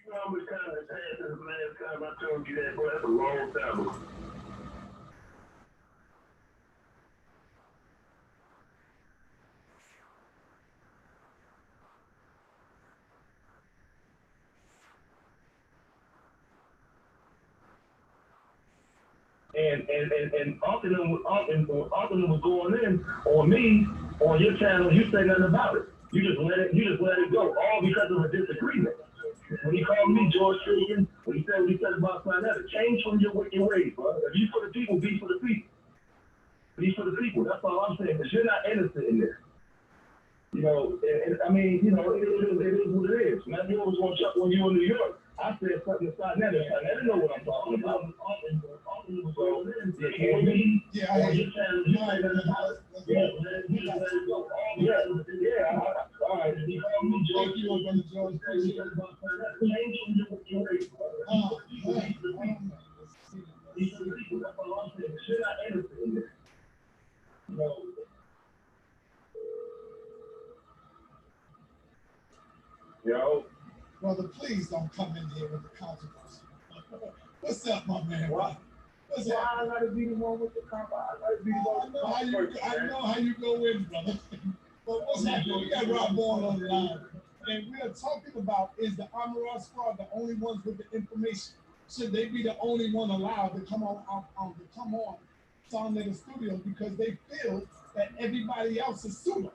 You know how much time has passed since the last time I told you that, boy? That's a long time ago. And often was going in on me on your channel. You say nothing about it. You just let it go, all because of a disagreement. When he called me George Shakin, when he said what he said about Sinetta, change from your wicked ways, bro. If you for the people, be for the people. Be for the people. That's all I'm saying. Because you're not innocent in this. You know, I mean, you know, it is what it is. Man, you was going to chuck when you were in New York. I said something to Sinetta. Sinetta know what I'm talking about. So, yeah, I hear you. Yeah, all right. Thank you, Brother George. Appreciate it. That's all I'm saying. You're not innocent in this. You know. Yo. Brother, please don't come in here with the controversy. What's up, my man? What? What's up? I gotta be the one with the controversy. I know how you go in, brother. But what's happening? We got Rob Ball on the line. And we are talking about, is the Armor Squad the only ones with the information? Should they be the only one allowed to come on Sound Nigga Studios because they feel that everybody else is pseudo?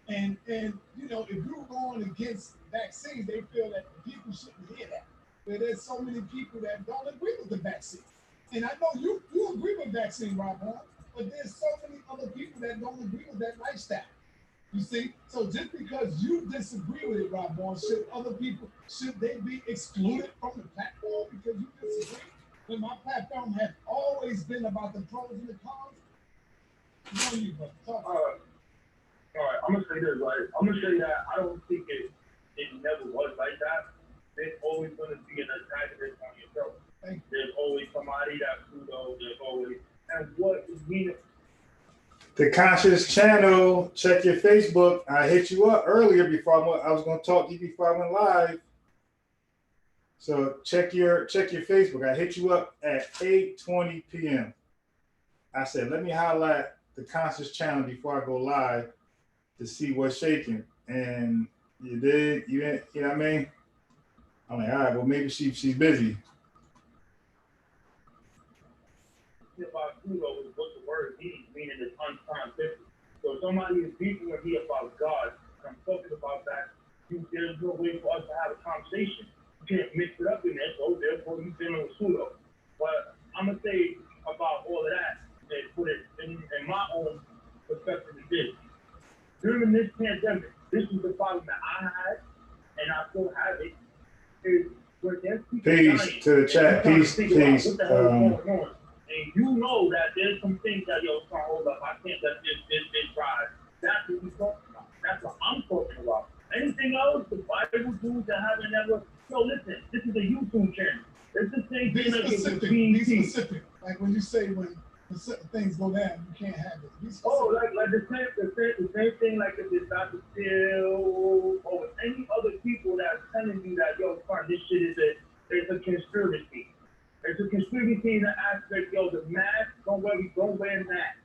And you know, if you're going against vaccines, they feel that people shouldn't hear that. But there's so many people that don't agree with the vaccine. And I know you agree with vaccine, Rob, but there's so many other people that don't agree with that lifestyle. You see? So just because you disagree with it, Rob Ball, should they be excluded from the platform because you disagree? When my platform has always been about the pros and the cons. What do you, brother? Talk all right, I'm gonna say this, right? I'm gonna say that I don't think it never was like that. There's always gonna be an antagonist on your show. There's always somebody that's pseudo, there's always, and what is meaning. The Conscious Channel, check your Facebook. I hit you up earlier before I was going to talk to you before I went live. So check your Facebook. I hit you up at 8:20 p.m. I said, let me highlight the Conscious Channel before I go live to see what's shaking. And you did, you know what I mean? I'm like, all right, well, maybe she's busy. About pseudo is what the word means, meaning it's unscientific. So if somebody is beefing with me about God, and I'm talking about that, there's no way for us to have a conversation. You can't mix it up in there, so therefore you're dealing with pseudo. But I'm going to say about all of that, and put it in my own perspective is this. During this pandemic, this is the problem that I had, and I still have it, is where there's people peace dying, to the chat, peace. What the hell is going on? And you know that there's some things that, hold up, I can't let this ride. That's what we're talking about. That's what I'm talking about. Anything else, the Bible dudes that haven't never, listen, this is a YouTube channel. It's the same thing like it was be specific. Like when you say when certain things go down, you can't have it. Like the same thing like if it's Dr. Phil or any other people that's telling you that, son, this shit is a conspiracy. It's a conspiracy in the aspect, the mask, don't wear mask.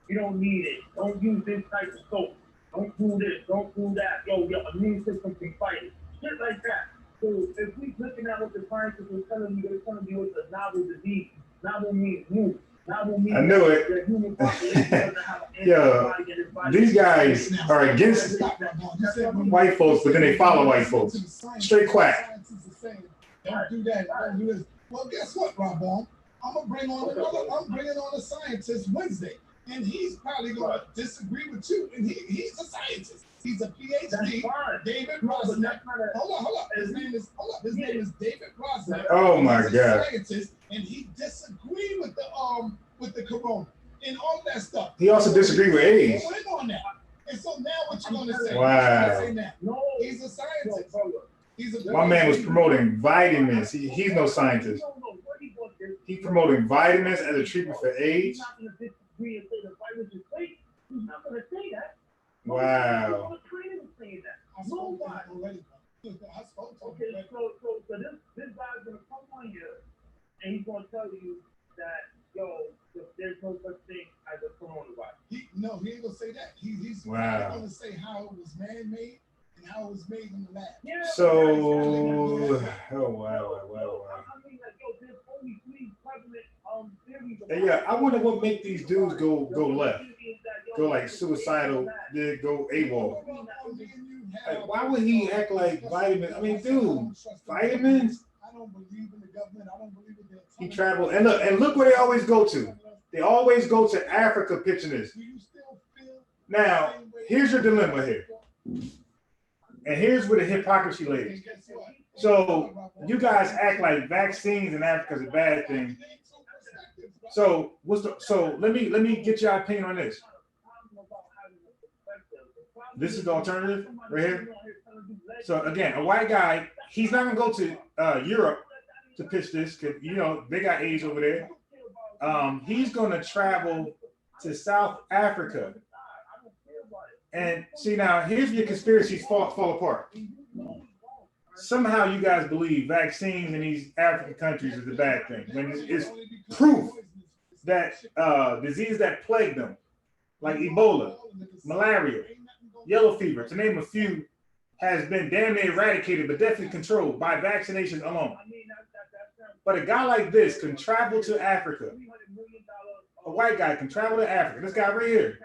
You don't need it. Don't use this type of soap. Don't do this, don't do that. Your immune system can fight it. Shit like that. So if we looking at what the scientists are telling you, they're telling you it's a novel disease. Novel means new. Novel means I knew it. the human population doesn't have an Yo, antibody in its body. these guys are against white folks, but then they follow white folks. Straight quack. Don't do that. Don't do this. Well, guess what, Rob Ball? I'm bringing on a scientist Wednesday, and he's probably going to disagree with you. And he's a scientist. He's a PhD. David Rosner. Hold on. His name is David Rosner. Oh my God. He's a scientist, and he disagreed with the corona and all that stuff. He also disagreed with AIDS. On that. And so now what you going to say? Wow. No, he's a scientist. My man was promoting vitamins. He's no scientist. He's promoting vitamins as a treatment for AIDS. Wow. Okay, so this guy's gonna come on here and he's gonna tell you that there's no such thing as a coronavirus. He ain't gonna say that. He's gonna say how it was man-made and how it was made in the lab. Yeah, So, wow. I mean, like, there's only 3 prevalent theories. Yeah, I wonder what make these dudes go left, go like suicidal, then go AWOL. Like, why would he act like vitamin? I mean, dude, vitamins. I don't believe in the government. I don't believe in the. He traveled and look where they always go to. They always go to Africa pitching this. Now, here's your dilemma here, and here's where the hypocrisy lays. So you guys act like vaccines in Africa is a bad thing. So let me get your opinion on this. This is the alternative right here. So again, a white guy, he's not gonna go to Europe to pitch this because they got AIDS over there. He's gonna travel to South Africa. And see, now here's where your conspiracies fall apart. Somehow you guys believe vaccines in these African countries is a bad thing when it's proof that diseases that plague them, like Ebola, malaria, yellow fever, to name a few, has been damn near eradicated, but definitely controlled by vaccination alone. But a guy like this can travel to Africa. A white guy can travel to Africa. This guy right here.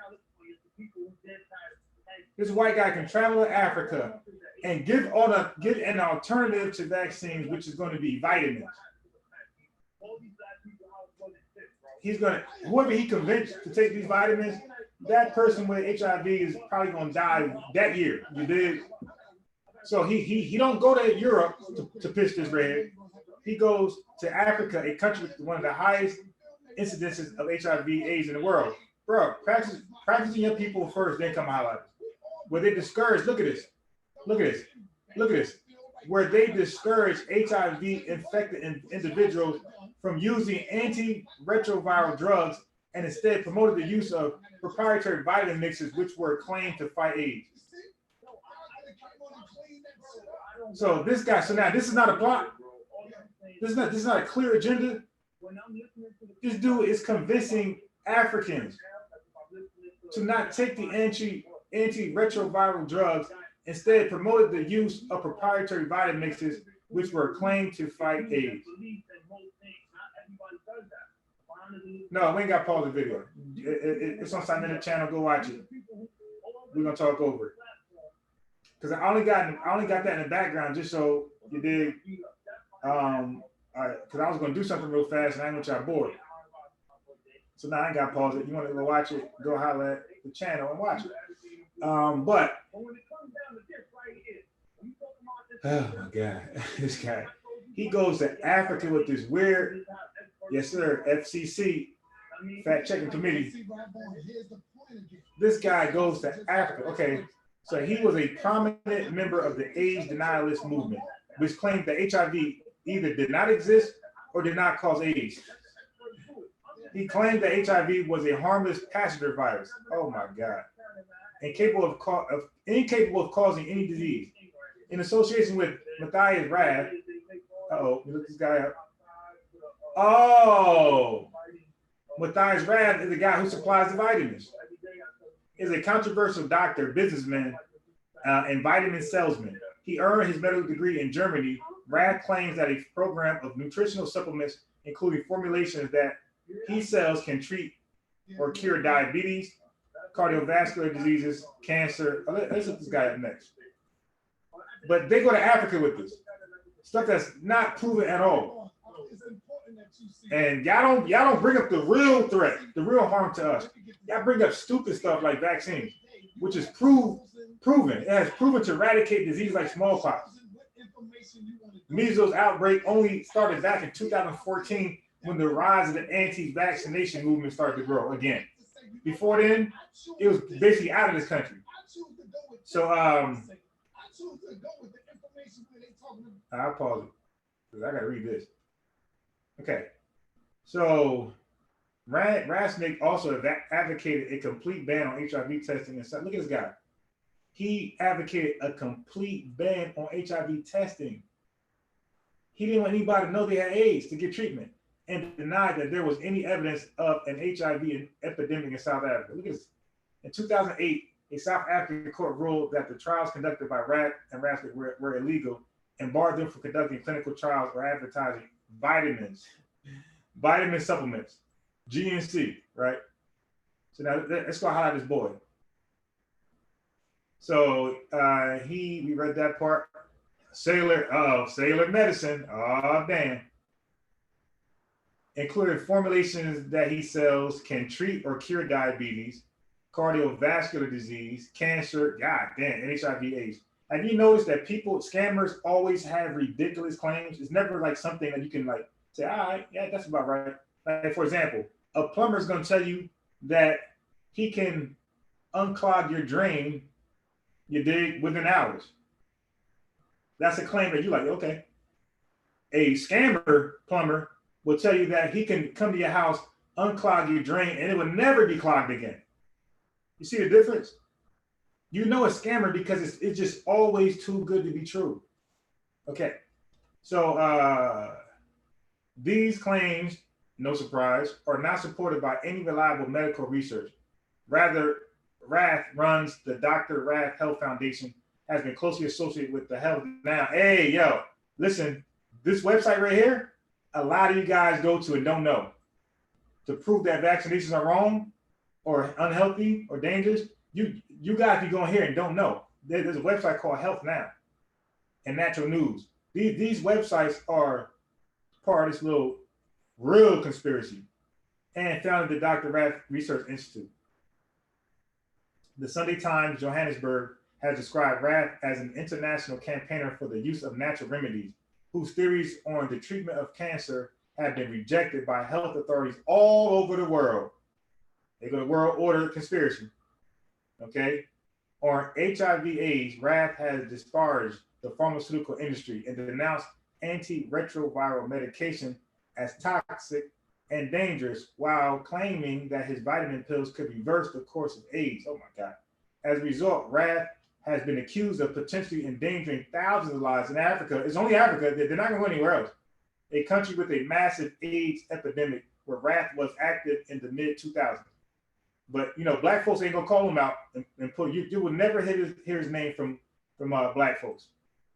This white guy can travel to Africa and give an alternative to vaccines, which is going to be vitamins. Whoever he convinced to take these vitamins, that person with HIV is probably going to die that year. You did. So he don't go to Europe to pitch this red. He goes to Africa, a country with one of the highest incidences of HIV/AIDS in the world. Bro, practicing your people first, then come highlight. Where they discourage, look at this. Where they discourage HIV-infected individuals from using antiretroviral drugs and instead promoted the use of proprietary vitamin mixes which were claimed to fight AIDS. So this guy, now this is not a plot. This is not a clear agenda. This dude is convincing Africans to not take the antiretroviral drugs, instead promoted the use of proprietary vitamin mixes which were claimed to fight AIDS. No, we ain't got to pause the video. It's on some other channel. Go watch it. We're gonna talk over it because I only got that in the background just so you did. Because I was gonna do something real fast and I didn't want y'all bored. So now I ain't got to pause it. You want to go watch it? Go holler at the channel and watch it. But oh my God, this guy, he goes to Africa with this weird, yes sir, FCC, fact checking committee. This guy goes to Africa. Okay, so he was a prominent member of the AIDS denialist movement, which claimed that HIV either did not exist or did not cause AIDS. He claimed that HIV was a harmless passenger virus. Oh my God. Incapable of causing any disease. In association with Matthias Rath. Uh-oh, we look this guy up. Oh, Matthias Rath is the guy who supplies the vitamins. Is a controversial doctor, businessman, and vitamin salesman. He earned his medical degree in Germany. Rath claims that a program of nutritional supplements, including formulations that he sells, can treat or cure diabetes, cardiovascular diseases, cancer. Let's look this guy up next. But they go to Africa with this stuff that's not proven at all. And y'all don't bring up the real threat, the real harm to us. Y'all bring up stupid stuff like vaccines, which is proven. It has proven to eradicate disease like smallpox. Measles outbreak only started back in 2014 when the rise of the anti-vaccination movement started to grow again. Before then, it was basically out of this country. So I'll pause it because I gotta read this. Okay, so Rasnick also advocated a complete ban on HIV testing and stuff. Look at this guy. He advocated a complete ban on HIV testing he didn't want anybody to know they had AIDS to get treatment, and denied that there was any evidence of an HIV epidemic in South Africa. Look at this. In 2008, a South African court ruled that the trials conducted by RAT and RASC were illegal and barred them from conducting clinical trials or advertising vitamin supplements, GNC, right? So now let's go highlight this boy. So we read that part. Sailor medicine. Oh, damn. Including formulations that he sells can treat or cure diabetes, cardiovascular disease, cancer, god damn, and HIV/AIDS. Have you noticed that scammers always have ridiculous claims? It's never like something that you can like say, all right, yeah, that's about right. Like, for example, a plumber is going to tell you that he can unclog your drain, you dig, within hours. That's a claim that you're like, okay. A scammer plumber will tell you that he can come to your house, unclog your drain, and it will never be clogged again. You see the difference? You know a scammer because it's just always too good to be true. Okay. So these claims, no surprise, are not supported by any reliable medical research. Rather, Rath runs the Dr. Rath Health Foundation, has been closely associated with the Health Now. Hey, yo, listen, this website right here, a lot of you guys go to and don't know. To prove that vaccinations are wrong or unhealthy or dangerous, you guys be going here and don't know. There's a website called Health Now and Natural News. These websites are part of this little real conspiracy and founded the Dr. Rath Research Institute. The Sunday Times Johannesburg has described Rath as an international campaigner for the use of natural remedies, whose theories on the treatment of cancer have been rejected by health authorities all over the world. They go to world order conspiracy. Okay? On HIV/AIDS, Rath has disparaged the pharmaceutical industry and denounced antiretroviral medication as toxic and dangerous, while claiming that his vitamin pills could reverse the course of AIDS. Oh my God. As a result, Rath has been accused of potentially endangering thousands of lives in Africa. It's only Africa. They're not going to go anywhere else. A country with a massive AIDS epidemic where Rath was active in the mid-2000s. But, you know, black folks ain't going to call him out and put you. You will never hear his name from black folks.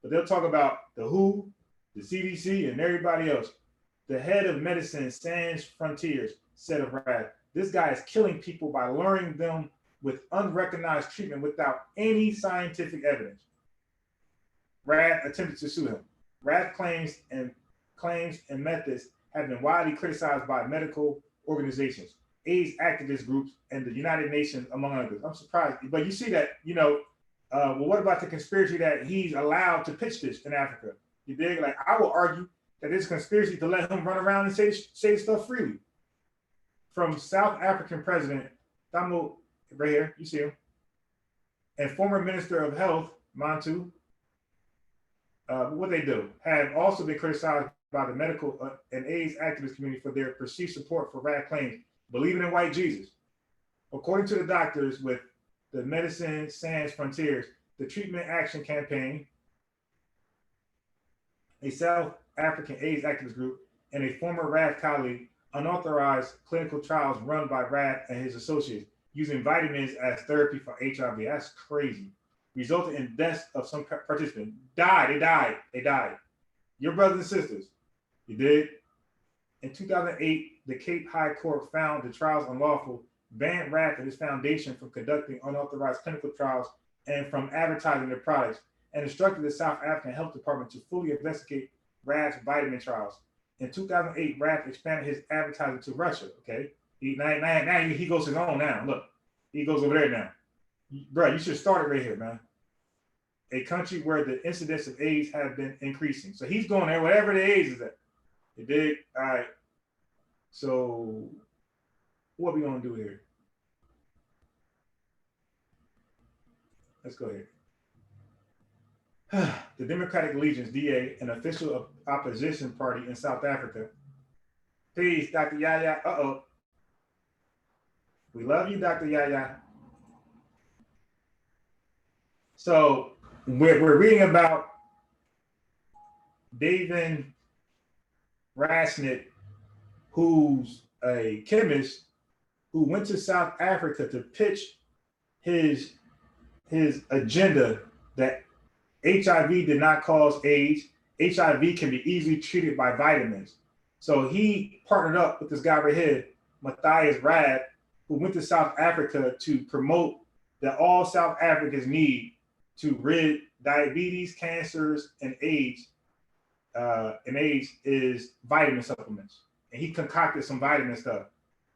But they'll talk about the WHO, the CDC, and everybody else. The head of medicine, Sans Frontiers, said of Rath, this guy is killing people by luring them with unrecognized treatment without any scientific evidence. Rath attempted to sue him. Rath claims and methods have been widely criticized by medical organizations, AIDS activist groups, and the United Nations, among others. I'm surprised, but you see that, you know, well, what about the conspiracy that he's allowed to pitch this in Africa? You dig? Like, I will argue that it's a conspiracy to let him run around and say stuff freely. From South African President Thabo, right here, you see him, and former Minister of Health, Mantu, what they do, have also been criticized by the medical and AIDS activist community for their perceived support for Rath claims, believing in white Jesus. According to the doctors with the Medicine Sans Frontiers, the Treatment Action Campaign, a South African AIDS activist group, and a former Rath colleague, unauthorized clinical trials run by Rath and his associates using vitamins as therapy for HIV. That's crazy. Resulted in deaths of some participants. They died. Your brothers and sisters. You did. In 2008, the Cape High Court found the trials unlawful, banned Rath and his foundation from conducting unauthorized clinical trials and from advertising their products, and instructed the South African Health Department to fully investigate Rath's vitamin trials. In 2008, Rath expanded his advertising to Russia. Okay, now he goes his own now. Look, he goes over there now. Bro, you should start it right here, man. A country where the incidence of AIDS have been increasing. So he's going there, whatever the AIDS is at. You dig? All right. So what are we going to do here? Let's go here. The Democratic Allegiance, DA, an official opposition party in South Africa. Peace, Dr. Yaya. Uh-oh. We love you, Dr. Yaya. So we're reading about David Rasnit, who's a chemist who went to South Africa to pitch his agenda that HIV did not cause AIDS. HIV can be easily treated by vitamins. So he partnered up with this guy right here, Matthias Rad, who went to South Africa to promote that all South Africans need to rid diabetes, cancers, and AIDS. And AIDS is vitamin supplements. And he concocted some vitamin stuff.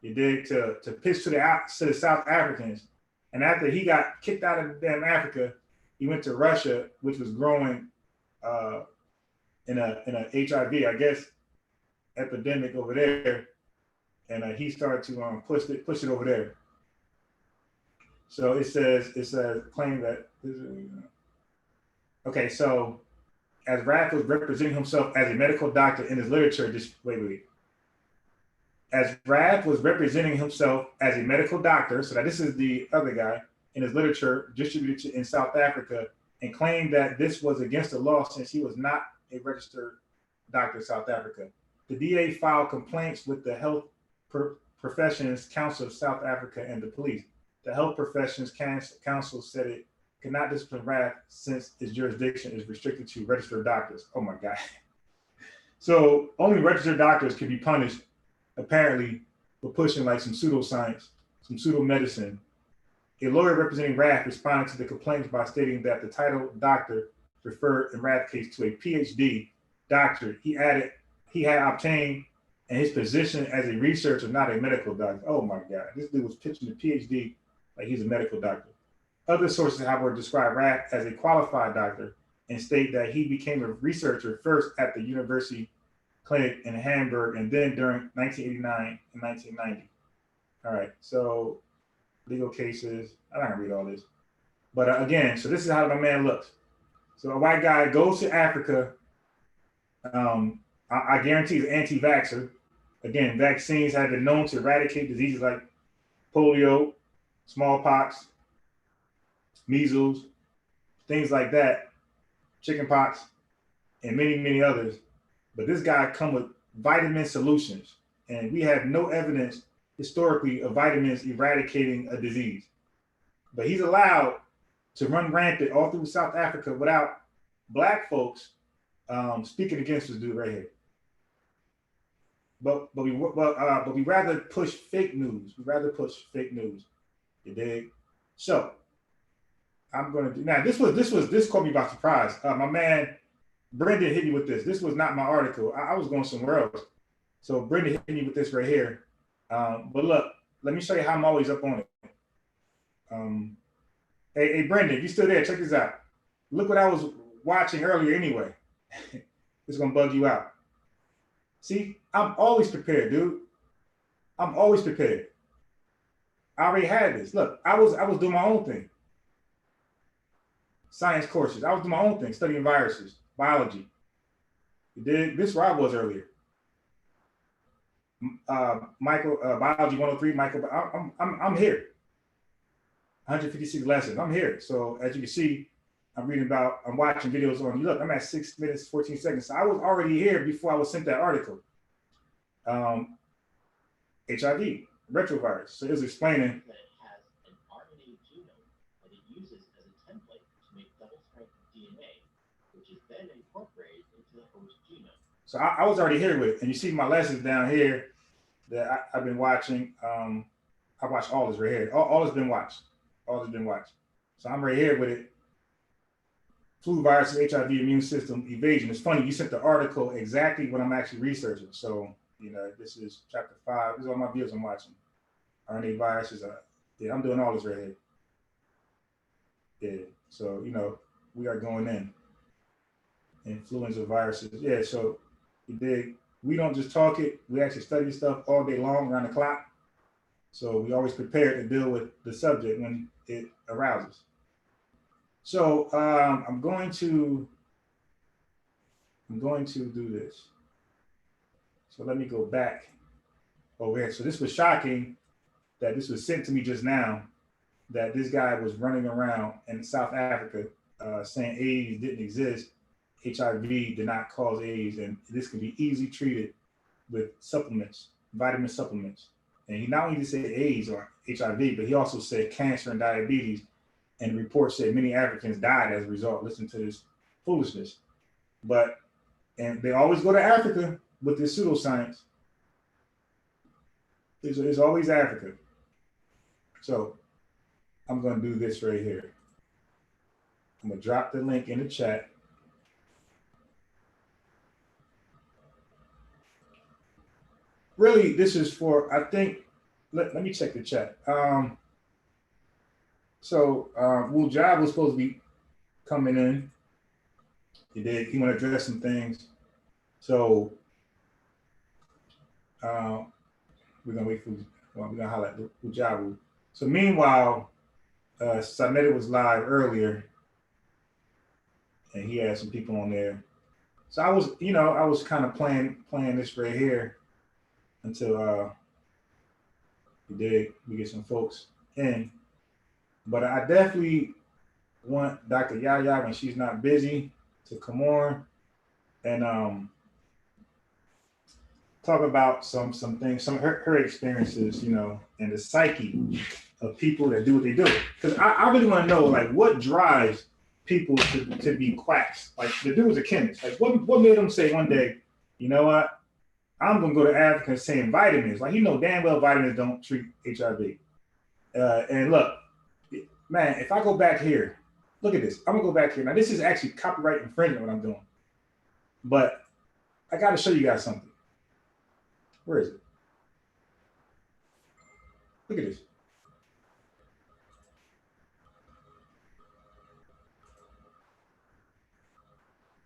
He did to pitch to the South Africans. And after he got kicked out of damn Africa, he went to Russia, which was growing in a HIV, I guess, epidemic over there, and he started to push it over there. So it says claim that. Okay, so as Raph was representing himself as a medical doctor in his literature, as Raph was representing himself as a medical doctor, so that this is the other guy in his literature distributed in South Africa, and claimed that this was against the law since he was not a registered doctor in South Africa. The DA filed complaints with the Health Professions Council of South Africa and the police. The Health Professions Council said it cannot discipline Raph since its jurisdiction is restricted to registered doctors. Oh my God. So only registered doctors can be punished, apparently, for pushing like some pseudoscience, some pseudomedicine. A lawyer representing Raph responded to the complaints by stating that the title doctor referred in Raph's case to a PhD doctor he had obtained in his position as a researcher, not a medical doctor. Oh my God, this dude was pitching a PhD like he's a medical doctor. Other sources, however, describe Raph as a qualified doctor and state that he became a researcher first at the University Clinic in Hamburg and then during 1989 and 1990. All right, so legal cases. I'm not gonna read all this, but again, so this is how my man looks. So a white guy goes to Africa. I guarantee he's anti-vaxxer. Again, vaccines have been known to eradicate diseases like polio, smallpox, measles, things like that, chickenpox, and many, many others. But this guy come with vitamin solutions, and we have no evidence historically of vitamins eradicating a disease. But he's allowed to run rampant all through South Africa without Black folks speaking against this dude right here. But we rather push fake news. We rather push fake news. You dig? So I'm gonna do now. This caught me by surprise. My man Brendan hit me with this. This was not my article. I was going somewhere else. So Brendan hit me with this right here. But look, let me show you how I'm always up on it. Hey Brendan, if you still there, check this out. Look what I was watching earlier anyway. It's gonna bug you out. See, I'm always prepared, dude. I'm always prepared. I already had this. Look, I was doing my own thing. Science courses. I was doing my own thing, studying viruses, biology. You did this where I was earlier. Michael, biology 103, Michael. I'm here. 156 lessons. I'm here. So as you can see, I'm watching videos on. Look, I'm at 6 minutes, 14 seconds. So I was already here before I was sent that article. HIV, retrovirus. So it was explaining that it has an RNA genome that it uses as a template to make double-stranded DNA, which is then incorporated into the host genome. So I was already here with it. And you see my lessons down here that I've been watching. I watched all this right here. All has been watched. All has been watched. So I'm right here with it. Flu viruses, HIV, immune system evasion. It's funny, you sent the article exactly what I'm actually researching. So, you know, this is chapter 5. These are all my videos I'm watching. RNA viruses. Yeah, I'm doing all this right here. Yeah, so, you know, we are going in. Influenza viruses. Yeah, so we don't just talk it. We actually study stuff all day long, around the clock. So we always prepared to deal with the subject when it arouses. So I'm going to do this. So let me go back over here. So this was shocking that this was sent to me just now, that this guy was running around in South Africa saying AIDS didn't exist, HIV did not cause AIDS, and this can be easily treated with supplements, vitamin supplements. And he not only said AIDS or HIV, but he also said cancer and diabetes. And the report said many Africans died as a result. Listen to this foolishness. And they always go to Africa with this pseudoscience. It's always Africa. So I'm going to do this right here. I'm going to drop the link in the chat. Really, this is for, I think, let me check the chat. Wu Jab was supposed to be coming in. He did. He want to address some things. So we're going to wait for, we're going to highlight Wu Jab. So meanwhile, Sanetta was live earlier, and he had some people on there. So I was kind of playing this right here until we get some folks in. But I definitely want Dr. Yaya, when she's not busy, to come on and talk about some things, some of her experiences, and the psyche of people that do what they do. Because I really want to know, like, what drives people to be quacks. Like, the dude was a chemist. Like, what made him say one day, you know what, I'm gonna go to Africa and saying vitamins. Like, damn well vitamins don't treat HIV. And look, man, if I go back here, look at this. I'm gonna go back here. Now, this is actually copyright infringement what I'm doing. But I gotta show you guys something. Where is it? Look at this.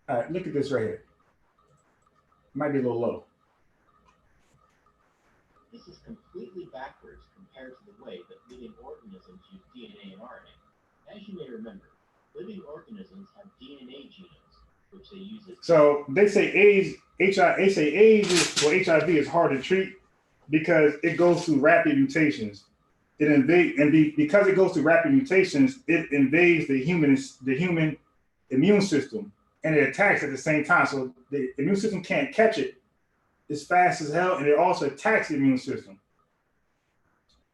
All right, look at this right here. Might be a little low. This is completely backwards compared to the way that living organisms use DNA and RNA. As you may remember, living organisms have DNA genomes, which they use as... So they say AIDS is hard to treat because it goes through rapid mutations. Because it goes through rapid mutations, it invades the human immune system, and it attacks at the same time. So the immune system can't catch it as fast as hell, and it also attacks the immune system.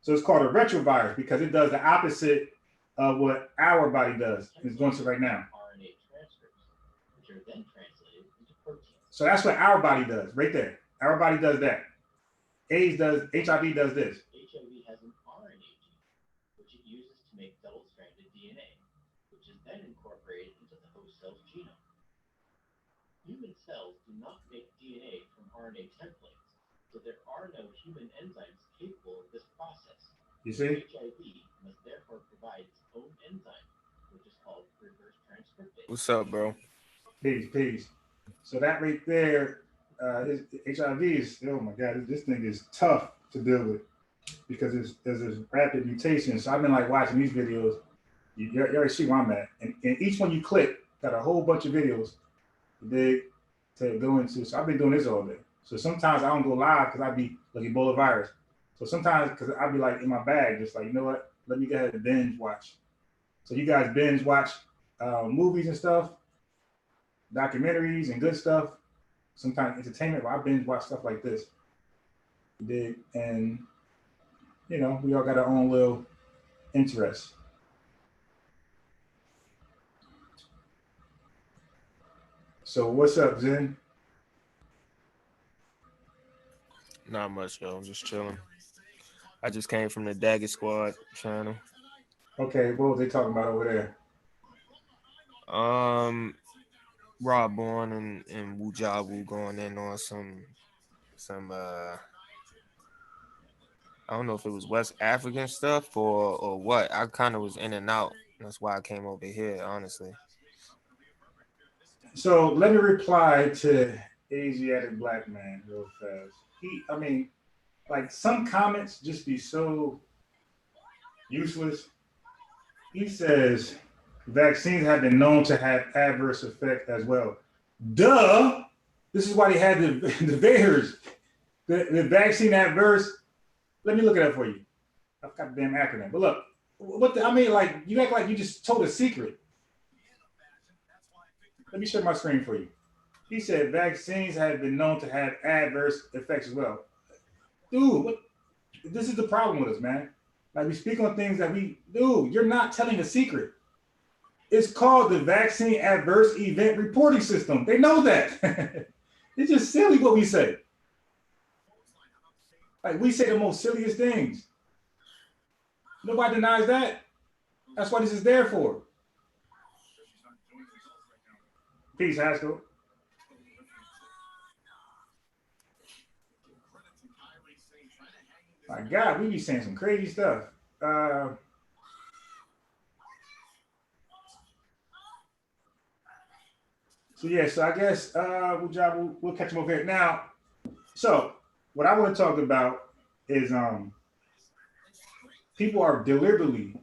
So it's called a retrovirus because it does the opposite of what our body does. It's going to right now. RNA transcripts, which are then translated into proteins. So that's what our body does, right there. Our body does that. HIV does this. HIV has an RNA gene, which it uses to make double-stranded DNA, which is then incorporated into the host cell's genome. Human cells do not make DNA from RNA templates, so there are no human enzymes capable of this process. You see? HIV must therefore provide its own enzyme, which is called reverse transcriptase. What's up, bro? Peace. So that right there, HIV is, oh my God, this thing is tough to deal with because there's this rapid mutation. So I've been like watching these videos. You already see where I'm at. And each one you click got a whole bunch of videos to go into. So I've been doing this all day. So sometimes I don't go live because I'd be like Ebola virus. So sometimes because I'd be like in my bag, just like, you know what, let me go ahead and binge watch. So you guys binge watch movies and stuff, documentaries and good stuff, sometimes entertainment, but I binge watch stuff like this. And we all got our own little interests. So what's up, Zen? Not much, yo. I'm just chilling. I just came from the Daggett Squad channel. Okay, what was they talking about over there? Rob Bourne and Wu Jawu going in on some I don't know if it was West African stuff or what. I kind of was in and out. That's why I came over here, honestly. So let me reply to Asiatic Black Man real fast. Like some comments just be so useless. He says vaccines have been known to have adverse effects as well. Duh! This is why they had the VAERS. The vaccine adverse. Let me look it up for you. I've got the damn acronym. But look, you act like you just told a secret. Let me share my screen for you. He said vaccines have been known to have adverse effects as well. Dude, what, this is the problem with us, man. Like we speak on things that you're not telling a secret. It's called the Vaccine Adverse Event Reporting System. They know that. It's just silly what we say. Like we say the most silliest things. Nobody denies that. That's what this is there for. Peace, Haskell. My God, we be saying some crazy stuff. So yeah, so I guess we'll catch them over here now. So what I want to talk about is people are deliberately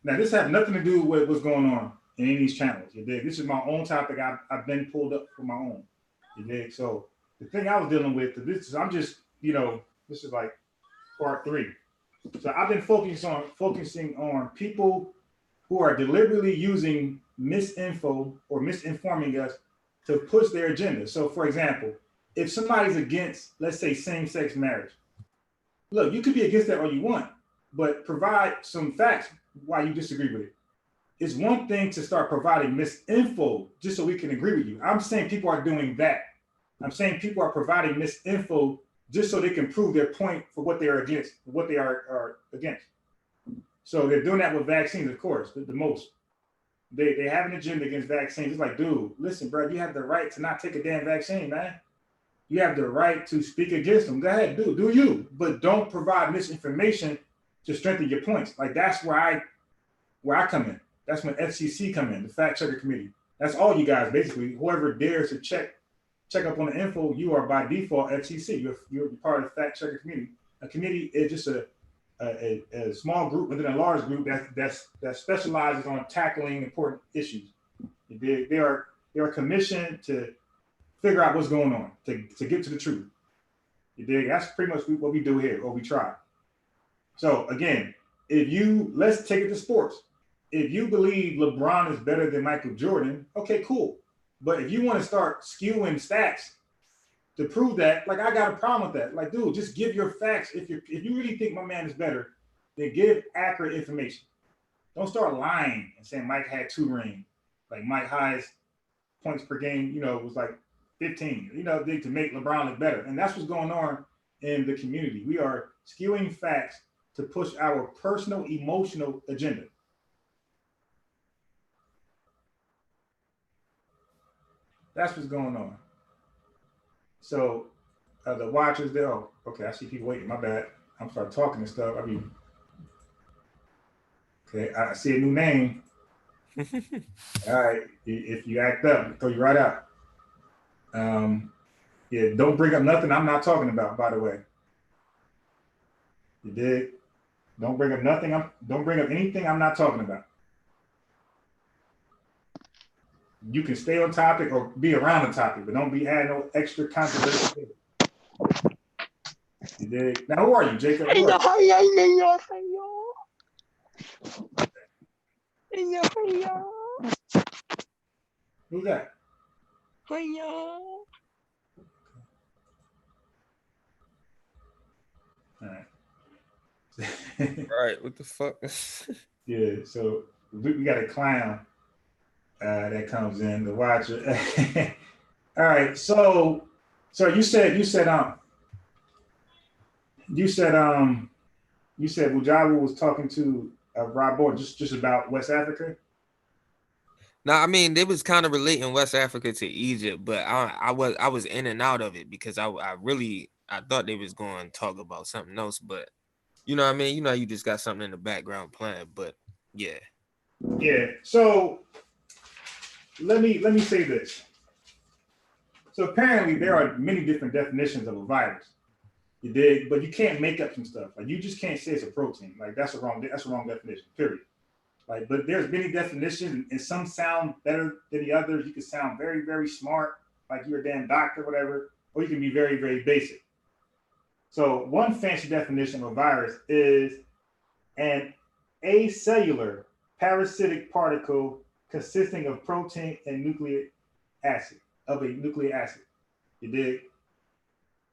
now. This has nothing to do with what's going on in any of these channels. You dig? This is my own topic. I've been pulled up for my own. You dig? So the thing I was dealing with this is I'm just this is like part 3. So I've been focusing on people who are deliberately using misinfo or misinforming us to push their agenda. So for example, if somebody's against, let's say, same-sex marriage, look, you could be against that all you want, but provide some facts why you disagree with it. It's one thing to start providing misinfo just so we can agree with you. I'm saying people are doing that. I'm saying people are providing misinfo just so they can prove their point for what they are against, what they are against. So they're doing that with vaccines, of course, the most. They have an agenda against vaccines. It's like, dude, listen, bro, you have the right to not take a damn vaccine, man. You have the right to speak against them. Go ahead, do you. But don't provide misinformation to strengthen your points. Like that's where I come in. That's when FCC come in, the fact checker committee. That's all you guys, basically. Whoever dares to check up on the info, you are by default FCC. You're part of the fact checker committee. A committee is just a small group within a large group that specializes on tackling important issues. They are commissioned to figure out what's going on, to get to the truth. You dig? That's pretty much what we do here, or we try. So again, let's take it to sports. If you believe LeBron is better than Michael Jordan, okay, cool. But if you want to start skewing stats to prove that, like I got a problem with that. Like, dude, just give your facts. If you really think my man is better, then give accurate information. Don't start lying and saying Mike had 2 rings. Like Mike highest points per game, was like 15. To make LeBron look better. And that's what's going on in the community. We are skewing facts to push our personal emotional agenda. That's what's going on. So the watchers there. Oh, okay. I see people waiting. My bad. I'm starting talking and stuff. Okay. I see a new name. All right. If you act up, I'll throw you right out. Yeah. Don't bring up nothing I'm not talking about. By the way. You dig? Don't bring up nothing. Don't bring up anything I'm not talking about. You can stay on topic or be around the topic, but don't be adding no extra controversy. You dig? Now, who are you, Jacob? Who's that? All right. Right, what the fuck? Yeah, so we got a clown that comes in to watch it. All right, so you said Bujabu was talking to Rob Boyd just about West Africa. No, I mean they was kind of relating West Africa to Egypt, but I was in and out of it because I thought they was going to talk about something else, but you know what I mean? You know, you just got something in the background playing, but yeah. Yeah. So let me say this. So apparently there are many different definitions of a virus. You dig? But you can't make up some stuff. Like you just can't say it's a protein. Like that's a wrong definition. Period. Like, but there's many definitions, and some sound better than the others. You can sound very, very smart, like you're a damn doctor, whatever, or you can be very, very basic. So one fancy definition of a virus is an acellular parasitic particle consisting of protein and nucleic acid. of a nucleic acid. You dig?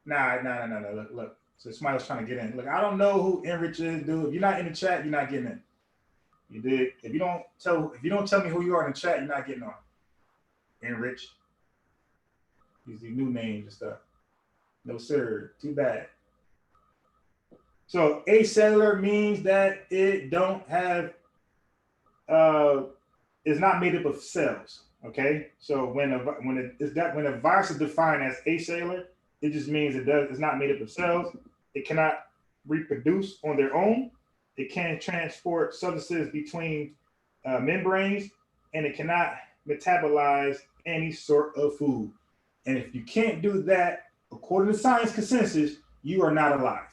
Nah. Look. So somebody was trying to get in. Look, I don't know who Enrich is, dude. If you're not in the chat, you're not getting in. You dig? If you don't tell me who you are in the chat, you're not getting on. Enrich. These new names and stuff. No sir. Too bad. So acellular means that it don't have it's not made up of cells. Okay. So when a virus is defined as acellular, it just means it's not made up of cells. It cannot reproduce on their own. It can't transport substances between membranes, and it cannot metabolize any sort of food. And if you can't do that, according to science consensus, you are not alive.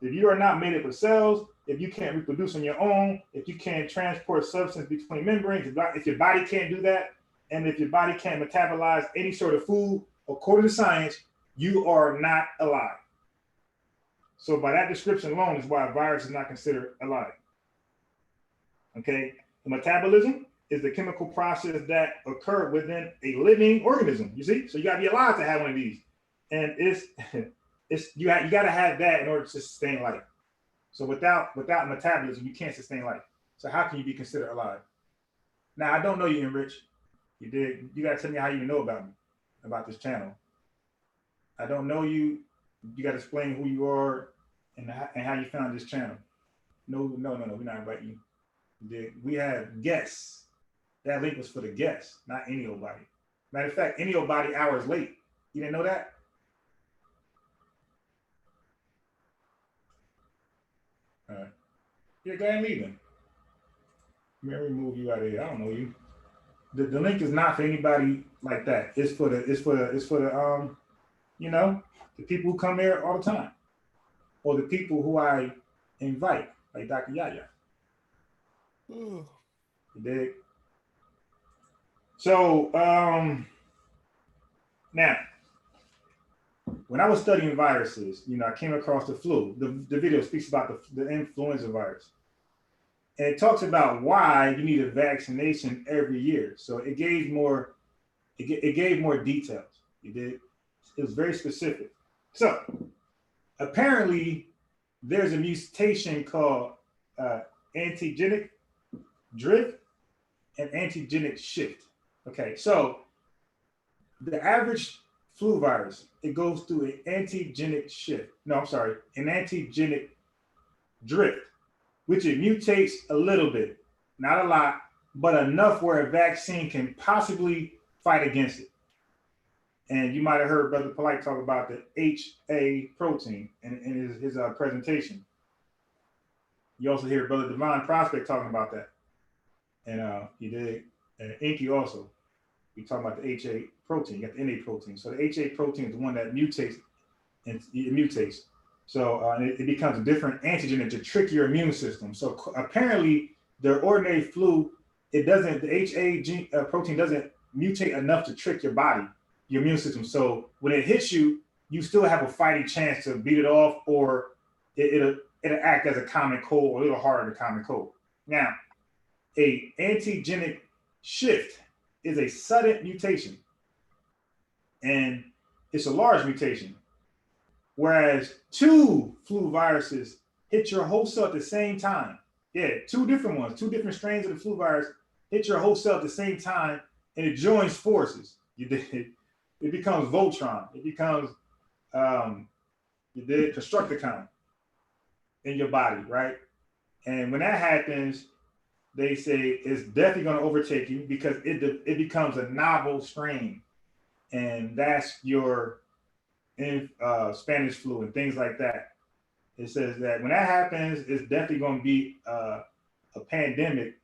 If you are not made up of cells, if you can't reproduce on your own, if you can't transport substance between membranes, if your body can't do that, and if your body can't metabolize any sort of food, according to science, you are not alive. So by that description alone is why a virus is not considered alive. Okay, the metabolism is the chemical process that occur within a living organism. You see, so you got to be alive to have one of these, and you got to have that in order to sustain life. So without metabolism, you can't sustain life. So how can you be considered alive? Now I don't know you, Enrich. You did. You got to tell me how you know about me, about this channel. I don't know you. You got to explain who you are and how you found this channel. No. We're not inviting you. We have guests. That link was for the guests, not any old body. Matter of fact, any old body hours late. You didn't know that? All right. Yeah, go ahead and leave them. Let me remove you out of here. I don't know you. The link is not for anybody like that. It's for the the people who come here all the time, or the people who I invite, like Dr. Yaya. You dig? So now, when I was studying viruses, I came across the flu. The video speaks about the influenza virus. And it talks about why you need a vaccination every year. So it gave more details. It was very specific. So apparently there's a mutation called antigenic drift and antigenic shift. Okay, so the average flu virus, it goes through an antigenic shift. No, I'm sorry, an antigenic drift, which it mutates a little bit, not a lot, but enough where a vaccine can possibly fight against it. And you might have heard Brother Polite talk about the HA protein in his presentation. You also hear Brother Divine Prospect talking about that. And he did, and Inky also. We talking about the HA protein, you got the NA protein. So the HA protein is the one that mutates, and it mutates. So it becomes a different antigen to trick your immune system. So apparently, the ordinary flu, the HA protein doesn't mutate enough to trick your body, your immune system. So when it hits you, you still have a fighting chance to beat it off, or it'll act as a common cold or a little harder than common cold. Now, a antigenic shift is a sudden mutation, and it's a large mutation. Whereas 2 flu viruses hit your host cell at the same time. Yeah, 2 different ones, 2 different strains of the flu virus hit your host cell at the same time, and it joins forces. It becomes Voltron. It becomes Constructicon in your body, right? And when that happens, they say it's definitely going to overtake you because it becomes a novel strain, and that's your Spanish flu and things like that. It says that when that happens, it's definitely going to be a pandemic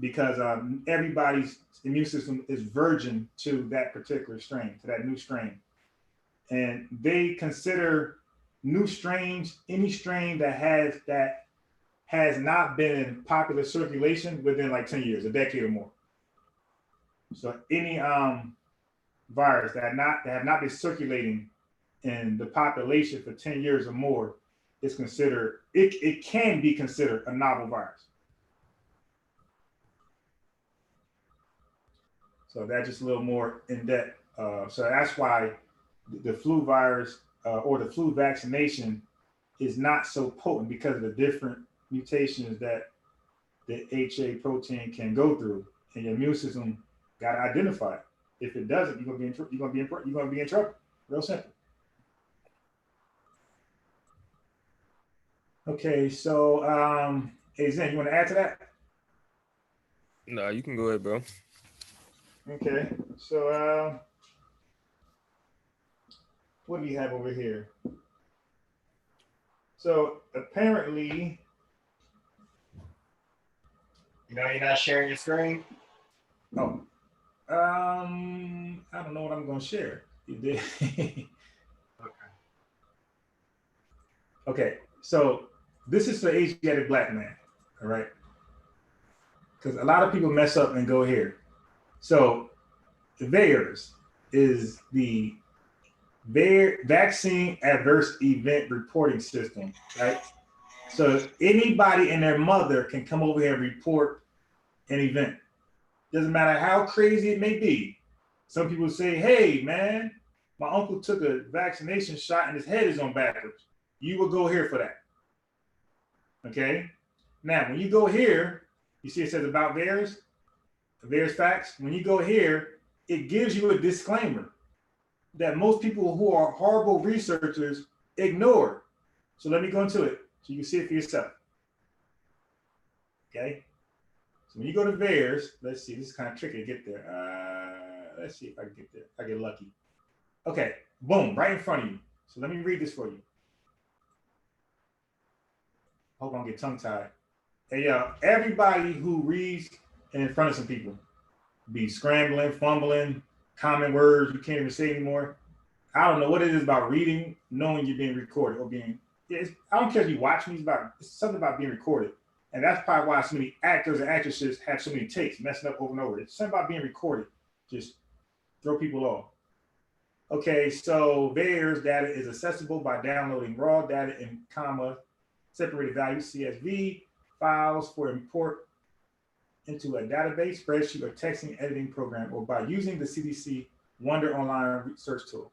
because everybody's immune system is virgin to that particular strain, to that new strain. And they consider new strains any strain that has not been in popular circulation within like 10 years, a decade or more. So any virus that have not been circulating in the population for 10 years or more is considered, it can be considered a novel virus. So that's just a little more in depth. So that's why the flu virus or the flu vaccination is not so potent because of the different mutations that the HA protein can go through, and your immune system got to identify it. If it doesn't, you're gonna be in trouble. Real simple. Okay, so hey Zen, you want to add to that? No, you can go ahead, bro. Okay, so what do we have over here? So apparently, You're not sharing your screen? oh, I don't know what I'm gonna share. You did. Okay. Okay, so this is for Asiatic black man, all right? Because a lot of people mess up and go here. So the VAERS is the Vaccine Adverse Event Reporting System, right? So anybody and their mother can come over here and report an event. Doesn't matter how crazy it may be. Some people say, hey, man, my uncle took a vaccination shot and his head is on backwards. You will go here for that. Okay? Now, when you go here, you see it says about VAERS facts. When you go here, it gives you a disclaimer that most people who are horrible researchers ignore. So let me go into it so you can see it for yourself. Okay? So when you go to VAERS, let's see, this is kind of tricky to get there. Let's see if I can get there. If I get lucky. Okay, boom, right in front of you. So let me read this for you. Hope I don't get tongue-tied. Hey, everybody who reads in front of some people be scrambling, fumbling, common words you can't even say anymore. I don't know what it is about reading, knowing you're being recorded or being. I don't care if you watch me. It's something about being recorded, and that's probably why so many actors and actresses have so many takes, messing up over and over. It's something about being recorded. Just throw people off. Okay, so VAERS data is accessible by downloading raw data in separated value CSV files for import into a database, spreadsheet, or texting editing program, or by using the CDC Wonder Online research tool.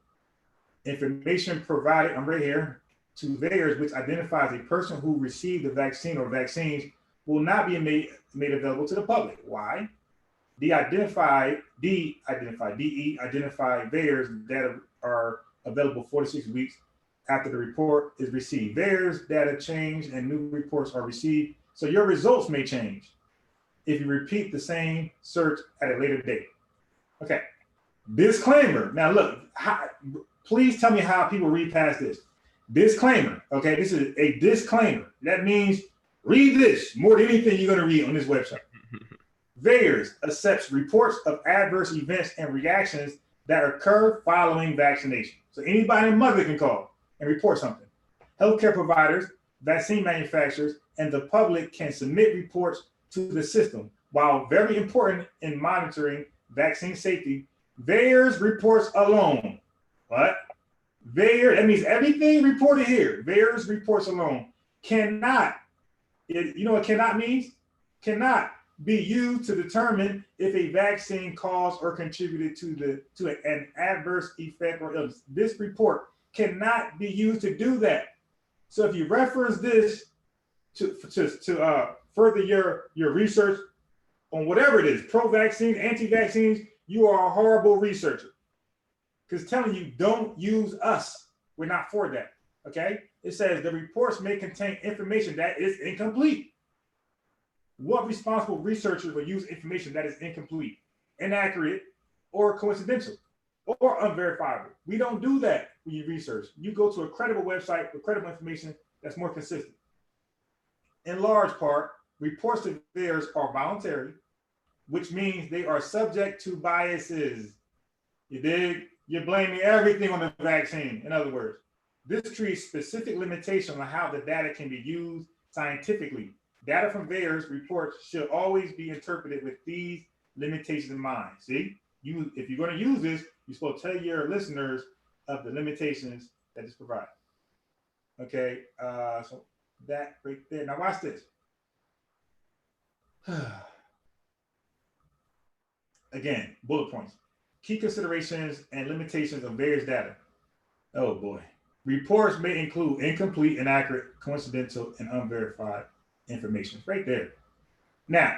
Information provided, I'm right here, to VAERS, which identifies a person who received the vaccine or vaccines, will not be made available to the public. Why? De-identified VAERS data are available 4 to 6 weeks after the report is received. VAERS data change and new reports are received, so your results may change if you repeat the same search at a later date. Okay, disclaimer. Now look, please tell me how people read past this. Disclaimer, okay, this is a disclaimer. That means read this more than anything you're gonna read on this website. VAERS accepts reports of adverse events and reactions that occur following vaccination. So anybody and mother can call and report something. Healthcare providers, vaccine manufacturers, and the public can submit reports to the system. While very important in monitoring vaccine safety, VAERS reports alone. What? VAERS, that means everything reported here, VAERS reports alone cannot, you know what cannot means? Cannot be used to determine if a vaccine caused or contributed to an adverse effect or illness. This report cannot be used to do that. So if you reference this to further your research on whatever it is, pro-vaccines, anti-vaccines, you are a horrible researcher. Because telling you don't use us, we're not for that. Okay? It says the reports may contain information that is incomplete. What responsible researchers will use information that is incomplete, inaccurate, or coincidental, or unverifiable? We don't do that when you research. You go to a credible website with credible information that's more consistent. In large part, reports to VAERS are voluntary, which means they are subject to biases. You dig? You're blaming everything on the vaccine. In other words, this treats specific limitations on how the data can be used scientifically. Data from VAERS reports should always be interpreted with these limitations in mind. See, if you're going to use this, you're supposed to tell your listeners of the limitations that this provides. Okay, so that right there. Now watch this. again, bullet points. Key considerations and limitations of various data. Oh boy. Reports may include incomplete, inaccurate, coincidental, and unverified information. Right there. Now,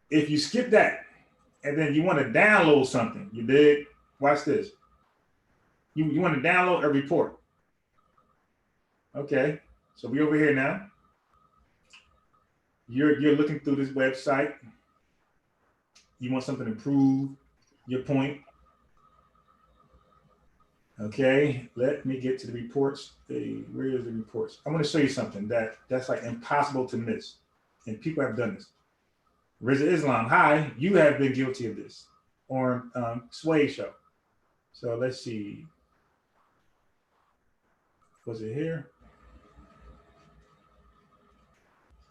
if you skip that and then you want to download something, you did. Watch this. You want to download a report. Okay. So we over here now. You're looking through this website. You want something to prove your point. Okay, let me get to the reports. Where is the reports? I want to show you something that's like impossible to miss. And people have done this. Rizza Islam, hi, you have been guilty of this on Sway Show. So let's see. Was it here?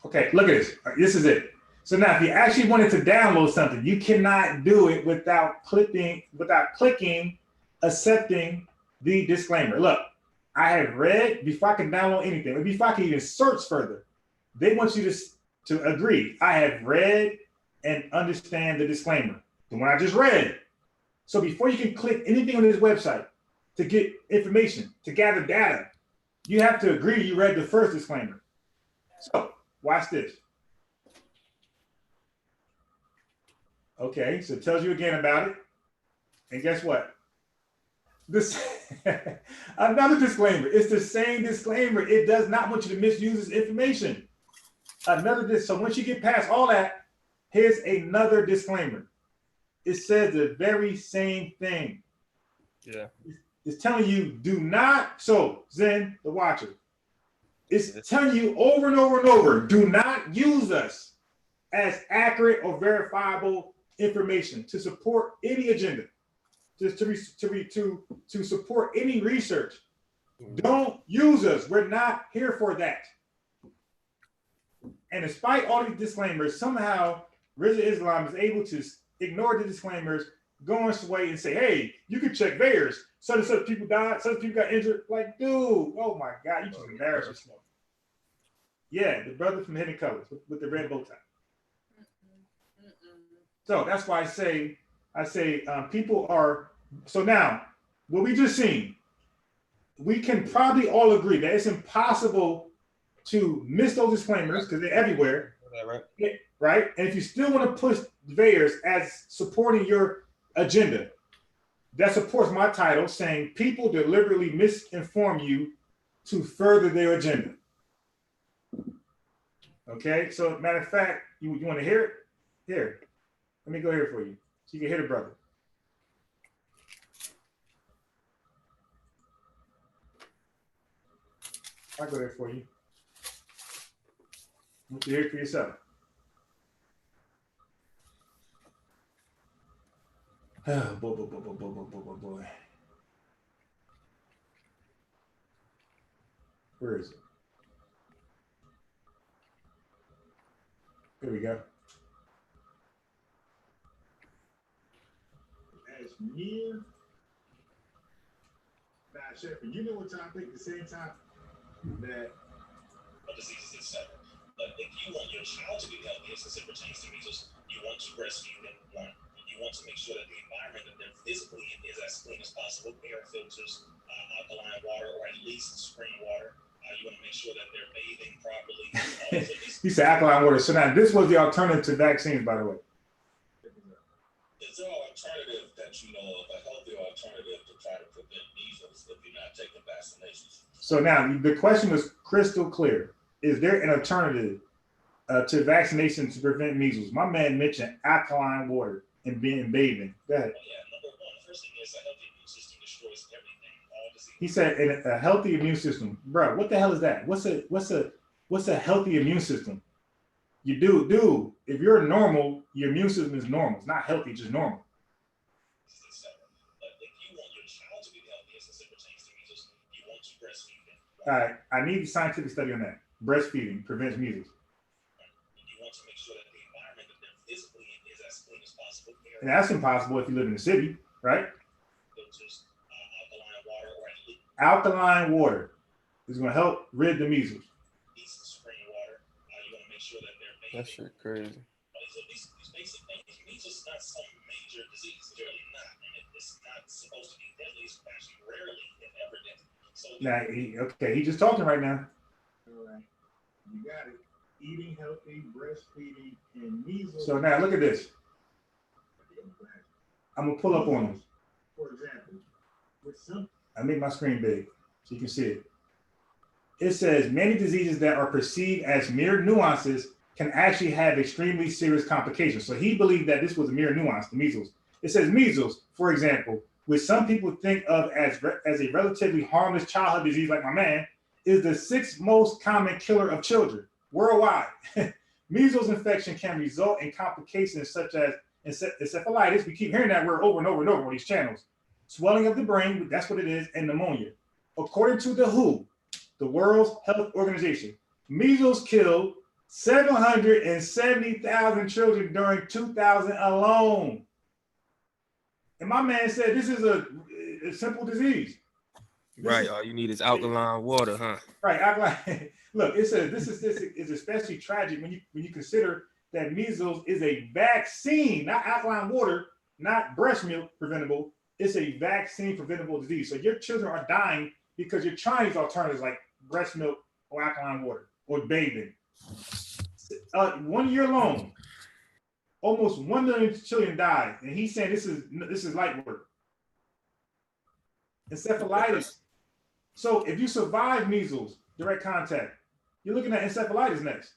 Okay, look at this. This is it. So now if you actually wanted to download something, you cannot do it without clicking, accepting the disclaimer. Look, I have read before I can download anything, or before I can even search further. They want you to agree. I have read and understand the disclaimer, the one I just read. So before you can click anything on this website to get information, to gather data, you have to agree you read the first disclaimer. So watch this. Okay, so it tells you again about it. And guess what? This another disclaimer. It's the same disclaimer. It does not want you to misuse this information. So once you get past all that, here's another disclaimer. It says the very same thing. Yeah. It's telling you do not, so Zen, the watcher, it's telling you over and over and over, do not use us as accurate or verifiable information to support any agenda, just to support any research. Don't use us. We're not here for that. And despite all these disclaimers, somehow Rizza Islam is able to ignore the disclaimers, go on his way and say, hey, you can check VAERS. Such and such people died, such people got injured. Like, dude, oh my God, you just embarrass yourself. Yeah, the brother from Hidden Colors with the red bow tie. So that's why I say people are, so now, what we just seen, we can probably all agree that it's impossible to miss those disclaimers because they're everywhere, right? And if you still want to push VAERS as supporting your agenda, that supports my title saying people deliberately misinform you to further their agenda. Okay, so matter of fact, you want to hear it? Here, let me go here for you so you can hear the brother. I'll go there for you. I want you to hear it for yourself. Oh, boy. Where is it? Here we go. As near. Now, Shepard, you know what I think at the same time? That diseases, etc. But if you want your child to be healthy as it pertains to measles, you want to breastfeed them. One, you want to make sure that the environment that they're physically in is as clean as possible. Air filters, alkaline water, or at least spring water. You want to make sure that they're bathing properly. He said alkaline water. So now this was the alternative to vaccines, by the way. Is there an alternative that you know of, a healthier alternative to try to prevent measles if you're not taking vaccinations? So now the question was crystal clear. Is there an alternative to vaccination to prevent measles? My man mentioned alkaline water and bathing. Go ahead. Yeah, number one, first thing is a healthy immune system destroys everything, all disease. He said a healthy immune system. Bro, what the hell is that? What's a healthy immune system? You do. If you're normal, your immune system is normal. It's not healthy, just normal. But if you want your child to be healthy as it pertains to measles, you want to breastfeed them. All right, I need a scientific study on that. Breastfeeding prevents measles. You want to make sure that the environment that they're physically in is as clean as possible. And that's impossible if you live in the city, right? Filters, alkaline water, or at least Alkaline water is going to help rid the measles. spring water. You want to make sure that they're bathing. That shit crazy. So these basic things, measles is not some major disease. It's really not. And it's not supposed to be deadly. It's actually rarely, if ever, deadly. So Now, he's just talking right now. All right. You got it. Eating healthy, breastfeeding, and measles. So now look at this. I'm gonna pull up on him. For example, with some. I make my screen big so you can see it. It says many diseases that are perceived as mere nuances can actually have extremely serious complications. So he believed that this was a mere nuance, the measles. It says measles, for example, which some people think of as a relatively harmless childhood disease, like my man, is the sixth most common killer of children worldwide. Measles infection can result in complications such as encephalitis. We keep hearing that word over and over and over on these channels. Swelling of the brain, that's what it is, and pneumonia. According to the WHO, the World Health Organization, measles killed 770,000 children during 2000 alone. And my man said this is a simple disease. Right. All you need is alkaline water, huh? Right. Alkaline. Look, it says this is especially tragic when you consider that measles is a vaccine, not alkaline water, not breast milk preventable. It's a vaccine preventable disease. So your children are dying because you're trying these alternatives like breast milk or alkaline water or bathing. 1 year alone, almost 1 million children died, and he's saying this is light work. Encephalitis. So if you survive measles, direct contact, you're looking at encephalitis next.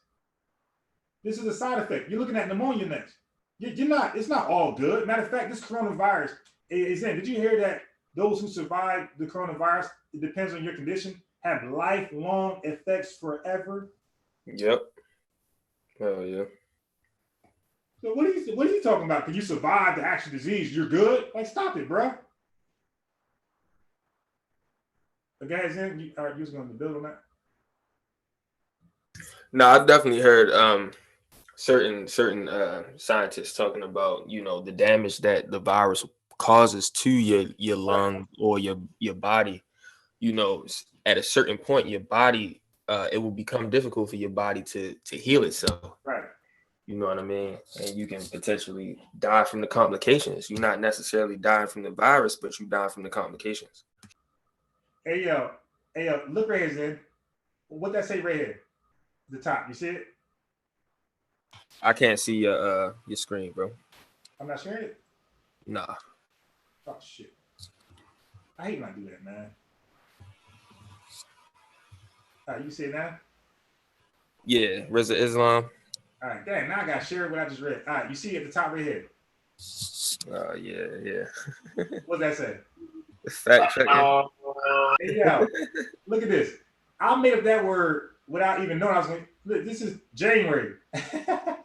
This is a side effect. You're looking at pneumonia next. You're not. It's not all good. Matter of fact, this coronavirus is in. Did you hear that those who survive the coronavirus, it depends on your condition, have lifelong effects forever? Yep. Oh yeah. So what are you talking about? Can you survive the actual disease? You're good? Like, stop it, bro. The guys in, you was going to build on that? No, I definitely heard certain scientists talking about, the damage that the virus causes to your lung or your body. At a certain point, your body it will become difficult for your body to heal itself. Right. You know what I mean? And you can potentially die from the complications. You're not necessarily dying from the virus, but you die from the complications. Hey yo, look right here, Zen. What that say right here? The top. You see it? I can't see your screen, bro. I'm not sharing it? Nah. Oh shit. I hate when I do that, man. All right, you see it now? Yeah, Reza Islam. All right, damn, now I got to share what I just read. All right, you see it at the top right here. Yeah. What's that say? Fact checking. Hey, yo, look at this. I made up that word without even knowing I was going. Look, this is January. I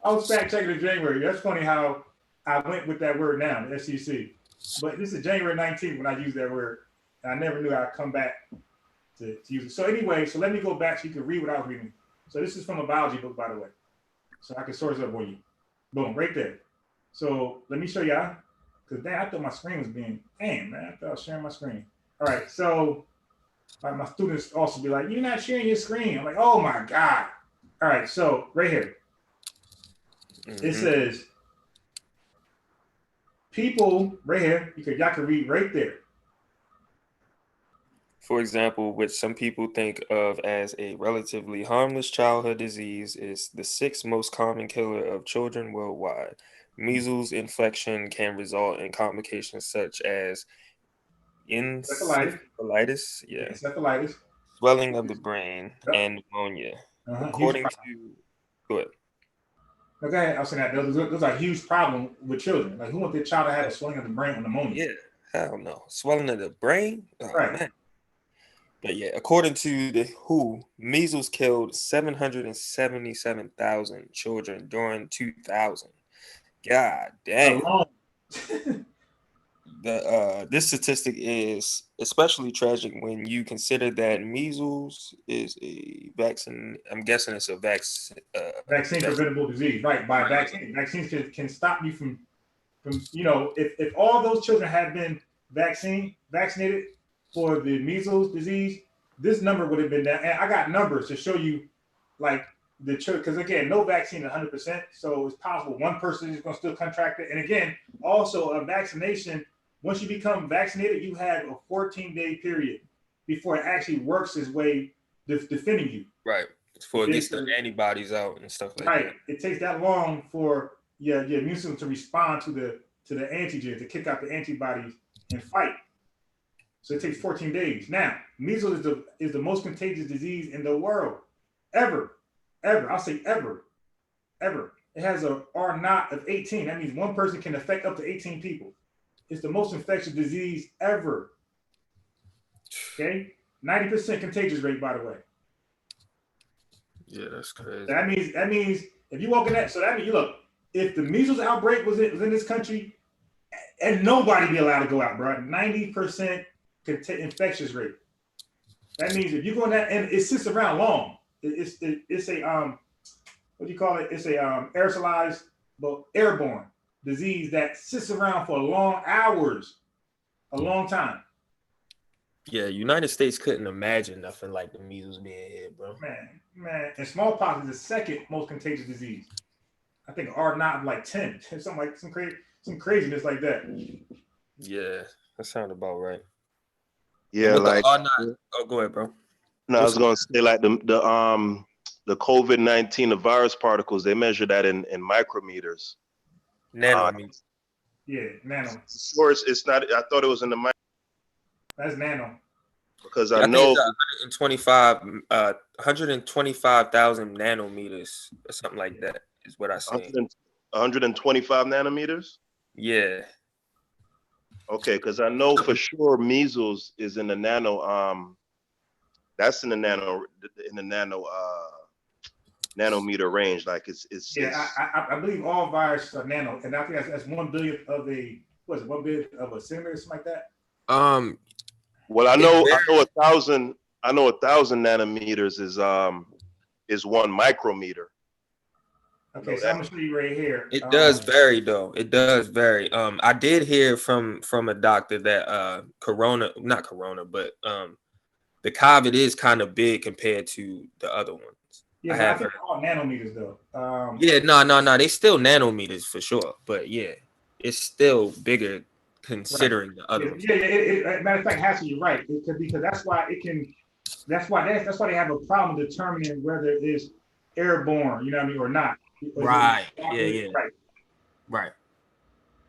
was fact checking in January. That's funny how I went with that word now, the SEC. But this is January 19th when I used that word. And I never knew I'd come back to use it. So anyway, so let me go back so you can read what I was reading. So this is from a biology book, by the way. So I can source up for you. Boom, right there. So let me show y'all. Because I thought my screen was being, damn, man, I thought I was sharing my screen. All right, so like my students also be like, you're not sharing your screen. I'm like, oh my God. All right, so right here. It says, people, right here, y'all can read right there. For example, which some people think of as a relatively harmless childhood disease, is the sixth most common killer of children worldwide. Measles infection can result in complications such as encephalitis, Encephalitis, swelling of the brain, and pneumonia. According to, go ahead. Okay, I was saying that those are a huge problem with children. Like, who wants their child to have a swelling of the brain or pneumonia? Yeah, hell no. Swelling of the brain? Oh, right. Man. But yeah, according to the WHO, measles killed 777,000 children during 2000. God damn. This statistic is especially tragic when you consider that measles is a vaccine. I'm guessing it's a vaccine preventable disease, right? By vaccine, vaccines can stop you from if all those children had been vaccinated for the measles disease, this number would have been down. And I got numbers to show you, like the truth, because again, no vaccine is 100%, so it's possible one person is going to still contract it. And again, also a vaccination, once you become vaccinated, you have a 14-day period before it actually works its way defending you. Right. Before it gets the antibodies out and stuff like that. Right. It takes that long for your immune system to respond to the antigen, to kick out the antibodies and fight. So it takes 14 days. Now, measles is the most contagious disease in the world, ever. I'll say ever. It has a R naught of 18. That means one person can affect up to 18 people. It's the most infectious disease ever. Okay, 90% contagious rate, by the way. Yeah, that's crazy. That means if you walk in that, so that means you look. If the measles outbreak was in this country, and nobody be allowed to go out, bro. 90% infectious rate. That means if you go in that, and it sits around long. It's a what do you call it? It's a aerosolized but airborne disease that sits around for long hours, a long time. Yeah, United States couldn't imagine nothing like the measles being here, bro. Man, and smallpox is the second most contagious disease. I think R naught of like 10, something like some craziness like that. Yeah, that sounds about right. Yeah, like go ahead, bro. No, I was gonna say like the COVID-19, the virus particles, they measure that in micrometers. Nanometers. Yeah, nano. Sure, it's not. I thought it was in the micro. That's nano. Because I know 125,000 nanometers or something like that is what I said. 125 nanometers. Yeah. Okay, because I know for sure measles is in the nano. That's in the nanometer range. Like it's I believe all viruses are nano, and I think that's 1 billionth of a 1 billionth of a centimeter, something like that. Well, I know 1,000 nanometers is 1 micrometer. Okay, so I'm gonna show you right here. It does vary though. It does vary. I did hear from a doctor that not corona, but the COVID is kind of big compared to the other ones. Yeah, I think they're all nanometers though. Yeah, no, they still nanometers for sure, but yeah, it's still bigger considering the other ones. Yeah. Matter of fact, Hassel, you're right. Because that's why that's why they have a problem determining whether it is airborne, you know what I mean, or not. Right. Yeah. Right.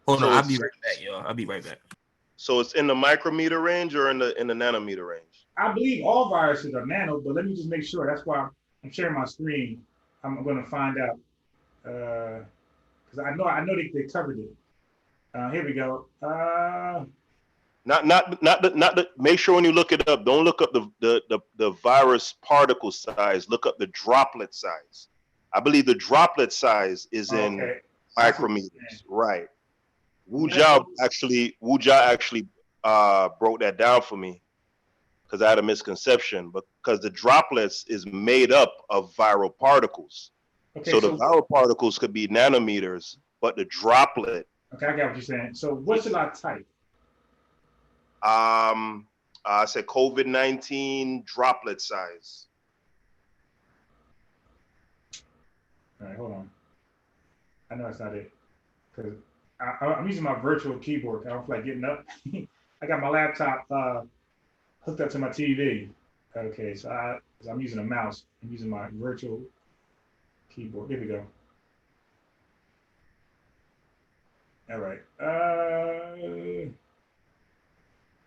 Hold on, I'll be right back, y'all. I'll be right back. So it's in the micrometer range or in the nanometer range? I believe all viruses are nano, but let me just make sure. That's why I'm sharing my screen. I'm going to find out because I know they covered it. Here we go. Make sure when you look it up, don't look up the virus particle size. Look up the droplet size. I believe the droplet size is in micrometers, right? Wu Jia actually broke that down for me because I had a misconception, but because the droplets is made up of viral particles. So the viral particles could be nanometers, but the droplet. Okay, I got what you're saying. So what should I type? I said COVID-19 droplet size. All right, hold on. I know that's not it because I'm using my virtual keyboard. I don't feel like getting up. I got my laptop hooked up to my TV. Okay, so I'm using a mouse. I'm using my virtual keyboard. Here we go. All right.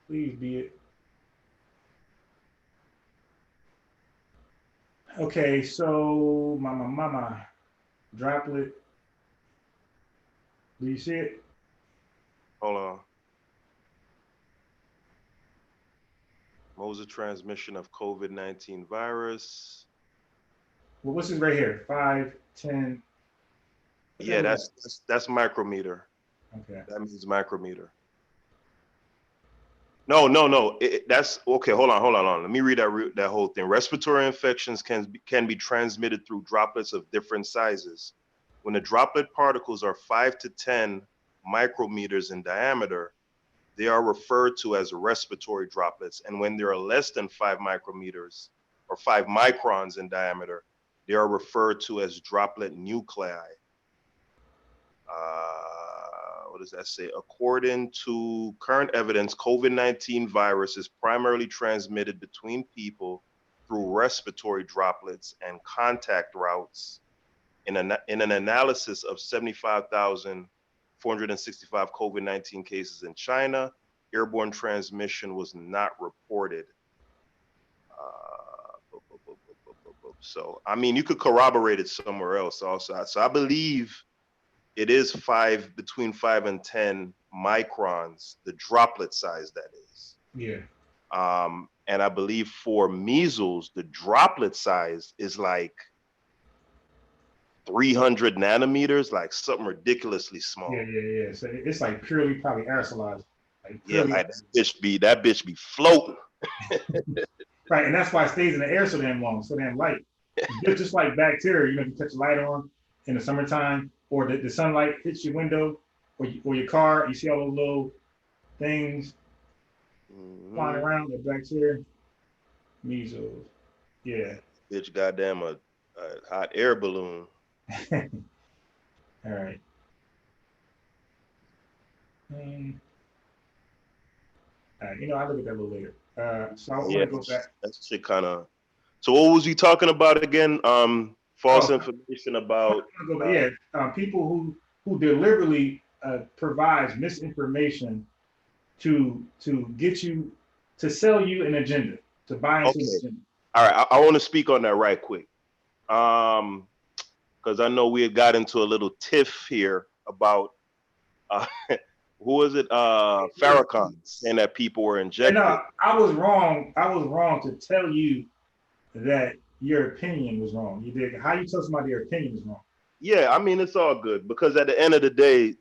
Please be it. Okay, so mama droplet. Do you see it? Hold on. Modes of transmission of COVID-19 virus. Well, what's this right here? 5, 10. Yeah, that's micrometer. Okay. That means micrometer. No. That's okay. Hold on. Let me read that whole thing. Respiratory infections can be transmitted through droplets of different sizes. When the droplet particles are 5 to 10 micrometers in diameter, they are referred to as respiratory droplets. And when they are less than 5 micrometers or 5 microns in diameter, They are referred to as droplet nuclei. What does that say? According to current evidence, COVID-19 virus is primarily transmitted between people through respiratory droplets and contact routes. In an analysis of 75,465 COVID-19 cases in China, airborne transmission was not reported. So, I mean, you could corroborate it somewhere else also. So I believe it is between 5 and 10 microns, the droplet size that is. Yeah. And I believe for measles, the droplet size is like 300 nanometers, like something ridiculously small. Yeah. So it's like purely probably aerosolized. Like purely like that bitch be floating. Right, and that's why it stays in the air so damn long, so damn light. Just like bacteria, you know, if you touch a light on in the summertime, or the sunlight hits your window or your car, you see all those little things flying around, the bacteria. Measles. Yeah. Bitch, goddamn a hot air balloon. All right. You know, I'll look at that a little later. So I want to go back. That shit kind of. So what was he talking about again? False information about. People who deliberately provides misinformation to get you to sell you an agenda, to buy into an agenda. All right, I want to speak on that right quick, because I know we had got into a little tiff here about. Who was it? Farrakhan saying that people were injected. No, I was wrong. I was wrong to tell you that your opinion was wrong. You did. How you tell somebody their opinion is wrong? Yeah, I mean, it's all good because at the end of the day,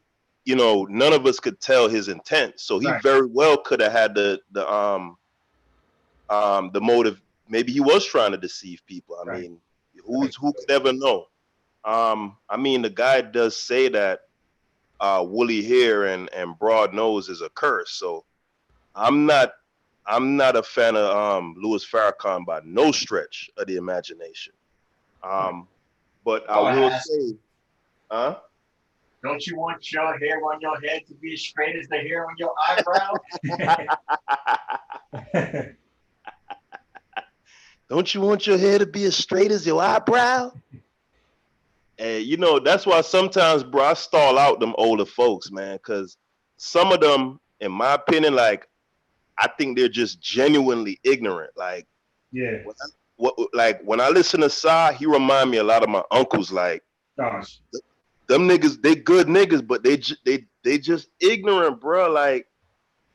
you know, none of us could tell his intent. So he very well could have had the motive. Maybe he was trying to deceive people. I mean, who could ever know? I mean, the guy does say that woolly hair and broad nose is a curse. So I'm not a fan of Louis Farrakhan by no stretch of the imagination. But I will say, don't you want your hair on your head to be as straight as the hair on your eyebrow? Don't you want your hair to be as straight as your eyebrow? And you know, that's why sometimes, bro, I stall out them older folks, man, because some of them, in my opinion, like, I think they're just genuinely ignorant. Like, yeah. When I listen to Sa, he remind me a lot of my uncles. Like, gosh, them niggas, they good niggas, but they just ignorant, bro. Like,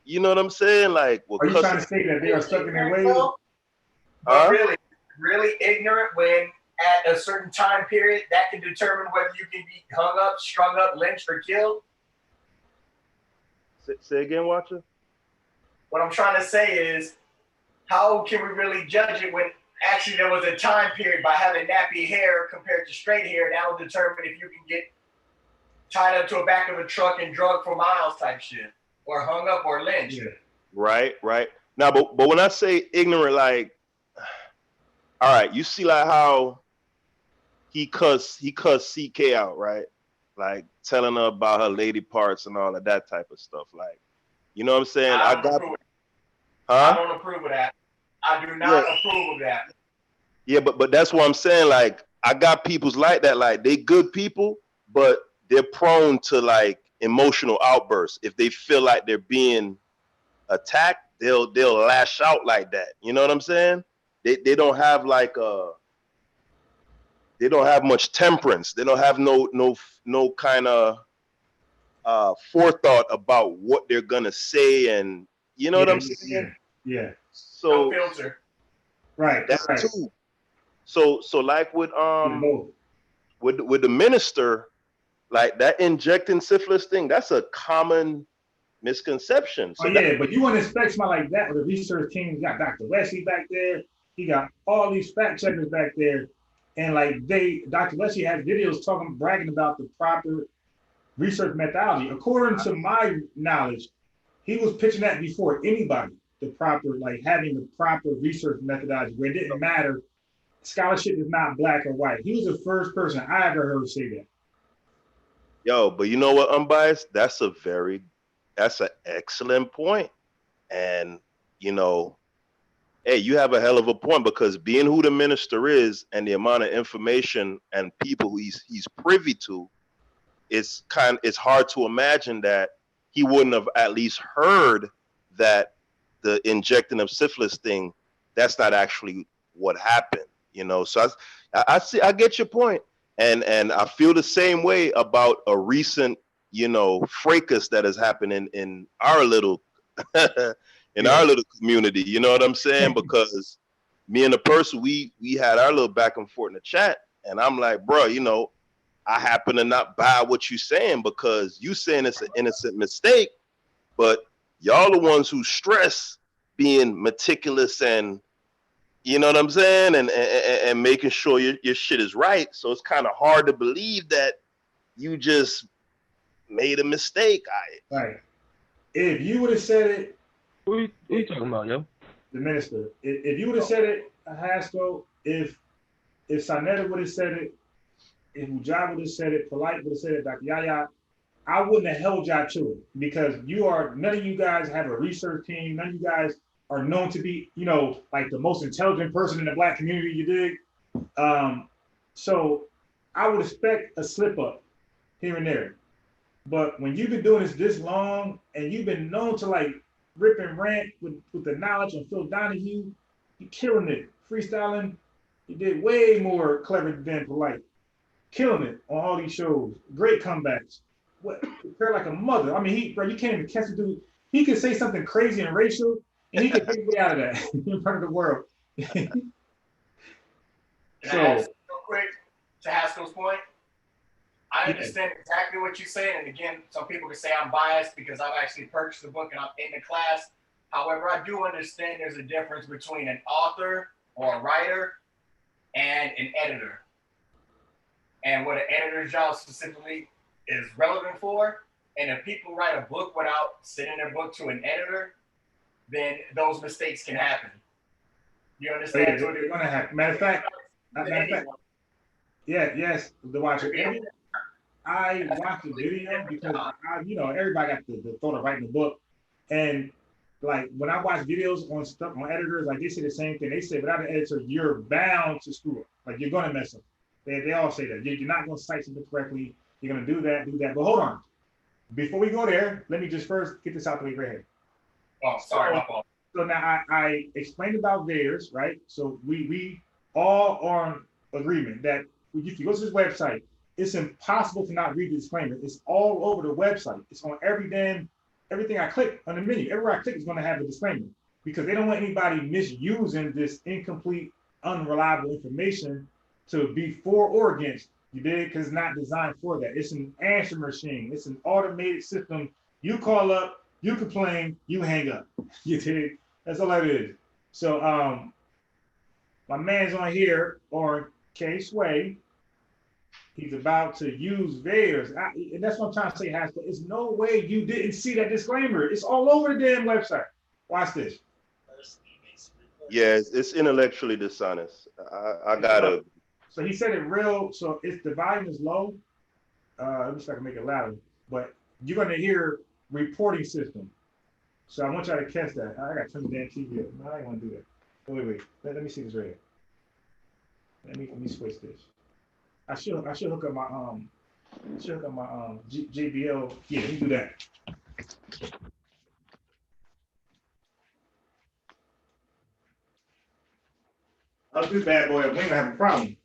you know what I'm saying? Like, are you trying to say that they are stuck in their ways? Really ignorant when at a certain time period that can determine whether you can be hung up, strung up, lynched, or killed? Say again, Watcher? What I'm trying to say is, how can we really judge it when actually there was a time period by having nappy hair compared to straight hair that will determine if you can get tied up to the back of a truck and drugged for miles type shit, or hung up or lynched. Yeah. Right. Now, but when I say ignorant, like, all right, you see like how he cussed CK out, right? Like telling her about her lady parts and all of that type of stuff. Like, you know what I'm saying? I don't approve of that. I do not approve of that. Yeah, but that's what I'm saying. Like, I got peoples like that. Like, they good people, but they're prone to like emotional outbursts. If they feel like they're being attacked, they'll lash out like that. You know what I'm saying? They don't have like they don't have much temperance. They don't have no kind of forethought about what they're gonna say, and you know what I'm saying? Yeah. So no filter. Right. That's too. So like with the minister, like that injecting syphilis thing, that's a common misconception. So but you want to expect somebody like that with a research team. You got Dr. Wesley back there. He got all these fact checkers back there. And like Dr. Wesley has videos bragging about the proper research methodology. According to my knowledge, he was pitching that before anybody, having the proper research methodology where it didn't matter scholarship is not black or white. He was the first person I ever heard say that. Yo, but you know what, Unbiased? That's an excellent point. And, you know, hey, you have a hell of a point, because being who the minister is and the amount of information and people who he's privy to, it's hard to imagine that he wouldn't have at least heard that the injecting of syphilis thing, that's not actually what happened, you know. So I see, I get your point. And I feel the same way about a recent, you know, fracas that has happened in our little our little community, you know what I'm saying? Because me and the person, we had our little back and forth in the chat, and I'm like, bro, you know, I happen to not buy what you're saying, because you saying it's an innocent mistake, but y'all the ones who stress being meticulous and, you know what I'm saying, and making sure your shit is right. So it's kind of hard to believe that you just made a mistake. Right. If you would have said it, What are you talking about, yo? the minister, if you would have said it, Haskell, if Sanetta would have said it, if Ujab would have said it, Polite would have said it, Dr. Yaya, I wouldn't have held y'all to it, because none of you guys have a research team. None of you guys are known to be, you know, like the most intelligent person in the black community, you dig? So I would expect a slip up here and there. But when you've been doing this long, and you've been known to like rip and rant with the knowledge of Phil Donahue, you killing it, freestyling. You did way more clever than Polite. Killing it on all these shows. Great comebacks. What, prepare like a mother. I mean, bro, you can't even catch the dude. He could say something crazy and racial, and he could get way out of that in front of the world. Can I add real quick to Haskell's point? I understand exactly what you're saying, and again, some people can say I'm biased because I've actually purchased the book and I'm in the class. However, I do understand there's a difference between an author or a writer and an editor. And what an editor's job specifically is relevant for. And if people write a book without sending their book to an editor, then those mistakes can happen. You understand? So they're gonna happen. Matter of fact, yes, the watcher. I watched the video because you know, everybody got the thought of writing a book, and like when I watch videos on stuff on editors, like they say the same thing. They say without an editor, you're bound to screw up. Like you're gonna mess up. They all say that. You're not gonna cite something correctly. You're gonna do that. But hold on. Before we go there, let me just first get this out the way right here. Oh, sorry, my fault. So now I explained about Vader's, right? So we all are in agreement that if you go to this website, it's impossible to not read the disclaimer. It's all over the website. It's on everything I click on the menu. Everywhere I click is going to have a disclaimer, because they don't want anybody misusing this incomplete, unreliable information to be for or against. You did, because it's not designed for that. It's an answer machine. It's an automated system. You call up, you complain, you hang up. You did. That's all that is. So my man's on here, or K Sway. He's about to use Vader's. And that's what I'm trying to say, Haskell. There's no way you didn't see that disclaimer. It's all over the damn website. Watch this. Yeah, it's intellectually dishonest. I gotta. So he said it real. So if the volume is low, let me see if I can make it louder. But you're gonna hear reporting system. So I want y'all to catch that. I gotta turn the damn TV up. No, I ain't want to do that. Wait. Let me see this right here. Let me switch this. I should hook up my JBL. Yeah, let me do that. I'll do bad boy. We ain't gonna have a problem.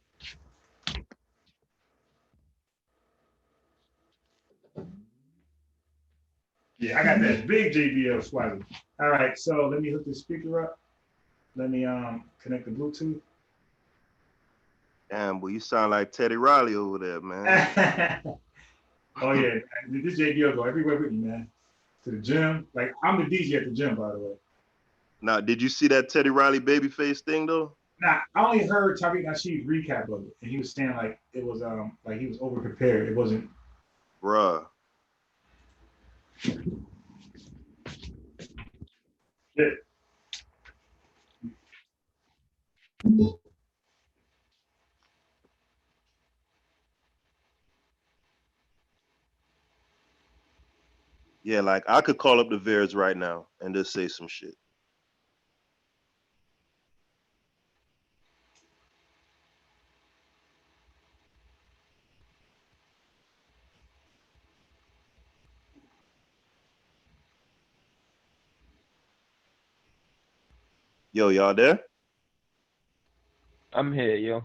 Yeah, I got that big JBL swagger. All right, so let me hook this speaker up. Let me connect the Bluetooth. Damn, boy, you sound like Teddy Riley over there, man. Oh yeah, this JBL go everywhere with me, man. To the gym, like I'm the DJ at the gym, by the way. Now, did you see that Teddy Riley babyface thing though? Nah, I only heard Tariq Nasheed's recap of it, and he was saying like it was like he was over prepared. It wasn't. Bruh. Yeah. Yeah, like I could call up the Bears right now and just say some shit. Yo, y'all there? I'm here, yo.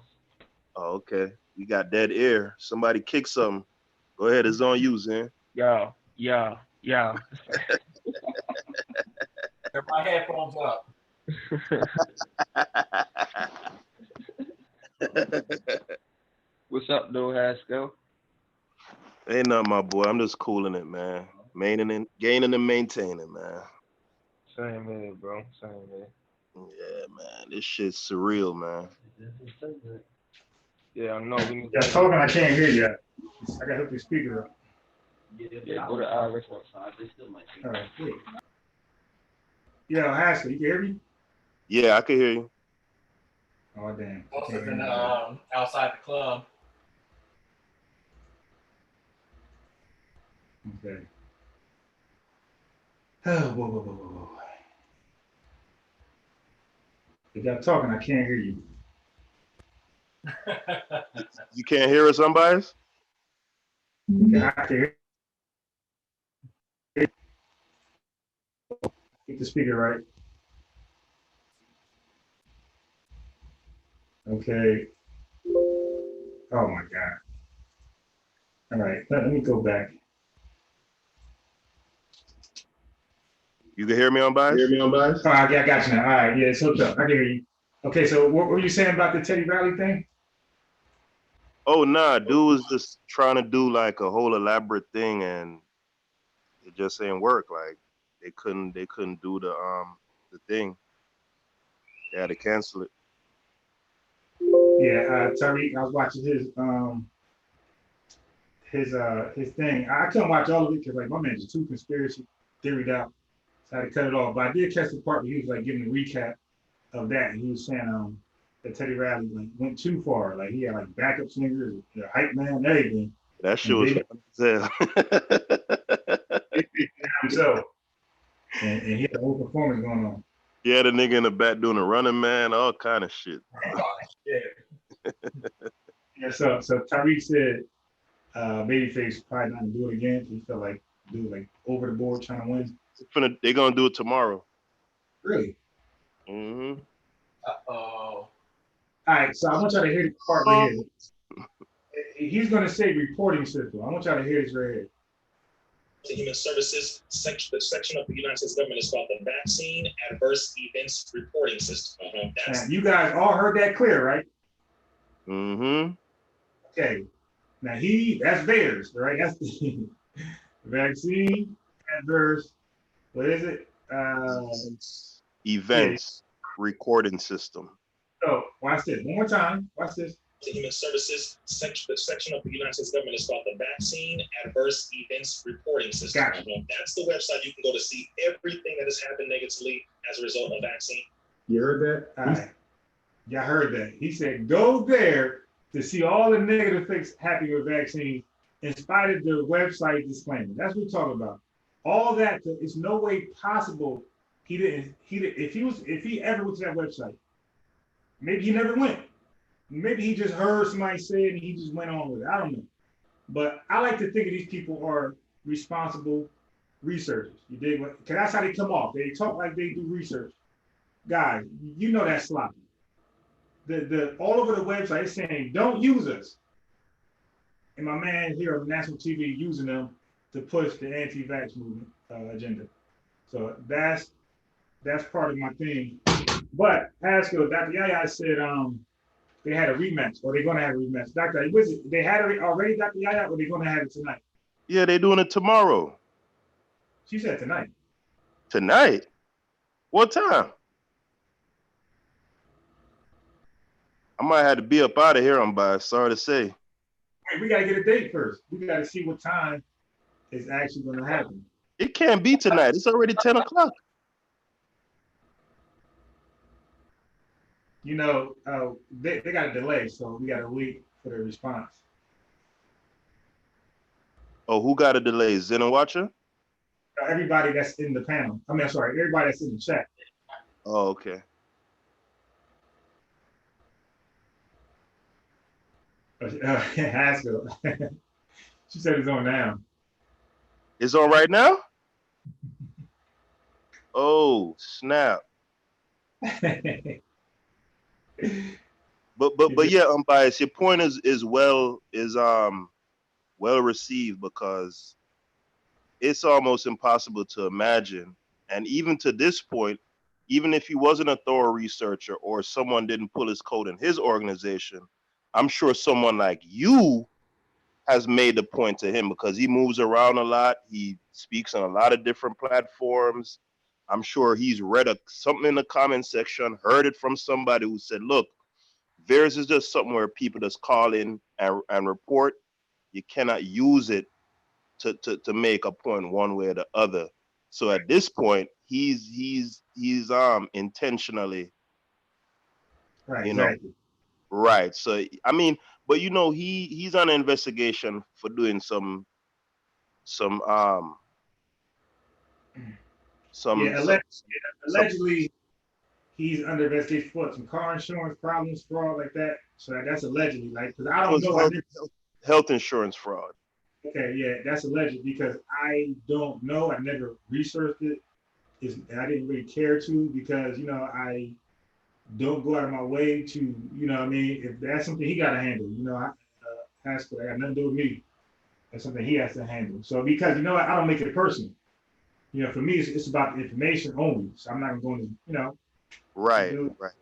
Oh, okay. We got dead air. Somebody kick something. Go ahead, it's on you, Zen. Yo. Turn my headphones up. What's up, though, Haskell? Ain't nothing, my boy. I'm just cooling it, man. Gaining and maintaining, man. Same here, bro. Same here. Yeah, man. This shit's surreal, man. Yeah, I know. We need Yeah, talking, I can't hear you. I gotta hook your speaker up. Yeah, go to Iris. All right, cool. Yeah, Haskell, you can hear me? Yeah, I can hear you. Oh, damn. Most have been outside the club. Okay. Oh, whoa. If y'all talking, I can't hear you. You can't hear us, Unbiased? Okay, I can hear you. Get the speaker right. Okay. Oh my God. All right, let me go back. You can hear me, Unbiased? Oh, I got you now. All right, yeah, it's hooked up. I can hear you. Okay, so what were you saying about the Teddy Riley thing? Oh, nah, dude was just trying to do like a whole elaborate thing and it just ain't work. Like they couldn't do the thing. They had to cancel it. Yeah, Tariq, I was watching his thing. I couldn't watch all of it because like my man's too conspiracy theory out. So I had to cut it off. But I did catch the part where he was like giving a recap of that, and he was saying that Teddy Riley like went too far. Like he had like backup singers, the hype man, everything. That shit was funny as hell. So and he had a whole performance going on. He had a nigga in the back doing a running man, all kind of shit. Oh, shit. Yeah, so Tariq said Babyface probably not gonna do it again. He felt like do like over the board trying to win. They're gonna do it tomorrow. Really? Mm-hmm. Uh-oh. All right, so I want y'all to hear the part right here. He's gonna say reporting system. I want y'all to hear this right here. The Human Services section of the United States government is called the Vaccine Adverse Events Reporting System. Now, you guys all heard that clear, right? Mm-hmm. Okay. Now that's theirs, right? That's the vaccine adverse. What is it? Events recording system. So watch this one more time. Watch this. The Human Services section of the United States government is called the Vaccine Adverse Events Reporting System. Gotcha. That's the website you can go to see everything that has happened negatively as a result of vaccine. You heard that? All right. Y'all heard that. He said go there to see all the negative things happening with vaccines in spite of the website disclaimer. That's what we're talking about. All that, it's no way possible he didn't, if he ever went to that website, maybe he never went. Maybe he just heard somebody say it and he just went on with it. I don't know. But I like to think of these people are responsible researchers. You dig? Because that's how they come off. They talk like they do research. Guys, you know that's sloppy. The all over the website is saying, don't use us. And my man here on national TV using them to push the anti-vax movement agenda. So that's part of my thing. But Haskell, Dr. Yaya said they had a rematch, or they're going to have a rematch. Dr. They had it already, Dr. Yaya, or they're going to have it tonight? Yeah, they're doing it tomorrow. She said tonight. Tonight? What time? I might have to be up out of here, I'm by. Sorry to say. Wait, we got to get a date first. We got to see what time is actually going to happen. It can't be tonight. It's already 10 o'clock. You know, they got a delay, so we got to wait for the response. Oh, who got a delay? Zen and Watcher? everybody that's in the panel. I mean, I'm sorry, everybody that's in the chat. Oh, okay. Haskell. She said it's on now. It's on right now? Oh, snap. But yeah, Unbiased, your point is well received, because it's almost impossible to imagine. And even to this point, even if he wasn't a thorough researcher or someone didn't pull his code in his organization, I'm sure someone like you has made the point to him, because he moves around a lot. He speaks on a lot of different platforms. I'm sure he's read something in the comment section, heard it from somebody who said, look, theirs is just something where people just call in and report. You cannot use it to make a point one way or the other. So at this point, he's intentionally, Right, you know, exactly. right. So I mean, but you know, he's on an investigation for doing some allegedly he's under investigation for some car insurance problems, fraud like that. So that's allegedly, like, because I don't know. Health insurance fraud. Okay, yeah, that's alleged because I don't know. I never researched it. I didn't really care to, because I don't go out of my way to, what I mean, if that's something he got to handle, Haskell, I got nothing to do with me. That's something he has to handle. So because I don't make it personal. For me, it's about the information only. So I'm not going to, Right, right.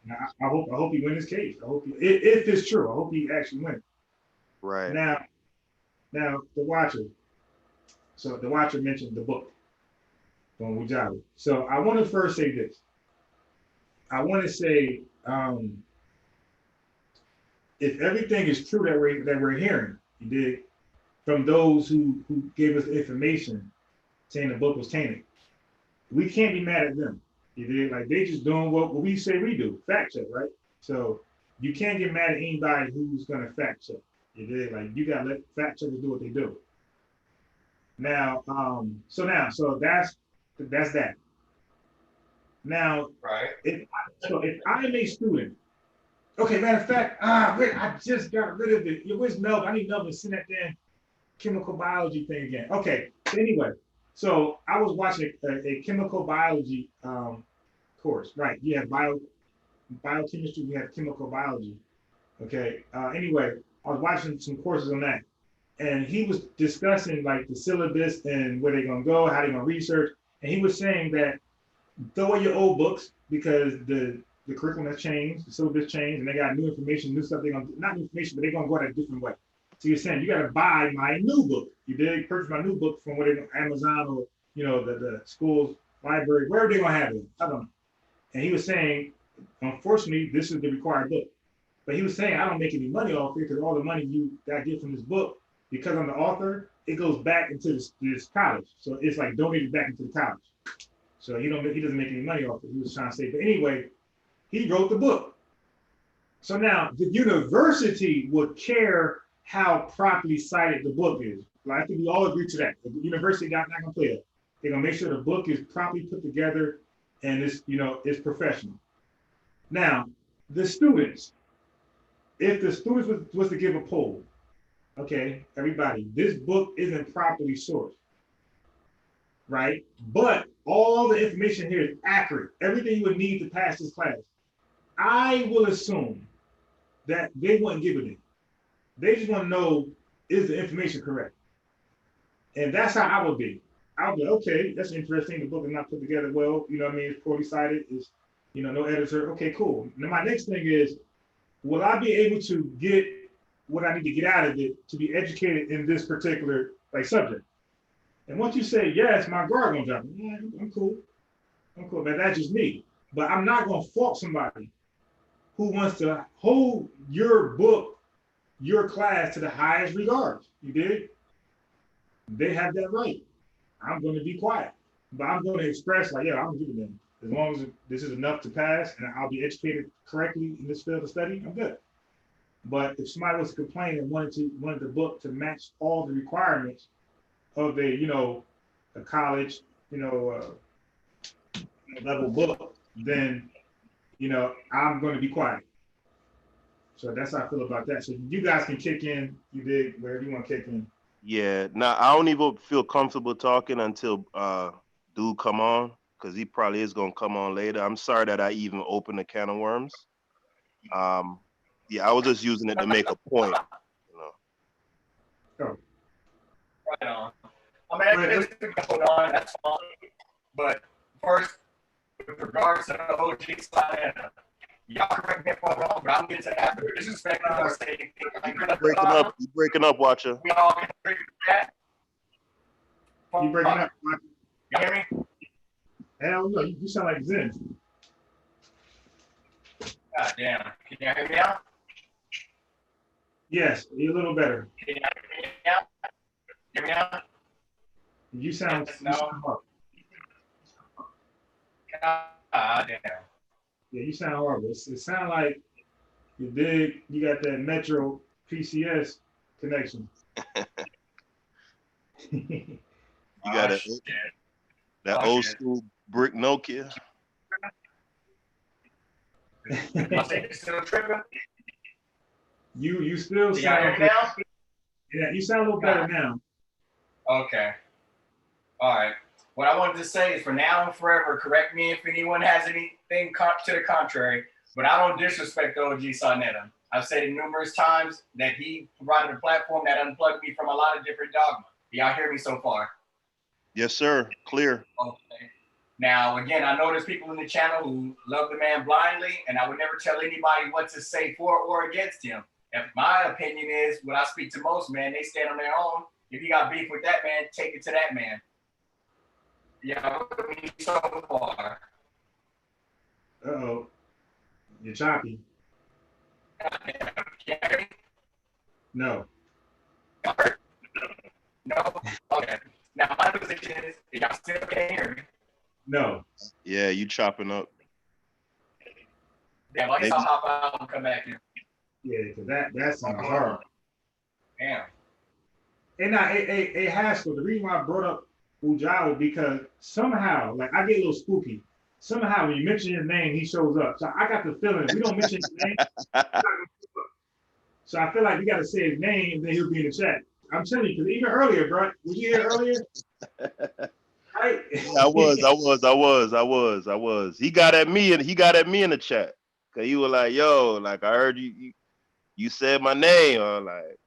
I hope he win his case. I hope if it's true, I hope he actually wins. Right. Now the Watcher. So the Watcher mentioned the book from Wujabi. So I want to first say this. I want to say, if everything is true that we're hearing, you did, from those who gave us the information saying the book was tainted, we can't be mad at them. You did, like, they just doing what we say we do, fact check, right? So you can't get mad at anybody who's gonna fact check. You did, like, you gotta let fact checkers do what they do. Now, so that's that. Now, right. If I'm a student, okay, matter of fact, wait, I just got rid of it. Where's Melvin? I need Melvin to send that damn chemical biology thing again. Okay, so anyway, so I was watching a chemical biology course, right? You have biochemistry, we have chemical biology. Okay, anyway, I was watching some courses on that, and he was discussing like the syllabus and where they're gonna go, how they're gonna research, and he was saying that throw away your old books because the curriculum has changed, the syllabus changed, and they got new information, new stuff. They're gonna, not new information, but they're gonna go at a different way. So you're saying you got to buy my new book. You did purchase my new book from whatever, Amazon or the school's library, wherever they're gonna have it. I don't know. And he was saying, unfortunately, this is the required book. But he was saying, I don't make any money off it because all the money that I get from this book, because I'm the author, it goes back into this college. So it's like donated back into the college. So he doesn't make any money off it. He was trying to say, but anyway, he wrote the book. So now the university would care how properly cited the book is. Like, I think we all agree to that. The university not gonna play that. They're gonna make sure the book is properly put together and it's professional. Now, the students, if the students was to give a poll, okay, everybody, this book isn't properly sourced, right? But all the information here is accurate. Everything you would need to pass this class. I will assume that they wouldn't give it in. They just want to know, is the information correct? And that's how I would be. I would be, okay, that's interesting. The book is not put together well. You know what I mean? It's poorly cited. It's, no editor. Okay, cool. Now my next thing is, will I be able to get what I need to get out of it to be educated in this particular subject? And once you say yes, my guard gonna drop. Yeah, I'm cool. Man, that's just me. But I'm not gonna fault somebody who wants to hold your book, your class, to the highest regards. You did? They have that right. I'm going to be quiet, but I'm going to express like, yeah, I'm giving them. As long as this is enough to pass and I'll be educated correctly in this field of study, I'm good. But if somebody was to complain and wanted the book to match all the requirements of the, a college, level book, then I'm going to be quiet. So that's how I feel about that. So you guys can kick in. You did wherever you want to kick in. Yeah. Now I don't even feel comfortable talking until dude come on, because he probably is gonna come on later. I'm sorry that I even opened a can of worms. Yeah, I was just using it to make a point. Oh. Right on. I mean, everything's going on, that's fine. But first, with regards to the OG side, y'all correct me if I'm wrong, but I'm getting to after disrespect or say anything. You breaking up, Watcher. We all can agree with that. You breaking up? You hear me? Hell no, you sound like Zen. God damn. Can you hear me now? Yes, you're a little better. Can you hear me now? Hear me now? You sound horrible. God damn. Yeah, you sound horrible. It sounds like you got that Metro PCS connection. You got that old school brick Nokia. Still tripping? You still sound now? Yeah, you sound a little better now. Okay. All right. What I wanted to say is, for now and forever, correct me if anyone has anything to the contrary, but I don't disrespect OG Sonetta. I've said it numerous times that he provided a platform that unplugged me from a lot of different dogma. Y'all hear me so far? Yes, sir. Clear. Okay. Now, again, I know there's people in the channel who love the man blindly, and I would never tell anybody what to say for or against him. If my opinion is, when I speak to most men, they stand on their own. If you got beef with that man, take it to that man. Yeah, so far. Uh-oh. You're choppy. No. No? Okay. Now, my position is, y'all still can't hear me? No. Yeah, you chopping up. Damn, I guess I'll hop out and come back in. Yeah, because that sounds hard. Damn. And now, Haskell, the reason why I brought up Ujao, because somehow, like, I get a little spooky. Somehow, when you mention his name, he shows up. So I got the feeling if we don't mention his name, so I feel like we got to say his name, and then he'll be in the chat. I'm telling you, because even earlier, bro, was you here earlier? Right? I was. He got at me in the chat. Cause he was like, yo, like, I heard you said my name. I'm like,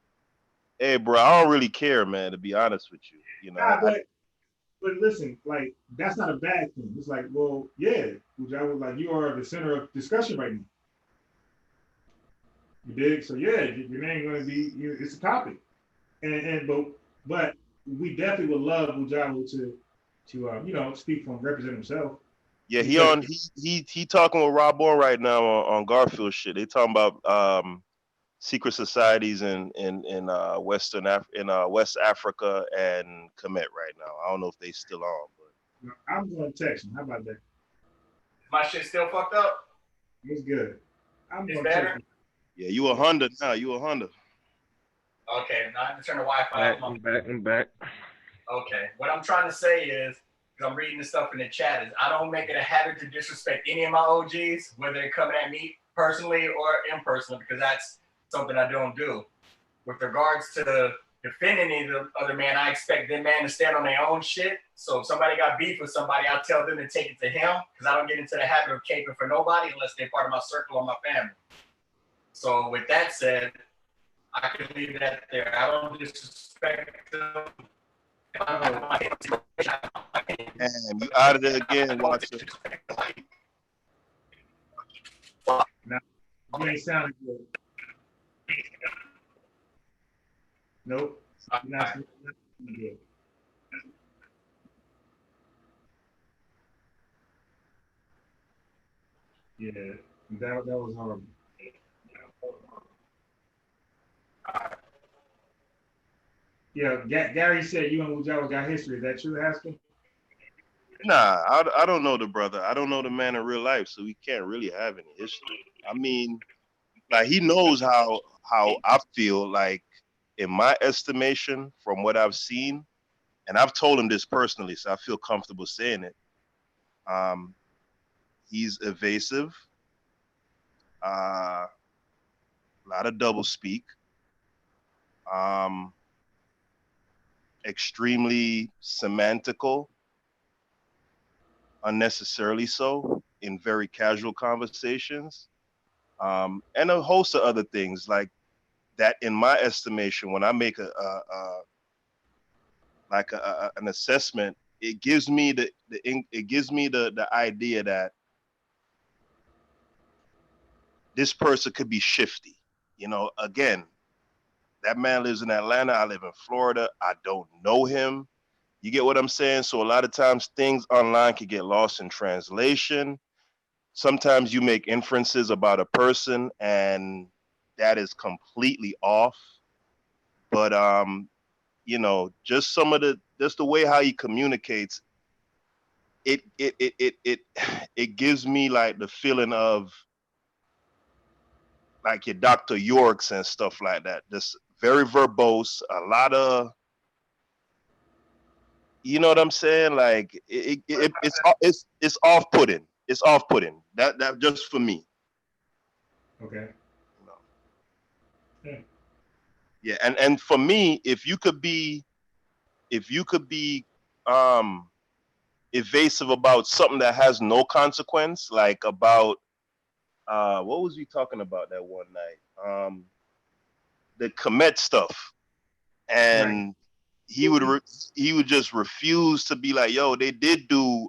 hey, bro, I don't really care, man, to be honest with you. Nah, but listen, like, that's not a bad thing. It's like, well, yeah, Ujao was like, you are the center of discussion right now. You dig? So yeah, your name going to be, it's a topic. But we definitely would love Ujao to speak from represent himself. Yeah, he talking with Rob Bourne right now on Garfield shit. They talking about secret societies in West Africa and Kemet right now. I don't know if they still on, but I'm going to text him. How about that? My shit still fucked up? It's good. I'm it's going to text him. Yeah, you a Honda now. You a Honda. Okay, now I have to turn the Wi-Fi off. I'm back. Okay, what I'm trying to say is, because I'm reading the stuff in the chat, is I don't make it a habit to disrespect any of my OGs, whether they're coming at me personally or impersonally, because that's something I don't do. With regards to defending any of the other man, I expect them man to stand on their own shit. So if somebody got beef with somebody, I'll tell them to take it to him, because I don't get into the habit of caping for nobody unless they're part of my circle or my family. So with that said, I can leave that there. I don't disrespect them. And you out of there again, Watson. Now, you ain't sounding good. Nope. You're not sounding good. Yeah, that was horrible. Yeah, Gary said you and Ujao got history. Is that true, Haskell? Nah, I don't know the brother. I don't know the man in real life, so we can't really have any history. I mean, like, he knows how I feel. Like, in my estimation, from what I've seen, and I've told him this personally, so I feel comfortable saying it. He's evasive, a lot of double speak, extremely semantical, unnecessarily so in very casual conversations, and a host of other things like that. In my estimation, when I make an assessment, it gives me the idea that this person could be shifty. You know, again, that man lives in Atlanta. I live in Florida. I don't know him. You get what I'm saying? So a lot of times things online can get lost in translation. Sometimes you make inferences about a person and that is completely off. But you know, just the way how he communicates, it gives me like the feeling of like your Dr. Yorks and stuff like that. Just very verbose, a lot of, you know what I'm saying? Like it's off-putting. It's off-putting. That just for me. Okay. Yeah. Yeah, and for me, if you could be evasive about something that has no consequence, like about what was we talking about that one night? The Komet stuff, and right. he would just refuse to be like, yo, they did do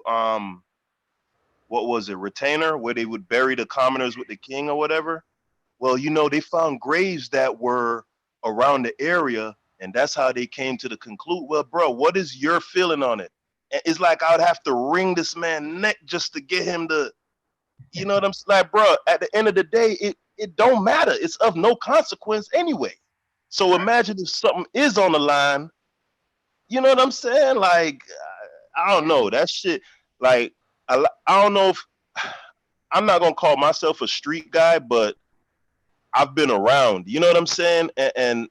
what was it, Retainer, where they would bury the commoners with the king or whatever. Well, you know, they found graves that were around the area, and that's how they came to the conclude. Well, bro, what is your feeling on it? It's like I would have to wring this man's neck just to get him to, you know what I'm saying? Like, bro, at the end of the day, it don't matter. It's of no consequence anyway. So imagine if something is on the line, you know what I'm saying? Like, I don't know. That shit, like, I don't know if, I'm not going to call myself a street guy, but I've been around, you know what I'm saying? And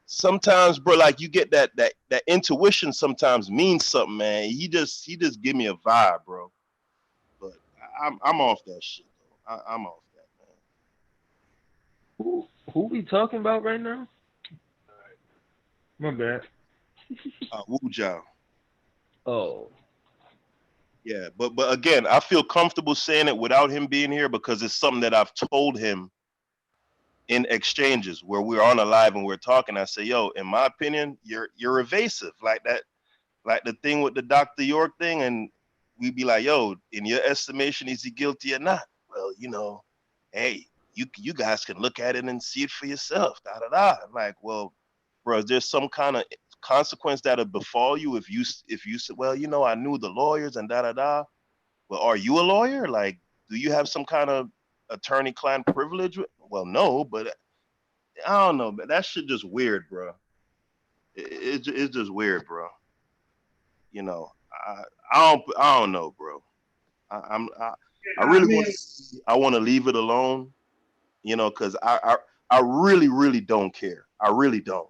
sometimes, bro, like you get that intuition sometimes means something, man. He just give me a vibe, bro. But I'm off that shit, though. I'm off that, man. Who we talking about right now? My bad. Wu Zhao. Oh. Yeah, but again, I feel comfortable saying it without him being here because it's something that I've told him in exchanges where we're on a live and we're talking. I say, yo, in my opinion, you're evasive, like that, like the thing with the Dr. York thing, and we'd be like, yo, in your estimation, is he guilty or not? Well, you know, hey, you guys can look at it and see it for yourself. Da da da. I'm like, well, bro, is there some kind of consequence that'll befall you if you say, well, you know, I knew the lawyers and da da da. Well, are you a lawyer? Like, do you have some kind of attorney-client privilege? Well, no, but I don't know, but that shit just weird, bro. It's just weird, bro. You know, I don't know, bro. I want to leave it alone, you know, because I really don't care. I really don't.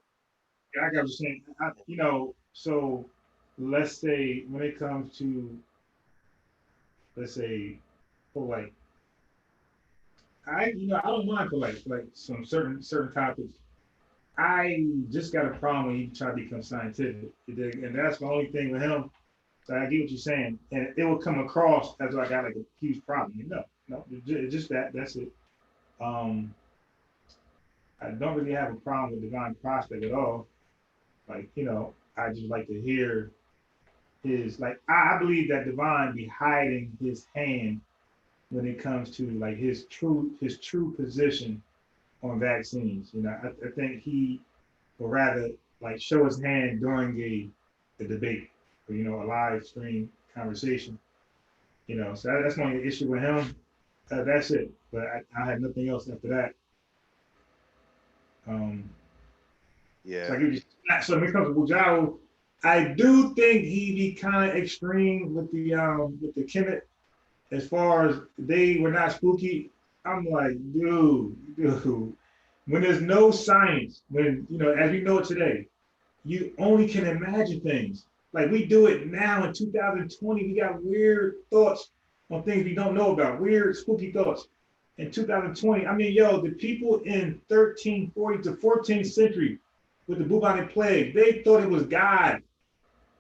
Yeah, I got what you're saying. You know, so let's say when it comes to, let's say, for like, I don't mind for like some certain topics. I just got a problem when he try to become scientific, and that's the only thing with him. So I get what you're saying, and it will come across as I got like a huge problem. No, it's just that's it. I don't really have a problem with Divine Prospect at all. Like, you know, I just like to hear his, like, I believe that Divine be hiding his hand when it comes to like his true position on vaccines. You know, I think he will rather like show his hand during a debate or, you know, a live stream conversation. You know, so that's my only issue with him. That's it. But I have nothing else after that. Yeah. So when it comes to Wu Zhao, I do think he be kind of extreme with the Kemet. As far as they were not spooky, I'm like, dude. When there's no science, when, you know, as we know it today, you only can imagine things. Like we do it now in 2020. We got weird thoughts on things we don't know about, weird, spooky thoughts. In 2020, I mean, yo, the people in 1340 to 14th century with the bubonic plague, they thought it was God.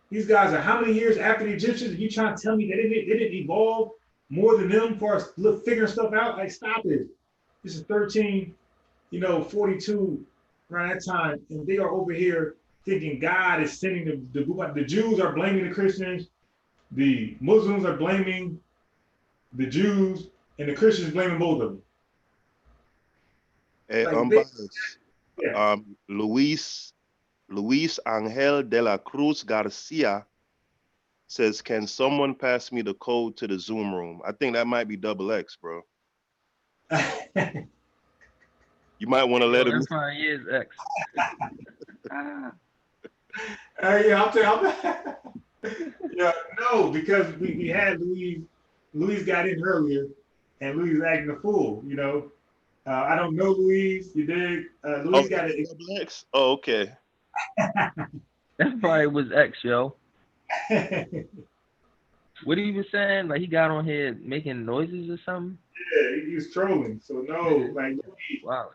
These guys are how many years after the Egyptians? Are you trying to tell me they didn't evolve more than them for us figuring stuff out? Like, stop it. This is 42 around that time, and they are over here thinking God is sending the Jews are blaming the Christians, the Muslims are blaming the Jews, and the Christians blaming both of them. Like Unbiased. Yeah. Luis Angel de la Cruz Garcia says, "Can someone pass me the code to the Zoom room?" I think that might be XX, bro. You might want to let him. That probably is X. Yeah, I'll tell you. Yeah, no, because we had Louise. Louise got in earlier, and Louise was acting a fool. You know, I don't know Louise. You dig? Louise got it. X. Oh, okay. That probably was X, yo. What he was saying? Like he got on here making noises or something? Yeah, he was trolling. So no, like wow.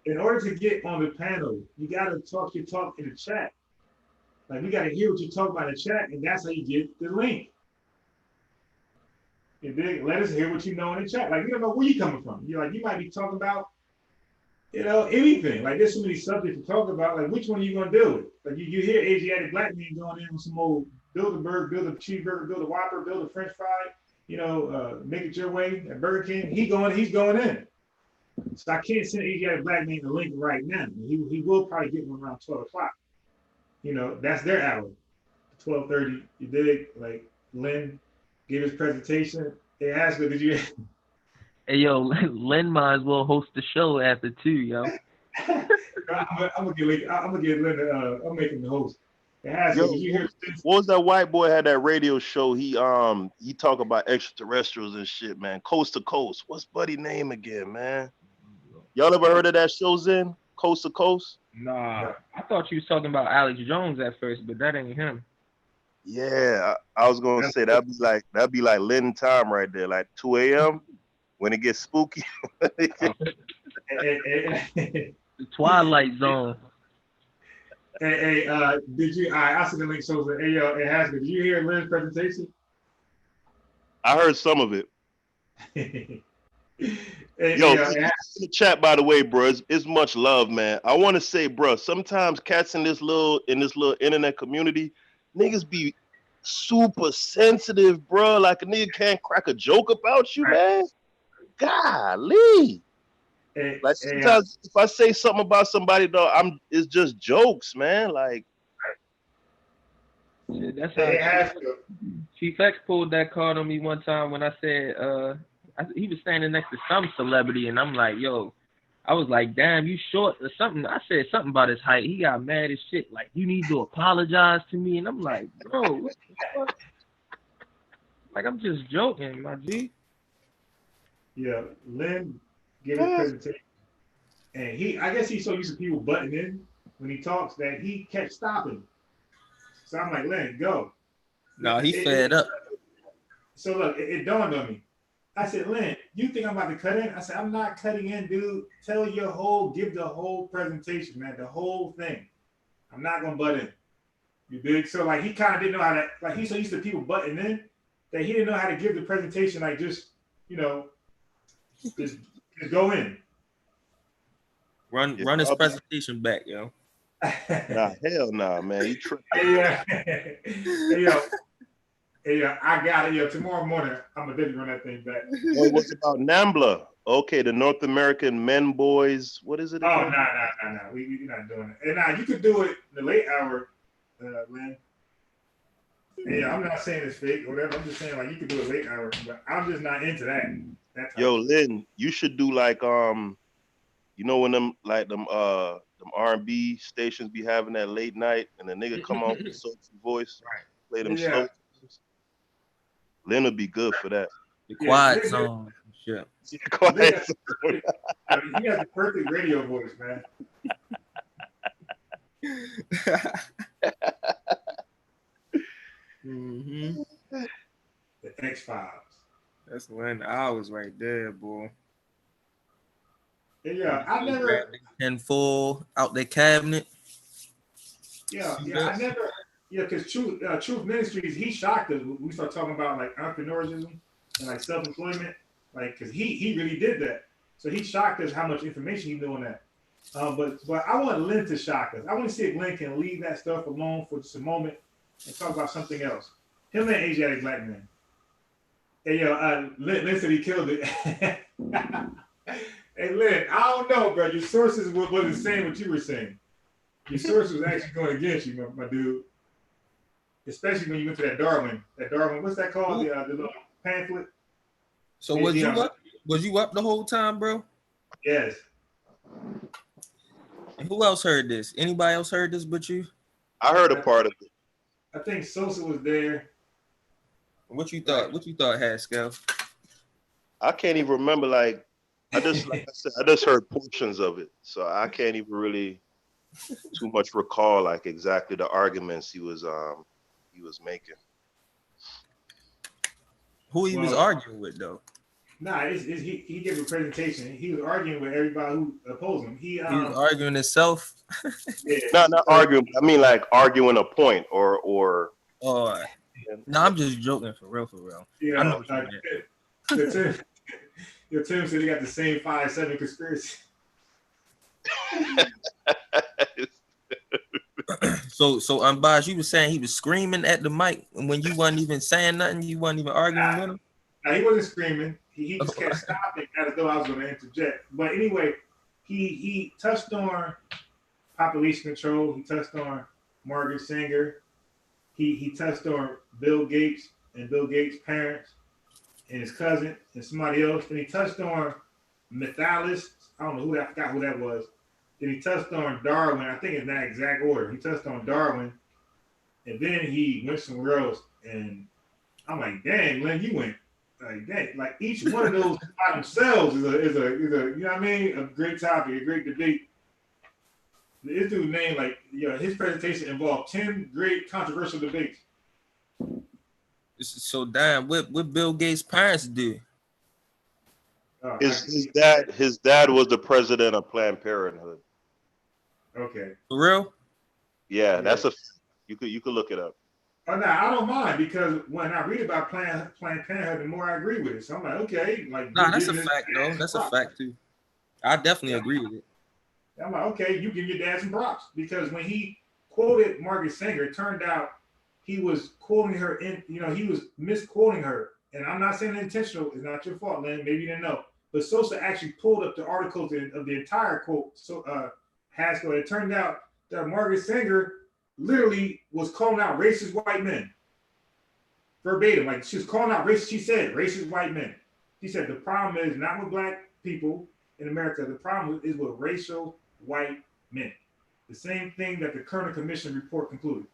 In order to get on the panel, you gotta talk your talk in the chat. Like we gotta hear what you talk about in the chat, and that's how you get the link. You dig? Let us hear what you know in the chat. Like we don't know where you coming from. You might be talking about, anything. Like there's so many subjects to talk about. Like which one are you gonna deal with? Like you hear Asiatic black men going in with some old build a burger, build a cheeseburger, build a Whopper, build a French fry. Make it your way at Burger King. He's going in. So I can't send Asiatic black man the link right now. He will probably get one around 12 o'clock. That's their hour. 12:30. You dig? Like Lynn gave his presentation. They asked her, did you? Hey yo, Lynn might as well host the show after 2, yo. I'm gonna get Lynn. I'm making the host. Yo, did you hear? What was that white boy had that radio show? He talk about extraterrestrials and shit, man. Coast to Coast. What's buddy name again, man? Y'all ever heard of that show, Zen? Coast to Coast? Nah, I thought you was talking about Alex Jones at first, but that ain't him. Yeah, I was gonna say that'd be like Lynn time right there, like 2 a.m. when it gets spooky. The Twilight Zone. Hey, did you? I see the link shows that. Hey, yo, it has. Did you hear Lynn's presentation? I heard some of it. Yo, in the chat, by the way, bro, it's much love, man. I want to say, bro, sometimes cats in this little internet community, niggas be super sensitive, bro. Like a nigga can't crack a joke about you, man. Golly. Like sometimes if I say something about somebody, though, it's just jokes, man. Like that's how Chief X pulled that card on me one time when I said he was standing next to some celebrity, and I'm like, yo, I was like, damn, you short or something. I said something about his height. He got mad as shit. Like, you need to apologize to me. And I'm like, bro, what the fuck? Like, I'm just joking, my G. Yeah, Lynn gave his presentation. And I guess he's so used to people butting in when he talks that he kept stopping. So I'm like, Lynn, go. No, he fed up. So look, it dawned on me. I said, Lynn, you think I'm about to cut in? I said, I'm not cutting in, dude. Give the whole presentation, man, the whole thing. I'm not gonna butt in. You dig? So like he kind of didn't know how to, like he's so used to people butting in that he didn't know how to give the presentation, like just go in. Run his presentation back, yo. Nah, hell nah, man. He tripped. Hey, I got it. Yo, tomorrow morning, I'm gonna run that thing back. Oh, what's about NAMBLA? Okay, the North American Men Boys. What is it again? Oh, no. We're not doing it. And you could do it in the late hour, Lynn. Yeah, I'm not saying it's fake or whatever. I'm just saying like you could do it late hour, but I'm just not into that. Yo, Lynn, you should do like when them R&B stations be having that late night and the nigga come on with a sultry voice, play them slow. Lynn would be good for that. The quiet zone. Shit. Quiet zone. He has the perfect radio voice, man. Mm-hmm. The X-Files. That's when I was right there, boy. Yeah, I never. And full out the cabinet. Yeah, I never. Yeah, because Truth Ministries, he shocked us when we start talking about like entrepreneurism and like self-employment, like because he really did that. So he shocked us how much information he knew on that. But I want Lynn to shock us. I want to see if Lynn can leave that stuff alone for just a moment and talk about something else. Him and Asiatic black man. Hey yo, Lynn said he killed it. Hey Lynn, I don't know, bro. Your sources wasn't saying what you were saying. Your source was actually going against you, my dude. Especially when you went to that Darwin, what's that called? The little pamphlet. So was you up? Was you up the whole time, bro? Yes. And who else heard this? Anybody else heard this but you? I heard a part of it. I think Sosa was there. What you thought? What you thought, Haskell? I can't even remember. Like I just heard portions of it, so I can't even really too much recall like exactly the arguments he was making. Who he was arguing with though? Nah, he gave a presentation. He was arguing with everybody who opposed him. He was arguing himself. Yeah. Not arguing. I mean, like arguing a point or. No, I'm just joking for real. Yeah, I know your Tim said he got the same 5-7 conspiracy. So Unbiased, you was saying he was screaming at the mic when you wasn't even saying nothing, you wasn't even arguing with him? No, he wasn't screaming. He just kept stopping as though I was going to interject. But anyway, he touched on population control. He touched on Margaret Sanger. He touched on Bill Gates and Bill Gates' parents and his cousin and somebody else. Then he touched on Mythalis. I don't know who that. I forgot who that was. Then he touched on Darwin. I think in that exact order. He touched on Darwin, and then he went somewhere else. And I'm like, dang, Len, you went like that. Like each one of those by themselves is a you know what I mean? A great topic, a great debate. This dude named his presentation involved 10 great controversial debates. So damn, what Bill Gates' parents do? His dad was the president of Planned Parenthood. Okay. For real? Yeah, that's you could look it up. Oh no, I don't mind because when I read about Planned Parenthood, the more I agree with it. So I'm like, okay, nah, that's a fact though. That's a fact too. I definitely agree with it. I'm like, okay, you give your dad some props because when he quoted Margaret Sanger, it turned out he was quoting her he was misquoting her. And I'm not saying intentional, it's not your fault, Lynn. Maybe you didn't know. But Sosa actually pulled up the articles of the entire quote. So Haskell, it turned out that Margaret Sanger literally was calling out racist white men. Verbatim. Like she was calling out racist, she said racist white men. She said the problem is not with black people in America, the problem is with racial white men. The same thing that the Kerner Commission report concluded.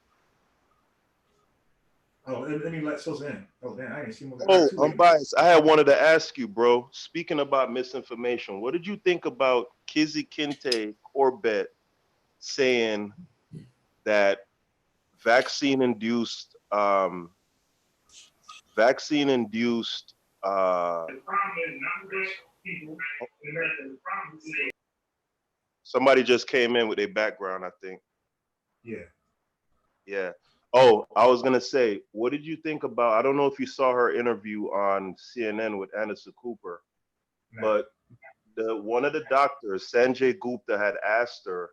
Oh, let me let Sosa in. Oh, damn, I ain't seen one. Oh, Unbiased. I had wanted to ask you, bro. Speaking about misinformation, what did you think about Kizzy Kinte Corbett saying that vaccine-induced somebody just came in with their background, I think. Yeah. Oh, I was gonna say, what did you think about? I don't know if you saw her interview on CNN with Anderson Cooper, but one of the doctors, Sanjay Gupta, had asked her.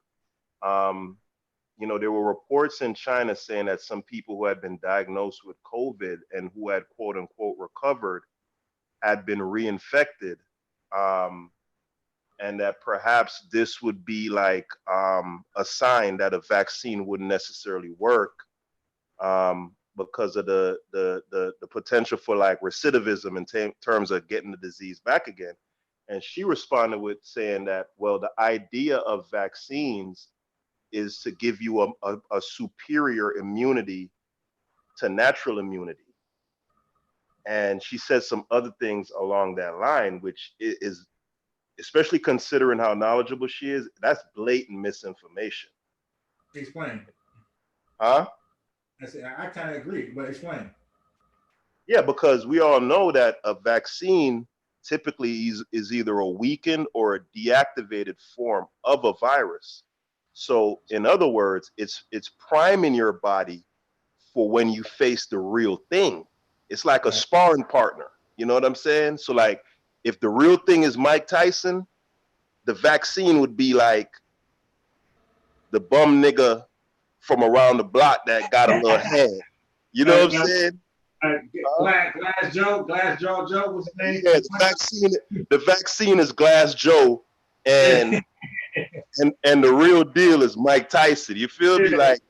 There were reports in China saying that some people who had been diagnosed with COVID and who had quote unquote recovered had been reinfected, and that perhaps this would be like a sign that a vaccine wouldn't necessarily work. Because of the potential for like recidivism in terms of getting the disease back again. And she responded with saying that, well, the idea of vaccines is to give you a superior immunity to natural immunity. And she said some other things along that line, which is, especially considering how knowledgeable she is, that's blatant misinformation. Explain. Huh? I kind of agree, but explain. Yeah, because we all know that a vaccine typically is either a weakened or a deactivated form of a virus. So, in other words, it's priming your body for when you face the real thing. It's like a sparring partner. You know what I'm saying? So, like, if the real thing is Mike Tyson, the vaccine would be like the bum nigga from around the block that got a little head. You know what I'm saying? Glass Joe was his name. Yeah, the vaccine is Glass Joe, and and the real deal is Mike Tyson. You feel me? Like,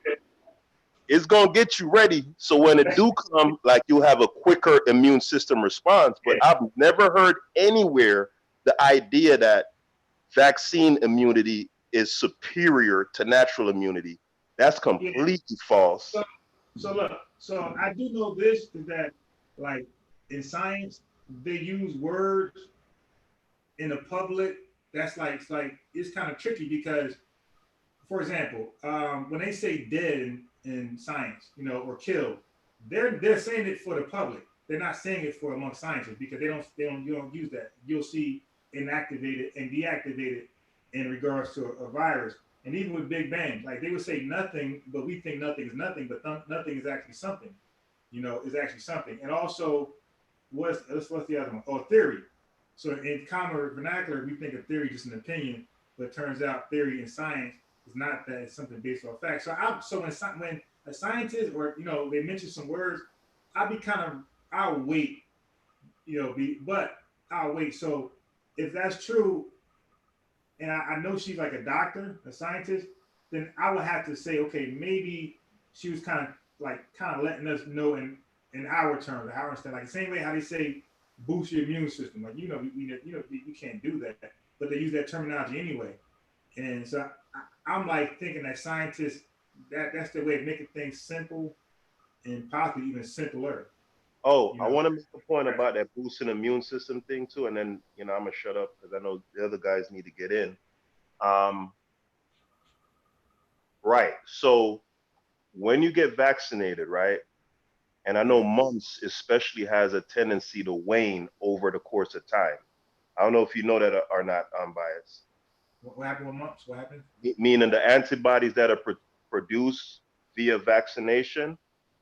it's gonna get you ready. So when it do come, like, you'll have a quicker immune system response. But I've never heard anywhere the idea that vaccine immunity is superior to natural immunity. That's completely false. So look, so I do know this is that, like, in science, they use words in the public. That's like it's kind of tricky because, for example, when they say dead in science, you know, or killed, they're saying it for the public. They're not saying it for among scientists because you don't use that. You'll see inactivated and deactivated in regards to a virus. And even with Big Bang, like, they would say nothing, but we think nothing is nothing, but nothing is actually something. You know, is actually something. And also, what's the other one? Oh, theory. So in common vernacular, we think of theory just an opinion, but it turns out theory in science is not that. It's something based on facts. So when a scientist, or, you know, they mention some words, I'll wait, you know, but I'll wait. So if that's true, and I know she's like a doctor, a scientist, then I would have to say, okay, maybe she was kind of letting us know in our terms, our understanding, like the same way how they say boost your immune system. Like, you know, you can't do that, but they use that terminology anyway. And so I'm like thinking that scientists, that's their way of making things simple and possibly even simpler. Oh, you know? I want to make a point about that boosting immune system thing too, and then, you know, I'm gonna shut up because I know the other guys need to get in. Right. So when you get vaccinated, right, and I know mumps especially has a tendency to wane over the course of time. I don't know if you know that or not, Unbiased. What happened with mumps? What happened? Meaning the antibodies that are produced via vaccination,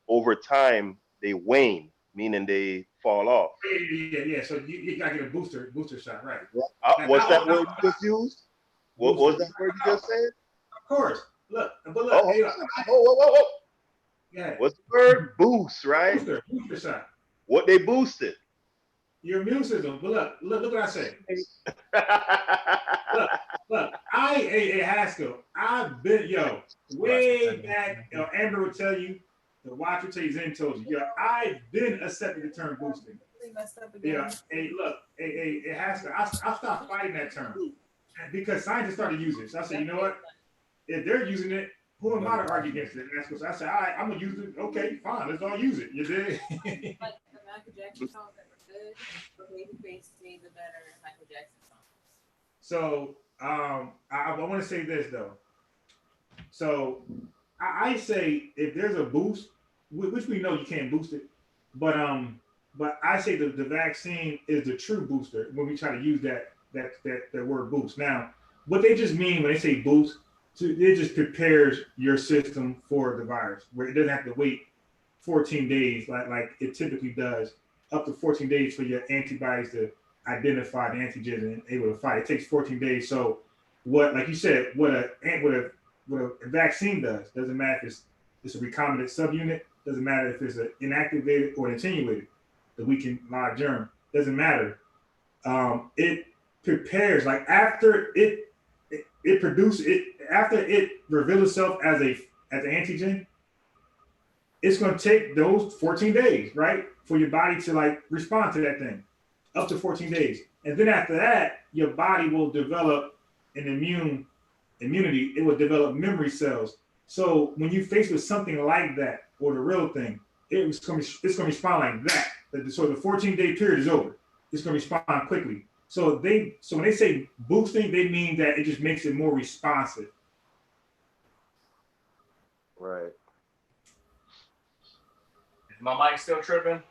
over time they wane, meaning they fall off. Yeah. So you gotta get a booster shot, right? What's that word you just used? What was that word you just said? Of course. Look. Whoa. Yeah. What's the word? Boost, right? Booster shot. What they boosted? Your immune system. But look what I say. look. Haskell, I've been, way back. Amber will tell you, the watch will tell you, Zen told you. I've been accepting the term boosting. Haskell, I stopped fighting that term because scientists started using it. So I said, you know what? If they're using it, who am I to argue against it? And so I said, all right, I'm gonna use it. Okay, fine, let's all use it. You did. Like the Michael Jackson songs that were good, but Babyface made the better Michael Jackson songs. So I want to say this though. So I say if there's a boost, which we know you can't boost it, but I say the vaccine is the true booster when we try to use that word boost. Now, what they just mean when they say boost, it just prepares your system for the virus, where it doesn't have to wait 14 days like it typically does, up to 14 days for your antibodies to identify the antigens and able to fight. It takes 14 days. So what, like you said, what a vaccine doesn't matter if it's a recombinant subunit, doesn't matter if it's an inactivated or attenuated, the weakened live germ, doesn't matter. It prepares, like after it produces it, after it reveals itself as an antigen, it's going to take those 14 days, right, for your body to like respond to that thing, up to 14 days. And then after that, your body will develop an immunity. It will develop memory cells. So when you face with something like that, or the real thing, it's going to respond like that. So the 14-day period is over. It's going to respond quickly. So when they say boosting, they mean that it just makes it more responsive. Right. Is my mic still tripping?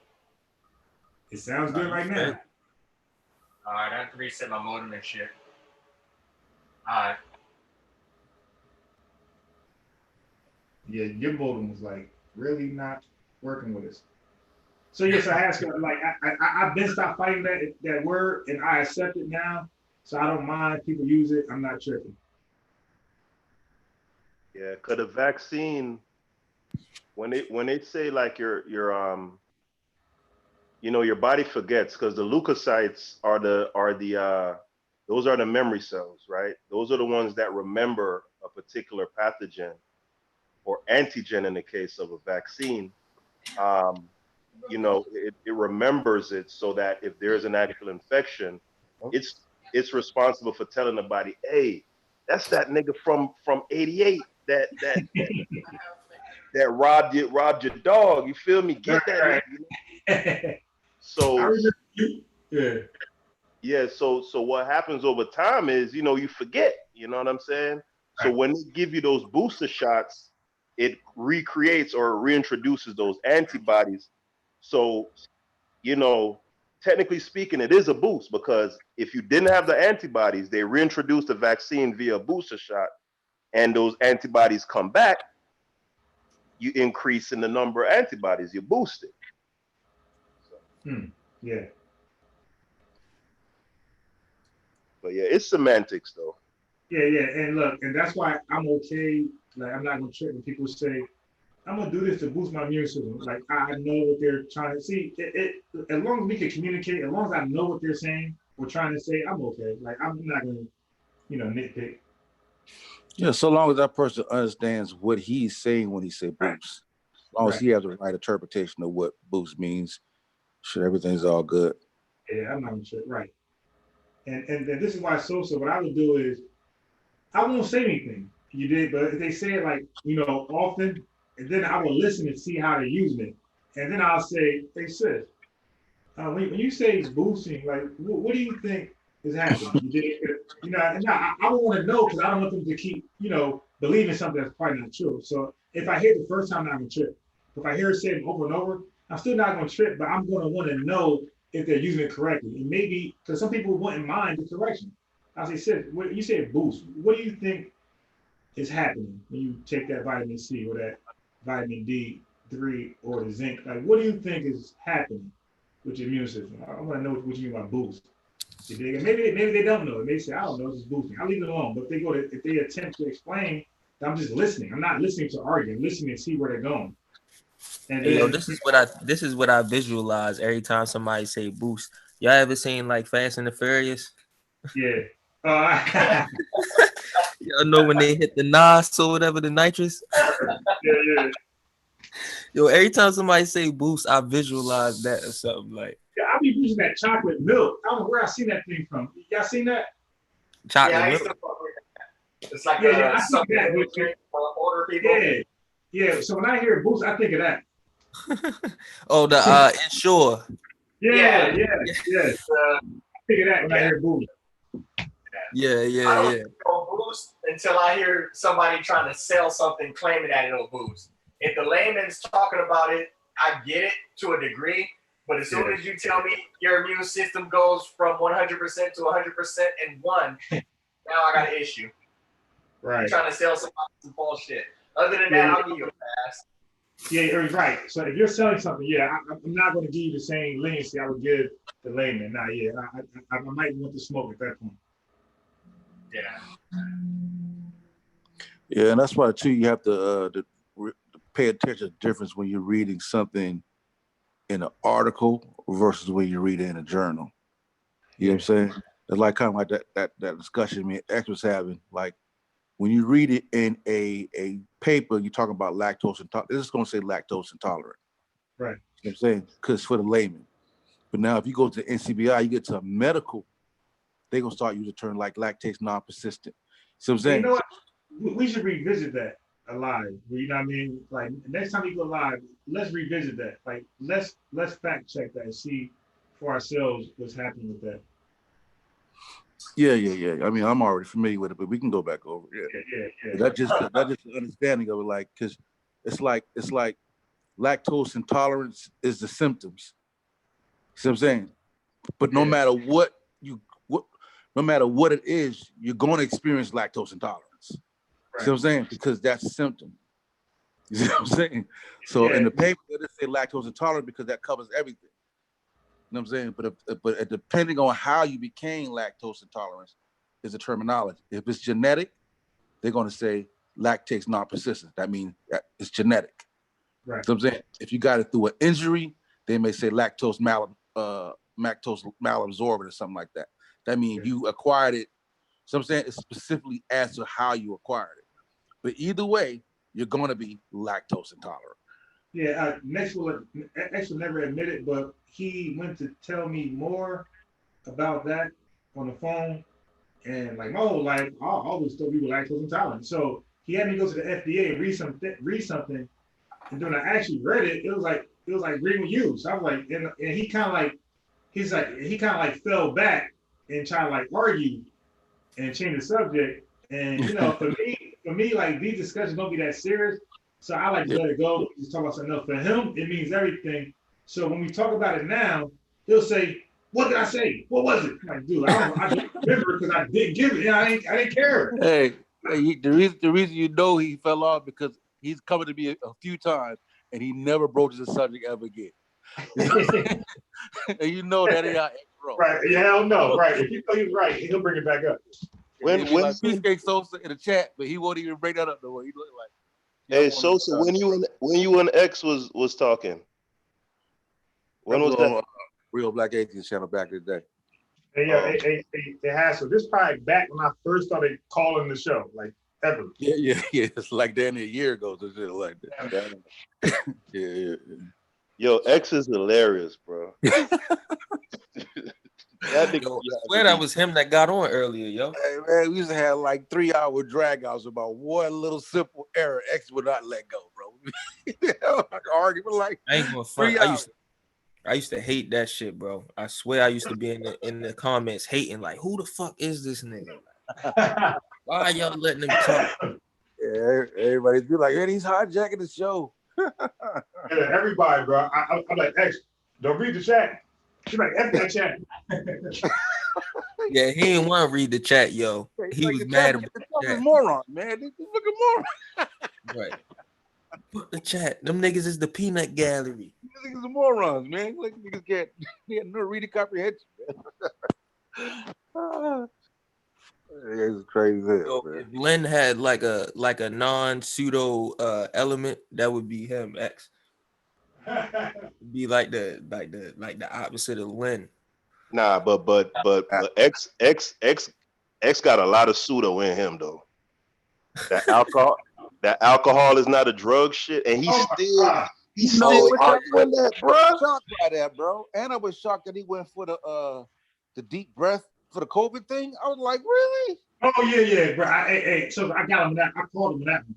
It sounds good right now. All right, I have to reset my modem and shit. All right. Yeah, your modem was like really not working with us. So yes, I ask you, like I've been stopped fighting that word, and I accept it now. So I don't mind people use it. I'm not tripping. Yeah, cause the vaccine, when they say like your your body forgets, because the leukocytes are the those are the memory cells, right? Those are the ones that remember a particular pathogen or antigen in the case of a vaccine. It remembers it so that if there's an actual infection, it's responsible for telling the body, hey, that's that nigga from '88 that robbed your dog. You feel me? Get that nigga. I So remember you. Yeah. yeah, so what happens over time is, you forget, you know what I'm saying? So Right. when they give you those booster shots, it recreates or reintroduces those antibodies. So, technically speaking, it is a boost, because if you didn't have the antibodies, they reintroduce the vaccine via booster shot, and those antibodies come back, you increase in the number of antibodies, you boost it. Yeah. But yeah, it's semantics though. Yeah, and look, and that's why I'm okay. Like I'm not gonna trip when people say, I'm gonna do this to boost my immune system. Like I know what they're trying to see. As long as we can communicate, as long as I know what they're saying, we're trying to say, I'm okay. Like I'm not gonna, nitpick. Yeah, so long as that person understands what he's saying when he say boost. Right. As long as he has the right interpretation of what boost means, everything's all good. Yeah, I'm not gonna trip. Right. And this is why Sosa, what I would do is I won't say anything. You did, but if they say it like, often, and then I will listen and see how they're using it. And then I'll say, hey sis, when you say boosting, like what do you think is happening? You did, and I don't want to know, because I don't want them to keep, believing something that's probably not true. So if I hear it the first time, I'm not gonna trip. If I hear it said over and over, I'm still not gonna trip, but I'm gonna want to know if they're using it correctly. And maybe because some people wouldn't mind the correction. I say, sis, you say boost. What do you think is happening when you take that vitamin C or that vitamin D3 or the zinc? Like, what do you think is happening with your immune system? I want to know what you mean by boost. You dig? And maybe they don't know. They say, I don't know, it's just boosting. I'll leave it alone. But if they attempt to explain, I'm just listening. I'm not listening to argue. I'm listening to see where they're going. And then, this is what I visualize every time somebody say boost. Y'all ever seen like Fast and the Furious? Yeah. Y'all know when they hit the NOS or whatever, the nitrous? Yeah. Yo, every time somebody say boost, I visualize that or something like. Yeah, I be using that chocolate milk. I don't know where I seen that thing from. Y'all seen that? Chocolate milk. It's like I think supplement drink for older people. Yeah. So when I hear boost, I think of that. Oh, the Ensure. Yeah. I think of that when I hear boost. Yeah. I don't think it'll boost until I hear somebody trying to sell something claiming that it'll boost. If the layman's talking about it, I get it to a degree. But as soon as you tell me your immune system goes from 100% to 100% in one, now I got an issue. Right. You're trying to sell somebody some bullshit. Other than that, I'll give you a pass. Yeah, you're right. So if you're selling something, I'm not going to give you the same leniency I would give the layman. Nah, I might want to smoke at that point. Yeah, and that's why too you have to pay attention to the difference when you're reading something in an article versus when you read it in a journal. You know what I'm saying? It's like kind of like that discussion me and X was having. Like when you read it in a paper, you're talking about lactose intolerant. This is going to say lactose intolerant. Right. You know what I'm saying? Because for the layman. But now if you go to NCBI, you get to a medical, they're going to start using a term like lactase non-persistent. See what I'm saying? You know what? We should revisit that alive. You know what I mean? Like next time we go live, let's revisit that. Like let's fact check that and see for ourselves what's happening with that. Yeah. I mean, I'm already familiar with it, but we can go back over it. Yeah. That's just an understanding of it, like, because it's like lactose intolerance is the symptoms. See what I'm saying? But no matter what no matter what it is, you're going to experience lactose intolerance. Right. See what I'm saying? Because that's a symptom. You see what I'm saying? So in the paper, they just say lactose intolerant because that covers everything. You know what I'm saying? But depending on how you became lactose intolerant is the terminology. If it's genetic, they're going to say lactase non-persistent. That means it's genetic. Right. You know what I'm saying? If you got it through an injury, they may say lactose malabsorbent or something like that. That means you acquired it. So I'm saying it's specifically as to how you acquired it. But either way, you're going to be lactose intolerant. Yeah, X will never admit it, but he went to tell me more about that on the phone. And like my whole life, I always thought we were lactose intolerant. So he had me go to the FDA and read something. And then I actually read it. It was like reading with you. So I was like, and he kind of like fell back and tried to like argue and change the subject. And you know, for me, like these discussions don't be that serious. So I like to let it go. Just talk about something else. For him, it means everything. So when we talk about it now, he'll say, "What did I say? What was it?" I'm like, dude, I don't remember because I didn't give it. I didn't care. Hey, the reason you know he fell off because he's coming to me a few times and he never broaches the subject ever again. And you know that ain't how it grows. Right? Yeah, hell no. Right? If you know he's right, he'll bring it back up. When like Cheesecake Sosa in the chat, but he won't even bring that up no more. He look like. Hey Sosa, when you and X was talking, when was that? Real Black Atheist channel back in the day. Hey, it has. So this probably back when I first started calling the show, like ever. Yeah. It's like damn near a year ago, so shit like that. Yeah. Yo, X is hilarious, bro. I swear that was him that got on earlier, yo. Hey man, we used to have like 3-hour drag-outs about one little simple error X would not let go, bro. Argument like I ain't gonna front. I used to hate that shit, bro. I swear I used to be in the comments hating like, who the fuck is this nigga? Why are y'all letting him talk? Yeah, everybody's be like, man, he's hijacking the show. Yeah, everybody, bro. I'm like, X, don't read the chat. She's like, F that chat. Yeah, he didn't want to read the chat, yo. He was mad about the chat. Moron, man. This fucking moron. Right. Put the chat. Them niggas is the peanut gallery. These niggas are morons, man. Like niggas can't no reading comprehension, man. It's crazy. So if Lynn had like a non-pseudo element, that would be him, X. Be like the opposite of Lynn. Nah, but X got a lot of pseudo in him though. That alcohol is not a drug shit, and he's still arguing that, bro. Shocked by that, bro. And I was shocked that he went for the deep breath for the COVID thing. I was like, really? Oh yeah, bro. So I got him that. I called him that one.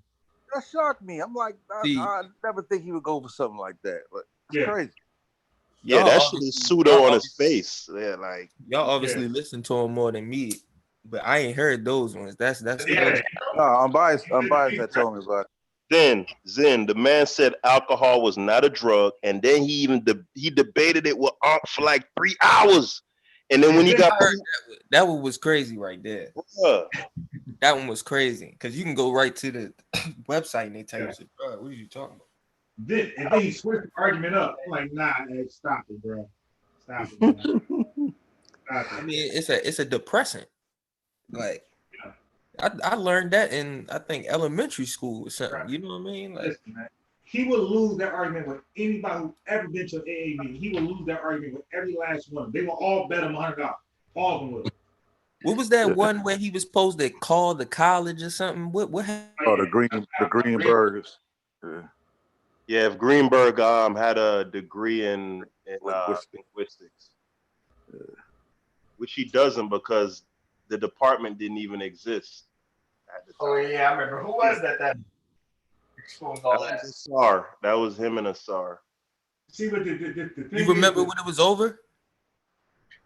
That shocked me. I'm like, I never think he would go for something like that. But it's crazy. Yeah, that shit is pseudo on his face. Yeah, like y'all obviously listen to him more than me, but I ain't heard those ones. That's No, I'm biased. That told me about it. Zen, the man said alcohol was not a drug, and then he even he debated it with Unc for like 3 hours. And then when he got that one was crazy right there. That one was crazy because you can go right to the website and they tell you, bro, what are you talking about? And then he switched the argument up. I'm like, nah, stop it, bro. Stop it, bro. I mean, it's a depressant. Like, I learned that in I think elementary school or something. Right. You know what I mean? Like, listen, man, he will lose that argument with anybody who ever been to an AA meeting. He will lose that argument with every last one. They will all bet him $100. All of them will. What was that one where he was supposed to call the college or something? What happened? Oh, the Greenbergs. Yeah, if Greenberg had a degree in linguistics, which he doesn't because the department didn't even exist at the time. Oh yeah, I remember. Who was that? That exposed all that. Asar. That was him and Asar. See what the thing you remember when it was over?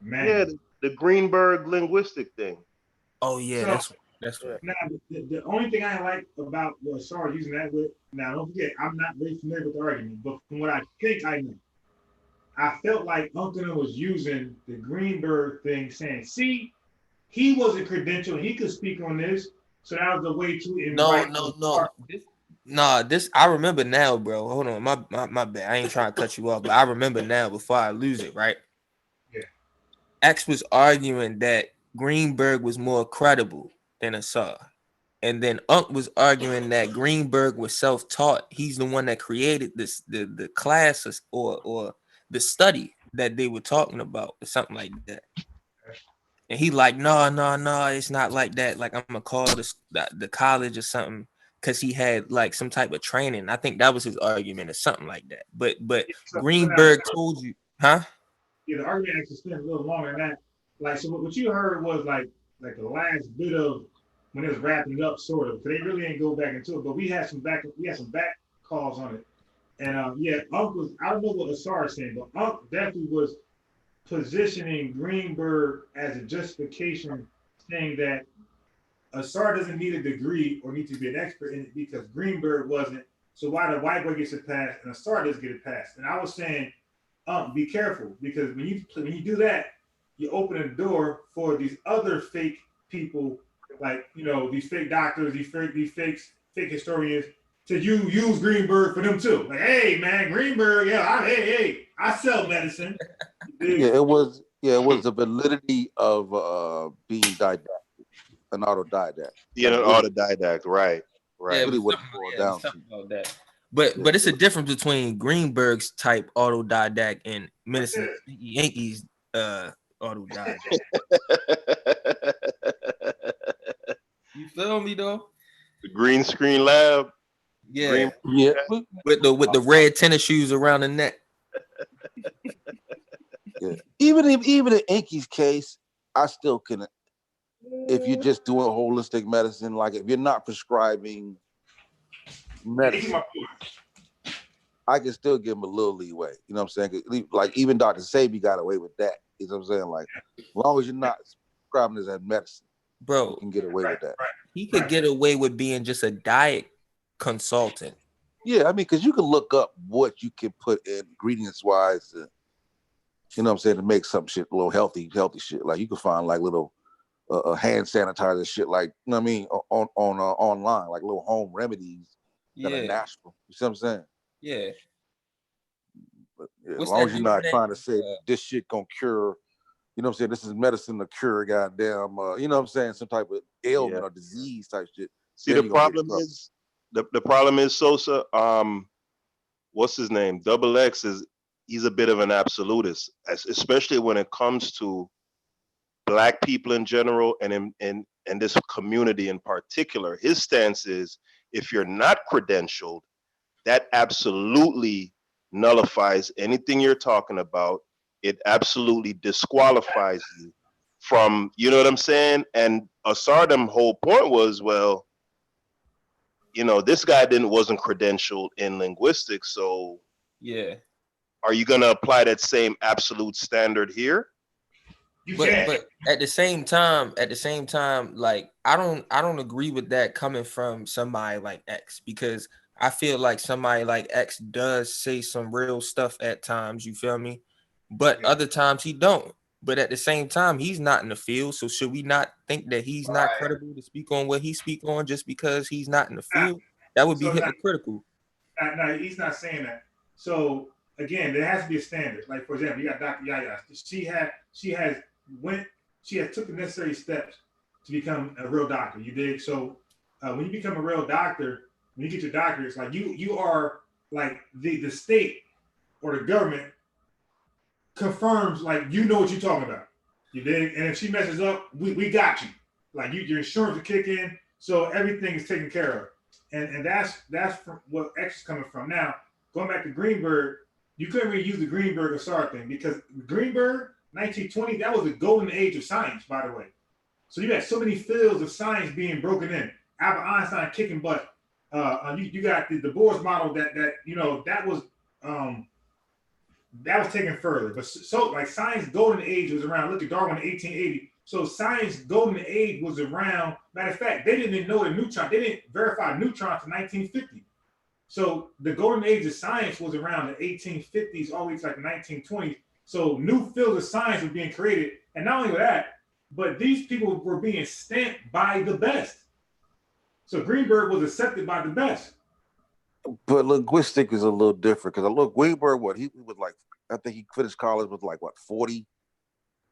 Man. Yeah, the Greenberg linguistic thing. Oh yeah, That's right. Now, the only thing I like about what Sarge using that with, now don't forget, I'm not very familiar with the argument, but from what I think I know, I felt like Uncle was using the Greenberg thing, saying, see, he wasn't credentialed, he could speak on this, so that was a way to invite. This I remember now, bro. Hold on, my bad. I ain't trying to cut you off, but I remember now before I lose it, right? Yeah. X was arguing that Greenberg was more credible than Asar. And then Unc was arguing that Greenberg was self-taught. He's the one that created this the classes or the study that they were talking about, or something like that. And he like, no, it's not like that. Like, I'm gonna call the college or something, because he had like some type of training. I think that was his argument or something like that. But Greenberg told you, huh? Yeah, the argument actually spent a little longer than that. Like, so what you heard was like the last bit of when it was wrapping up, sort of. They really didn't go back into it, but we had some back calls on it. And yeah, Unc was, I don't know what Asar is saying, but Unc definitely was positioning Greenberg as a justification, saying that Asar doesn't need a degree or need to be an expert in it because Greenberg wasn't. So why the white boy gets it passed and Asar doesn't get it passed? And I was saying, be careful, because when you do that, you open a door for these other fake people, like, you know, these fake doctors, these fake historians, to use Greenberg for them too. Like, hey man, Greenberg, I sell medicine. It was the validity of being didactic, an autodidact. Yeah, an autodidact, right. Yeah, Really what it boiled down to. About that. But it's a difference between Greenberg's type autodidact and Minnesota Yankees autodidact. You feel me though? The green screen lab. Yeah. With the red tennis shoes around the neck. Yeah. Even in Inky's case, I still can. If you're just doing holistic medicine, like if you're not prescribing medicine, I can still give him a little leeway. You know what I'm saying? Like even Dr. Sabi got away with that. You know what I'm saying? Like as long as you're not prescribing this as medicine, bro, you can get away with that. He could get away with being just a diet consultant. Yeah, I mean, because you can look up what you can put in ingredients wise to, you know what I'm saying, to make some shit a little healthy shit. Like you can find like little hand sanitizer shit, like, you know what I mean, on online, like little home remedies that are natural. You see what I'm saying? Yeah. But as long as you're not trying to say this shit gonna cure, you know what I'm saying, this is medicine to cure goddamn, you know what I'm saying, some type of ailment or disease type shit. See, the problem is the problem is Sosa. What's his name? Double X he's a bit of an absolutist, especially when it comes to Black people in general and in this community in particular. His stance is, if you're not credentialed, that absolutely nullifies anything you're talking about. It absolutely disqualifies you from, you know what I'm saying? And Asardam's whole point was, well, you know, this guy wasn't credentialed in linguistics, so yeah. Are you gonna apply that same absolute standard here? But at the same time, like I don't agree with that coming from somebody like X, because I feel like somebody like X does say some real stuff at times, you feel me? But other times he don't. But at the same time, he's not in the field. So should we not think that he's not credible to speak on what he speak on just because he's not in the field? That would be hypocritical. No, he's not saying that. So again, there has to be a standard. Like, for example, you got Dr. Yaya. She has took the necessary steps to become a real doctor. You dig? So when you become a real doctor, when you get your doctorate, it's like you are like the state or the government confirms, like, you know what you're talking about. You dig? And if she messes up, we got you. Like your insurance will kick in, so everything is taken care of. And that's from what X is coming from. Now, going back to Greenberg, you couldn't really use the Greenberg Asar thing, because Greenberg, 1920, that was the golden age of science, by the way. So you had so many fields of science being broken in. Albert Einstein kicking butt. You got the Bohr's model that you know that was taken further. But so like science golden age was around. Look at Darwin in 1880. So science golden age was around. Matter of fact, they didn't even know a neutron. They didn't verify neutrons in 1950. So the golden age of science was around the 1850s all the way to like the 1920s. So new fields of science were being created. And not only that, but these people were being stamped by the best. So Greenberg was accepted by the best. But linguistic is a little different because I look Greenberg, what he was like, I think he finished college with like what 40,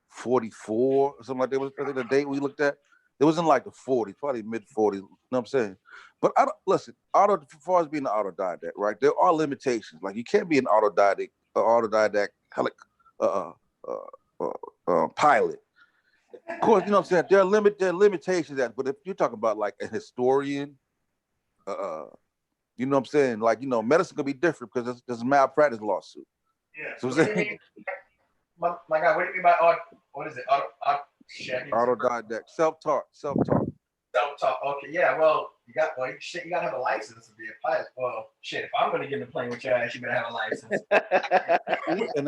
44 or something like that. Was I think the date we looked at. It was in like the 40s, probably mid 40s. You know what I'm saying? But I don't listen, as far as being an autodidact, right? There are limitations. Like you can't be an autodidact pilot. Of course, you know what I'm saying? There are limitations that, but if you're talking about like a historian, you know what I'm saying? Like, you know, medicine could be different because there's a malpractice lawsuit. Yeah. So What do you mean? My God, what do you mean by what is it? Autodidact, self-taught. Self-taught. Okay, yeah. Well, you gotta have a license to be a pilot. Well, shit. If I'm gonna get in the plane with your ass, you better have a license. and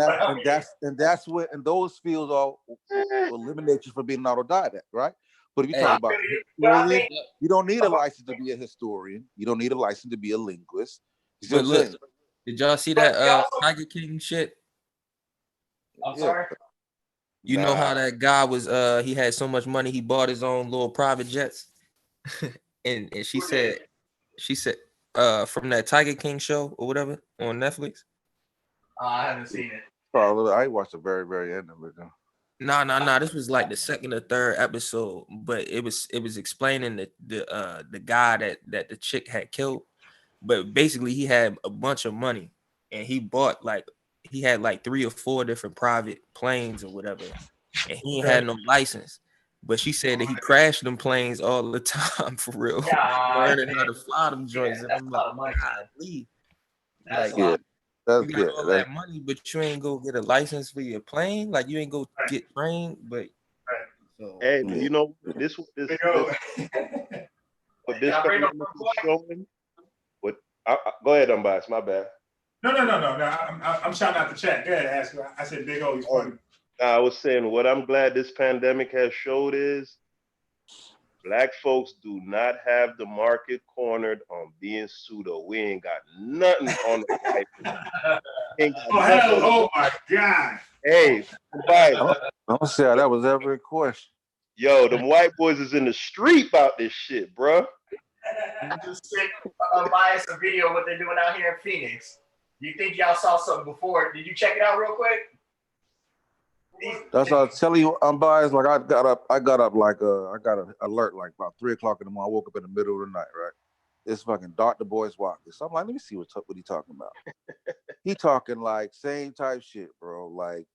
that's what those fields all will eliminate you from being an autodidact, right? But if you talk about historian, you don't need a license to be a historian. You don't need a license to be a linguist. You see what I'm saying? Did y'all see that Tiger King shit? I'm sorry. You know how that guy was he had so much money he bought his own little private jets. and she said from that Tiger King show or whatever on Netflix. I haven't seen it. I watched the very, very end of it though. No. This was like the second or third episode, but it was explaining the guy that the chick had killed. But basically he had a bunch of money and he had like 3 or 4 different private planes or whatever, and he ain't had no license. But she said that he crashed them planes all the time for real, learning how to fly them joints. Yeah, and I'm like, golly. That's like, that's you good. got all that money, but you ain't go get a license for your plane. Like you ain't go get trained. But so, hey, you know this what this pandemic is showing. What? Go ahead, Unbiased. My bad. No. I'm shouting out the chat. Go ahead, ask. I said Big O. He's funny. I was saying what I'm glad this pandemic has showed is Black folks do not have the market cornered on being pseudo. We ain't got nothing on the pipe. Oh my God. Hey, I don't see how that was ever a question. Yo, them white boys is in the street about this shit, bro. Just Unbiased a video of what they're doing out here in Phoenix. You think y'all saw something before? Did you check it out real quick? That's what I was telling you, Unbiased. Like I got up like I got an alert like about 3 o'clock in the morning. I woke up in the middle of the night, right? It's fucking dark, the boys walking. So I'm like, let me see what he talking about. He talking like same type shit, bro. Like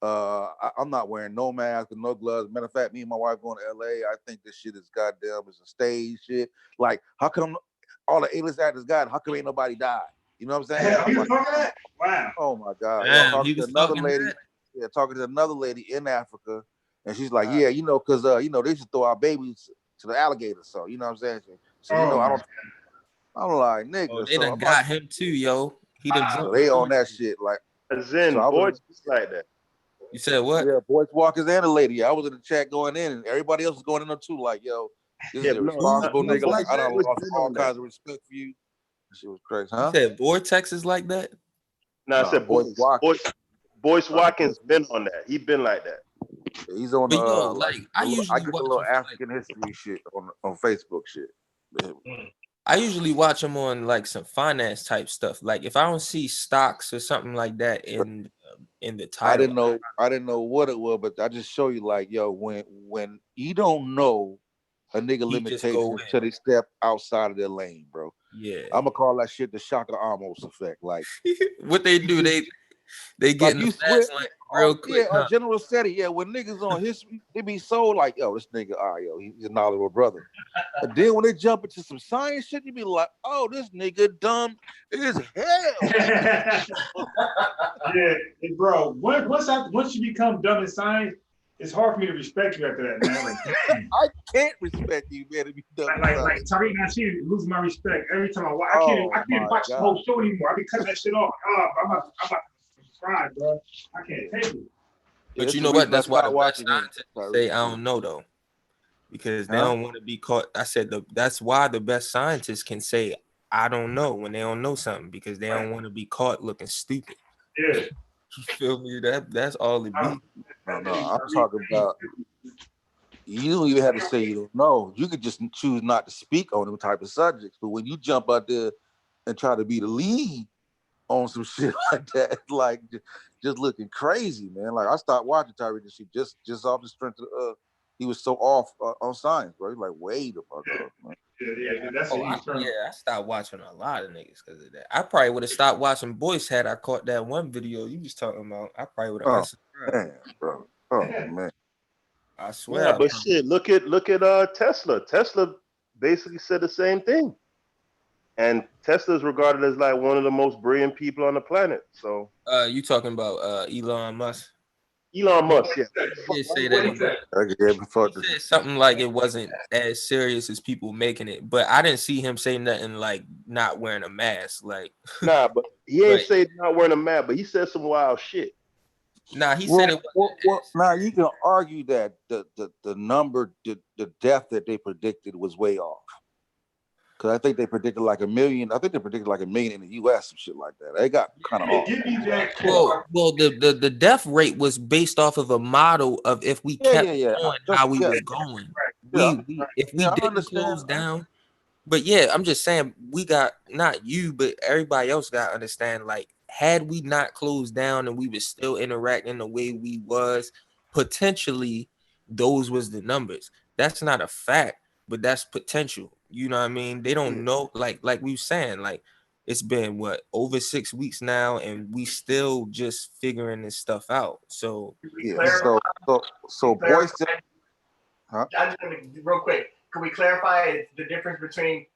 I'm not wearing no mask and no gloves. Matter of fact, me and my wife going to LA. I think this shit is goddamn is a stage shit. Like, how come all the A-list actors got it? How come ain't nobody died? You know what I'm saying? He was talking that? Wow. Oh my God. Damn, Talking to another lady in Africa, and she's like, yeah, you know, because they just throw our babies to the alligators. So, you know what I'm saying? So you know, I'm like, nigga. they done got him too, yo. He done so they on that shit. Like, Zen, boys like that. You said what? Yeah, Boys Walkers and a lady. I was in the chat going in, and everybody else was going in there too. Like, yo, this is a responsible nigga. Like, I done lost all kinds of respect for you. Shit was crazy, huh? You said Vortex is like that? No, I said Boyce Watkins been on that. He been like that. He's on I usually get a little African history shit on Facebook shit. I usually watch him on like some finance type stuff. Like if I don't see stocks or something like that in the title, I didn't know what it was, but I just show you like, yo, when you don't know a nigga limitation until they step outside of their lane, bro. Yeah, I'm gonna call that shit the Shaka Amos effect. Like what they do, they get in the fast lane real quick. Yeah, General Steady. Yeah, when niggas on history, they be so like, yo, this nigga, he's a knowledgeable brother. But then when they jump into some science shit, you be like, oh, this nigga dumb as hell. Yeah, bro. Once you become dumb in science, it's hard for me to respect you after that, man. Like, I can't respect you, man. If you dumb like Tariq Nasheed losing my respect every time I watch. I can't watch the whole show anymore. I be cutting that shit off. I'm about to subscribe, bro. I can't take it. But It's you the know what? reason I That's why the stopped best watching him. scientists say I don't know though, because they don't want to be caught. I said that's why the best scientists can say I don't know when they don't know something, because they don't want to be caught looking stupid. Yeah. You feel me? That's all it be. No, I'm talking about. You don't even have to say you don't know. You could just choose not to speak on them type of subjects. But when you jump out there and try to be the lead on some shit like that, like just looking crazy, man. Like I stopped watching Tyree this shit just off the strength of he was so off on science, bro. He's like, wait the fuck up, man. Yeah, that's what he's trying. I stopped watching a lot of niggas because of that. I probably would have stopped watching Boyce had I caught that one video you was talking about. I probably would have. Man, bro. Oh man. I swear. Yeah, but shit, look at Tesla. Tesla basically said the same thing. And Tesla is regarded as like one of the most brilliant people on the planet. So you talking about Elon Musk? Elon Musk, yeah. He did say that he said something like it wasn't as serious as people making it, but I didn't see him say nothing like not wearing a mask. Like nah, but he ain't say not wearing a mask, but he said some wild shit. Nah, he said it. Now you can argue that the number, the death that they predicted was way off. Because I think they predicted like 1 million. I think they predicted like 1 million in the U.S. and shit like that. They got kind of off. Well, the death rate was based off of a model of if we kept going how we was going. If we didn't close down. But yeah, I'm just saying we got, not you, but everybody else got to understand, like, had we not closed down and we was still interacting the way we was, potentially those was the numbers. That's not a fact, but that's potential. You know what I mean? They don't know, like we were saying, like it's been what, over 6 weeks now, and we still just figuring this stuff out. So so Boyce said, I just want to, real quick, can we clarify the difference between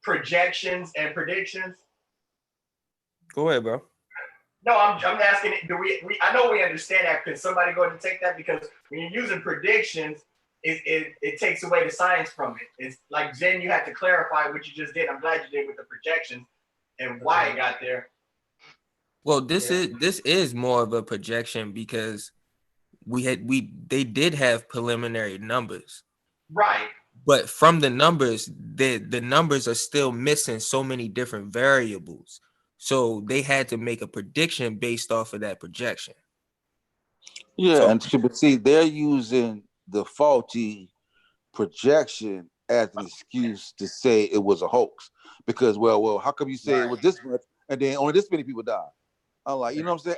projections and predictions? Go ahead, bro. No, I'm asking. Do we I know we understand that. Can somebody go ahead and take that? Because when you're using predictions, it takes away the science from it. It's like Zen, you had to clarify what you just did. I'm glad you did with the projections and why it got there. Well, this is more of a projection because they did have preliminary numbers. Right. But from the numbers, the numbers are still missing so many different variables. So they had to make a prediction based off of that projection. Yeah, but see, they're using the faulty projection as an excuse to say it was a hoax. Because, well, how come you say it was this much and then only this many people died? I'm like, you know what I'm saying?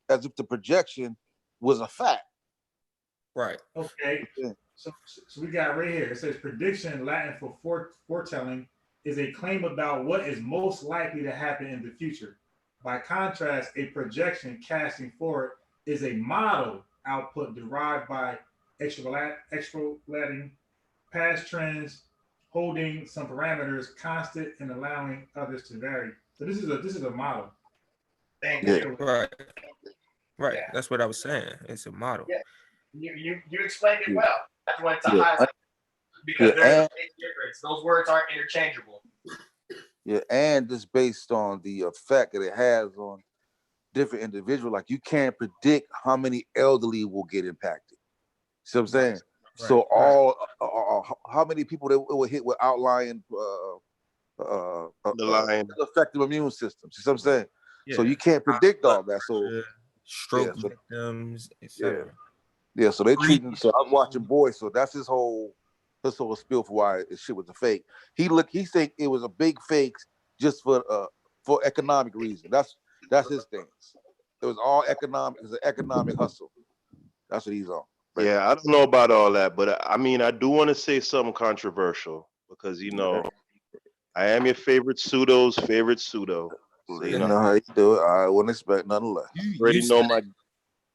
As if the projection was a fact. Right. Okay. So we got right here. It says prediction, Latin for foretelling, is a claim about what is most likely to happen in the future. By contrast, a projection casting forward is a model output derived by extrapolating past trends, holding some parameters constant and allowing others to vary. So this is a model. Thank you. Right. Yeah. That's what I was saying. It's a model. Yeah. You explained it well. That's what to highlight because there's a big difference. Those words aren't interchangeable. Yeah, and it's based on the effect that it has on different individuals. Like you can't predict how many elderly will get impacted. See what I'm saying? Right. So how many people it will hit with outlying effective immune systems. See what I'm saying? Yeah. So you can't predict all that. So stroke victims, etc. Yeah, so they treating. So I'm watching Boyce. So that's his whole spiel for why this shit was a fake. He think it was a big fake just for economic reason. That's his stance. It was all economic. It's an economic hustle. That's what he's on. Basically. Yeah, I don't know about all that, but I mean, I do want to say something controversial because I am your favorite pseudo's favorite pseudo. So, you know how you do it. I wouldn't expect nothing less.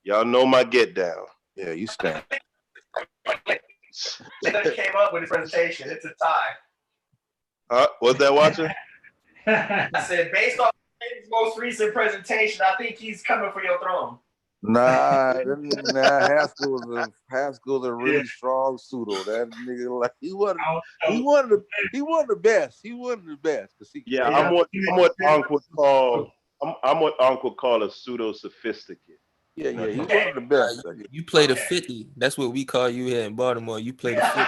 Y'all know my get down. Yeah, you stand. Came up with his presentation. It's a tie. Was that watching? I said, based on his most recent presentation, I think he's coming for your throne. Nah, Haskell's a really strong pseudo. That nigga, like he one of the best. He one of the best. I'm what Unc would call a pseudo sophisticate. Yeah, he's one of the best. You play the 50. That's what we call you here in Baltimore. You play the 50.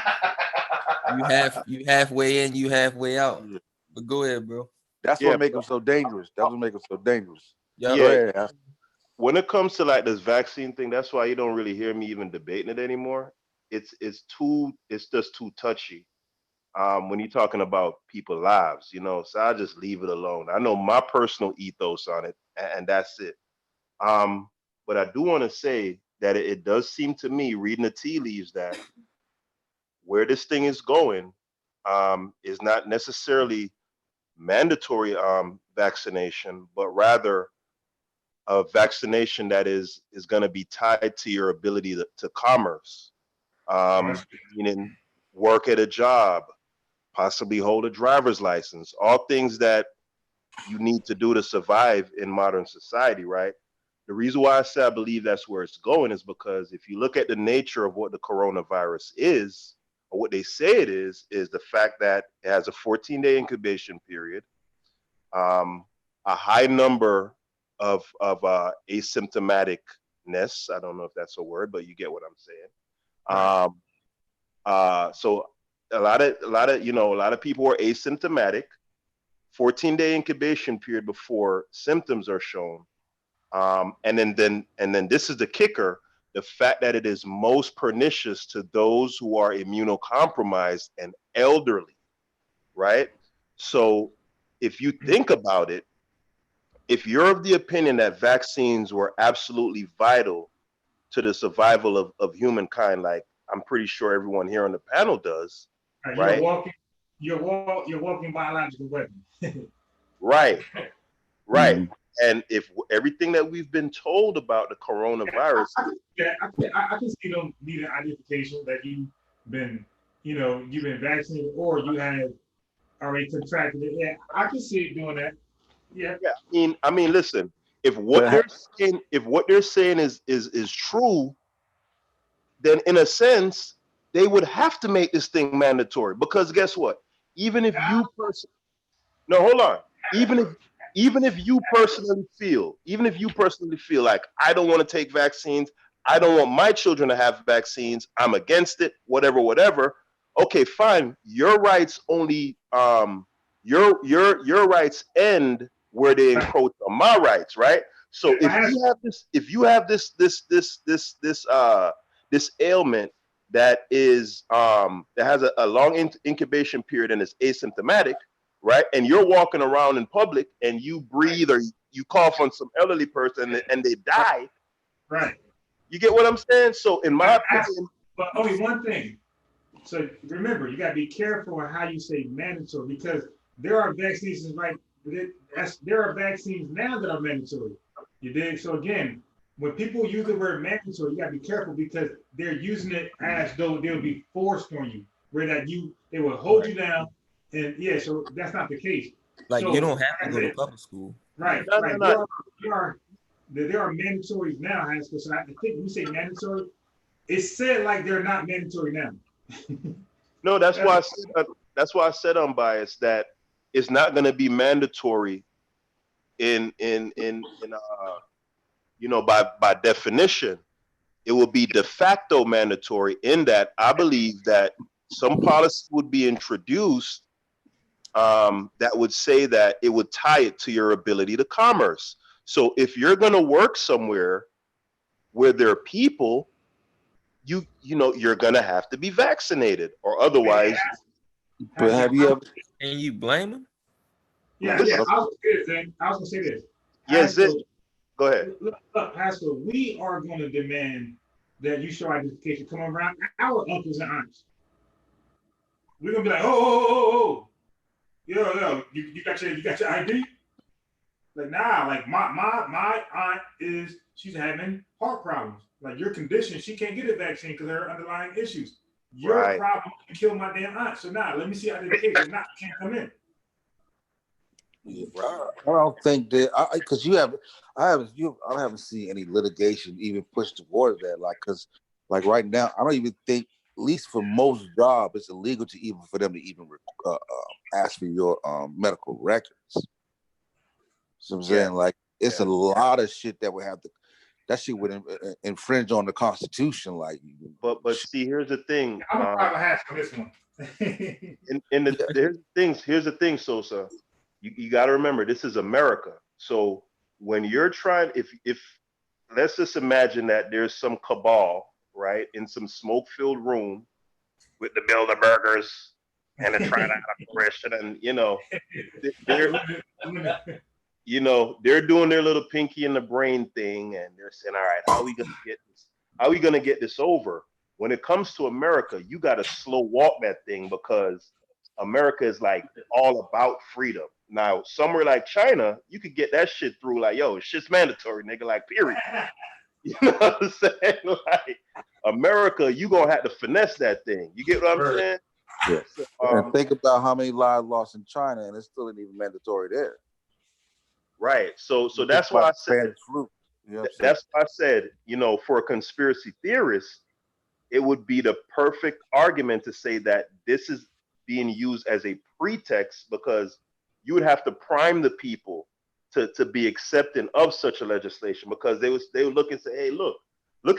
You halfway in, you halfway out. But go ahead, bro. That's what makes him so dangerous. That's what makes him so dangerous. Yep. Go ahead. When it comes to like this vaccine thing, that's why you don't really hear me even debating it anymore. It's just too touchy. When you're talking about people's lives, so I just leave it alone. I know my personal ethos on it, and that's it. But I do want to say that it does seem to me, reading the tea leaves, that where this thing is going is not necessarily mandatory vaccination, but rather a vaccination that is going to be tied to your ability to commerce, meaning work at a job, possibly hold a driver's license, all things that you need to do to survive in modern society, right? The reason why I say I believe that's where it's going is because if you look at the nature of what the coronavirus is, or what they say it is the fact that it has a 14-day incubation period, a high number of asymptomaticness. I don't know if that's a word, but you get what I'm saying. So a lot of people are asymptomatic. 14-day incubation period before symptoms are shown. And then this is the kicker: the fact that it is most pernicious to those who are immunocompromised and elderly, right? So if you think about it, if you're of the opinion that vaccines were absolutely vital to the survival of humankind, like I'm pretty sure everyone here on the panel does, right? You're walking biological weapon. Right. Mm-hmm. And if everything that we've been told about the coronavirus, I can see them needing identification that you've been vaccinated or you have already contracted it. Yeah, I can see it doing that. Yeah. I mean, listen. If what they're saying is true, then in a sense they would have to make this thing mandatory, because guess what? Even if you personally feel like I don't want to take vaccines, I don't want my children to have vaccines, I'm against it, whatever. Okay, fine. Your rights only your rights end where they encroach on my rights, right? So if you have this ailment that is that has a long incubation period and is asymptomatic, right? And you're walking around in public and you breathe or you cough on some elderly person and they die. Right. You get what I'm saying? So in my opinion, but only one thing. So remember, you got to be careful on how you say mandatory, because there are vaccinations there are vaccines now that are mandatory. You dig? So again, when people use the word mandatory, you got to be careful because they're using it as though they'll be forced on you, where they will hold you down. And yeah, so that's not the case. Like, so, you don't have to go to public school. Right. There are mandatories now. So I think when you say mandatory, it's said like they're not mandatory now. No, that's why I said unbiased, that it's not going to be mandatory by definition. It will be de facto mandatory in that I believe that some policy would be introduced that would say that it would tie it to your ability to commerce. So if you're going to work somewhere where there are people, you're going to have to be vaccinated, or otherwise. But have you ever? Can you blame them? Yeah. I was going to say this. Yes, go ahead. Look, Pastor, we are going to demand that you show identification. Come around our uncles and aunts. We're going to be like, oh. Yo, you got your ID? Like, nah, like my aunt she's having heart problems. Like, your condition, she can't get a vaccine because of her underlying issues. Your problem can kill my damn aunt. So now, let me see identification. Nah, you can't come in. Yeah, I don't think that because I haven't seen any litigation even pushed towards that. Like right now, I don't even think, at least for most jobs, it's illegal for them to even ask for your medical records. So I'm saying, like, it's a lot of shit that would have to that shit would infringe on the Constitution. Like, but see, here's the thing. I'm a private hash on this one. Here's the thing, Sosa. You got to remember, this is America. So when you're trying, if let's just imagine that there's some cabal, right, in some smoke-filled room with the Bilderbergers and the Triad Coalition, and they're doing their little pinky in the brain thing, and they're saying, all right, how are we gonna get this? How are we gonna get this over? When it comes to America, you got to slow walk that thing, because America is like all about freedom. Now, somewhere like China, you could get that shit through like, yo, shit's mandatory, nigga, like, period. You know what I'm saying? Like, America, you gonna have to finesse that thing. You get what I'm saying? Yeah. So, and think about how many lives lost in China, and it's still not even mandatory there. Right. So that's why I said, that's why I said, for a conspiracy theorist, it would be the perfect argument to say that this is being used as a pretext, because you would have to prime the people to be accepting of such a legislation, because they would look and say, hey, look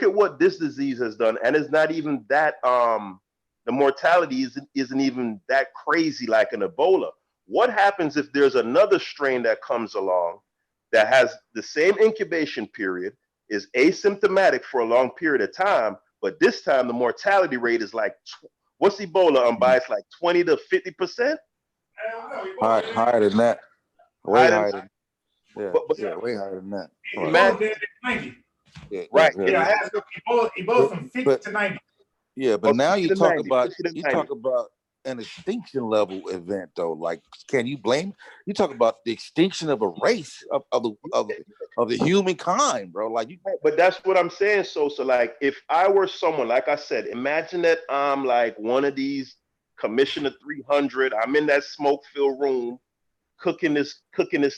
at what this disease has done, and it's not even that the mortality isn't even that crazy like an Ebola. What happens if there's another strain that comes along that has the same incubation period, is asymptomatic for a long period of time, but this time the mortality rate is like, what's Ebola, Unbiased, like 20 to 50%? Higher than that. Way higher than that. Yeah, way higher than that. Right. Ebola from 50 to 90. Yeah, but now you talk about an extinction level event though. Like, can you blame? You talk about the extinction of a race of the humankind, bro. Like, but that's what I'm saying. So like, if I were someone, like I said, imagine that I'm like one of these Commissioner 300. I'm in that smoke-filled room, cooking this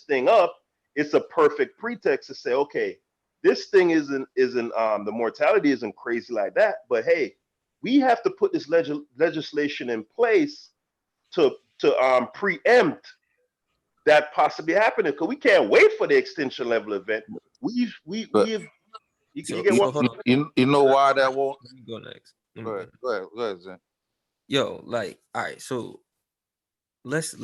thing up. It's a perfect pretext to say, okay, this thing isn't the mortality isn't crazy like that, but hey, we have to put this legislation in place to preempt that possibly happening, because we can't wait for the extinction level event. You know why that won't? Let me go next. Go ahead, Zen. Yo, like, all right, so let's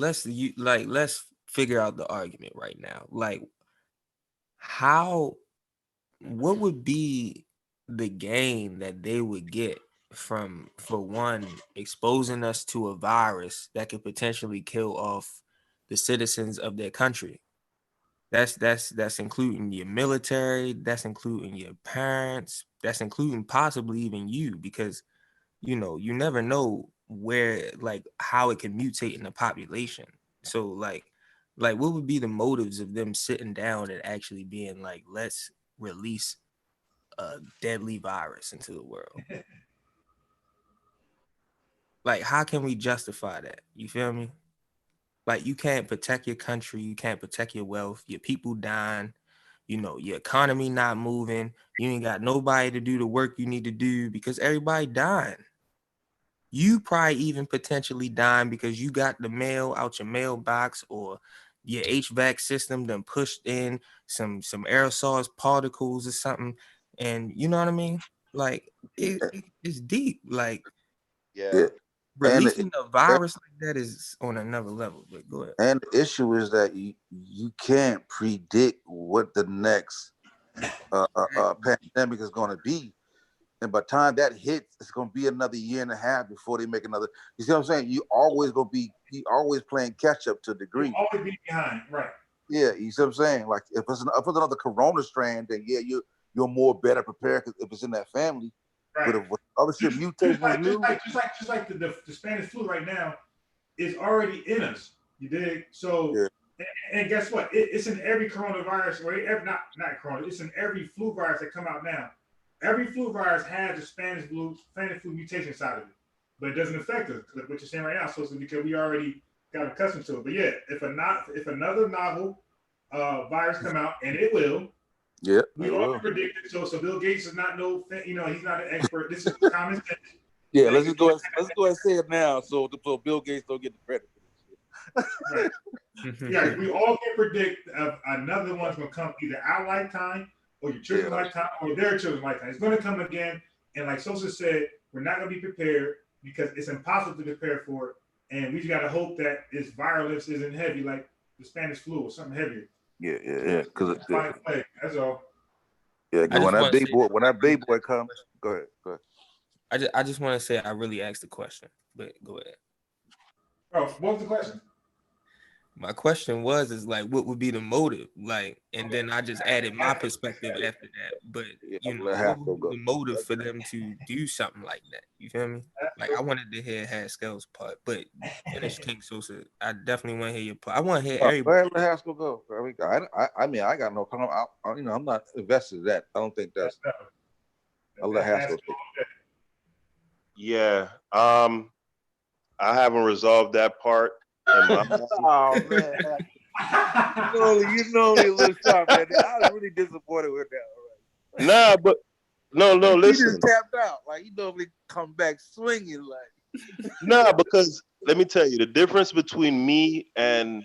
figure out the argument right now. Like, what would be the gain that they would get from, for one, exposing us to a virus that could potentially kill off the citizens of their country? That's including your military, that's including your parents, that's including possibly even you, because you never know where, like, how it can mutate in the population. So like what would be the motives of them sitting down and actually being like, let's release a deadly virus into the world? Like, how can we justify that? You feel me? Like, you can't protect your country, you can't protect your wealth, your people dying, your economy not moving, you ain't got nobody to do the work you need to do because everybody dying. You probably even potentially dying because you got the mail out your mailbox, or your HVAC system done pushed in some aerosols particles or something. And you know what I mean? Like, it's deep. Like, yeah. Releasing a virus like that is on another level. But go ahead. And the issue is that you can't predict what the next pandemic is going to be. And by the time that hits, it's going to be another year and a half before they make another. You see what I'm saying? You always always playing catch up to a degree. You always be behind, right? Yeah, you see what I'm saying? Like, if it's another corona strand, then yeah, you're more better prepared if it's in that family. Right. But if other shit mutates, just like the Spanish flu right now is already in us. You dig? So, yeah. and guess what? It's in every coronavirus, or not corona. It's in every flu virus that come out now. Every flu virus has a Spanish flu mutation side of it, but it doesn't affect us. What you're saying right now, so it's because we already got accustomed to it. But yeah, if another novel virus come out, and it will. Yeah, we all predicted. So Bill Gates is not he's not an expert. This is common sense. Yeah, let's go and say it now, so Bill Gates don't get the credit for this shit. Right. Yeah, we all can predict another one's gonna come either our lifetime or your children's lifetime, or their children's lifetime. It's going to come again. And like Sosa said, we're not going to be prepared because it's impossible to prepare for it. And we just got to hope that this virus isn't heavy like the Spanish flu or something heavier. Yeah. Because that's all. Yeah, when that baby boy comes, go ahead. I just want to say I really asked the question, but go ahead. Oh, what was the question? My question is like, what would be the motive? Like, and then I just added my perspective after that. But what would be the motive for them to do something like that? You feel me? Like, I wanted to hear Haskell's part, but finish King Sosa. I definitely want to hear your part. I want to hear everybody. Let Haskell go. I mean, I got no problem. I'm not invested in that. I don't think that's. I'll let Haskell speak. Yeah. I haven't resolved that part. Oh man. you know me a little sharp, man. I was really disappointed with that. Nah, but no, listen. He just tapped out. Like he normally come back swinging like. Nah, because let me tell you, the difference between me and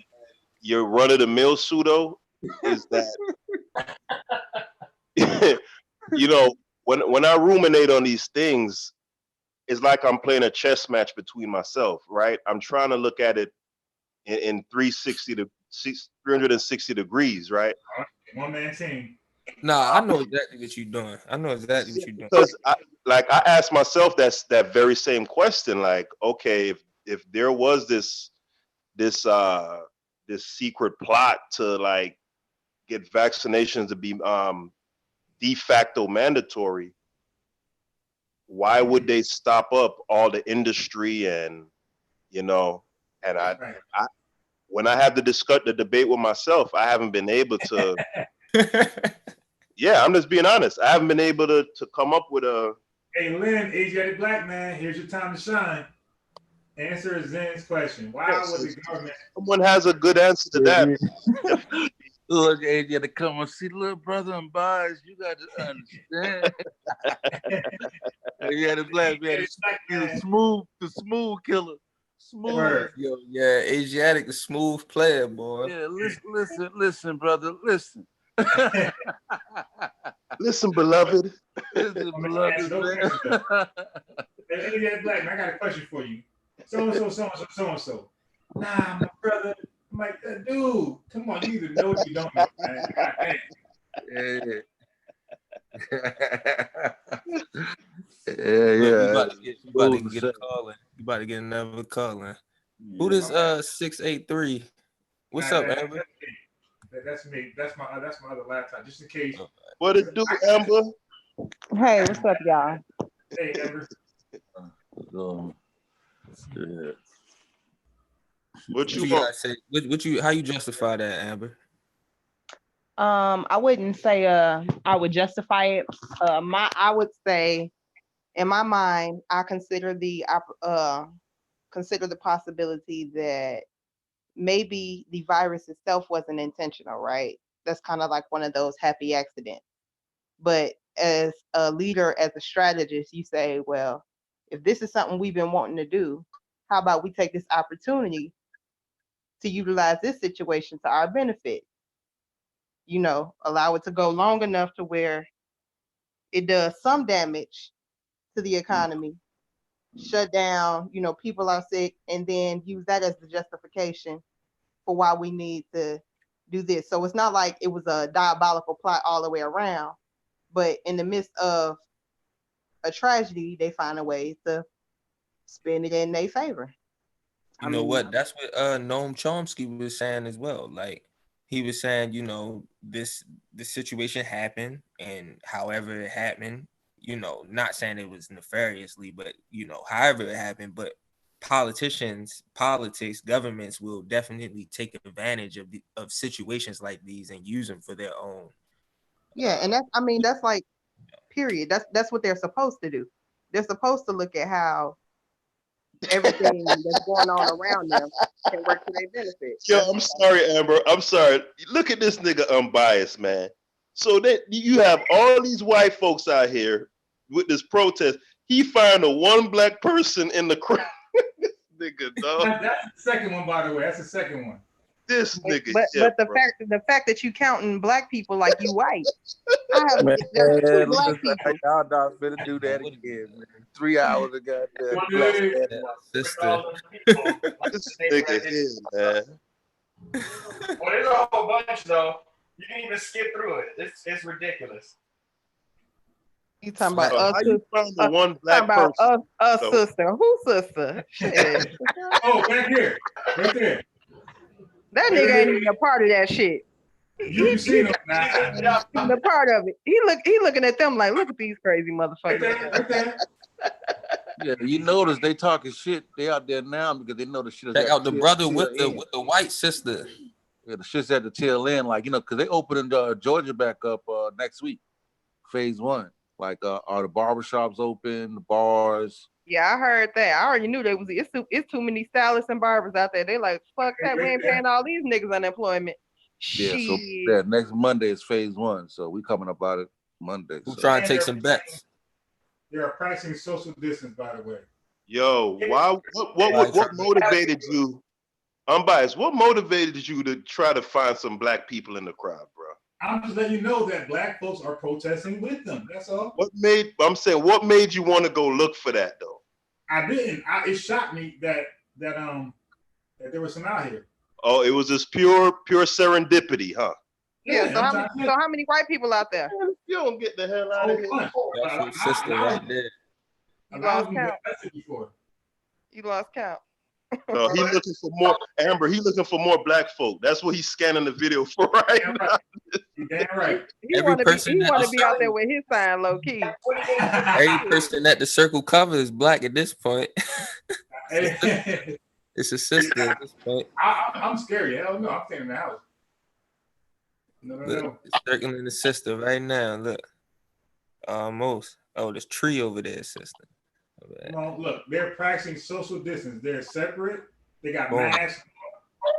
your run-of-the-mill pseudo is that when I ruminate on these things, it's like I'm playing a chess match between myself, right? I'm trying to look at it in 360 degrees, right? One man team. Nah, I know exactly what you're doing. Because I asked myself that very same question. Like, okay, if there was this secret plot to like get vaccinations to be de facto mandatory, why would they stop up all the industry and I when I had to discuss the debate with myself, I haven't been able to. Yeah, I'm just being honest. I haven't been able to come up with a. Hey, Lynn, Asiatic black man, here's your time to shine. Answer Zen's question. Why would the government? Someone has a good answer to that. Look, Age, you got to come and see little brother Unbiased. You got to understand. Yeah, the black man, the smooth killer. Smooth. Yo, yeah, Asiatic, the smooth player, boy. Yeah, listen, brother, listen. Listen, beloved. Listen, beloved. Hey, black man, I got a question for you. So. Nah, my brother. I'm like, dude, come on, you either know what you don't know, man. Yeah. You about to get a call in. You about to get another call in. Who this 683? What's up, Amber? That's me. That's my other laptop, just in case. What it do, Amber? Hey, what's up, y'all? Hey, Amber. Yeah. What you gotta say? How you justify that, Amber? I wouldn't say I would justify it. I would say, in my mind, I consider the possibility that maybe the virus itself wasn't intentional, right? That's kind of like one of those happy accidents. But as a leader, as a strategist, you say, well, if this is something we've been wanting to do, how about we take this opportunity to utilize this situation to our benefit? Allow it to go long enough to where it does some damage to the economy, shut down, people are sick, and then use that as the justification for why we need to do this. So it's not like it was a diabolical plot all the way around, but in the midst of a tragedy, they find a way to spin it in their favor. You know what? That's what Noam Chomsky was saying as well. Like, he was saying, this situation happened, and however it happened, not saying it was nefariously, but however it happened, but politics, governments will definitely take advantage of situations like these and use them for their own. Yeah, and that's like, period. That's what they're supposed to do. They're supposed to look at how everything that's going on around them can work to their benefit. Yo, I'm sorry, Amber. I'm sorry. Look at this nigga Unbiased, man. So that you have all these white folks out here with this protest. He found a one black person in the crowd. Nigga, dog. That's the second one, by the way. That's the second one. This nigga. But the fact that you counting black people like you white. I have Man, two black listen, people. y'all not finna do that again, man. 3 hours of goddamn black man. Sister. This nigga here, man. Well, there's a whole bunch though. You can even skip through it. It's ridiculous. You talking about us? How you find the one black talking person? about us So- sister. Who sister? Shit. Oh, back here, right there. That nigga ain't even a part of that shit. You seen him now? He's a part of it. He looking at them like, look at these crazy motherfuckers. Right there. Yeah, you notice they talking shit. They out there now because they know the shit is Check at out the brother tail with end. the white sister. Yeah, the shit's at the tail end, like, you know, because they opening Georgia back up next week, phase 1. Like, are the barbershops open, the bars? Yeah, I heard that. I already knew it's too many stylists and barbers out there. They like, fuck that, we ain't paying all these niggas unemployment. Yeah, so Shit. next Monday is phase 1, so we coming up out it Monday. Who So. trying to take some bets? They are practicing social distance, by the way. Yo, why? What motivated you? Unbiased. What motivated you to try to find some black people in the crowd, bro? I'm just letting you know that black folks are protesting with them. That's all. What made you want to go look for that though? I didn't. It shocked me that there was some out here. Oh, it was just pure serendipity, huh? Yeah, so how many white people out there? You don't get the hell out of here. That's your sister right there. You lost count. You lost count. No, he looking for more. Amber, he looking for more black folk. That's what he's scanning the video for right now. Damn right. He want to be out there with his sign low key. Every person at the circle cover is black at this point. It's a sister at this point. I'm scary. Hell no, I'm staying in the house. No. It's circling the sister right now. Look. Almost. Oh, there's tree over there, sister. No, look, they're practicing social distance. They're separate. They got masks.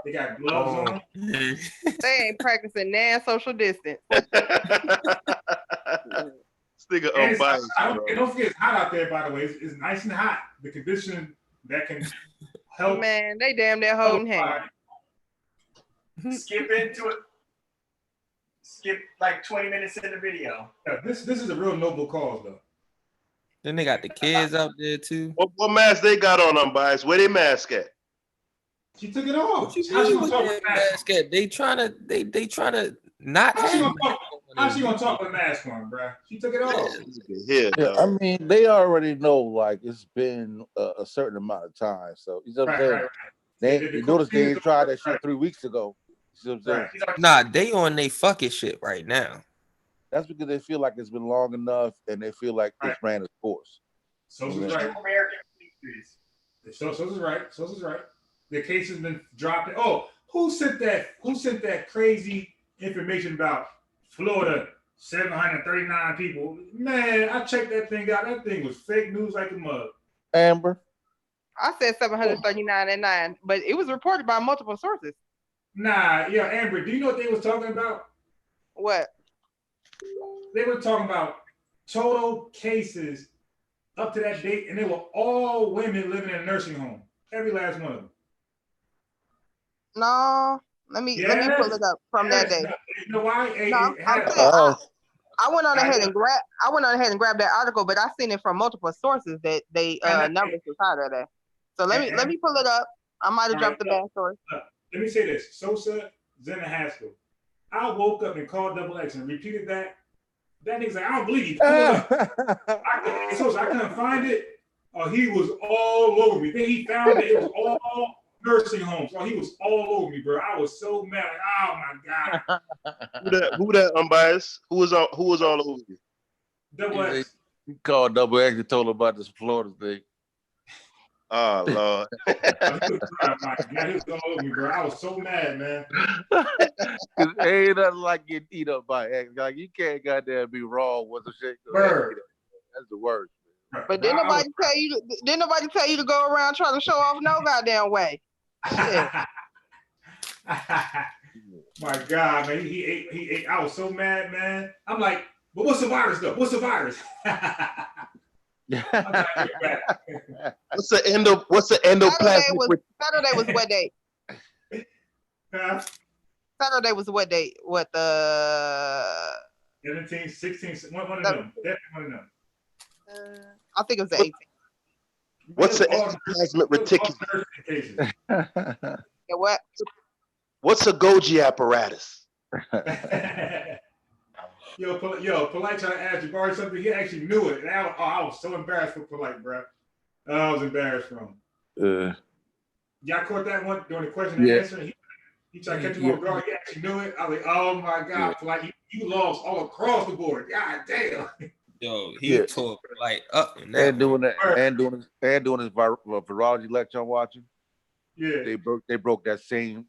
They got gloves on. They ain't practicing nan social distance. This nigga unbiased. Don't forget, it's hot out there, by the way. It's nice and hot. The condition that can help. Man, they damn near holding hands. Skip into it. Skip like 20 minutes in the video. Yeah, this is a real noble cause, though. Then they got the kids out there too. What mask they got on, Unbiased? Where they mask at? She took it off. What you mean with that mask at? They trying to not have. How's she gonna talk with mask on, bro? She took it off. Yeah, I mean, they already know, like, it's been a certain amount of time. So you know what I'm saying? They noticed they ain't tried that shit 3 weeks ago. You know what I'm saying? Nah, they on they fucking shit right now. That's because they feel like it's been long enough and they feel like it's ran its course. Sosa's right. Sosa's right. Sosa's right. The case has been dropped. Oh, who sent that crazy information about Florida? 739 people. Man, I checked that thing out. That thing was fake news like a mug. Amber? I said 739 and 9, but it was reported by multiple sources. Nah, yeah, Amber, do you know what they was talking about? What? They were talking about total cases up to that date, and they were all women living in a nursing home. Every last one of them. No, let me pull it up from that day. You know why? I went on ahead and grabbed that article, but I seen it from multiple sources that they numbers was higher there. So let me pull it up. I might have dropped the backstory. Let me say this: Sosa, Zena Haskell. I woke up and called Double X and repeated that. That nigga's like, I don't believe you. I couldn't find it. He was all over me. Then he found that it was all nursing homes. He was all over me, bro. I was so mad. Like, oh my god. Who that Unbiased? Who was all over you? Double X. He called Double X and told him about this Florida thing. Oh Lord. He was all over me, bro. I was so mad, man. Cause ain't nothing like getting eat up by X. Like, you can't goddamn be wrong with the shit. That's the worst. But didn't nobody tell you to go around trying to show off no goddamn way. My God, man. He ate. I was so mad, man. I'm like, but what's the virus though? What's the virus? What's the endoplasmic? Saturday was what day? Saturday was what day? What the 17, 16, one of them. Definitely one of them. I think it was the 18th. What's the ectoplasmic reticulum? Yeah, what? What's a Golgi apparatus? Yo, Polite trying to ask Jabari something. He actually knew it. And I was so embarrassed for Polite, bro. I was embarrassed for him. Y'all caught that one during the question and answer? He tried to catch him on guard. He actually knew it. I was like, oh my God, Polite, you lost all across the board. God damn. Yo, he tore like up in that. And doing that, and doing his virology lecture I'm watching. Yeah, they broke that same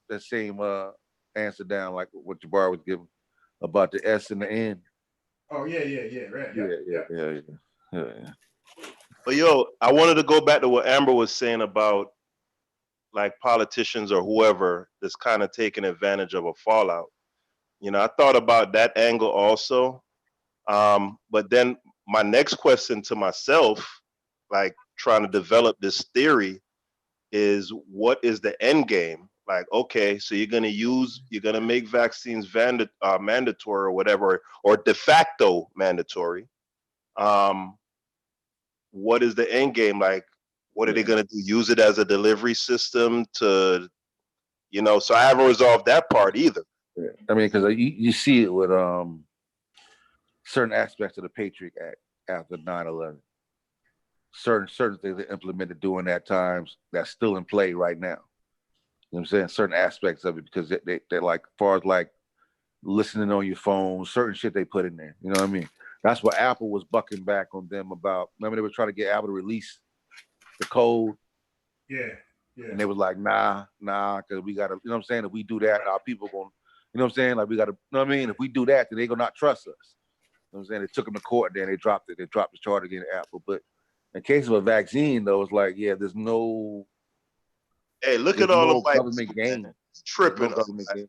answer down like what Jabbar was giving about the S and the N. Oh yeah, right. Yeah. But yo, I wanted to go back to what Amber was saying about like politicians or whoever that's kind of taking advantage of a fallout. You know, I thought about that angle also. But then my next question to myself, like trying to develop this theory, is what is the end game? Like, okay, so you're gonna make vaccines mandatory or whatever, or de facto mandatory. What is the end game? Like, what are they gonna do? Use it as a delivery system to, so I haven't resolved that part either. Yeah. I mean, because you see it with certain aspects of the Patriot Act after 9/11. Certain things they implemented during that times that's still in play right now. You know what I'm saying? Certain aspects of it, because they're like, as far as like listening on your phone, certain shit they put in there. You know what I mean? That's what Apple was bucking back on them about. Remember, they were trying to get Apple to release the code. Yeah. And they was like, nah, because we gotta, you know what I'm saying? If we do that, our people going, you know what I'm saying? Like, we gotta, you know what I mean? If we do that, then they gonna not trust us. You know what I'm saying? They took them to court, then they dropped it. They dropped the charge against Apple. But in case of a vaccine, though, it's like, yeah, there's no. Hey, look at all the government gain. Tripping. No government gain.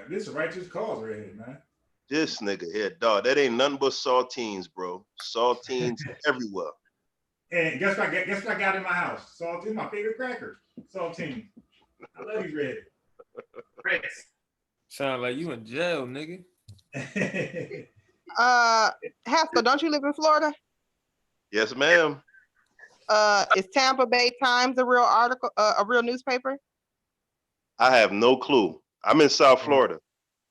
This is a righteous cause right here, man. This nigga here, dog. That ain't nothing but saltines, bro. Saltines everywhere. And guess what I got in my house? Saltines, my favorite cracker. Saltines. I love these red. Chris. Sound like you in jail, nigga. Haskell, don't you live in Florida? Yes, ma'am. Is Tampa Bay Times a real article, a real newspaper? I have no clue. I'm in South Florida.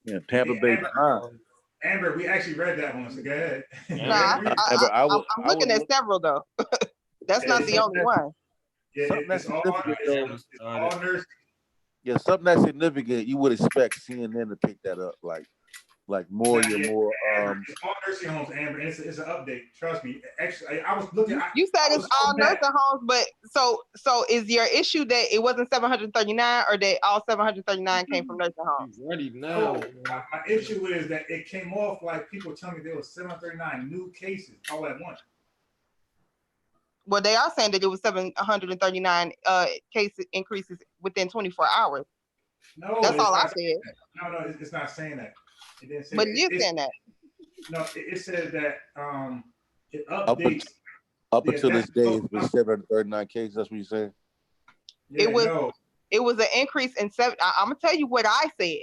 Yeah, Tampa Bay Times. Amber, we actually read that one, so go ahead. No, I'm looking at several though. That's not the only one. Yeah, it's all nursing. Yeah, something that's significant. You would expect CNN to pick that up, like more. It's all nursing homes, Amber. It's an update. Trust me. Actually, I was looking. You said it's all nursing homes, but so is your issue that it wasn't 739, or that all 739 came from nursing homes? Ready now. My issue is that it came off like people tell me there was 739 new cases all at once. Well, they are saying that it was 739 case increases within 24 hours. No, that's all I said. No, it's not saying that. It didn't say but that. You're saying that. No, it said that it updates. Up until this day, it's been 739 cases. That's what you're saying? Yeah, it was an increase in I'm gonna tell you what I said.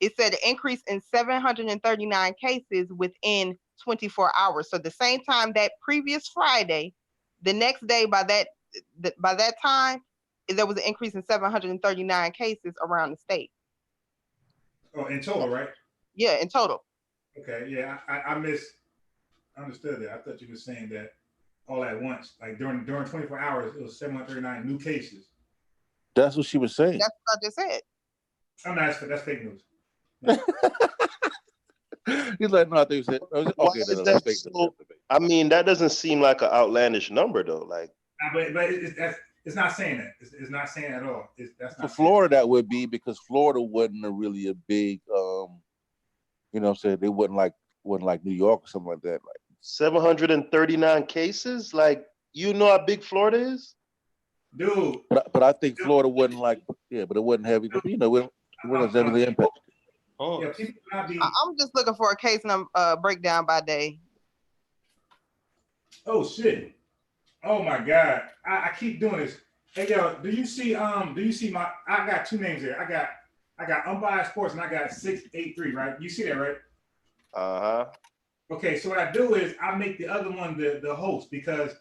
It said an increase in 739 cases within 24 hours. So the same time that previous Friday, the next day by that time, there was an increase in 739 cases around the state. Oh, in total, right? Yeah, in total. Okay, yeah, I misunderstood that. I thought you were saying that all at once, like during 24 hours, it was 739 new cases. That's what she was saying. That's what I just said. I'm not. That's fake news. He's like, no, I think you said. Okay, that's fake news. I mean, that doesn't seem like an outlandish number, though. Like, but it's not saying that. It's not saying at all. That's not for Florida, that would be because Florida wasn't really a big, you know what I'm saying? They wasn't like New York or something like that. Like 739 cases? Like, you know how big Florida is? Dude. But I think Florida wasn't like, but it wasn't heavy. You know, it wasn't heavily impacted. Oh. Yeah, people not be... I'm just looking for a case number breakdown by day. Oh shit. Oh my God. I keep doing this. Hey yo, do you see my I got two names here. I got I got Unbiased Sports and I got 683, right? You see that, right? Okay, so what I do is I make the other one the host because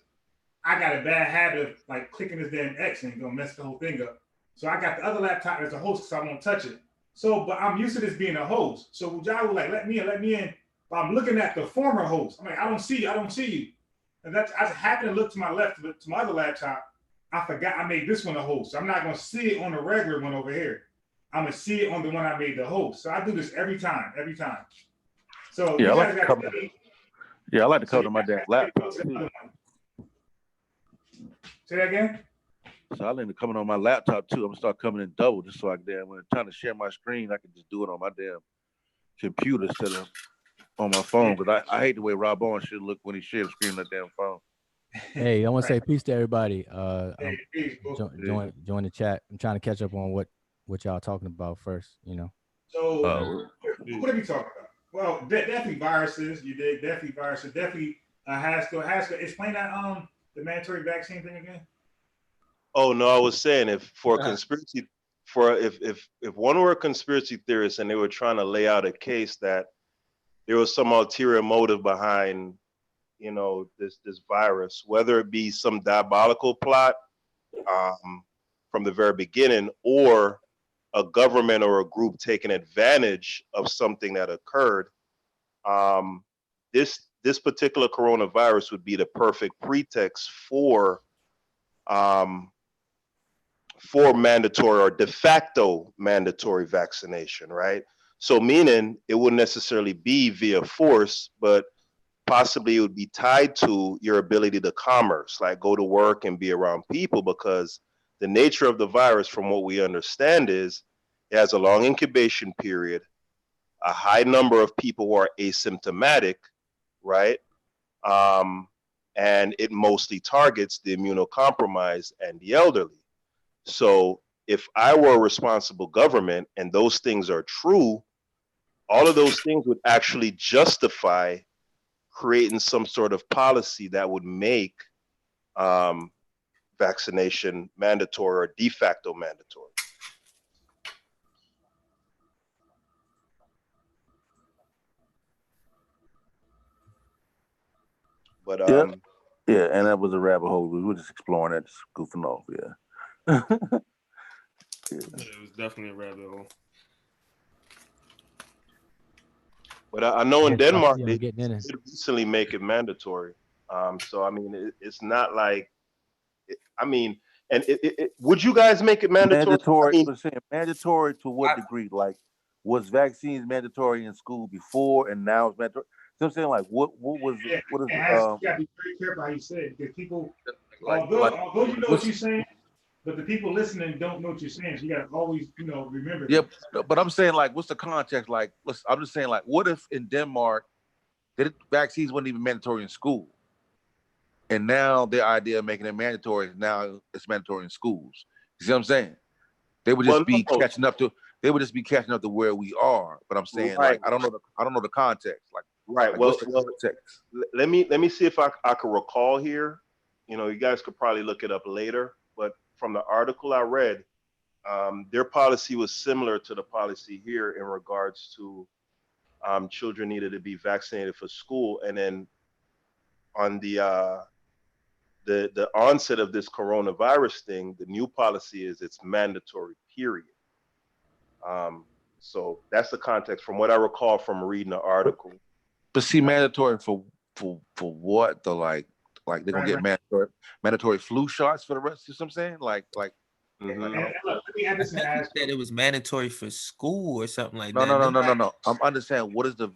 I got a bad habit of like clicking this damn X and gonna mess the whole thing up. So I got the other laptop as a host, so I won't touch it. So, but I'm used to this being a host. So y'all would like let me in. But I'm looking at the former host. I'm like, I don't see you. And that's I happened to look to my left to my other laptop. I forgot I made this one a host. So I'm not gonna see it on the regular one over here. I'm gonna see it on the one I made the host. So I do this every time. So Yeah, you I like guys to got come. Yeah, I like to come to my damn laptop Say too. that again. So I like to come on my laptop too. I'm gonna start coming in double just so I can when I'm trying to share my screen, I can just do it on my damn computer instead of on my phone. Because I hate the way Rob Owen should look when he shares the screen on that damn phone. Hey, I want to say peace to everybody. Join the chat. I'm trying to catch up on what y'all talking about first. So what are we talking about? Well, definitely viruses. You did definitely viruses. Definitely Haskell. Explain that the mandatory vaccine thing again. Oh no, I was saying if one were a conspiracy theorist and they were trying to lay out a case that there was some ulterior motive behind, this virus, whether it be some diabolical plot from the very beginning, or a government or a group taking advantage of something that occurred, this particular coronavirus would be the perfect pretext for mandatory or de facto mandatory vaccination, right? So meaning it wouldn't necessarily be via force, but possibly it would be tied to your ability to commerce, like go to work and be around people, because the nature of the virus, from what we understand, is it has a long incubation period, a high number of people who are asymptomatic, right? And it mostly targets the immunocompromised and the elderly. So if I were a responsible government and those things are true, all of those things would actually justify creating some sort of policy that would make vaccination mandatory or de facto mandatory. But yeah, and that was a rabbit hole. We were just exploring that, just goofing off. Yeah. Yeah, it was definitely a rabbit hole. But I know in Denmark they did recently make it mandatory. So I mean, it's not like, and would you guys make it mandatory? Mandatory to what degree? Like, was vaccines mandatory in school before, and now it's mandatory? So I'm saying, like, what was you gotta be very careful how you say it, because people, although you know what you're saying, but the people listening don't know what you're saying. So you gotta always, remember. Yeah, but I'm saying, like, what's the context? Like, I'm just saying, like, what if in Denmark, vaccines weren't even mandatory in school, and now their idea of making it mandatory, now it's mandatory in schools. You see what I'm saying? They would just be catching up to. They would just be catching up to where we are. But I'm saying, like, I don't know the context. Like, right. Like, let me see if I can recall here. You guys could probably look it up later. But from the article I read, their policy was similar to the policy here in regards to children needed to be vaccinated for school, and then on the onset of this coronavirus thing, the new policy is it's mandatory, period. So that's the context from what I recall from reading the article. But see, mandatory for what? Like they're gonna get mandatory flu shots for the rest. You know what I'm saying? Like. And look, let me add this and ask. That it was mandatory for school or something like that. No. I'm understanding what is the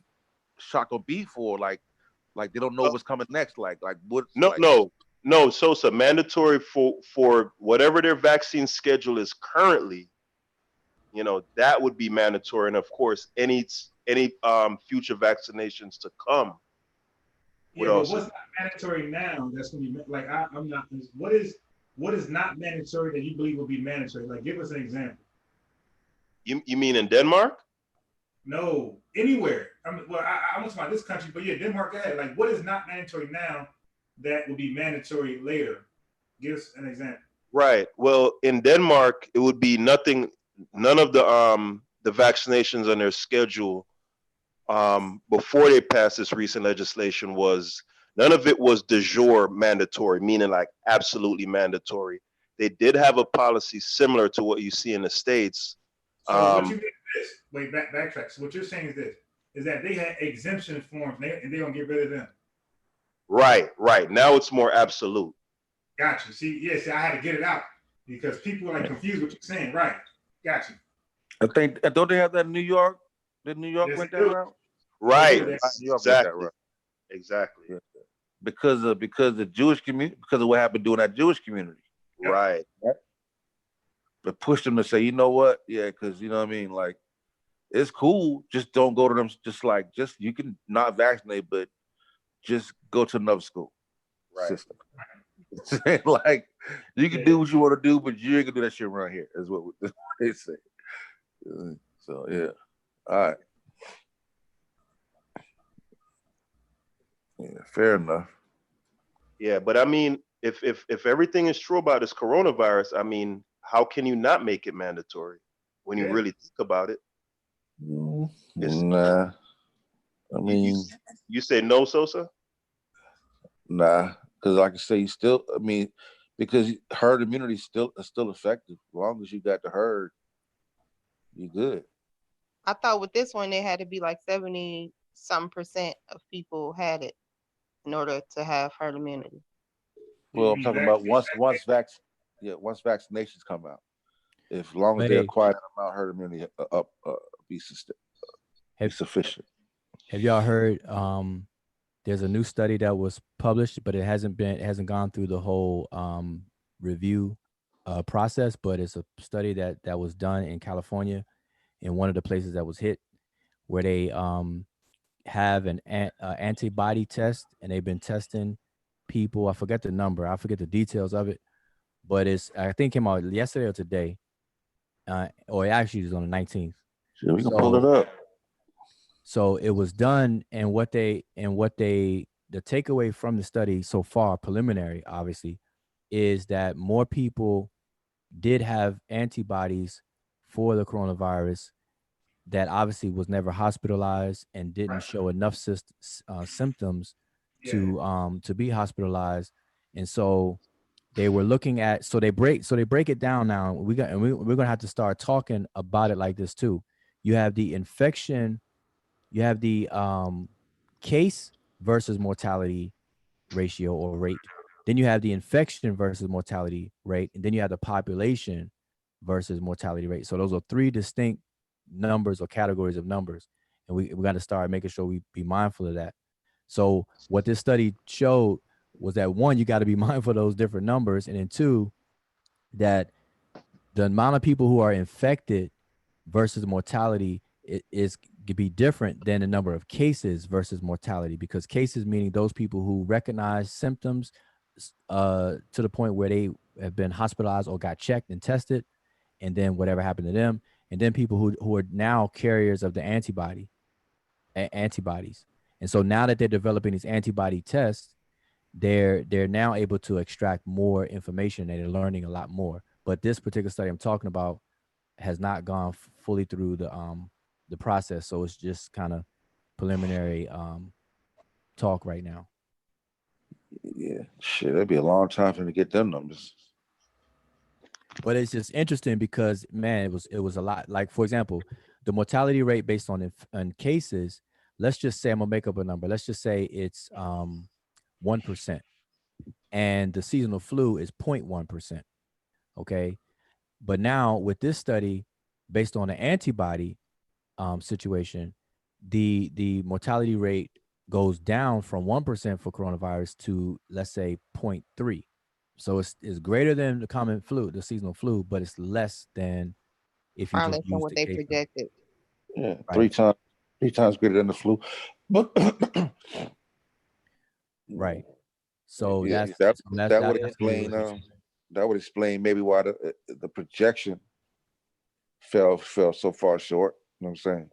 shot gonna be for? Like they don't know what's coming next. Like what? No. So it's a mandatory for whatever their vaccine schedule is currently. That would be mandatory, and of course, any future vaccinations to come. Yeah, but what's not mandatory now? That's gonna be like I'm not. What is not mandatory that you believe will be mandatory? Like, give us an example. You mean in Denmark? No, anywhere. I mean, well, I won't talk about this country, but yeah, Denmark. Go ahead. Like, what is not mandatory now that will be mandatory later? Give us an example. Right. Well, in Denmark, it would be nothing. None of the the vaccinations on their schedule before they passed this recent legislation was none of it was de jure mandatory, meaning like absolutely mandatory. They did have a policy similar to what you see in the States. So what you mean is this? Wait, backtrack. So what you're saying is this: is that they had exemption forms, and they don't get rid of them. Right. Now it's more absolute. Gotcha. See, I had to get it out because people are like confused what you're saying. Right. Gotcha. I think don't they have that in New York? Did New York went that route? Right. New York went that route. Exactly. Yeah. Because of the Jewish community, because of what happened during that Jewish community. Right. But push them to say, you know what? Yeah, because you know what I mean. Like, it's cool. Just don't go to them. Just you can not vaccinate, but just go to another school system. Like, you can do what you want to do, but you ain't gonna do that shit around here. Is what they say. So yeah, all right. Yeah, fair enough. Yeah, but I mean, if everything is true about this coronavirus, I mean, how can you not make it mandatory when you really think about it? Nah, I mean, you say no, Sosa? Nah, because like I say, you still. I mean, because herd immunity is still effective. As long as you got the herd, you good. I thought with this one, it had to be like 70-some% of people had it in order to have herd immunity. Well, I'm talking about once vaccinations come out. As long as they acquire that amount, herd immunity be sufficient. Have y'all heard? There's a new study that was published, but it hasn't gone through the whole review process. But it's a study that was done in California, in one of the places that was hit, where they have an antibody test, and they've been testing people. I forget the number. I forget the details of it, but I think it came out yesterday or today, or it actually is on the 19th. Sure, we can pull it up. So it was done, and the takeaway from the study so far, preliminary, obviously, is that more people did have antibodies for the coronavirus that obviously was never hospitalized and didn't show enough symptoms to be hospitalized. And so they were looking at, so they break it down now. We're gonna have to start talking about it like this too. You have the infection, you have the case versus mortality ratio or rate. Then you have the infection versus mortality rate, and then you have the population versus mortality rate. So those are three distinct numbers or categories of numbers, and we got to start making sure we be mindful of that. So what this study showed was that, one, you got to be mindful of those different numbers, and then two, that the amount of people who are infected versus mortality is could be different than the number of cases versus mortality, because cases meaning those people who recognize symptoms to the point where they have been hospitalized or got checked and tested, and then whatever happened to them, and then people who are now carriers of the antibodies. And so now that they're developing these antibody tests, they're now able to extract more information, and they're learning a lot more. But this particular study I'm talking about has not gone fully through the process, so it's just kind of preliminary talk right now. Yeah, shit, that'd be a long time for them to get them numbers. But it's just interesting because, man, it was a lot. Like, for example, the mortality rate based on cases, let's just say, I'm gonna make up a number. Let's just say it's 1%, and the seasonal flu is 0.1%. Okay, but now with this study, based on the antibody situation, the mortality rate goes down from 1% for coronavirus to, let's say, 0.3. So it's greater than the common flu, the seasonal flu, but it's less than if you Far just less than use what the they case projected. Yeah, right. three times greater than the flu. But right. So yeah, that would explain that would explain maybe why the projection fell so far short. You know what I'm saying?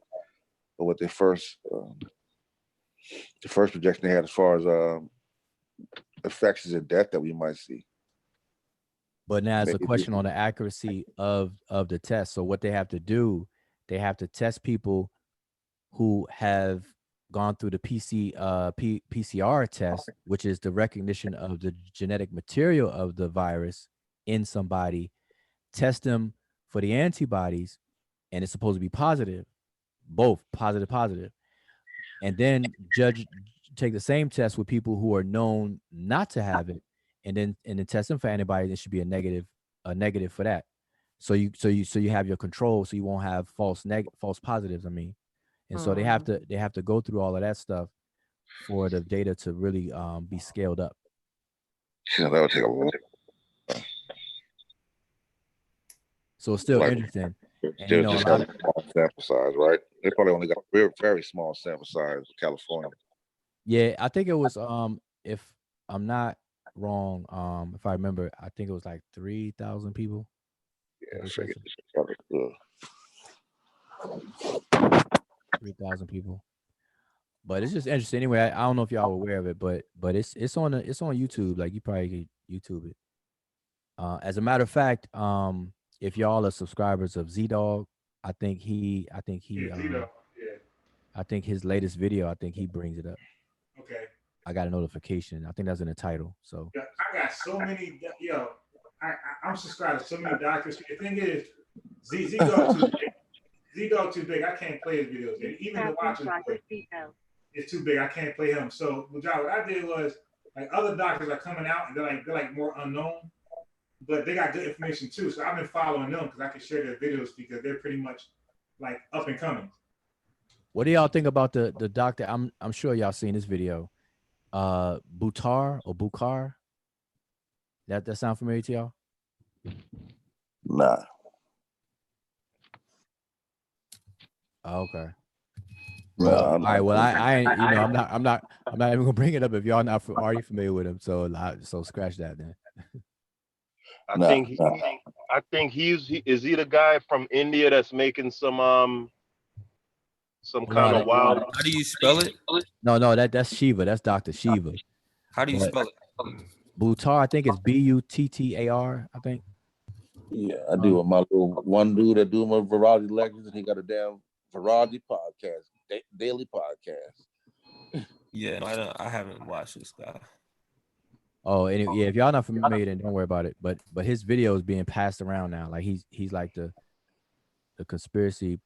But what the first projection they had as far as infections and death that we might see. But now it's a question on the accuracy of the test. So what they have to do they have to test people who have gone through the PCR test, which is the recognition of the genetic material of the virus in somebody, test them for the antibodies, and it's supposed to be positive, both positive, and then take the same test with people who are known not to have it, and then test them for antibodies. It should be a negative for that. So you have your control, so you won't have false positives. I mean, and so they have to go through all of that stuff for the data to really be scaled up. Yeah, that would take a long. So it's still interesting. And, you know, just have a small sample size, right? They probably only got a very small sample size for California. Yeah, I think it was if I'm not wrong, if I remember, I think it was like 3,000 people. Yeah, 3,000 people. But it's just interesting. Anyway, I don't know if y'all are aware of it, but it's on YouTube. Like, you probably could YouTube it. As a matter of fact, if y'all are subscribers of Z-Dog, I think his latest video, I think he brings it up. Okay. I got a notification. I think that's in the title. So yeah, I got so many. I'm subscribed to so many doctors. The thing is, Z-Dog too big. Z-Dog too big. I can't play his videos. And even to watch his videos, it's too big. I can't play him. So what I did was, like, other doctors are coming out and they're like more unknown, but they got good information too. So I've been following them because I can share their videos because they're pretty much like up and coming. what do y'all think about the doctor? I'm sure y'all seen this video. Bukhar. That sound familiar to y'all? Nah. Oh, okay. Well, all right. Well, I you know, I'm not even gonna bring it up if y'all not already familiar with him. So scratch that then. I think is he the guy from India that's making some kind of wild. How do you spell it? No, that's Shiva. That's Dr. Shiva. How do you spell it? Buttar, I think it's Buttar, I think. Yeah, I do with my little one dude that do my virology lectures, and he got a damn virology podcast, daily podcast. Yeah, I haven't watched this guy. Oh, anyway, yeah. If y'all not familiar, then don't worry about it. But his video is being passed around now. Like, he's like the conspiracy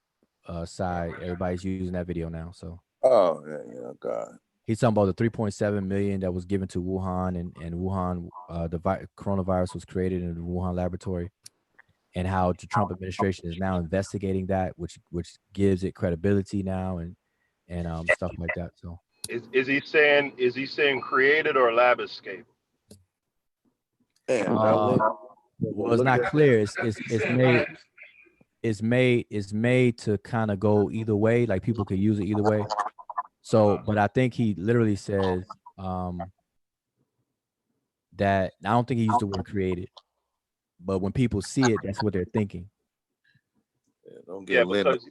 side. Everybody's using that video now. So. Oh yeah, God. He's talking about the 3.7 million that was given to Wuhan, and Wuhan, the coronavirus was created in the Wuhan laboratory, and how the Trump administration is now investigating that, which gives it credibility now, and stuff like that. So Is he saying created or lab escape? Well, it's not clear. It's made to kind of go either way. Like, people could use it either way. So, but I think he literally says that, I don't think he used the word created, but when people see it, that's what they're thinking. Yeah, because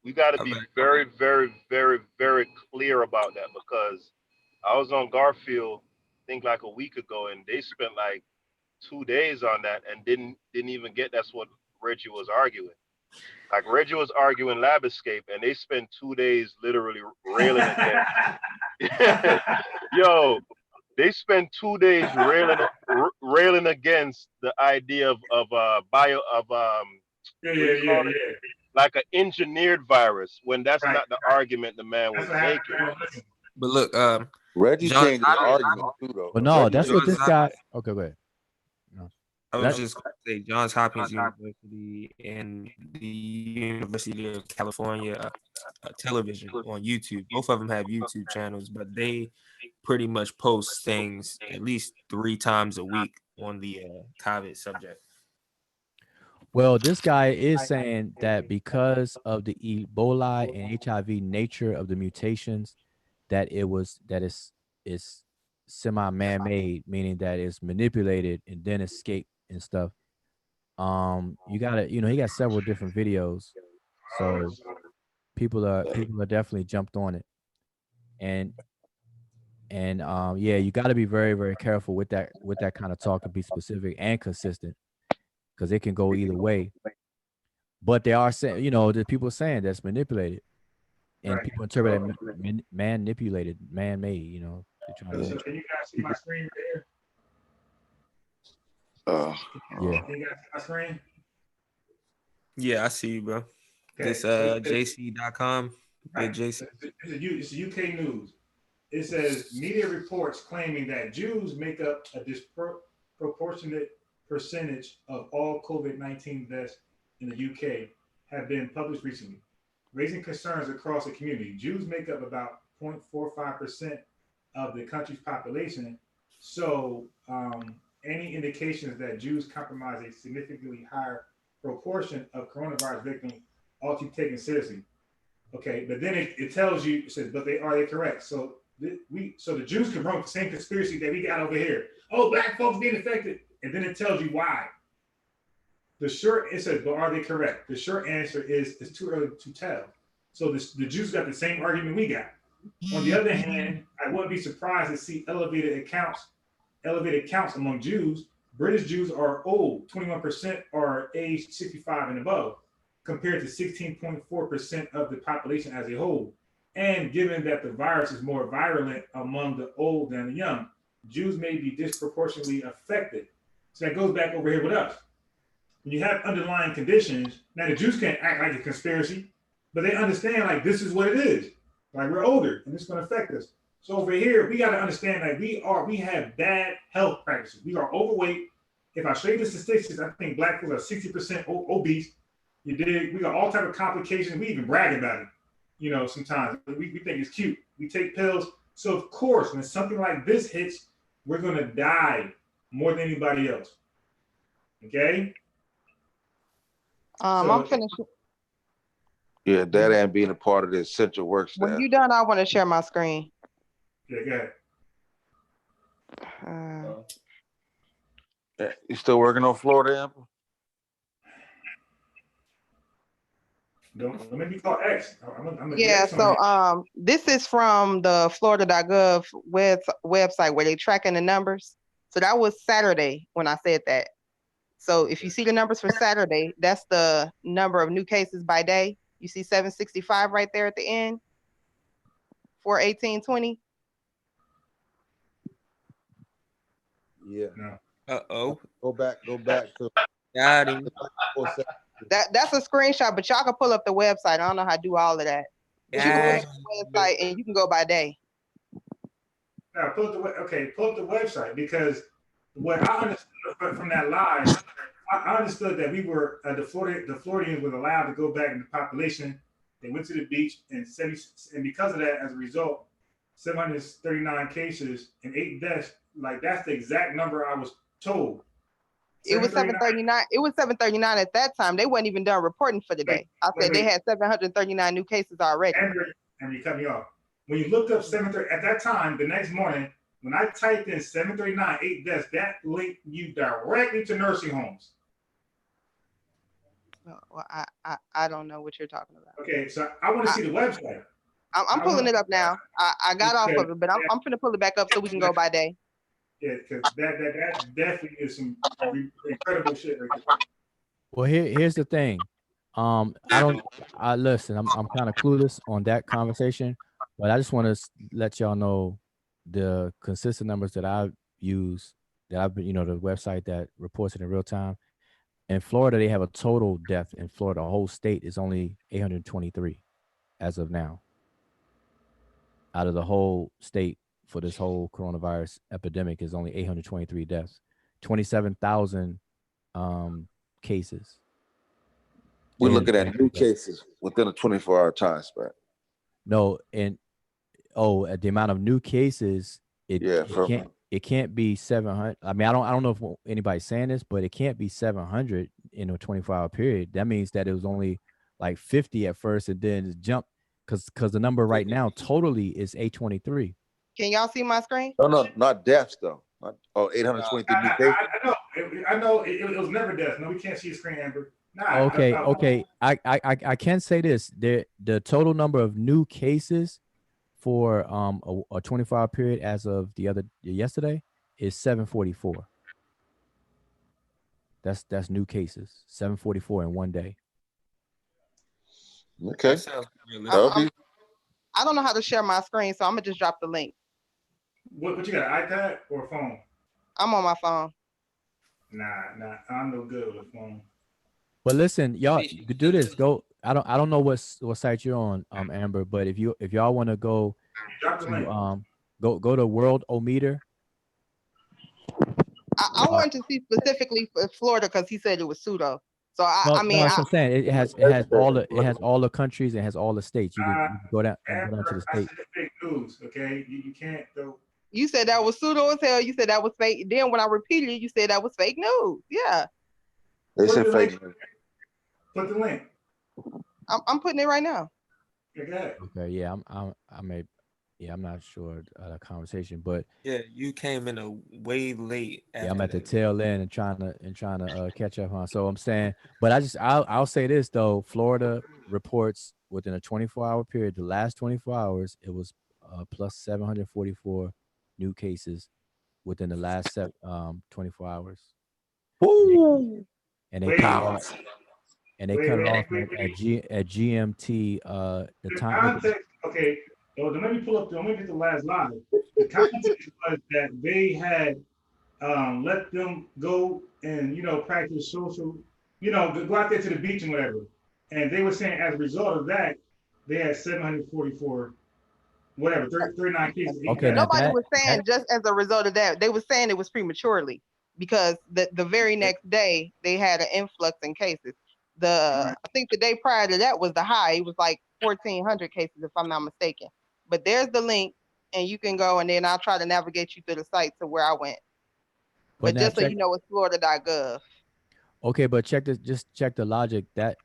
we gotta be very, very, very, very clear about that, because I was on Garfield, I think like a week ago, and they spent like 2 days on that and didn't even get that's what Reggie was arguing. Like, Reggie was arguing lab escape, and they spent 2 days literally railing against. Yo, they spent 2 days railing against the idea of like an engineered virus, when that's not the argument the man was making. But look, Reggie changed his argument too, though. But no, that's what this guy. Okay, go ahead. No. I was just going to say Johns Hopkins University and the University of California television on YouTube. Both of them have YouTube channels, but they pretty much post things at least 3 times a week on the COVID subject. Well, this guy is saying that because of the Ebola and HIV nature of the mutations, that it's semi-man-made, meaning that it's manipulated and then escaped and stuff. You gotta, he got several different videos, so people are definitely jumped on it, and yeah, you got to be very, very careful with that kind of talk, and be specific and consistent, because it can go either way. But they are saying, you know, the people saying that's manipulated, and Right. people interpret it manipulated, man-made. You know, they're trying So to. can you guys see my screen right here? Yeah. Can you guys see my screen? Yeah, I see you, bro. Okay. This So JC.com. right. JC. It's UK news. It says media reports claiming that Jews make up a disproportionate percentage of all COVID-19 deaths in the UK have been published recently, raising concerns across the community. Jews make up about 0.45% of the country's population. So any indications that Jews comprise a significantly higher proportion of coronavirus victims ought to be taken seriously. Okay, but then it tells you, it says, but are they correct? So the Jews can run with the same conspiracy that we got over here. Oh, black folks being affected, and then it tells you why. It says, but are they correct? The short answer is it's too early to tell. So the Jews got the same argument we got. On the other hand, I wouldn't be surprised to see elevated counts among Jews. British Jews are old, 21% are aged 65 and above, compared to 16.4% of the population as a whole. And given that the virus is more virulent among the old than the young, Jews may be disproportionately affected. So that goes back over here with us. When you have underlying conditions, now the Jews can't act like a conspiracy, but they understand like this is what it is. Like we're older and it's going to affect us. So over here, we got to understand that we have bad health practices. We are overweight. If I show you the statistics, I think black people are 60% obese. You did. We got all type of complications. We even brag about it. You know, sometimes we think it's cute. We take pills. So of course, when something like this hits, we're going to die more than anybody else. Okay. I'm finishing. Yeah, that ain't being a part of the essential work staff. When you done, I want to share my screen. Yeah, go ahead. You still working on Florida, Amber? Don't make me call X. Yeah, so this is from the Florida.gov website where they're tracking the numbers. So that was Saturday when I said that. So if you see the numbers for Saturday, that's the number of new cases by day. You see 765 right there at the end for 1820. Yeah. No. Uh-oh. Go back to Got him. That's a screenshot, but y'all can pull up the website. I don't know how to do all of that. But you can pull up the website and you can go by day. Now pull up the website, because what I understood from that live, I understood that we were the Floridians were allowed to go back in the population. They went to the beach and because of that, as a result, 739 cases and 8 deaths. Like that's the exact number I was told. It was 739. It was 739 at that time. They weren't even done reporting for the day. I said they had 739 new cases already. And you cut me off. When you looked up 730 at that time, the next morning, when I typed in 739, 8 deaths, that linked you directly to nursing homes. Well, I don't know what you're talking about. Okay, so I want to see the website. I'm pulling it up now. I got off of it, but I'm gonna pull it back up so we can go by day. Yeah, because that definitely is some incredible shit right there. Well, here's the thing. I listen. I'm kind of clueless on that conversation, but I just want to let y'all know the consistent numbers that I use. That I've been, the website that reports it in real time. In Florida, they have a total death in Florida. The whole state is only 823 as of now. Out of the whole state for this whole coronavirus epidemic is only 823 deaths, 27,000 cases. We're looking at new cases within a 24-hour time span. No, and at the amount of new cases, it can't be 700. I mean, I don't know if anybody's saying this, but it can't be 700 in a 24-hour period. That means that it was only like 50 at first, and then it jumped because the number right now totally is 823. Can y'all see my screen? No, not deaths though. 823 new cases. I know it was never deaths. No, we can't see the screen, Amber. Okay. I can say this: the total number of new cases for a 24-hour period as of yesterday is 744. That's new cases, 744 in one day. Okay. That sounds realistic. I don't know how to share my screen, so I'm gonna just drop the link. What you got, an iPad or a phone? I'm on my phone. Nah, I'm no good with a phone. But listen, y'all do this. Go. I don't know what site you're on, Amber. But if y'all want to go Drop the link. go to Worldometer. I wanted to see specifically for Florida because he said it was pseudo. So No, that's what I'm saying. It has all the countries. It has all the states. You can go down to the I state. said fake news. Okay, you can't though. You said that was pseudo as hell. You said that was fake. Then when I repeated it, you said that was fake news. Yeah. They said fake news. Put the link. I'm putting it right now. Okay. Yeah, I'm not sure the conversation, but yeah, you came in a way late. Yeah, I'm at the tail end and trying to catch up on. So I'm saying, but I'll say this though: Florida reports within a 24-hour period, the last 24 hours, it was plus 744 new cases within the last 24 hours. Woo! And they cut off. And they cut it off at GMT. The time. Context, okay. So let me pull up. Let me get the last line. The context was that they had let them go and practice social, go out there to the beach and whatever. And they were saying as a result of that, they had 744, whatever, 39 cases. Okay, nobody was saying just as a result of that. They were saying it was prematurely because the very next day they had an influx in cases. I think the day prior to that was the high. It was like 1,400 cases, if I'm not mistaken. But there's the link, and you can go, and then I'll try to navigate you through the site to where I went. But just so you know, it's Florida.gov. Okay, but just check the logic that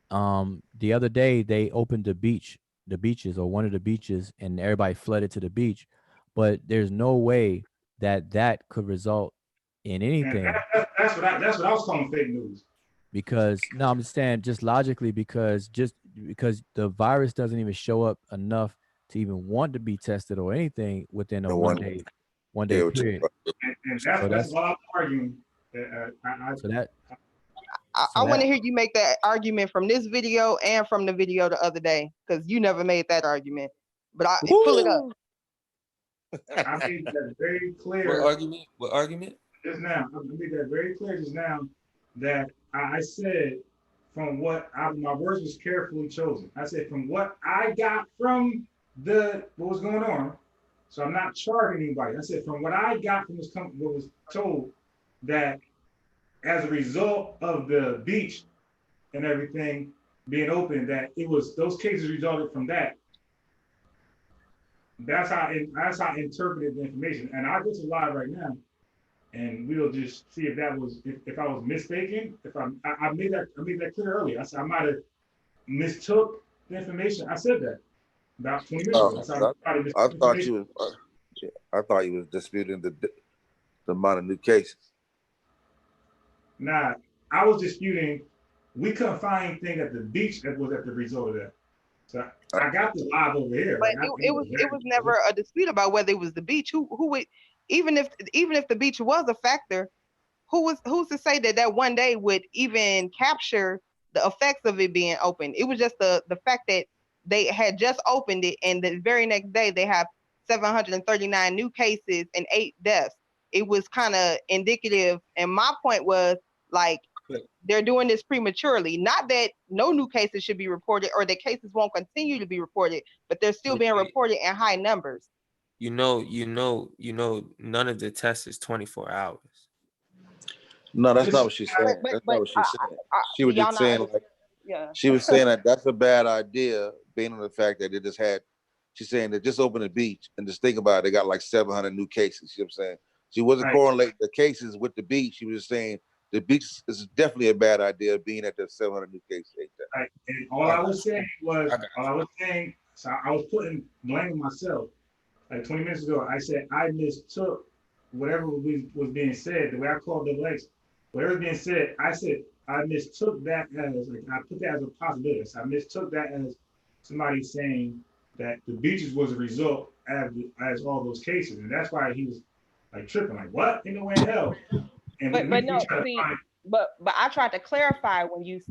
the other day they opened the beaches or one of the beaches, and everybody flooded to the beach. But there's no way that could result in anything. That's what I was calling fake news. Because no, I'm saying just logically, because the virus doesn't even show up enough to even want to be tested or anything within a one day period. And that's why I'm arguing. I want to hear you make that argument from this video and from the video the other day, because you never made that argument. But pull it up. I made that very clear. What argument? Just now, I made that very clear just now that I said from what my words was carefully chosen. I said from what I got from what was going on. So I'm not charging anybody. I said from what I got from what was told, that as a result of the beach and everything being open, that it was those cases resulted from that. That's how I interpreted the information. And I'll go to live right now, and we'll just see if that was if I was mistaken. If I made that clear earlier. I said I might have mistook the information. I said that about 20 minutes ago. I thought you was disputing the amount of new cases. Nah, I was disputing. We couldn't find anything at the beach that was at the result of that. So I got the live over here. But it was never a dispute about whether it was the beach. Who would even if the beach was a factor, who's to say that one day would even capture the effects of it being open? It was just the fact that they had just opened it, and the very next day they have 739 new cases and 8 deaths. It was kind of indicative, and my point was like they're doing this prematurely. Not that no new cases should be reported or that cases won't continue to be reported, but they're still being reported in high numbers. You know, none of the tests is 24 hours. No, that's not what she said. That's not what she said. She was just saying she was saying that's a bad idea, being on the fact that it just had. She's saying that just open the beach and just think about it. They got like 700 new cases. You know what I'm saying? She wasn't correlating the cases with the beach. She was just saying the beach is definitely a bad idea, being at the 700 new cases. Right. And all I was saying, so I was blaming myself. Like 20 minutes ago, I said I mistook whatever was being said. The way I called double X, whatever was being said, I said I mistook that as I put that as a possibility. So I mistook that as somebody saying that the beaches was a result as all those cases, and that's why he was like tripping, like what in the way in hell. And But I tried to clarify when you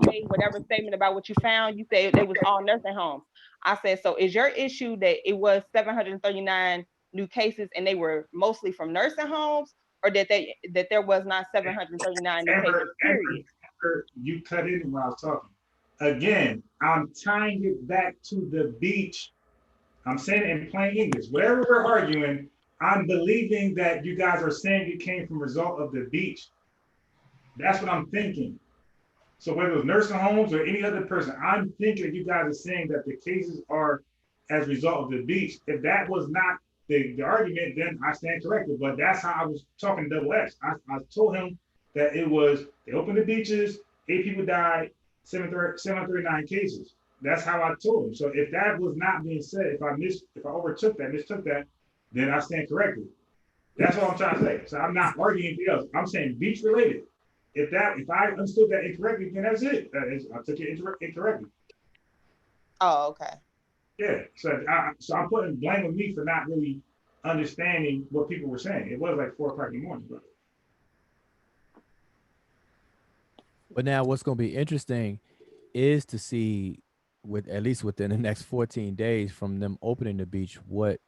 made whatever statement about what you found, you said it was all nursing homes. I said, so is your issue that it was 739 new cases and they were mostly from nursing homes, or that there was not 739 new cases, period? You cut in when I was talking. Again, I'm tying it back to the beach. I'm saying it in plain English. Whatever we're arguing, I'm believing that you guys are saying it came from result of the beach. That's what I'm thinking. So whether it was nursing homes or any other person, I'm thinking that you guys are saying that the cases are as a result of the beach. If that was not the argument, then I stand corrected. But that's how I was talking to Double X. I told him that it was, they opened the beaches, 8 people died, 739 cases. That's how I told him. So if that was not being said, if I mistook that, then I stand corrected. That's what I'm trying to say. So I'm not arguing anything else. I'm saying beach related. If I understood that incorrectly, then that's it. I took it incorrectly. Oh, okay. Yeah. So I'm putting blame on me for not really understanding what people were saying. It was like 4 o'clock in the morning, but. But now what's going to be interesting is to see, with at least within the next 14 days from them opening the beach, what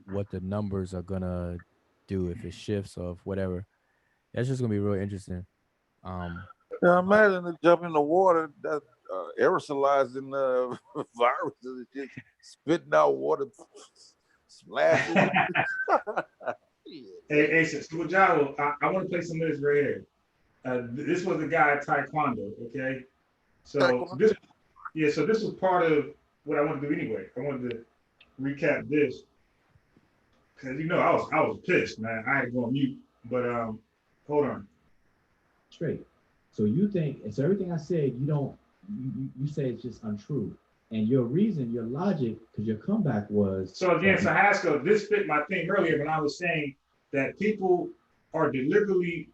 the numbers are going to do, if it shifts or if whatever. That's just going to be really interesting. Now imagine to jump in the water that aerosolizing viruses and shit, spitting out water, splashing. Hey, so Jalo, I want to play some of this right here. This was a guy at Taekwondo, okay? So this was part of what I wanted to do anyway. I wanted to recap this because I was pissed, man. I had to go on mute, but hold on. Straight. So you think, and so everything I said, you say it's just untrue. And your reason, your logic, because your comeback was. So again, so Haskell, this fit my thing earlier when I was saying that people are deliberately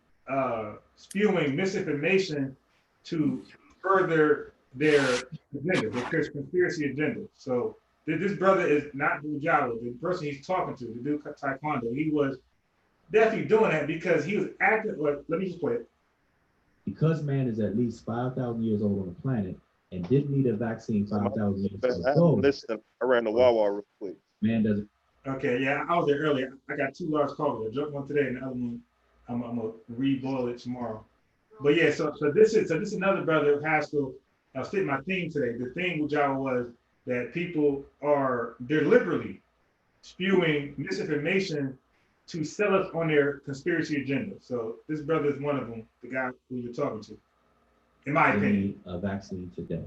spewing misinformation to further their agenda, their conspiracy agenda. So this brother is not Bujalo, the person he's talking to, the dude Taekwondo. He was definitely doing that because he was acting. Let me just play it. Because man is at least 5,000 years old on the planet and didn't need a vaccine 5,000 years ago. Listen, I ran the Wawa real quick. Man doesn't. Okay, yeah, I was there earlier. I got 2 large calls. I dropped one today, and the other one I'm gonna re-boil it tomorrow. But yeah, so this is another brother Haskell. I'll state my theme today. The theme with y'all was that people are deliberately spewing misinformation to sell us on their conspiracy agenda. So this brother is one of them, the guy who you're talking to, in my opinion. Need a vaccine today.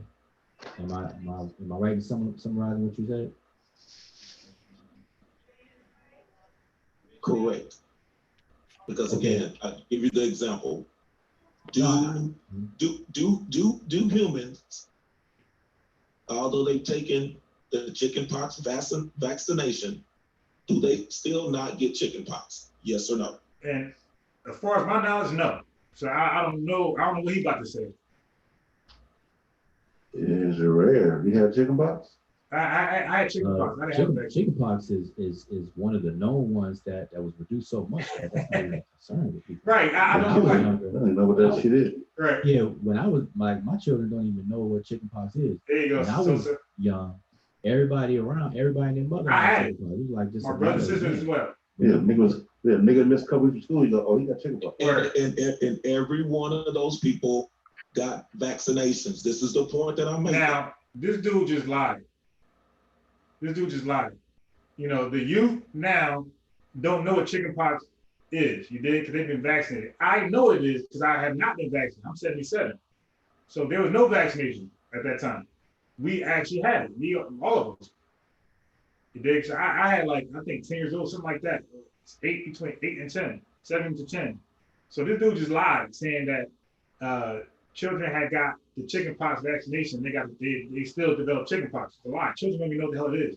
Am I right in summarizing what you said? Correct. Because again, I give you the example. Do humans, although they've taken the chickenpox vaccination, do they still not get chickenpox? Yes or no? And as far as my knowledge, no. So I don't know. I don't know what he's about to say. Is it rare? You have chickenpox? I had chickenpox. I didn't have chickenpox is one of the known ones that was reduced so much that that's not even a concern with people. Right. I don't know. I don't know what that shit is. Right. Yeah. When I was my children don't even know what chickenpox is. There you go. When I was young, everybody and their mother had chickenpox. It was like just my brother and sisters as well. Yeah, nigga missed a couple weeks of school. You go, oh, he got chickenpox. And every one of those people got vaccinations. This is the point that I'm making. Now, this dude just lied. The youth now don't know what chickenpox is. You did because they've been vaccinated. I know it is because I have not been vaccinated. I'm 77. So there was no vaccination at that time. We actually had it. All of us. You did. So I had I think 10 years old, something like that. Between 8 and 10, 7 to 10. So this dude just lied saying that children had got the chickenpox vaccination. They still developed chickenpox. It's a lie. Children don't even know what the hell it is.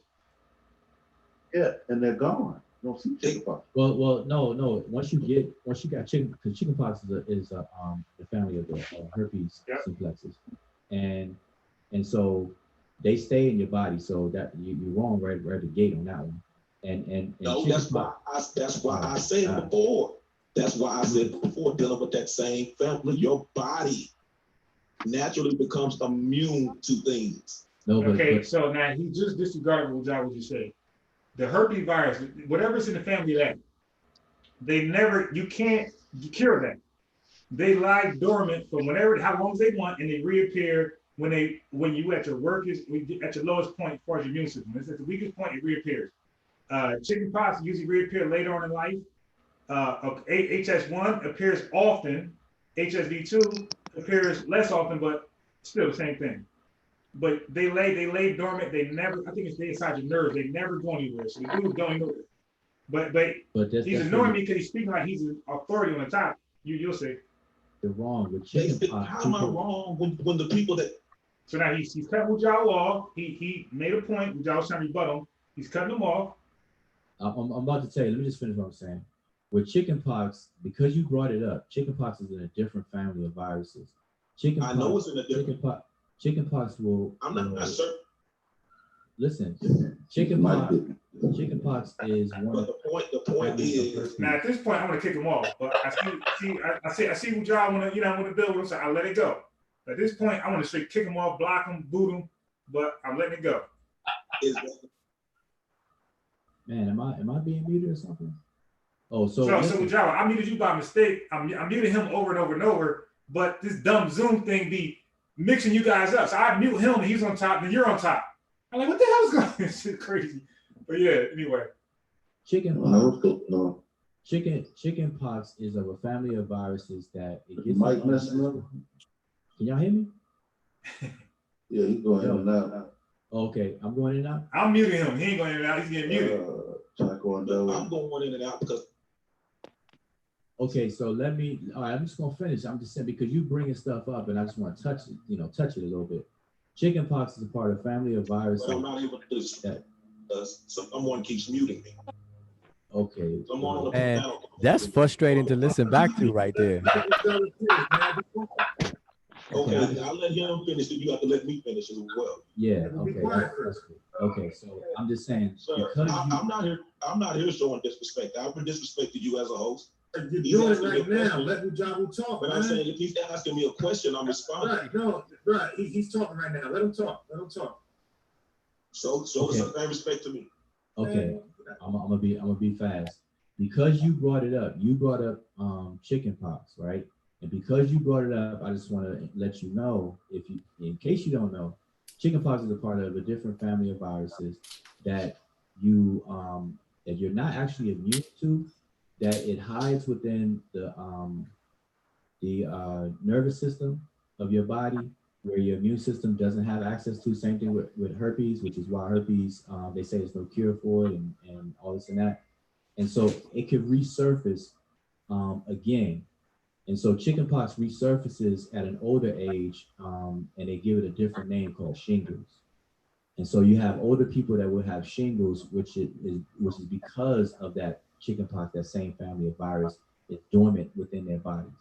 Yeah, and they're gone. You don't see chickenpox. Well, no. Once you got chicken, because chickenpox is the family of the herpes simplexes, and so they stay in your body. So that you're wrong right at the gate on that one. And no, that's why I said before. That's why I said before, dealing with that same family, your body naturally becomes immune to things. No, Okay, so now he just disregarded what John was just saying. The herpes virus, whatever's in the family, that you can't cure that. They lie dormant for how long they want, and they reappear when you at your at your lowest point as far as your immune system. It's at the weakest point, it reappears. Chickenpox usually reappear later on in life. HS1 appears often. HSV2 appears less often, but still the same thing. But they lay dormant. They never. I think it's inside your nerves. They never go anywhere. So the dude's going nowhere. But he's annoying me because he's speaking like he's an authority on the top. You'll see. You're wrong with chickenpox. How am I wrong when the people that? So now he's cutting Wujao off. He made a point. Wujao was trying to rebut him. He's cutting him off. I'm about to tell you. Let me just finish what I'm saying. With chickenpox, because you brought it up, chickenpox is in a different family of viruses. Chickenpox, I know it's in a different. Chickenpox will. I'm not certain. Listen, chickenpox is one. But the point is. Now at this point, I want to kick him off, but I see what y'all want to build with him, so I let it go. At this point, I want to straight kick him off, block him, boot him, but I'm letting it go. Man, am I being muted or something? Oh, so Java, I muted you by mistake. I'm muting him over and over and over, but this dumb Zoom thing be mixing you guys up. So I mute him and he's on top, and you're on top. I'm like, what the hell is going on? This shit crazy. But yeah, anyway. Chickenpox is of a family of viruses that it gets. Mike messing up. Can y'all hear me? Yeah, he's going in and out. Okay, I'm going in and out. I'm muting him. He ain't going in and out. He's getting muted. I'm going in and out because. Okay, so all right, I'm just gonna finish. I'm just saying because you bringing stuff up, and I just want to touch it a little bit. Chickenpox is a part of a family of viruses. But I'm not able to do that. Someone keeps muting me. Okay. And that's frustrating to listen back to right there. Okay, I'll let him finish. Then you have to let me finish as well. Yeah. Okay. That's good. Okay. So I'm just saying. Sir, I'm not here showing disrespect. I've been disrespecting you as a host. You're doing it right now. Let Wujao talk. But I'm saying if he's asking me a question, I'm responding. Right. No. Right. He's talking right now. Let him talk. So okay. Some respect to me. Okay. I'm gonna be fast. Because you brought it up. You brought up chickenpox, right? And because you brought it up, I just want to let you know, in case you don't know, chickenpox is a part of a different family of viruses that you're not actually immune to, that it hides within the nervous system of your body, where your immune system doesn't have access to. Same thing with herpes, which is why herpes, they say there's no cure for it and all this and that. And so it could resurface again. And so chickenpox resurfaces at an older age, and they give it a different name called shingles. And so you have older people that will have shingles, which is because of that chickenpox, that same family of virus is dormant within their bodies.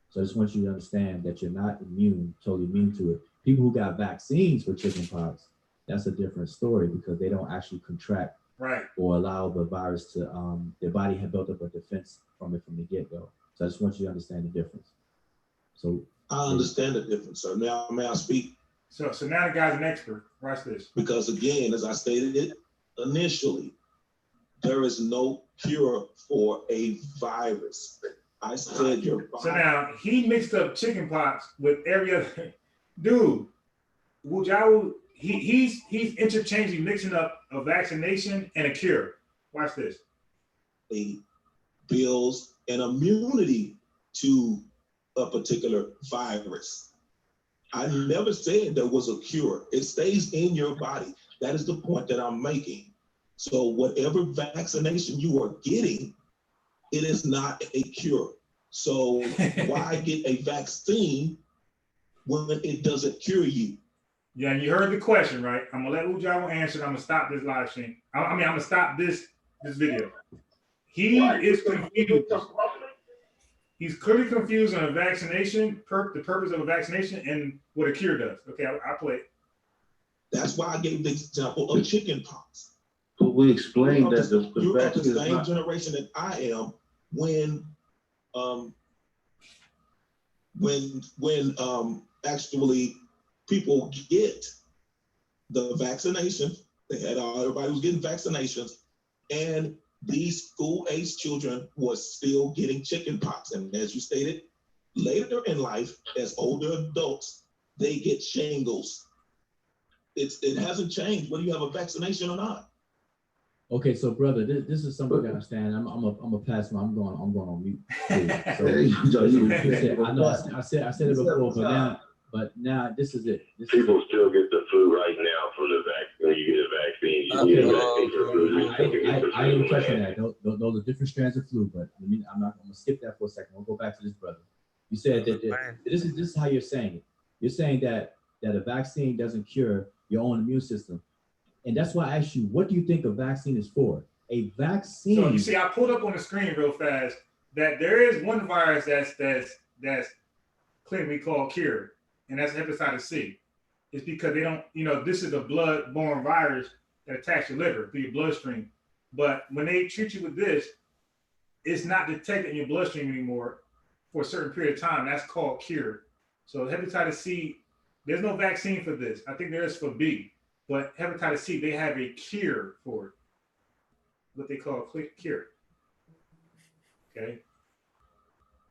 So I just want you to understand that you're not totally immune to it. People who got vaccines for chickenpox, that's a different story because they don't actually contract or allow the virus to, their body had built up a defense from the get-go. So I just want you to understand the difference. So I understand the difference, sir. Now, may I speak? So now the guy's an expert. Watch this. Because again, as I stated it initially, there is no cure for a virus. I said your body. So now he mixed up chickenpox with every other dude. Wujao, he's interchanging, mixing up a vaccination and a cure. Watch this. Builds an immunity to a particular virus. I never said there was a cure. It stays in your body. That is the point that I'm making. So whatever vaccination you are getting, it is not a cure. So why get a vaccine when it doesn't cure you? Yeah, and you heard the question, right? I'm gonna let Wujao answer. I'm gonna stop this live stream. I'm gonna stop this video. He is confused. He's clearly confused on a vaccination, the purpose of a vaccination, and what a cure does. Okay, I'll play it. That's why I gave the example of chickenpox. But we explained that you're of the same generation that I am when when actually people get the vaccination, they had everybody was getting vaccinations, and these school-age children was still getting chicken pox. And as you stated, later in life, as older adults, they get shingles. It hasn't changed whether you have a vaccination or not. Okay, so brother, this is something I understand. I'm a pass. I'm going on mute. So I know I said it before, but now this is it. People still get the flu right now from the vaccine. You get a vaccine, you get a vaccine for flu. I ain't touching that. Those are different strands of flu, but I'm gonna skip that for a second. We'll go back to this, brother. You said that this is how you're saying it. You're saying that a vaccine doesn't cure your own immune system. And that's why I asked you, what do you think a vaccine is for? A vaccine. So you see, I pulled up on the screen real fast that there is one virus that's clinically called cured, and that's hepatitis C. It's because they don't, this is a blood-borne virus that attacks your liver through your bloodstream. But when they treat you with this, it's not detected in your bloodstream anymore for a certain period of time. That's called cured. So hepatitis C, there's no vaccine for this. I think there is for B. But hepatitis C, they have a cure for it, what they call a cure. Okay.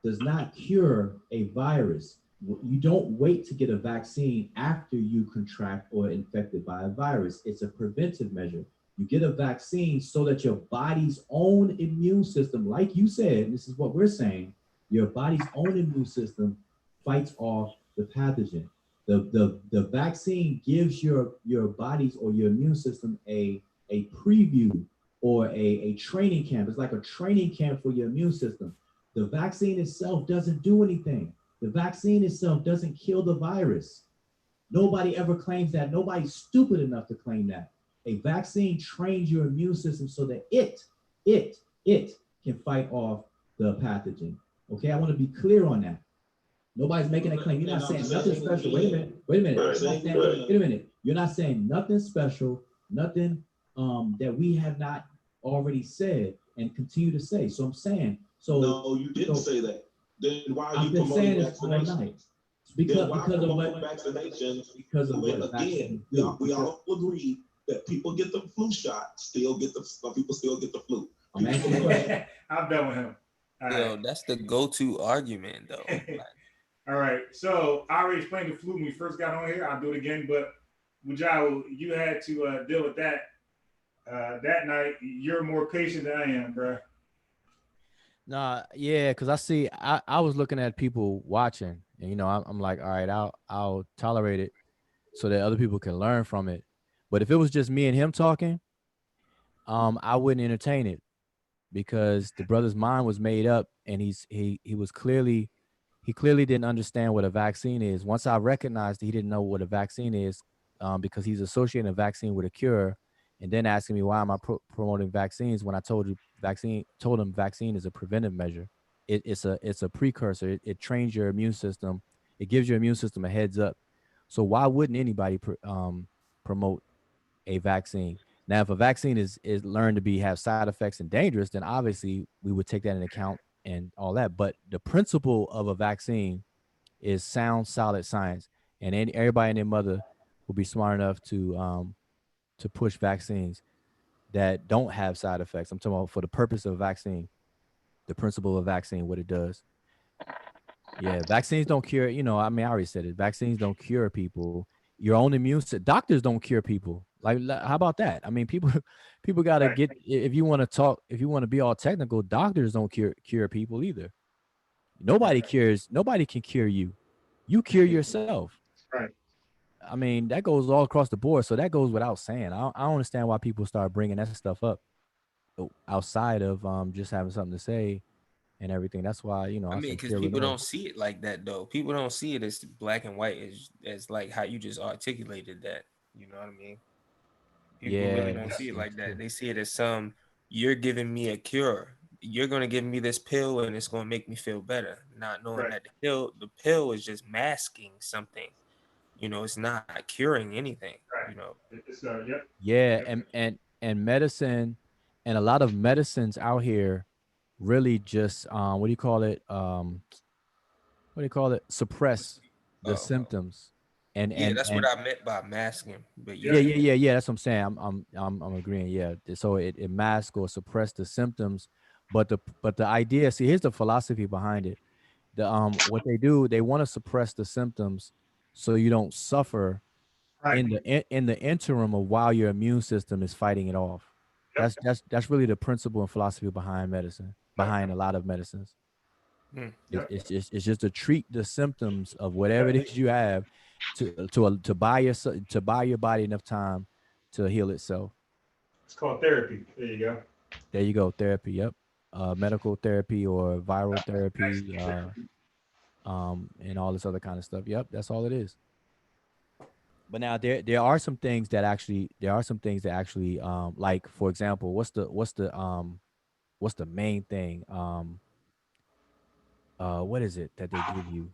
Does not cure a virus. You don't wait to get a vaccine after you contract or infected by a virus. It's a preventive measure. You get a vaccine so that your body's own immune system, like you said, this is what we're saying, your body's own immune system fights off the pathogen. The vaccine gives your body's or your immune system a preview or a training camp. It's like a training camp for your immune system. The vaccine itself doesn't do anything. The vaccine itself doesn't kill the virus. Nobody ever claims that. Nobody's stupid enough to claim that. A vaccine trains your immune system so that it can fight off the pathogen. Okay, I want to be clear on that. Nobody's making a claim. You're not saying nothing special. Wait a minute. You're not saying nothing special, nothing that we have not already said and continue to say. So I'm saying, no, you didn't say that. Then why are you promoting vaccinations? Because of vaccinations? Because of what? Again, we all agree that people get the flu shot, some people still get the flu. I'm done with him. Yo, that's the go-to argument, though. All right, so I already explained the flu when we first got on here. I'll do it again, but Mujahid, you had to deal with that that night. You're more patient than I am, bro. Nah, yeah, because I was looking at people watching, and I'm like, all right, I'll tolerate it so that other people can learn from it. But if it was just me and him talking, I wouldn't entertain it because the brother's mind was made up, and he clearly didn't understand what a vaccine is. Once I recognized that he didn't know what a vaccine is, because he's associating a vaccine with a cure, and then asking me why am I promoting vaccines when I told him vaccine is a preventive measure. It's a precursor. It trains your immune system. It gives your immune system a heads up. So why wouldn't anybody promote a vaccine? Now, if a vaccine is learned to have side effects and dangerous, then obviously we would take that into account and all that. But the principle of a vaccine is sound, solid science, and everybody and their mother will be smart enough to push vaccines that don't have side effects. I'm talking about for the purpose of a vaccine, the principle of vaccine, what it does. Yeah, vaccines don't cure. I already said it. Vaccines don't cure people. Your own immune system. Doctors don't cure people. Like, how about that? I mean, people gotta get. If you want to be all technical, doctors don't cure people either. Nobody can cure you. You cure yourself. Right. I mean, that goes all across the board. So that goes without saying. I don't understand why people start bringing that stuff up outside of just having something to say and everything. That's why, I mean, because people don't see it like that, though. People don't see it as black and white as like how you just articulated that. You know what I mean? People really don't see it like that. They see it as you're giving me a cure. You're gonna give me this pill and it's gonna make me feel better. Not knowing that the pill is just masking something. It's not curing anything. Yeah, and medicine and a lot of medicines out here really just what do you call it? Suppress the symptoms. Yeah, that's what And I meant by masking. But yeah. That's what I'm saying. I'm agreeing. Yeah. So it masks or suppress the symptoms, but the idea. See, here's the philosophy behind it. What they do, they want to suppress the symptoms so you don't suffer Right. in the interim of while your immune system is fighting it off. Yep. That's really the principle and philosophy behind medicine, behind a lot of medicines. Yep. It's just to treat the symptoms of whatever it is you have to buy your body enough time to heal itself. It's called therapy. There you go. There you go, therapy. Yep, medical therapy or viral therapy, and all this other kind of stuff. Yep, that's all it is. But now there are some things that actually like, for example, what's the main thing, what is it that they give you?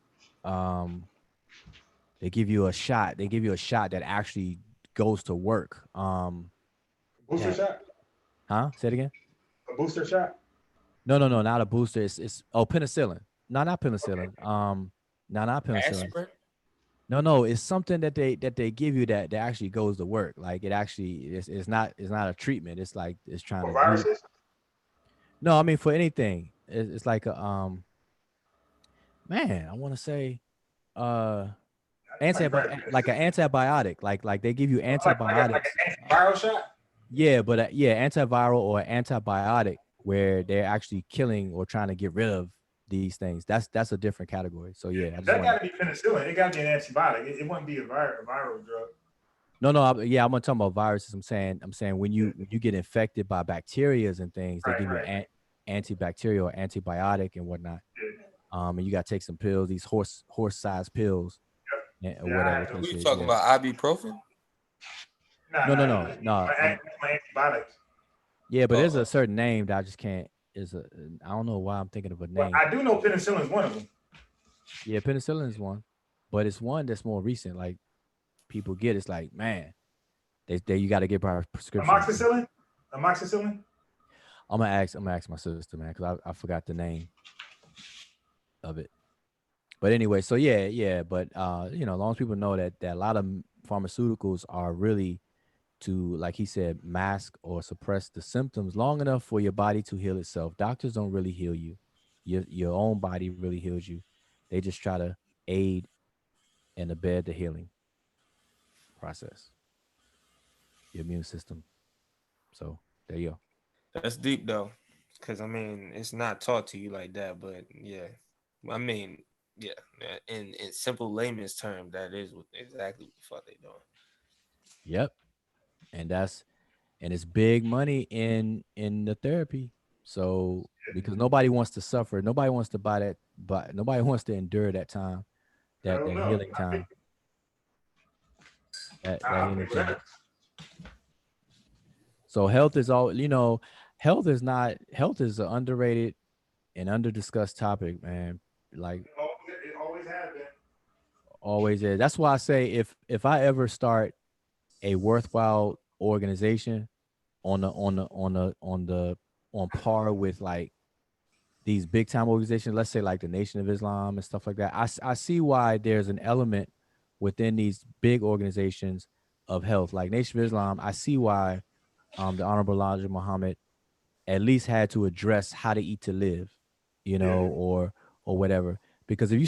They give you a shot. They give you a shot that actually goes to work. Booster That, shot? huh? Say it again. A booster shot? No, not a booster. It's penicillin. No, not penicillin. No, not penicillin. Aspirin? No, it's something that they give you that actually goes to work. Like it actually it's not a treatment. It's like it's trying For to do. viruses? No, I mean for anything. It's like a man, I want to say like an antibiotic. Like they give you antibiotics. Like an antiviral shot? Yeah, but antiviral or antibiotic where they're actually killing or trying to get rid of these things. That's a different category. So yeah, I just That want. got to be penicillin. It got to be an antibiotic. It wouldn't be a viral drug. No, I'm gonna talk about viruses. I'm saying when you get infected by bacterias and things, they give you an antibacterial or antibiotic and whatnot. And you got to take some pills, these horse-sized pills, or whatever. We talking about ibuprofen? No. My antibiotics. Yeah, but there's a certain name that I just can't. I don't know why I'm thinking of a name. Well, I do know penicillin is one of them. Yeah, penicillin is one, but it's one that's more recent. Like people get, it's like, man, they you got to get by prescription. Amoxicillin. I'm gonna ask my sister, man, because I forgot the name of it. But anyway, so yeah. But as long as people know that a lot of pharmaceuticals are really to, like he said, mask or suppress the symptoms long enough for your body to heal itself. Doctors don't really heal you. Your own body really heals you. They just try to aid and abet the healing process, your immune system. So there you go. That's deep though, because I mean it's not taught to you like that. But yeah, I mean in simple layman's term, that is exactly what the fuck they doing. Yep, and it's big money in the therapy. So because nobody wants to suffer, nobody wants to buy that, but nobody wants to endure that time, that healing time. That healing time. So health is all, health is an underrated and under discussed topic, man. Like it always has been. Always is. That's why I say if I ever start a worthwhile organization on par with like these big time organizations, let's say like the Nation of Islam and stuff like that, I see why there's an element within these big organizations of health, like Nation of Islam. I see why the Honorable Elijah Muhammad at least had to address how to eat to live, or whatever. Because if you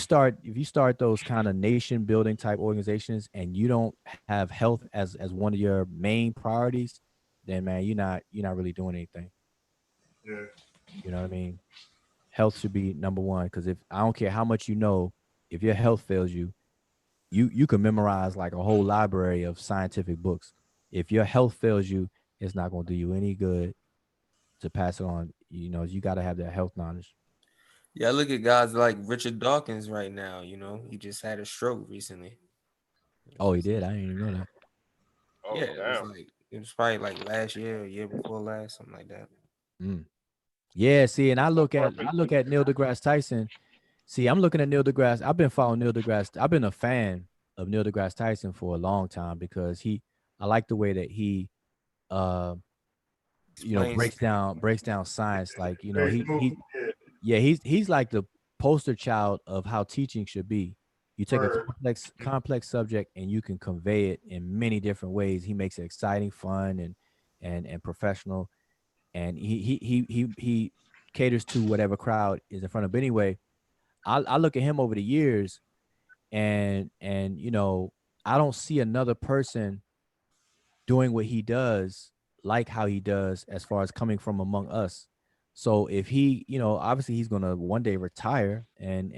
start those kind of nation building type organizations and you don't have health as one of your main priorities, then man, you're not really doing anything. Yeah. You know what I mean? Health should be number one. Because if I don't care how much if your health fails you, you can memorize like a whole library of scientific books. If your health fails you, it's not going to do you any good to pass it on. You got to have that health knowledge. Yeah, look at guys like Richard Dawkins right now. He just had a stroke recently. Oh, he did? I didn't even know that. Oh, yeah, it was probably like last year, or year before last, something like that. Yeah, see, and I look at Neil deGrasse Tyson. See, I'm looking at Neil deGrasse. I've been following Neil deGrasse. I've been a fan of Neil deGrasse Tyson for a long time because I like the way that he breaks down science. Like, he's like the poster child of how teaching should be. You take a complex subject and you can convey it in many different ways. He makes it exciting, fun, and professional, and he caters to whatever crowd is in front of. But anyway, I look at him over the years, and I don't see another person doing what he does like how he does, as far as coming from among us. So if he, obviously he's gonna one day retire and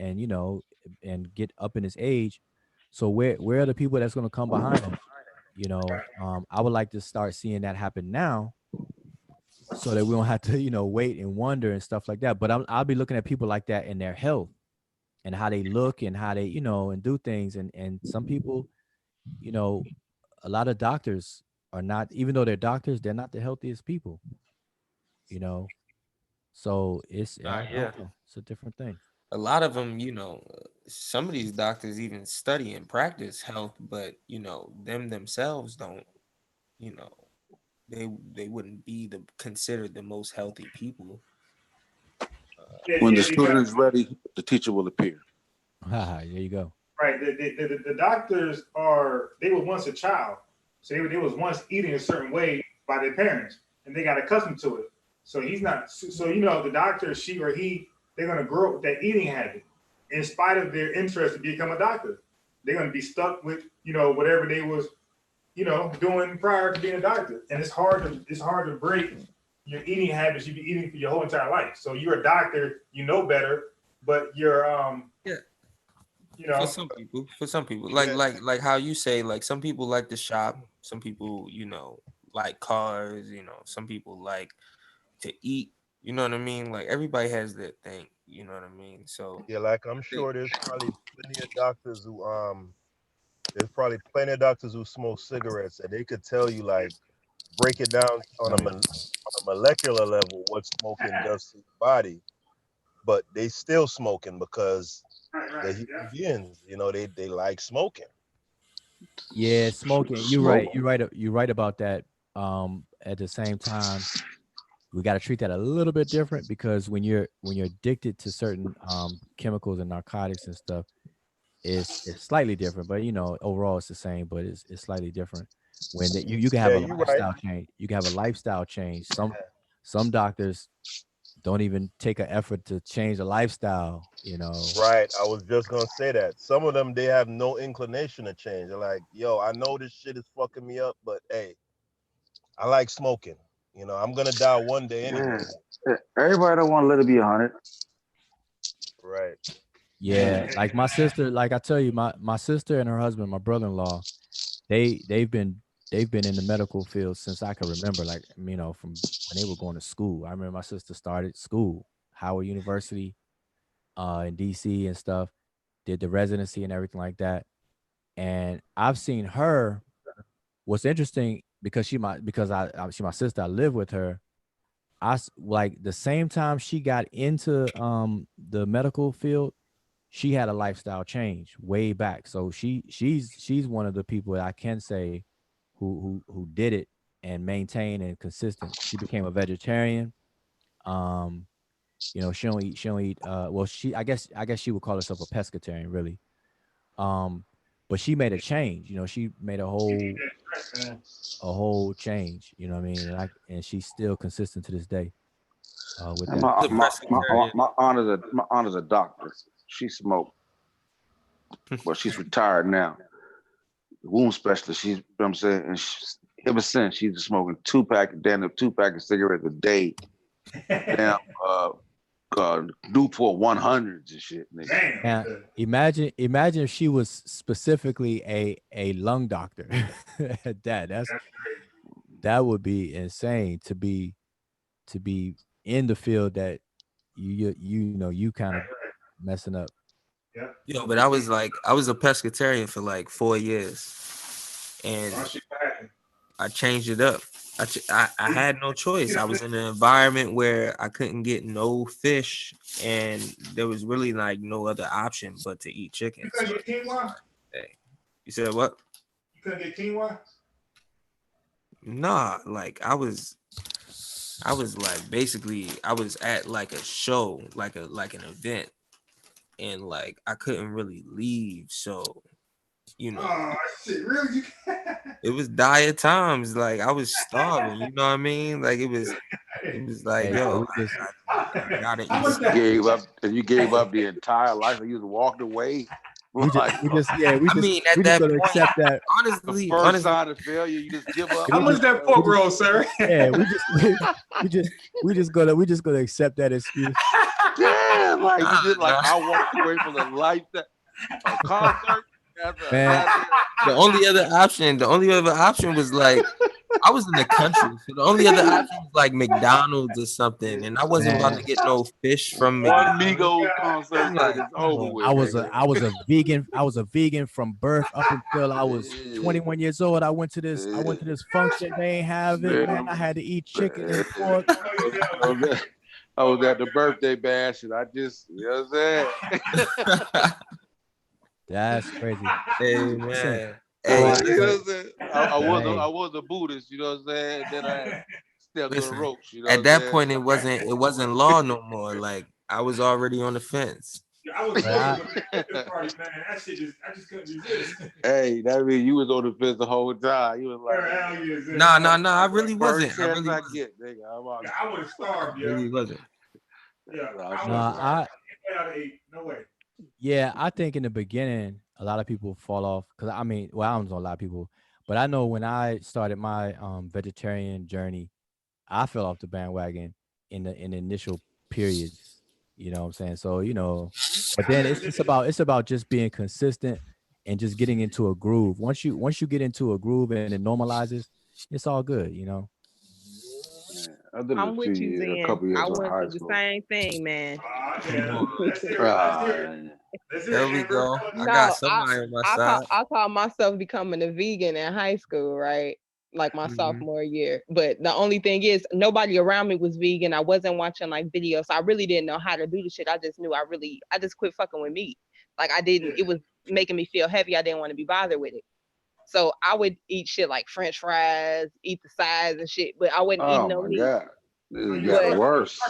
get up in his age. So where are the people that's gonna come behind him? I would like to start seeing that happen now, so that we don't have to wait and wonder and stuff like that. But I'll be looking at people like that in their health and how they look and how they and do things. And some people, a lot of doctors are not, even though they're doctors, they're not the healthiest people. So it's I don't know, it's a different thing. A lot of them, some of these doctors even study and practice health, but them themselves don't, you know, they wouldn't be considered the most healthy people. When the student is ready, the teacher will appear. There you go. Right. The doctors they were once a child. So they was once eating a certain way by their parents, and they got accustomed to it. So he's not. So the doctor, she or he, they're gonna grow up with that eating habit, in spite of their interest to become a doctor. They're gonna be stuck with whatever they was doing prior to being a doctor, and it's hard to break your eating habits you've been eating for your whole entire life. So you're a doctor, you know better, but you're For some people, like how you say, like some people like to shop, some people, like cars, some people like to eat, you know what I mean? Like everybody has their thing, you know what I mean? So yeah, like I'm sure there's probably plenty of doctors who smoke cigarettes, and they could tell you, like, break it down on a molecular level what smoking does to your body, but they still smoking because they're human beings. They like smoking. Yeah, smoking. You're right. You're right about that. At the same time, we got to treat that a little bit different, because when you're addicted to certain chemicals and narcotics and stuff, it's slightly different. But overall it's the same, but it's slightly different. When you can have a lifestyle change. You can have a lifestyle change. Some doctors don't even take an effort to change the lifestyle. Right. I was just gonna say that. Some of them, they have no inclination to change. They're like, yo, I know this shit is fucking me up, but hey, I like smoking. I'm gonna die one day anyway. Yeah. Everybody don't want to let it be 100. Right. Yeah, like my sister, like I tell you, my sister and her husband, my brother-in-law, they've been in the medical field since I can remember, like, from when they were going to school. I remember my sister started school, Howard University, in DC and stuff, did the residency and everything like that. And I've seen her. What's interesting, because she's my sister, I live with her. Like the same time she got into the medical field, she had a lifestyle change way back. So she's one of the people that I can say who did it and maintained and consistent. She became a vegetarian. She don't eat well, I guess she would call herself a pescatarian, really. But she made a change. She made a whole change, you know what I mean? And she's still consistent to this day with that. My aunt is a doctor. She smoked. Well, she's retired now. Wound specialist. She's, you know what I'm saying, and ever since she's smoking two pack of cigarettes a day. Damn, Newport 100s and shit. Now, imagine if she was specifically a lung doctor. That would be insane to be in the field that you kind of messing up. Yo, but I was a pescatarian for like 4 years, and I changed it up. I had no choice. I was in an environment where I couldn't get no fish, and there was really like no other option but to eat chicken. You couldn't get quinoa? Hey, you said what? You couldn't get quinoa? Nah, like I was I was like basically I was at like a show, like an event, and like I couldn't really leave, so you know. Oh shit, really? It was dire times. Like I was starving, you know what I mean? Like it was like, Hey, yo, so we just I gotta How eat much You that? something. gave up, and you gave up the entire life, and you just walked away. Like I mean, at we just that gonna point, accept that. the honestly, first sign of failure, you just give up. How We much just that we pork just roll, sir? yeah, we just gonna accept that excuse. Yeah, like you just like nah. I walked away from the life that a concert. That's a Man, goddamn. The only other option was like I was in the country, so the only other option was like McDonald's or something, and I wasn't about man. to get no fish from One McDonald's. Migos concert I'm and like, it's come over on, with, nigga. I was a vegan. I was a vegan from birth up until I was 21 years old. I went to this function. They ain't have it, man. I had to eat chicken and pork. I was at the birthday bash, and I just, you know what I'm saying? That's crazy. hey Listen, man, hey, You know listen, what I'm saying? hey, I was a Buddhist, you know what I'm saying? Then I stepped through the listen. ropes, you know what At I'm that saying? point, it wasn't law no more. Like I was already on the fence. I was right, looking at the party, man. That shit I just couldn't resist. Hey, that means you was on the fence the whole time. You was like, Hell yeah, sis. Nah. I really wasn't. first I chance really I wasn't. get, nigga, I'm out. I would have starved, I really wasn't. Yeah, No, I no, would have starved. I would have ate. No way. yeah, I think in the beginning a lot of people fall off because I mean, well, I don't know a lot of people, but I know when I started my vegetarian journey, I fell off the bandwagon in the initial periods. You know what I'm saying? So, but then it's about just being consistent and just getting into a groove. Once you get into a groove and it normalizes, it's all good. I did it I'm with you, a Zen. couple years I in went high through the school. same thing, man. Yeah. Let's hear it. Let's hear it. Let's hear There it, we Amber. go. I got No, somebody on my side. I call myself becoming a vegan in high school, right? Like my sophomore year. But the only thing is nobody around me was vegan. I wasn't watching like videos. So I really didn't know how to do the shit. I just knew I just quit fucking with meat. Like it was making me feel heavy. I didn't want to be bothered with it. So I would eat shit like French fries, eat the sides and shit, but I wasn't eating Oh no my meat. God. It got But worse.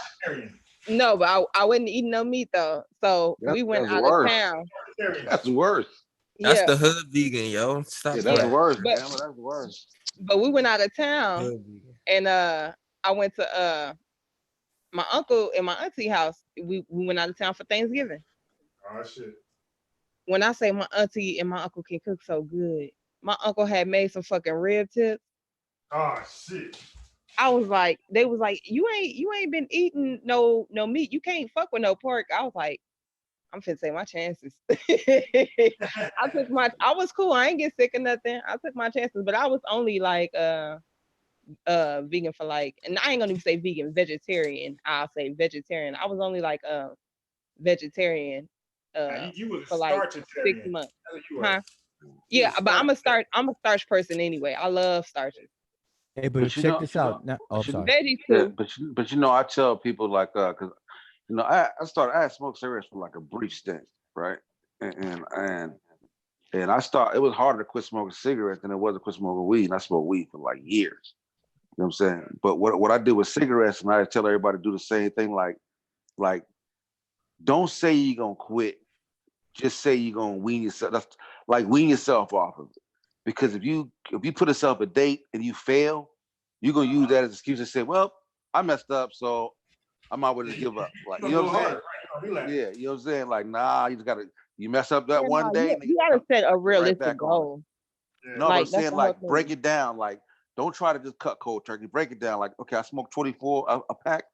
no, but I wasn't eating no meat though. So we went That's out of worse. town. That's worse. That's Yeah, the hood vegan, yo. Stop Yeah, that's yeah. playing. worse, But damn it, that's worse. but we went out of town Hood vegan. and I went to my uncle and my auntie house. We went out of town for Thanksgiving. Oh shit. When I say my auntie and my uncle can cook so good, my uncle had made some fucking rib tips. Oh shit. I was like, they was like, you ain't been eating no meat. You can't fuck with no pork. I was like, I'm finna take my chances. I was cool. I ain't get sick or nothing. I took my chances, but I was only like vegan for like, and I ain't gonna even say vegan, vegetarian. I'll say vegetarian. I was only like vegetarian You was a for like 6 starchitarian. months. That's what you Huh? was. Yeah, but I'm a starch person anyway. I love starches. Hey, but But you check know, this out. Now, oh, I'm sorry. Veggies yeah, too. but you know, I tell people like, cause I had smoked cigarettes for like a brief stint, right? And it was harder to quit smoking cigarettes than it was to quit smoking weed. And I smoked weed for like years. You know what I'm saying? But what I did with cigarettes, and I tell everybody to do the same thing, like don't say you're gonna quit. Just say you're gonna wean yourself. That's like wean yourself off of it. Because if you put yourself a date and you fail, you're gonna use that as an excuse to say, well, I messed up, so I might well just give up. Like, you know what I'm saying? Yeah, you know what I'm saying? Like, nah, you mess up that Yeah, one no, day, you gotta set a get right realistic back on it. goal. No, but I'm Like that's saying the whole like break thing. it down. Like, don't try to just cut cold turkey. Break it down. Like, okay, I smoked 24 a pack,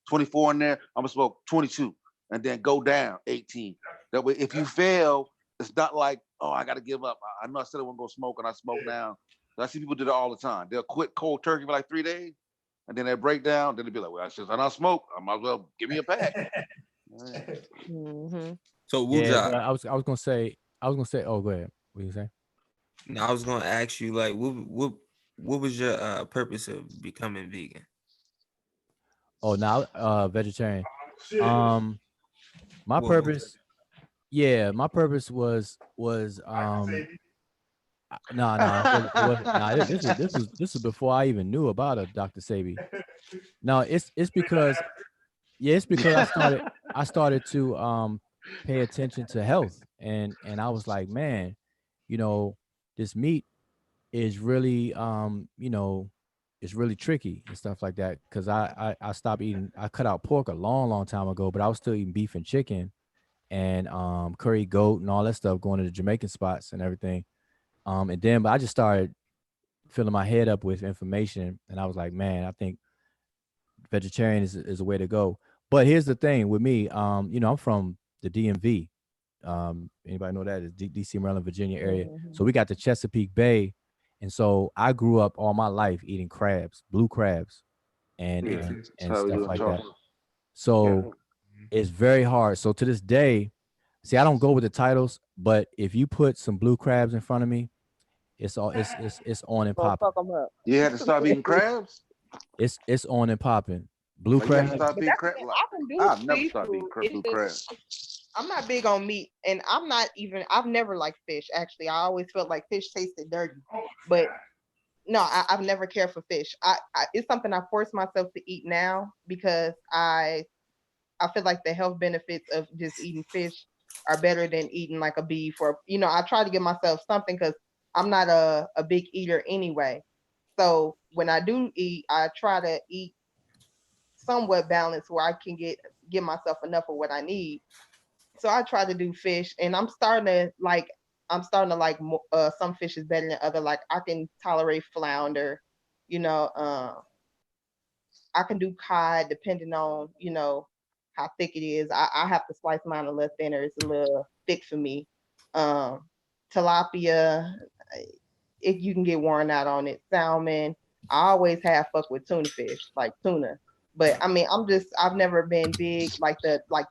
24 in there. I'm gonna smoke 22, and then go down 18. That way, if you fail, it's not like, oh, I gotta give up. I know I said I wasn't gonna smoke, and I smoke now. So I see people do that all the time. They'll quit cold turkey for like 3 days, and then they break down. Then they'll be like, well, since I don't smoke, I might as well give me a pack. Mm-hmm. So Yeah, Wuja, but I was gonna say. Oh, go ahead. What you say? now I was gonna ask you like what was your purpose of becoming vegan? Oh, now vegetarian. Shit. My What was purpose. Yeah, my purpose was No, it wasn't. Nah, this was before I even knew about a Dr. Sebi. No, it's because it's because I started to pay attention to health, and I was like, man, you know, this meat is really it's really tricky and stuff like that, because I stopped eating. I cut out pork a long time ago, but I was still eating beef and chicken and curry goat and all that stuff, going to the Jamaican spots and everything. And then but I just started filling my head up with information, and I was like, man, I think vegetarian is a way to go. But here's the thing with me, I'm from the DMV. Anybody know that is DC, Maryland, Virginia area. So we got the Chesapeake Bay, and so I grew up all my life eating crabs, blue crabs, and stuff like that. So it's very hard. So to this day, see, I don't go with the titles, but if you put some blue crabs in front of me, it's on and popping. Fuck them up. You had to stop eating crabs? It's on and popping. Blue Like, you had crabs. to stop eating crabs? I can do I've never seafood. stopped eating blue crabs. I'm not big on meat, and I've never liked fish. Actually, I always felt like fish tasted dirty. But no, I've never cared for fish. It's something I force myself to eat now because I feel like the health benefits of just eating fish are better than eating like a beef or, I try to give myself something because I'm not a big eater anyway. So when I do eat, I try to eat somewhat balanced where I can give myself enough of what I need. So I try to do fish, and I'm starting to like some fish is better than other. Like I can tolerate flounder, I can do cod depending on, how thick it is. I have to slice mine a little thinner. It's a little thick for me. Tilapia, if you can get worn out on it. Salmon, I always have fuck with tuna fish, like tuna. But I mean, I've never been big like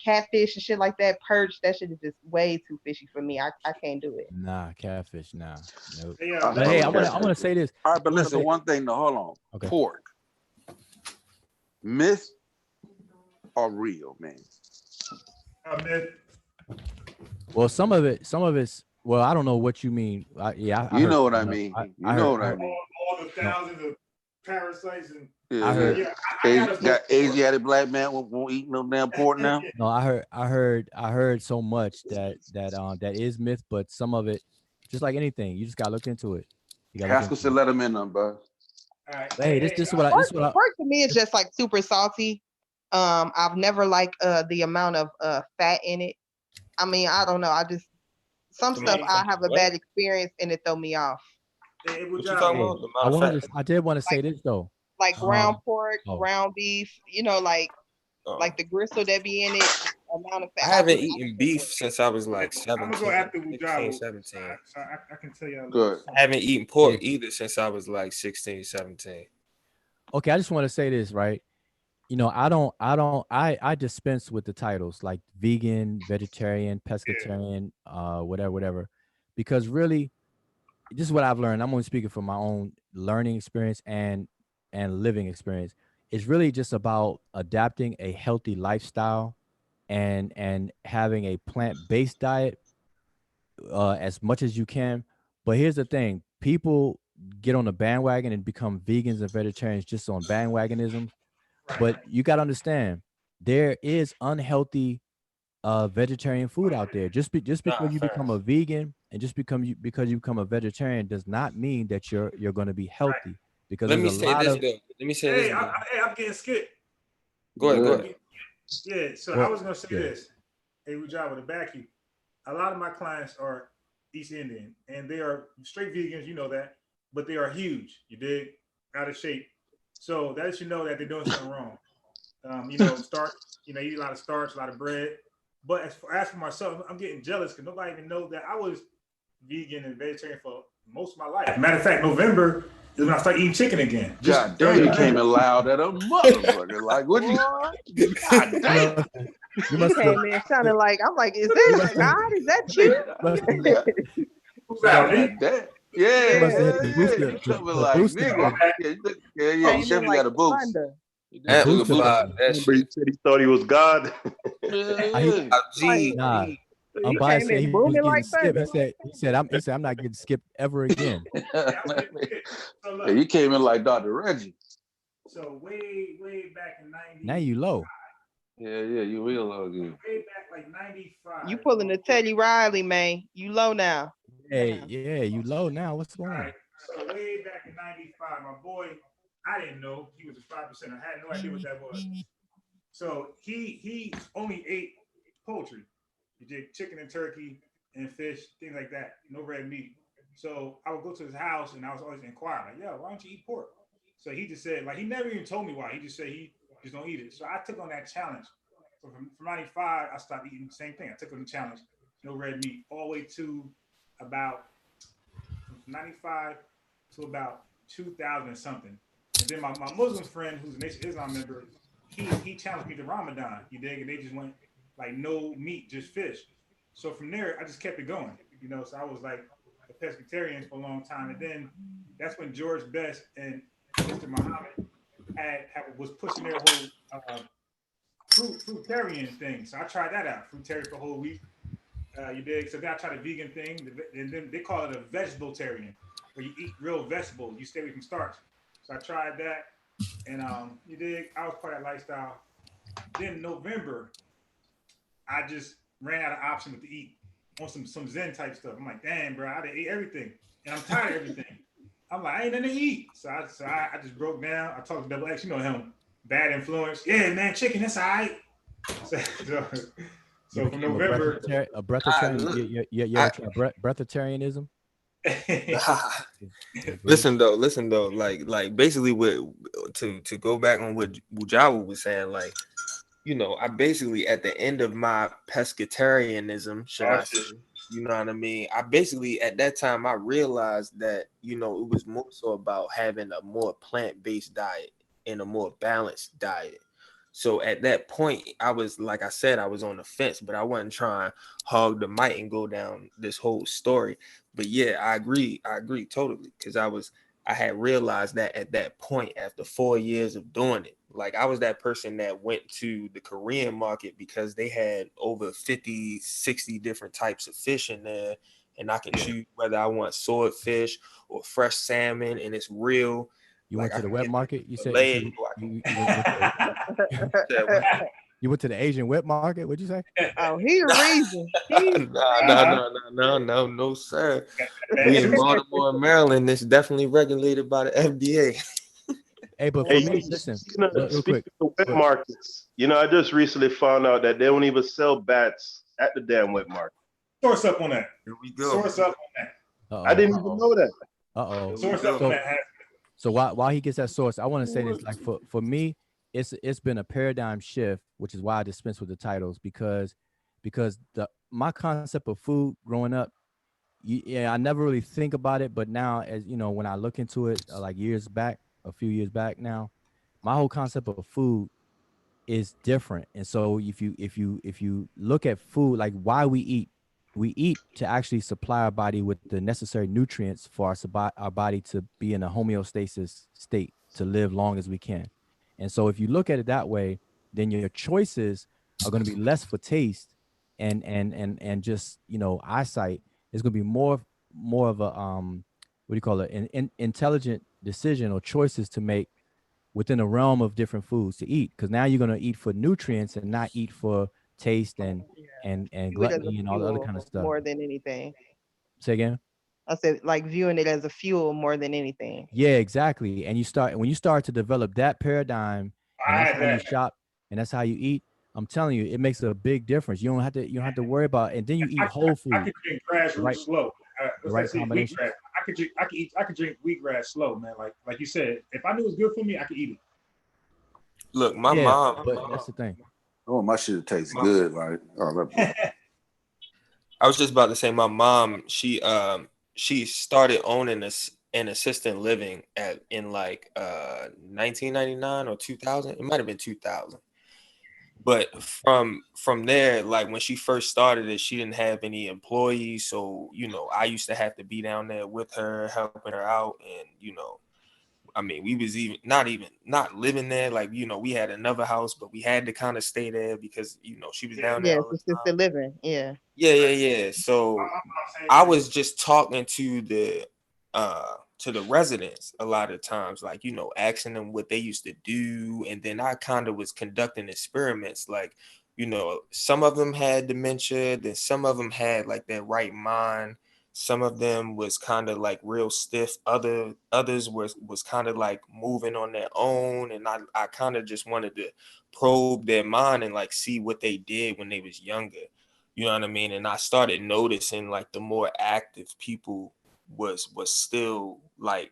catfish and shit like that. Perch, that shit is just way too fishy for me. I can't do it. Nah, catfish, nah. Nope. Yeah, but hey, I want to say this. All right, but listen, one thing though, hold on. Okay. Pork. Myth or real, man? Myth. Well, some of it's. Well, I don't know what you mean. I know what I mean. You know what I mean. All the thousands of parasites and. I heard. Got Asiatic black man won't eat no damn pork now. No, I heard so much that is myth, but some of it, just like anything, you just gotta look into it. Haskell said, "Let him in, bro." Hey, this is what pork to me is just like super salty. I've never liked the amount of fat in it. I mean, I don't know. Some stuff I have a bad experience and it throw me off. What you talking about? I did want to say this though. Like ground pork, ground beef, like the gristle that be in it. Amount of fat. I haven't eaten beef since I was like 17. I'm gonna go after 16, 17. So I can tell you. Good. I haven't eaten pork either since I was like 16, 17. Okay, I just want to say this, right? I dispense with the titles like vegan, vegetarian, pescatarian, whatever, because really, this is what I've learned. I'm only speaking from my own learning experience and living experience. It's really just about adapting a healthy lifestyle and having a plant-based diet as much as you can. But here's the thing: people get on the bandwagon and become vegans and vegetarians just on bandwagonism. But you got to understand, there is unhealthy vegetarian food out there. Just because you become a vegan and because you become a vegetarian does not mean that you're going to be healthy. Because let me say this. I'm getting skipped. Go ahead. Yeah, so I was gonna say this. Hey, Rujab, with the back you. A lot of my clients are East Indian, and they are straight vegans. You know that, but they are huge. You dig? Out of shape. So that lets you know that they're doing something wrong. Starch. You eat a lot of starch, a lot of bread. But as for myself, I'm getting jealous because nobody even knows that I was vegan and vegetarian for most of my life. Matter of fact, November is when I start eating chicken again. God damn, you came in loud at a motherfucker. Like, what you? God damn. You came in sounding like, I'm like, is that God? Is that you? Who's that? Yeah. You definitely got a boost. He said he thought he was God. G. Unbiased said he was booming getting like skipped. thunder. He said I'm not getting skipped ever again. Yeah, you came in like Dr. Reggie. So way back in 90. Now you low. Yeah, you real low again. Way back like 95. You pulling the Teddy Riley, man. You low now. Hey, yeah, you low now. What's going on? Right. So way back in 95, my boy, I didn't know he was a 5%. I had no idea what that was. So he only ate poultry. He did chicken and turkey and fish, things like that. No red meat. So I would go to his house and I was always inquiring, like, yo, why don't you eat pork? So he just said, like, he never even told me why. He just said he just don't eat it. So I took on that challenge. So from 95, I stopped eating the same thing. I took on the challenge, no red meat, all the way to about 95 to about 2000 and something. And then my Muslim friend, who's a Nation of Islam member, he challenged me to Ramadan. You dig? And they just went like no meat, just fish. So from there, I just kept it going. You know, so I was like a pescatarian for a long time. And then that's when George Best and Mr. Muhammad was pushing their whole fruitarian thing. So I tried that out, fruitarian for a whole week. You dig? So then I tried a vegan thing, and then they call it a vegetarian, where you eat real vegetables, you stay away from starch. So I tried that, and you dig? I was part of that lifestyle. Then in November, I just ran out of options to eat on some Zen type stuff. I'm like, damn, bro, I done ate everything, and I'm tired of everything. I'm like, I ain't nothing to eat. So I just broke down. I talked to Double X, you know him, bad influence. Yeah, man, chicken, that's all right. So from November, a breatharian. You ever try breatharianism? Listen though, like basically to go back on what Bujawa was saying, like, you know, I basically at the end of my pescatarianism, should I say, you know what I mean? I basically at that time I realized that, you know, it was more so about having a more plant-based diet and a more balanced diet. So at that point, I was, like I said, I was on the fence, but I wasn't trying to hog the mic and go down this whole story. But yeah, I agree totally, because I had realized that at that point, after 4 years of doing it, like I was that person that went to the Korean market because they had over 50, 60 different types of fish in there, and I can choose whether I want swordfish or fresh salmon, and it's real. You like went to the wet market? You said you went to the Asian wet market? What'd you say? Oh, he the reason. No, sir. We in Baltimore, Maryland. It's definitely regulated by the FDA. Hey, but for me, listen, real quick. Of wet markets, you know, I just recently found out that they don't even sell bats at the damn wet market. Source up on that. Here we go. Source up on that. I didn't even know that. Source up on that. So while he gets that source, I want to say this, like for me, it's been a paradigm shift, which is why I dispense with the titles, because my concept of food growing up, I never really think about it, but now, as you know, when I look into it, like a few years back now, my whole concept of food is different. And so if you look at food, like why we eat to actually supply our body with the necessary nutrients for our body to be in a homeostasis state to live long as we can. And so if you look at it that way, then your choices are going to be less for taste and just, you know, eyesight. It's going to be more of a what do you call it, an intelligent decision or choices to make within a realm of different foods to eat, because now you're going to eat for nutrients and not eat for taste and gluttony and all the other kind of stuff. More than anything. Say again? I said, like, viewing it as a fuel more than anything. Yeah, exactly. And when you start to develop that paradigm, and that's how you shop and that's how you eat, I'm telling you, it makes a big difference. You don't have to worry about it. And then you eat whole food. I could drink grassroots slow. Right combination. I could drink wheatgrass slow, man. Like you said, if I knew it was good for me, I could eat it. Look, my mom. But that's the thing. Oh, my shit tastes good. Like, I was just about to say, my mom, she started owning an assisted living in 1999 or 2000. It might have been 2000. But from there, like when she first started it, she didn't have any employees. So, you know, I used to have to be down there with her, helping her out. And, you know, I mean, we was not living there. Like, you know, we had another house, but we had to kind of stay there because, you know, she was down there Yes, all the assisted living. Yeah. yeah. So I was just talking to the residents a lot of times, like, you know, asking them what they used to do. And then I kind of was conducting experiments. Like, you know, some of them had dementia, then some of them had like their right mind. Some of them was kind of like real stiff. Others was kind of like moving on their own. And I kind of just wanted to probe their mind and like see what they did when they was younger. You know what I mean? And I started noticing like the more active people was still like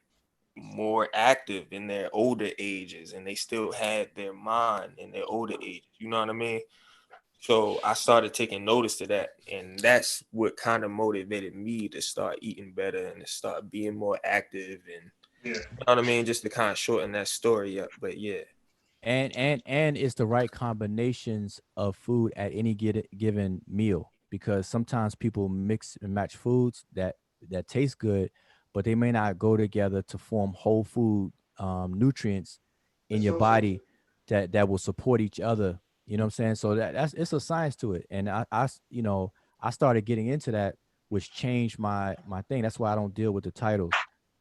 more active in their older ages, and they still had their mind in their older ages. You know what I mean? So I started taking notice to that, and that's what kind of motivated me to start eating better and to start being more active, and you know what I mean, just to kind of shorten that story up. But yeah. And it's the right combinations of food at any given meal, because sometimes people mix and match foods that taste good, but they may not go together to form whole food nutrients in your body that will support each other. You know what I'm saying? So that's it's a science to it. And you know, I started getting into that, which changed my thing. That's why I don't deal with the titles.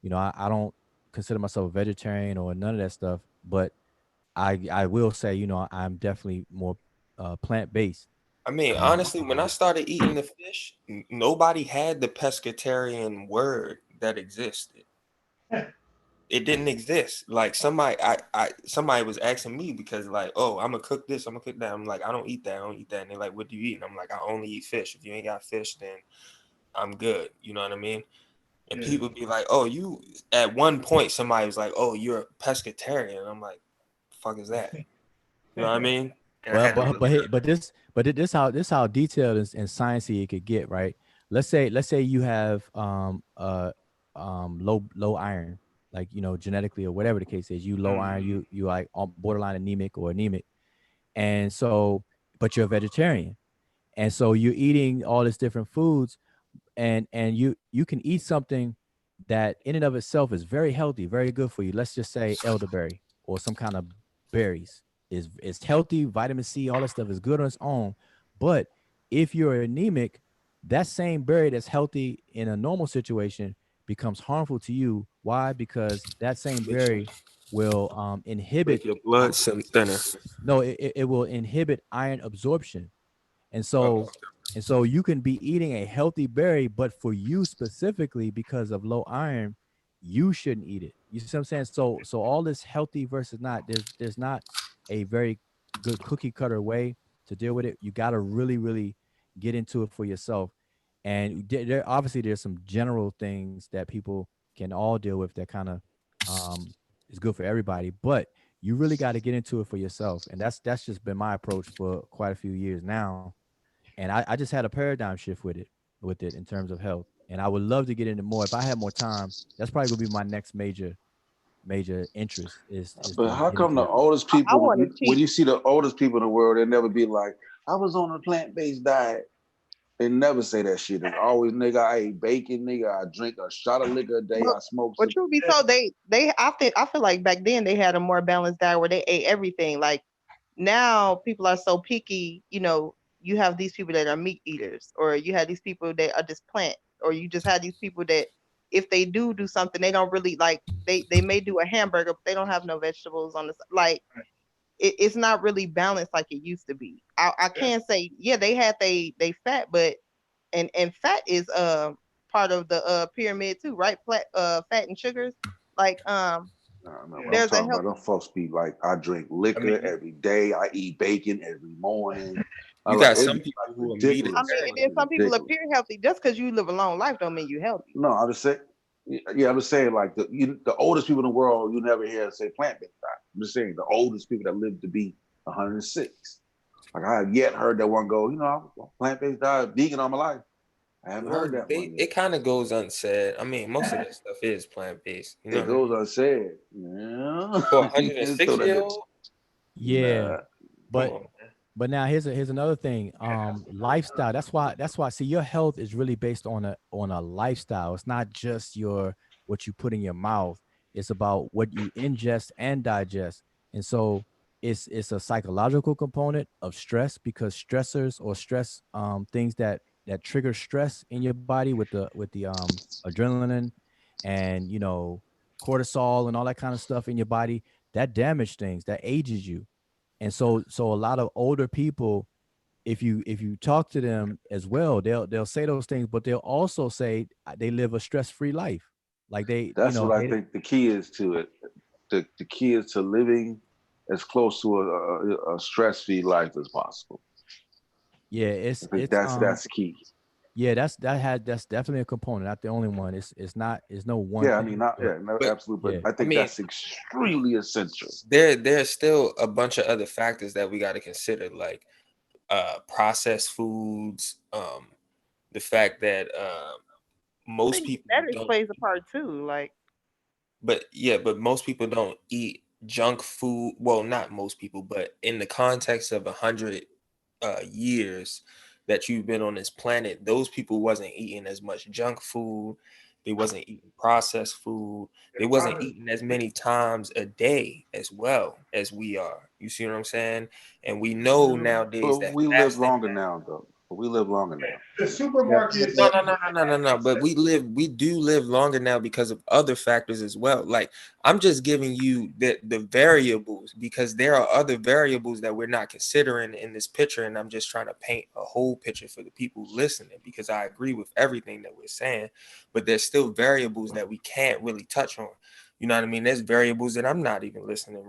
You know, I don't consider myself a vegetarian or none of that stuff, but I will say, you know, I'm definitely more plant based. I mean, honestly, when I started eating the fish, nobody had the pescatarian word that existed. It didn't exist. Like somebody was asking me because like, oh, I'm gonna cook this, I'm gonna cook that. I'm like, I don't eat that, I don't eat that. And they're like, what do you eat? And I'm like, I only eat fish. If you ain't got fish, then I'm good. You know what I mean? And people be like, oh, you at one point somebody was like, oh, you're a pescatarian. And I'm like, the fuck is that? You know what I mean? And I Well, had to look it up. this how detailed and sciencey it could get, right? Let's say you have low iron, like, you know, genetically or whatever the case is, you low iron, you like borderline anemic or anemic, and so but you're a vegetarian, and so you're eating all these different foods, and you can eat something that in and of itself is very healthy, very good for you. Let's just say elderberry or some kind of berries is healthy, vitamin C, all that stuff is good on its own. But if you're anemic, that same berry that's healthy in a normal situation becomes harmful to you. Why? Because that same berry will inhibit Make your blood thinner. no, it will inhibit iron absorption. And Uh-oh. so you can be eating a healthy berry, but for you specifically, because of low iron, you shouldn't eat it. You see what I'm saying? So all this healthy versus not, there's not a very good cookie cutter way to deal with it. You got to really, really get into it for yourself. And there obviously there's some general things that people can all deal with that kind of is good for everybody, but you really got to get into it for yourself. And that's just been my approach for quite a few years now, and I just had a paradigm shift with it in terms of health. And I would love to get into more. If I had more time, that's probably gonna be my next major interest is But to how get come into the that. oldest I people, want to when cheat. you see the oldest people in the world, they never be like, I was on a plant-based diet. They never say that shit. It's always, nigga, I ate bacon, nigga, I drink a shot of liquor a day, But, I smoke but some. truth be told, I feel like back then they had a more balanced diet where they ate everything. Like now people are so picky, you know, you have these people that are meat eaters, or you have these people that are just plant, or you just have these people that if they do something, they don't really like they may do a hamburger, but they don't have no vegetables on the like it's not really balanced like it used to be. I can't say yeah, they had they fat, but and fat is part of the pyramid too, right? Fat and sugars. Like No, what I'm there's a talking about, healthy them folks be like, I drink I liquor mean, every day, I eat bacon every morning. I you like, got it some be people like who are meat I ridiculous. mean, and Like, then it's some people ridiculous. appear healthy. Just because you live a long life don't mean you healthy. No, I'm just saying, yeah, I'm just saying, like, the oldest people in the world, you never hear say plant-based diet. I'm just saying, the oldest people that live to be 106. Like, I have yet heard that one go, you know, I'm plant-based diet, vegan all my life. I haven't well, heard that one yet. it kind of goes unsaid. I mean, most of that stuff is plant based. You know It what I mean? goes unsaid. Yeah. For a Throw that 106-year-old, Yeah, Nah. come but on, man. but now here's another thing. Lifestyle. That's why. See, your health is really based on a lifestyle. It's not just what you put in your mouth. It's about what you ingest and digest. And so it's a psychological component of stress, because stressors or stress things that trigger stress in your body with the adrenaline and cortisol and all that kind of stuff in your body, that damage things, that ages you. And so a lot of older people, if you talk to them as well, they'll say those things, but they'll also say they live a stress-free life. Like That's what I think the key is to it. The key is to living as close to a stress-free life as possible. Yeah, I think that's key. Yeah, that's definitely a component, not the only one. It's no one Yeah, I thing. mean, absolutely, but I think that's extremely essential. There's still a bunch of other factors that we got to consider, like processed foods, the fact that most people that don't, plays a part too. Like, but most people don't eat junk food. Well, not most people, but in the context of 100 years that you've been on this planet, those people wasn't eating as much junk food. They wasn't eating processed food. They wasn't eating as many times a day as well as we are. You see what I'm saying? And we know nowadays But that we live fasting. longer now, though. We live longer now. The supermarkets. No. But we do live longer now because of other factors as well. Like, I'm just giving you the variables, because there are other variables that we're not considering in this picture. And I'm just trying to paint a whole picture for the people listening, because I agree with everything that we're saying, but there's still variables that we can't really touch on. You know what I mean? There's variables that I'm not even listening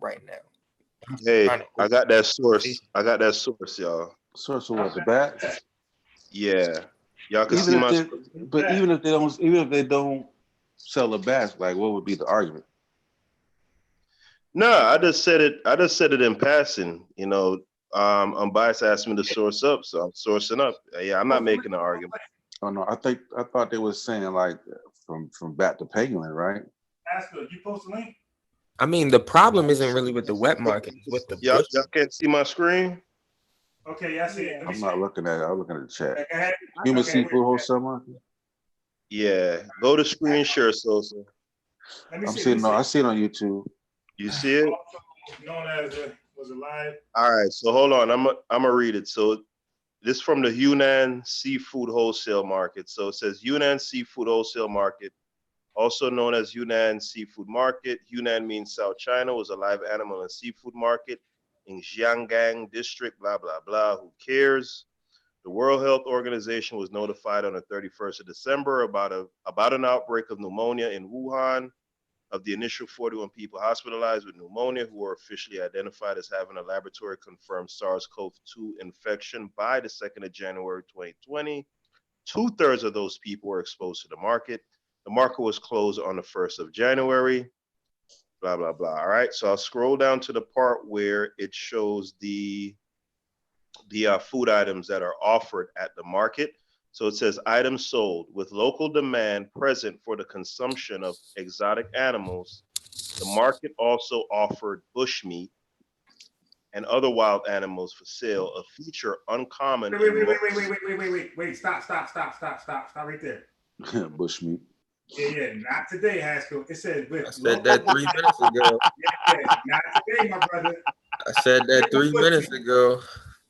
right now. Hey, I got that source. Y'all. Source of what? The bats? Yeah, y'all can see Even my. if they don't sell the bats, like, what would be the argument? No, I just said it in passing. Unbiased asked me to source up, so I'm sourcing up. Yeah, I'm not making an argument. Oh no, I thought they were saying like from bat to pangolin, right? Asper, you post a link? I mean, the problem isn't really with the wet market, it's with the Y'all bush. can't see my screen? Okay, yeah, I see it. I'm not looking at it. I'm looking at the chat. Okay. Human seafood wholesale market. Yeah, go to screen share, Sosa. I see it on YouTube. You see it? Known as was it live? All right, so hold on. I'm gonna read it. So this is from the Yunnan Seafood Wholesale Market. So it says Yunnan Seafood Wholesale Market, also known as Yunnan Seafood Market. Yunnan means South China, was a live animal and seafood market in Jianggang district, blah, blah, blah. Who cares? The World Health Organization was notified on the 31st of December about an outbreak of pneumonia in Wuhan. Of the initial 41 people hospitalized with pneumonia who were officially identified as having a laboratory-confirmed SARS-CoV-2 infection by the 2nd of January 2020, 2/3 of those people were exposed to the market. The market was closed on the 1st of January, blah, blah, blah. All right, so I'll scroll down to the part where it shows the food items that are offered at the market. So it says items sold with local demand present for the consumption of exotic animals. The market also offered bushmeat and other wild animals for sale, a feature uncommon. Wait. Stop right there. Bushmeat. Yeah, not today, Haskell. It says I said that 3 minutes ago. Yeah, not today, my brother. I said that 3 minutes ago.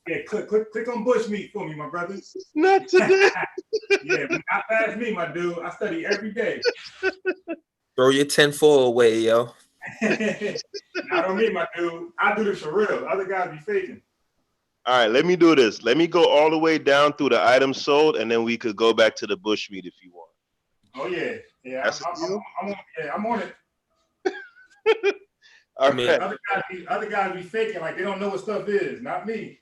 Yeah, click on bushmeat for me, my brother. Not today. Yeah, not past me, my dude. I study every day. Throw your 10-4 away, yo. Not on me, my dude. I do this for real. Other guys be faking. All right, let me do this. Let me go all the way down through the items sold, and then we could go back to the bushmeat if you want. Oh yeah. I'm on it. All right. Other guys be faking like they don't know what stuff is. Not me.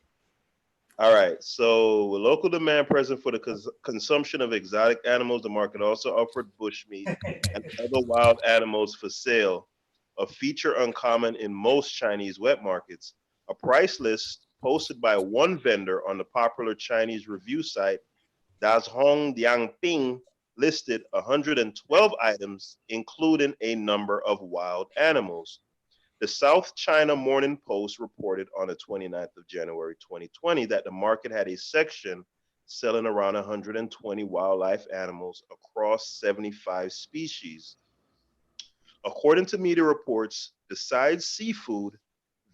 All right. So, with local demand present for the consumption of exotic animals, the market also offered bushmeat and other wild animals for sale, a feature uncommon in most Chinese wet markets. A price list posted by one vendor on the popular Chinese review site, Dazhong Diangping, listed 112 items, including a number of wild animals. The South China Morning Post reported on the 29th of January 2020 that the market had a section selling around 120 wildlife animals across 75 species. According to media reports, besides seafood,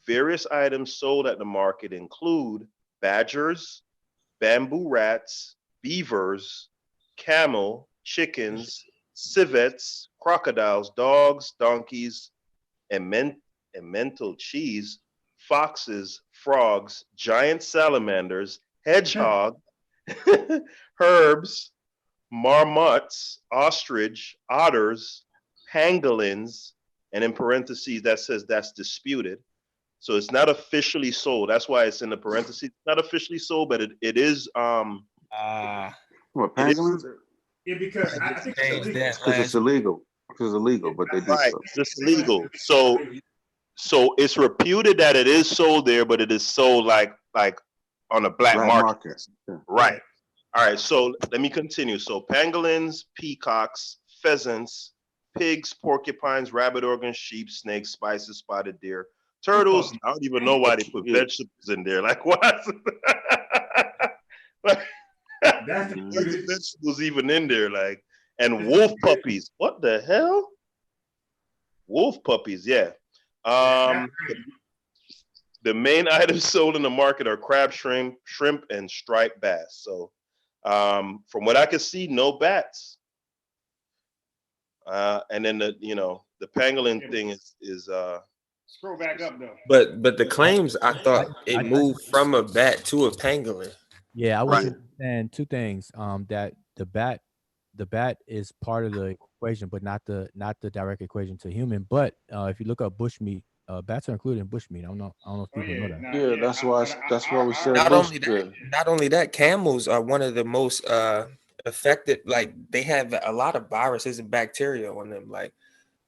various items sold at the market include badgers, bamboo rats, beavers, camel, chickens, civets, crocodiles, dogs, donkeys, emmental cheese, foxes, frogs, giant salamanders, hedgehog, herbs, marmots, ostrich, otters, pangolins, and in parentheses that says that's disputed. So it's not officially sold. That's why it's in the parentheses. It's not officially sold, but it is What, it is pangolins? Yeah, because I think it's illegal. Because it's illegal. Because it's illegal, but they do right. so. It's illegal. So it's reputed that it is sold there, but it is sold like on a black market. Yeah. Right. All right. So let me continue. So pangolins, peacocks, pheasants, pigs, porcupines, rabbit organs, sheep, snakes, spices, spotted deer, turtles. I don't even know why they put vegetables in there. Like what? That's the vegetables even in there, like, and wolf puppies. What the hell? Wolf puppies, yeah. The main items sold in the market are crab, shrimp, and striped bass. So, from what I can see, no bats. And then the pangolin thing is scroll back up though. But the claims, I thought it moved from a bat to a pangolin. Yeah, I want you to understand two things. That the bat is part of the equation, but not the direct equation to human. But if you look up bushmeat, bats are included in bushmeat. I don't know if people know that. Yeah, that's why we said Not only that, camels are one of the most affected. Like they have a lot of viruses and bacteria on them. Like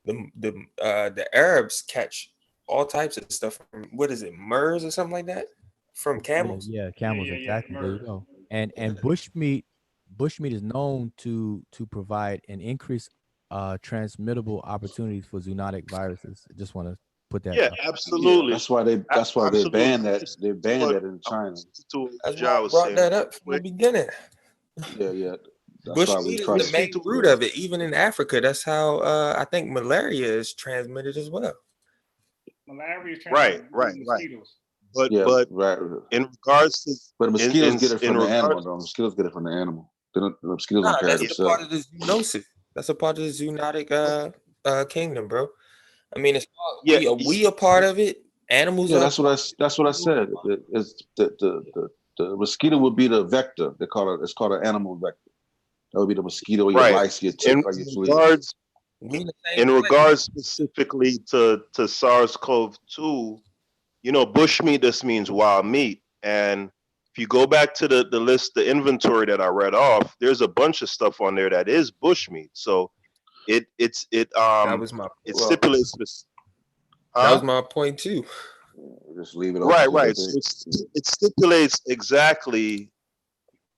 the Arabs catch all types of stuff from, what is it, MERS or something like that, from camels. Yeah, camels, exactly. There you go. And bushmeat is known to provide an increased transmittable opportunities for zoonotic viruses. I just want to put that. Yeah, absolutely. Yeah, that's why they banned that. They banned that in China. That's why I brought that up from the beginning. Yeah. That's why we Bushmeat try is the main to root of it. Even in Africa, that's how I think malaria is transmitted as well. Malaria is right. mosquitoes. But right. In regards to, but the mosquitoes get it from the animal. Though mosquitoes get it from the animal. The mosquitoes don't carry that's themselves. a part of the zoonosis. That's a part of the zoonotic kingdom, bro. I mean, it's we a part of it. Animals. Yeah, that's what I said. It's the mosquito would be the vector. They call it. It's called an animal vector. That would be the mosquito, your lice, your tick, or your flea. In regards specifically to SARS-CoV-2, bushmeat just means wild meat. And if you go back to the list, the inventory that I read off, there's a bunch of stuff on there that is bushmeat. So it stipulates this. That was my point too. Just leave it open. Right. So it stipulates exactly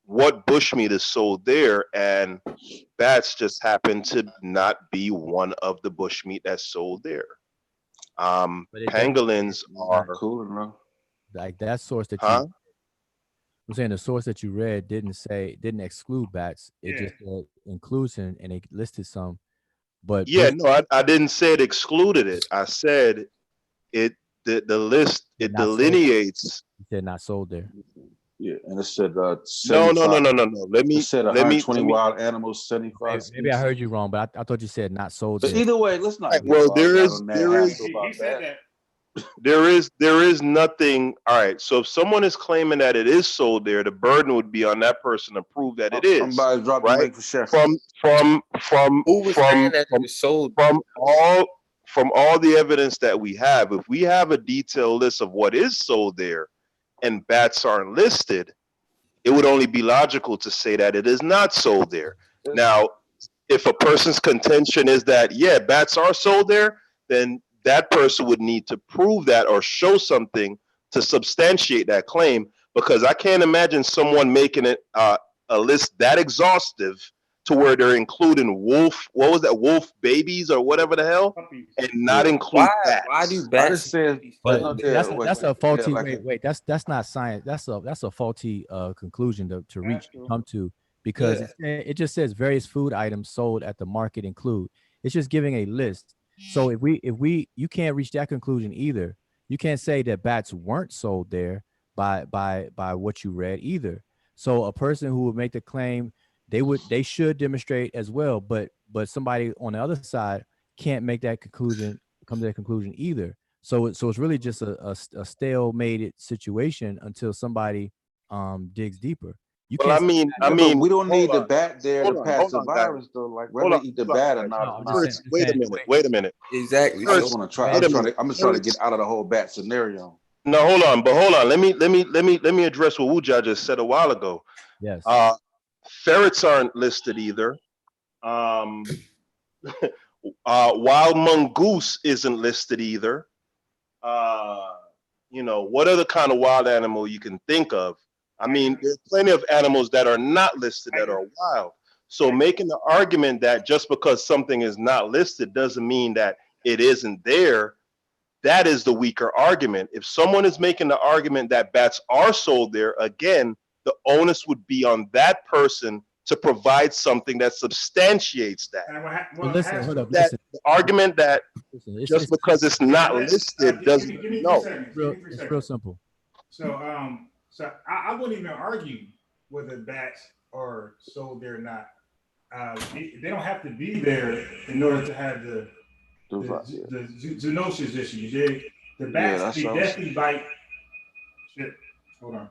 what bushmeat is sold there, and bats just happen to not be one of the bushmeat that's sold there. Pangolins are cool, bro. Like that source that I'm saying, the source that you read didn't exclude bats. It just said inclusion, and it listed some. But I didn't say it excluded it. I said it. The list it delineates. You said not sold there. Yeah, and it said no. Let me. It said 120 wild animals, 75. Maybe I heard you wrong, but I thought you said not sold there. Either way, let's not. Well, there is. He said that. There is nothing. All right. So if someone is claiming that it is sold there, the burden would be on that person to prove that it is. Somebody dropped the mic for chef. From all the evidence that we have, if we have a detailed list of what is sold there, and bats aren't listed, it would only be logical to say that it is not sold there. Now, if a person's contention is that bats are sold there, then that person would need to prove that or show something to substantiate that claim, because I can't imagine someone making it a list that exhaustive to where they're including wolf babies or whatever the hell, and not include bats. Why do bats? That's a faulty. Wait. That's not science. That's a faulty conclusion to come to, because it just says various food items sold at the market include. It's just giving a list. So you can't reach that conclusion either. You can't say that bats weren't sold there by what you read either. So a person who would make the claim, they should demonstrate as well, but somebody on the other side can't make that conclusion, come to that conclusion either. So it's really just a stalemated situation until somebody digs deeper. You Well, can't say Yeah, but we don't hold need the on, bat there to pass hold the on, guys. virus though. Like Hold whether on, they eat the hold on, bat or guys. not no, is I'm not. just saying, First, wait a minute. Wait a minute. Exactly. I just So want to try. Wait a I'm minute. just trying to get out of the whole bat scenario. No, hold on, but hold on. Let me address what Wuja just said a while ago. yes. Ferrets aren't listed either. Um, wild mongoose isn't listed either. You know, what other kind of wild animal you can think of? I mean, there's plenty of animals that are not listed that are wild. So making the argument that just because something is not listed doesn't mean that it isn't there, that is the weaker argument. If someone is making the argument that bats are sold there, again, the onus would be on that person to provide something that substantiates that. Well, listen, hold up, That listen. the argument that Listen, just because it's not listed doesn't Give me 3 no. seconds. real, Give me 3 it's seconds. real simple. So I wouldn't even argue whether bats are sold there or not. They don't have to be there in order to have the zoonosis issue. You dig? The bats, they definitely bite. Shit, hold on.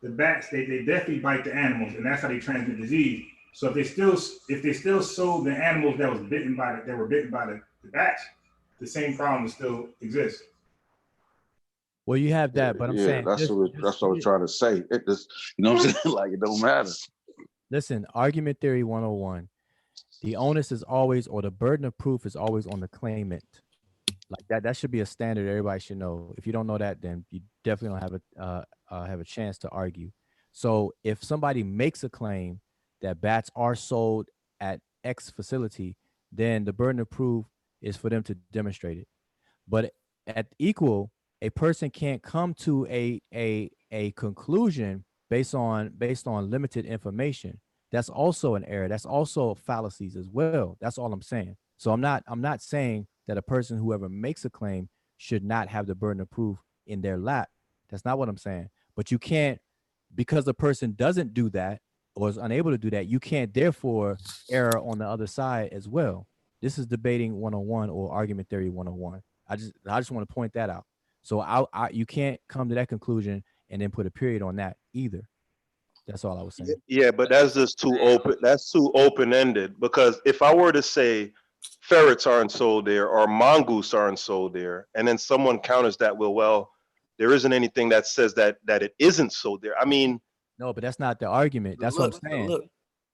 The bats, they definitely bite the animals, and that's how they transmit disease. So if they still sold the animals that were bitten by the bats, the same problem would still exist. Well, you have that, but I'm saying that's what I was trying to say. It just, you know what I'm saying? Like it don't matter. Listen, argument theory 101. The onus is always, or the burden of proof is always on the claimant. Like that should be a standard everybody should know. If you don't know that, then you definitely don't have a chance to argue. So if somebody makes a claim that bats are sold at X facility, then the burden of proof is for them to demonstrate it. But at equal, a person can't come to a conclusion based on limited information. That's also an error. That's also fallacies as well. That's all I'm saying. So I'm not saying that a person, whoever makes a claim, should not have the burden of proof in their lap. That's not what I'm saying. But you can't, because the person doesn't do that or is unable to do that, you can't therefore err on the other side as well. This is debating 101 or argument theory 101. I just want to point that out. So you can't come to that conclusion and then put a period on that either. That's all I was saying. Yeah, but that's just too open. That's too open-ended, because if I were to say ferrets aren't sold there or mongoose aren't sold there, and then someone counters that with, well, there isn't anything that says that it isn't sold there. I mean, no, but that's not the argument. That's what I'm saying.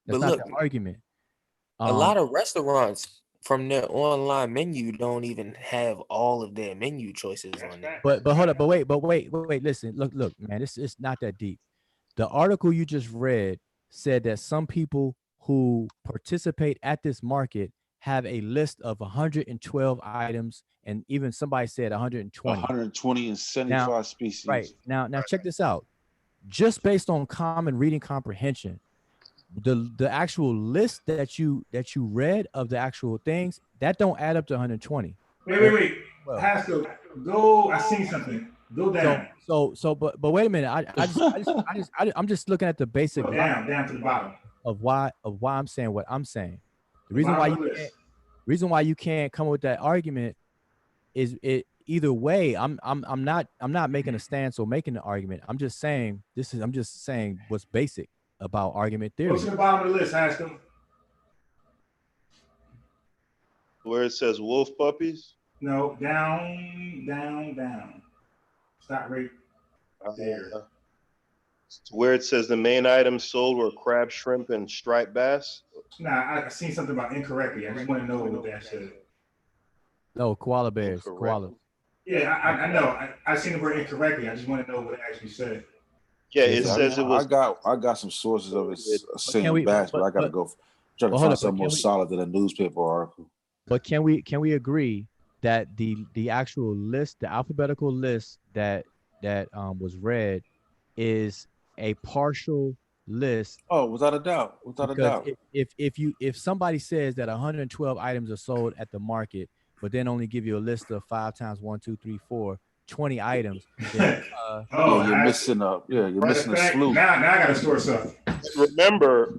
That's not the argument. A lot of restaurants from their online menu don't even have all of their menu choices on there. But hold up, but wait. Listen, look, man, it's not that deep. The article you just read said that some people who participate at this market have a list of 112 items, and even somebody said 120. 120 and 75 species. Right. Now check this out. Just based on common reading comprehension, the actual list that you read of the actual things, that don't add up to 120. Wait. Haskell, go. I seen something. Go down. But wait a minute. I'm just looking at the basic down to the bottom of why I'm saying what I'm saying. The reason why you can't come up with that argument is it either way. I'm not making a stance or making an argument. I'm just saying what's basic about argument theory. What's at the bottom of the list, Haskell? Where it says wolf puppies? No, down. Stop right there. Where it says the main items sold were crab, shrimp, and striped bass? Nah, I seen something about incorrectly. I just want to know what that said. No, koala bears. Koala. Yeah, I know. I seen the word incorrectly. I just want to know what it actually said. Yeah, it says it was. I got some sources of it saying bass, but I gotta go try to find something more solid than a newspaper article. But can we agree that the actual list, the alphabetical list that was read, is a partial list. Oh, without a doubt, without a Because doubt. if somebody says that 112 items are sold at the market, but then only give you a list of 5 times 1, 2, 3, 4, 20 items, then yeah, you're missing a you're missing a slew. Now I gotta store something. Remember,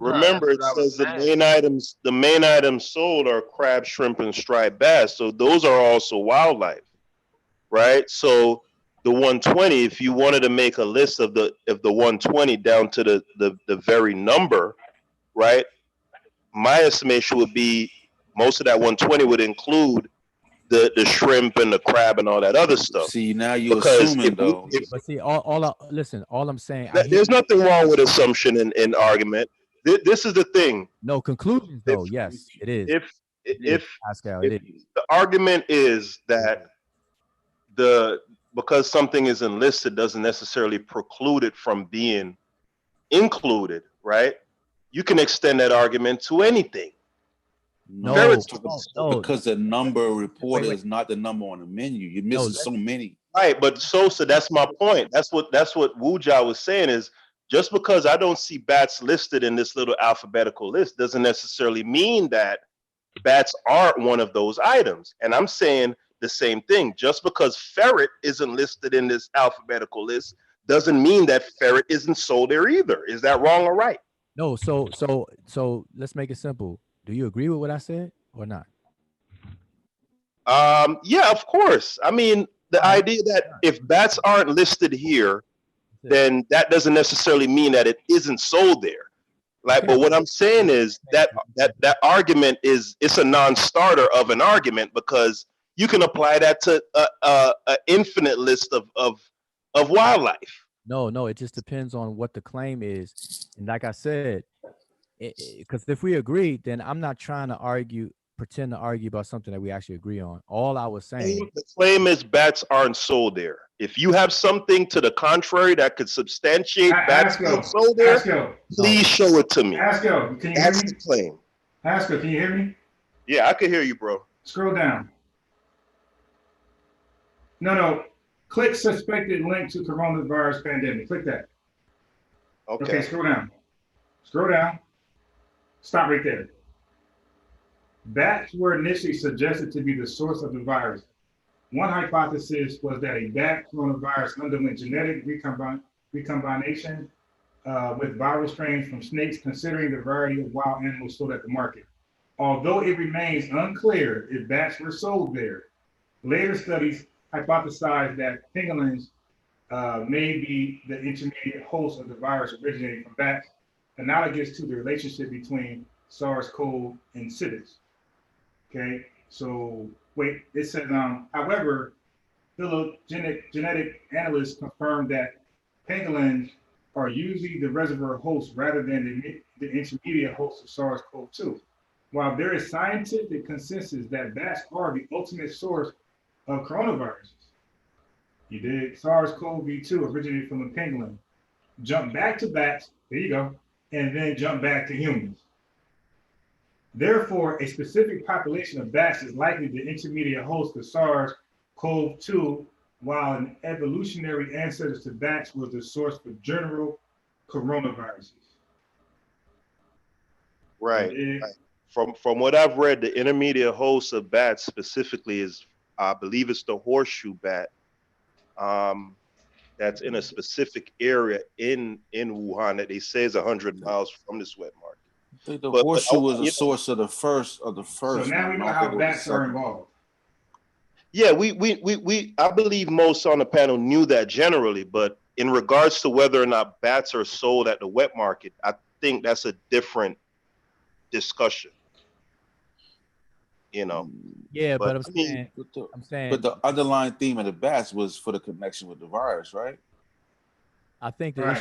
it says the main items sold are crab, shrimp, and striped bass. So those are also wildlife, right? So the 120, if you wanted to make a list of the 120 down to the very number, right? My estimation would be most of that 120 would include the shrimp and the crab and all that other stuff. See, now you're because assuming though. But see, listen, all I'm saying, there's nothing wrong with assumption in argument. This is the thing. No conclusions, though. Yes, it is. If Pascal, if it is. the argument is that because something is enlisted doesn't necessarily preclude it from being included, right? You can extend that argument to anything. No, because the number reported is not the number on the menu. You're missing so many. Right, but Sosa, that's my point. That's what Wuja was saying is just because I don't see bats listed in this little alphabetical list doesn't necessarily mean that bats aren't one of those items. And I'm saying the same thing. Just because ferret isn't listed in this alphabetical list doesn't mean that ferret isn't sold there either. Is that wrong or right? No, so let's make it simple. Do you agree with what I said or not? Yeah, of course. I mean, the idea that if bats aren't listed here, then that doesn't necessarily mean that it isn't sold there. Like, but what I'm saying is that argument it's a non-starter of an argument because you can apply that to an infinite list of wildlife. No, it just depends on what the claim is. And like I said, because if we agree, then I'm not trying to pretend to argue about something that we actually agree on. All I was saying, the claim is bats aren't sold there. If you have something to the contrary that could substantiate bats being sold there, please show it to me. Haskell, can you That's hear me? the claim. Haskell, can you hear me? Yeah, I can hear you, bro. Scroll down. No. Click suspected link to coronavirus pandemic. Click that. Okay, scroll down. Scroll down. Stop right there. Bats were initially suggested to be the source of the virus. One hypothesis was that a bat coronavirus underwent genetic recombination with viral strains from snakes, considering the variety of wild animals sold at the market. Although it remains unclear if bats were sold there, later studies hypothesized that pangolins may be the intermediate host of the virus originating from bats, analogous to the relationship between SARS-CoV and CITES. Okay, so wait, it says, however, phylogenetic analysts confirmed that pangolins are usually the reservoir host rather than the intermediate host of SARS-CoV-2. While there is scientific consensus that bats are the ultimate source of coronaviruses, you did SARS-CoV-2 originated from a pangolin, jump back to bats, there you go, and then jump back to humans. Therefore, a specific population of bats is likely the intermediate host of SARS-CoV-2, while an evolutionary ancestor to bats was the source for general coronaviruses. Right. From what I've read, the intermediate host of bats specifically is, I believe it's the horseshoe bat. That's in a specific area in Wuhan that they say is 100 miles from this wet market. I think the horseshoe was a source of the first. So now we know how bats are involved. Yeah, I believe most on the panel knew that generally, but in regards to whether or not bats are sold at the wet market, I think that's a different discussion. You know. Yeah, but I'm saying, but the underlying theme of the bats was for the connection with the virus, right? I think the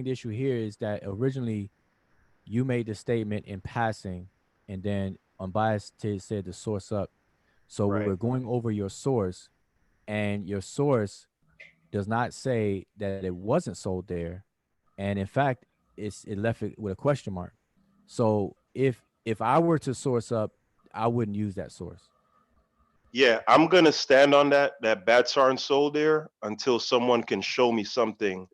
issue here is that originally you made the statement in passing, and then Unbiased said to source up. So we're going over your source, and your source does not say that it wasn't sold there, and in fact, it left it with a question mark. So if I were to source up, I wouldn't use that source. Yeah, I'm gonna stand on that bats aren't sold there until someone can show me something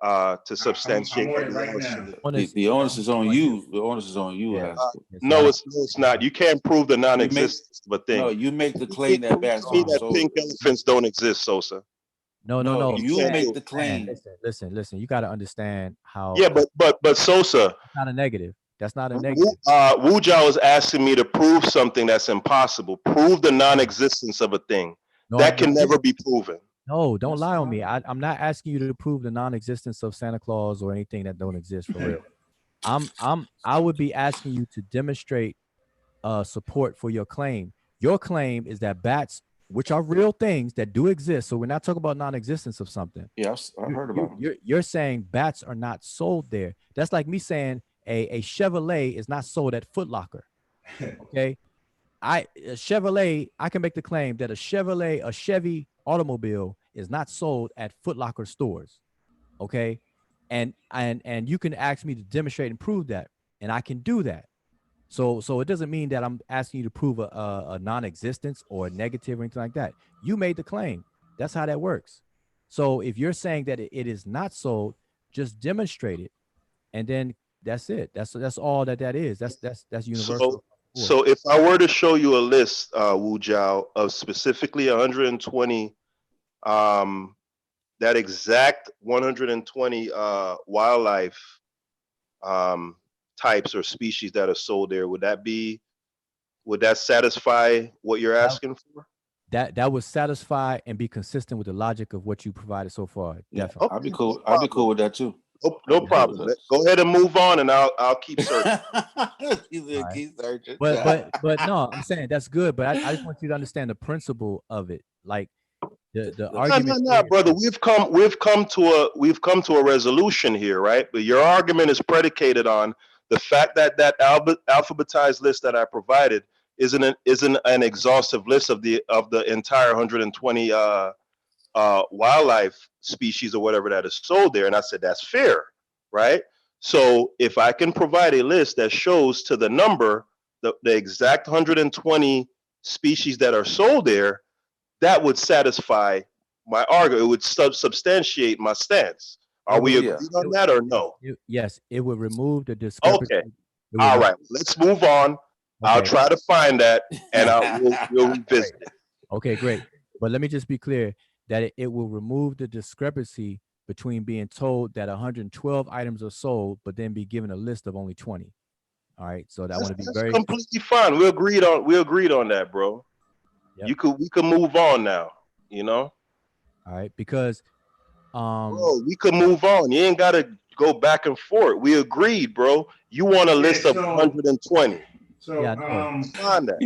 to substantiate on it everyone right else now. shouldn't. The onus is on you. The onus is on you, Yeah. Haskell. No, it's not. You can't prove the You make non-existence of a thing. no. You make the You claim can't that prove bats to me aren't that sold. pink elephants don't exist, Sosa. No. No, You you can't make do the it. claim. Listen. You got to understand how. Yeah, but Sosa, That's not a negative. That's not a negative. Wu Jiao is asking me to prove something that's impossible. Prove the non-existence of a thing. No, That can no, never be proven. No, don't lie on me. I'm not asking you to prove the non-existence of Santa Claus or anything that don't exist for real. I would be asking you to demonstrate support for your claim. Your claim is that bats, which are real things that do exist, so we're not talking about non-existence of something. Yeah, I've heard about them. You're saying bats are not sold there. That's like me saying a Chevrolet is not sold at Foot Locker. Okay, a Chevrolet, I can make the claim that a Chevy automobile is not sold at Foot Locker stores. Okay, and you can ask me to demonstrate and prove that, and I can do that. So it doesn't mean that I'm asking you to prove a non-existence or a negative or anything like that. You made the claim. That's how that works. So if you're saying that it is not sold, just demonstrate it, and then that's it. That's all that is. That's universal. So if I were to show you a list, Wu Jiao, of specifically 120, that exact 120 wildlife types or species that are sold there, would that satisfy what you're asking for? That would satisfy and be consistent with the logic of what you provided so far. Definitely. I'd be cool. I'd be cool with that too. No problem. Go ahead and move on, and I'll keep searching. Keep searching. But no, I'm saying that's good. But I just want you to understand the principle of it. Like the argument. No, brother. We've come to a resolution here, right? But your argument is predicated on the fact that alphabetized list that I provided isn't an exhaustive list of the entire 120 wildlife species or whatever that is sold there. And I said that's fair, right? So if I can provide a list that shows to the number the exact 120 species that are sold there, that would satisfy my argument. It would substantiate my stance. Are we agreed on that or no? Yes, it would remove the discrepancy. Okay. All right. Let's move on. Okay. I'll try to find that, and we'll revisit it. Okay, great. But let me just be clear that it will remove the discrepancy between being told that 112 items are sold, but then be given a list of only 20. All right. So that want to be very completely fine. We agreed on that, bro. Yep. We could move on now, you know? All right, because bro, we could move on. You ain't gotta go back and forth. We agreed, bro. You want a list of 120. So find that.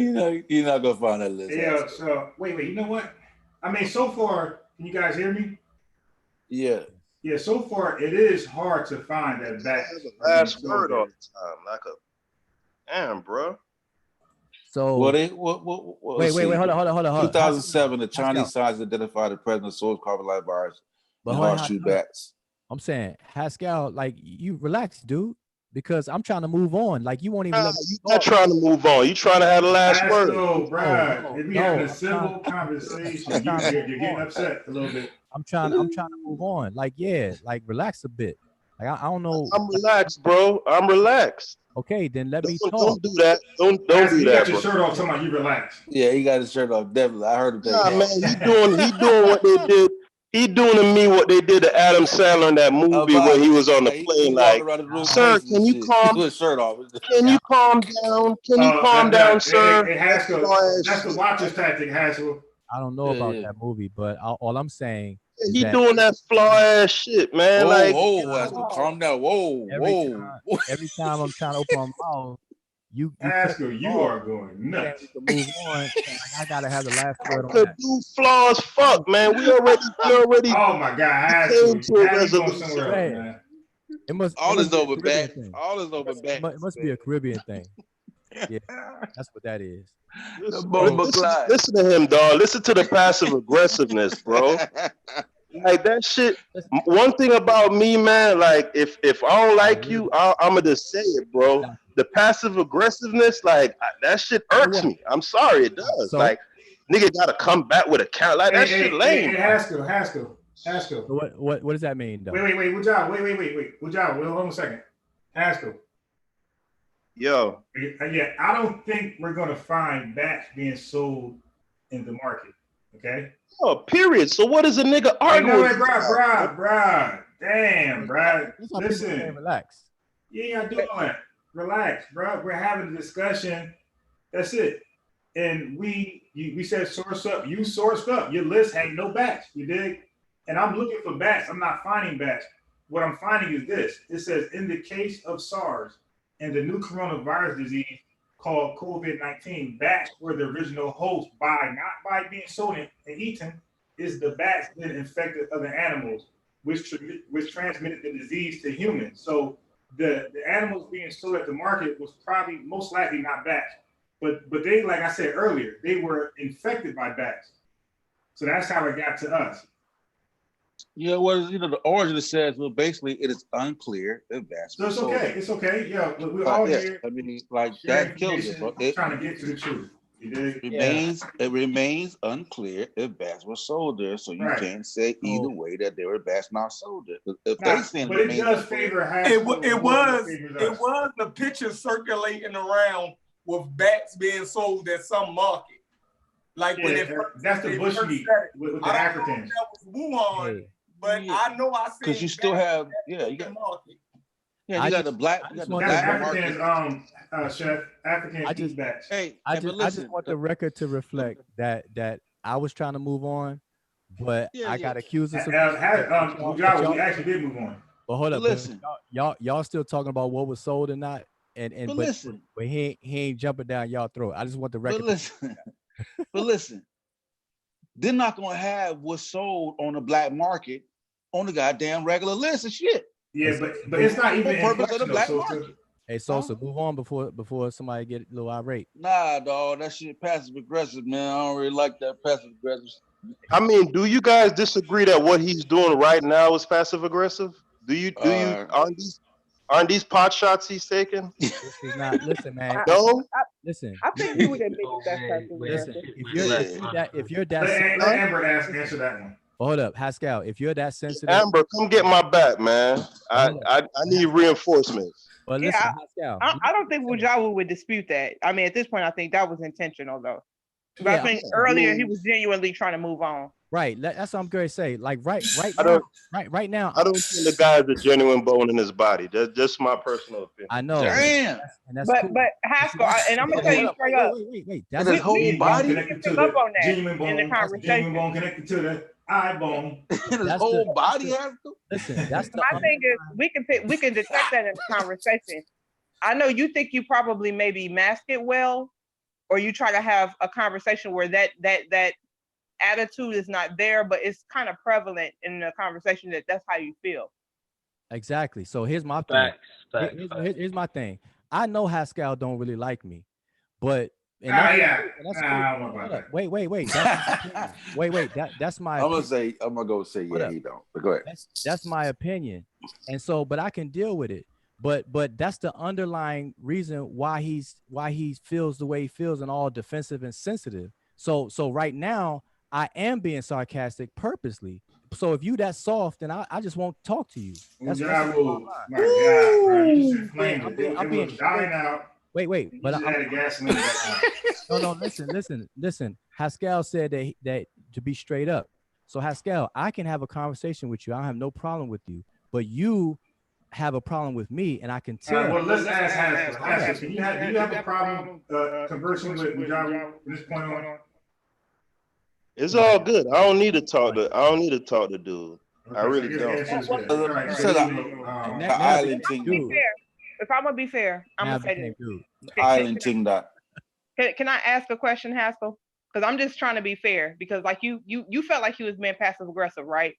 You're not gonna find that list. Yeah, so wait, you know what? I mean, so far, can you guys hear me? Yeah. Yeah, so far it is hard to find that last word all the time. Like damn, bro. So wait, hold on. 2007, the Chinese scientists identified the presence of source carbon light virus in horseshoe bats. I'm saying, Haskell, like you relax, dude, because I'm trying to move on. Like you won't even let me you're not trying to move on. You trying to have the last word. No, bro. If we having a civil conversation, you're getting upset a little bit. I'm trying to move on. Like, like relax a bit. Like I don't know. I'm relaxed, bro. I'm relaxed. Okay, then let me talk. Don't do that. Don't do that. You got your shirt off. Talking about you relax. Yeah, he got his shirt off. Definitely, I heard him. Nah, man, he doing what they did. He doing to me what they did to Adam Sandler in that movie where he was on the plane. Like, sir, can you calm? Can you calm down? Can you calm down, sir? It has to. That's the watcher's tactic, Haskell. I don't know about that movie, but all I'm saying. He doing that flaw ass shit, man. Calm down. Whoa. Every time I'm trying to open my mouth, you Haskell, you are going nuts. Move on. I gotta have the last word on the that. dude flaws, fuck, man. We already. Oh my God, Haskell. Man. It must. All is over back. All is over back. It must be a Caribbean thing. Yeah, that's what that is. Listen to him, dog. Listen to the passive aggressiveness, bro. Like that shit. One thing about me, man, like if I don't like you, I'ma just say it, bro. The passive aggressiveness, like that shit irks me. I'm sorry, it does. Like nigga gotta come back with a count. Like that shit lame. Haskell. Haskell. So what does that mean, though? Wait. Good job. Wait. Good job. Wait, hold on a second. Haskell. Yo. Yeah, I don't think we're gonna find bats being sold in the market. Okay. Oh, period. So what is a nigga arguing? Hey, no, bruh. Damn, bruh. That's why people say relax. You ain't gotta do all that. Relax, bruh. We're having a discussion. That's it. And we said source up. You sourced up. Your list had no bats. You dig? And I'm looking for bats. I'm not finding bats. What I'm finding is this. It says in the case of SARS and the new coronavirus disease called COVID-19, bats were the original host not by being sold and eaten, is the bats that infected other animals, which transmitted the disease to humans. So the animals being sold at the market was probably most likely not bats. But they, like I said earlier, they were infected by bats. So that's how it got to us. Yeah, well, the origin says, well, basically, it is unclear if bats were sold. It's okay. Yeah, we're all here. I mean, like that kills it, bro. Trying to get to the truth. It remains unclear if bats were sold there, so you can't say either way that they were bats not sold there. If they saying but it does favor it was the picture circulating around with bats being sold at some market. Like when that's the bushmeat with the Africans. That was Wuhan, but I know I seen because you still have you got market. Yeah, you got the black. Africans, chef. Africans eat bats. I just want the record to reflect that I was trying to move on, but I got accused of some. We actually did move on. But hold up, listen, y'all still talking about what was sold and not, but listen, but he ain't jumping down y'all throat. I just want the record. But listen, they're not gonna have what's sold on the black market on the goddamn regular list of shit. Yeah, but it's not even purpose of the black market. Hey, Sosa, move on before somebody get a little irate. Nah, dog, that shit passive aggressive, man. I don't really like that passive aggressive. I mean, do you guys disagree that what he's doing right now is passive aggressive? Do you aren't these pot shots he's taking? This is not. Listen, man. No. Listen. I think we would admit that's passive Listen, aggressive. if you're that let Amber answer that one. Hold up, Haskell. If you're that sensitive, Amber, come get my back, man. I need reinforcements. But listen, Haskell, I don't think Wujawa would dispute that. I mean, at this point, I think that was intentional, though. But I think earlier he was genuinely trying to move on. Right. That's what I'm going to say. Like right now. I don't think the guy has a genuine bone in his body. That's just my personal opinion. I know. Damn. But Haskell, and I'm gonna tell you straight up. Wait. That's his whole body connected to up on that genuine bone. in the conversation. Genuine bone connected to the eye bone. His whole body, Haskell. Listen, that's my thing is we can detect that in the conversation. I know you think you probably maybe mask it well, or you try to have a conversation where that attitude is not there, but it's kind of prevalent in the conversation that's how you feel. Exactly. So here's my thing. Here's my thing. I know Haskell don't really like me, but wait. That's my. I'm gonna go say yeah, he don't. But go ahead. That's my opinion, and so, but I can deal with it. But that's the underlying reason why he feels the way he feels and all defensive and sensitive. So right now I am being sarcastic purposely. So if you that soft, then I just won't talk to you. That's my God, bro. You just inflamed it. I'm being dying out. Wait. But no. Listen. Haskell said that to be straight up. So Haskell, I can have a conversation with you. I have no problem with you. But you have a problem with me, and I can tell. Well, let's ask Haskell. Do you have a problem conversing with Java from this point on? It's all good. I don't need to talk to dude. Okay, I really don't. If I'm gonna be fair, I'm gonna say this. Island team that. Can I ask a question, Haskell? Because I'm just trying to be fair. Because like you felt like he was being passive aggressive, right?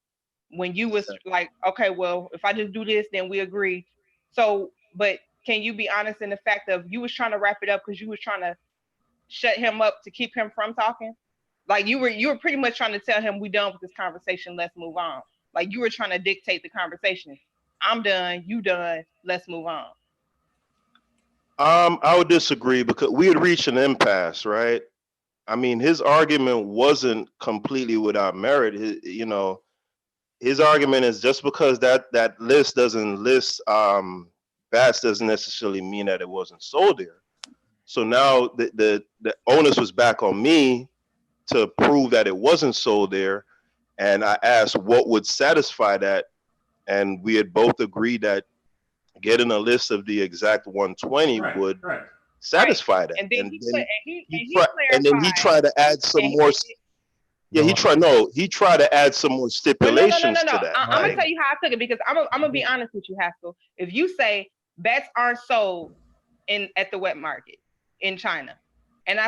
When you was like, okay, well, if I just do this, then we agree. So, but can you be honest in the fact of you was trying to wrap it up because you was trying to shut him up to keep him from talking? Like you were pretty much trying to tell him we done with this conversation, let's move on. Like you were trying to dictate the conversation. I'm done, you done, let's move on. I would disagree because we had reached an impasse, right? I mean, his argument wasn't completely without merit. his argument is just because that list doesn't list bats doesn't necessarily mean that it wasn't sold there. So now the onus was back on me to prove that it wasn't sold there, and I asked what would satisfy that, and we had both agreed that getting a list of the exact 120 would satisfy that. And then And then he tried to add some more. Yeah, he tried to add some more stipulations to that. I'm gonna tell you how I took it, because I'm gonna be honest with you, Haskell. If you say bats aren't sold at the wet market in China, and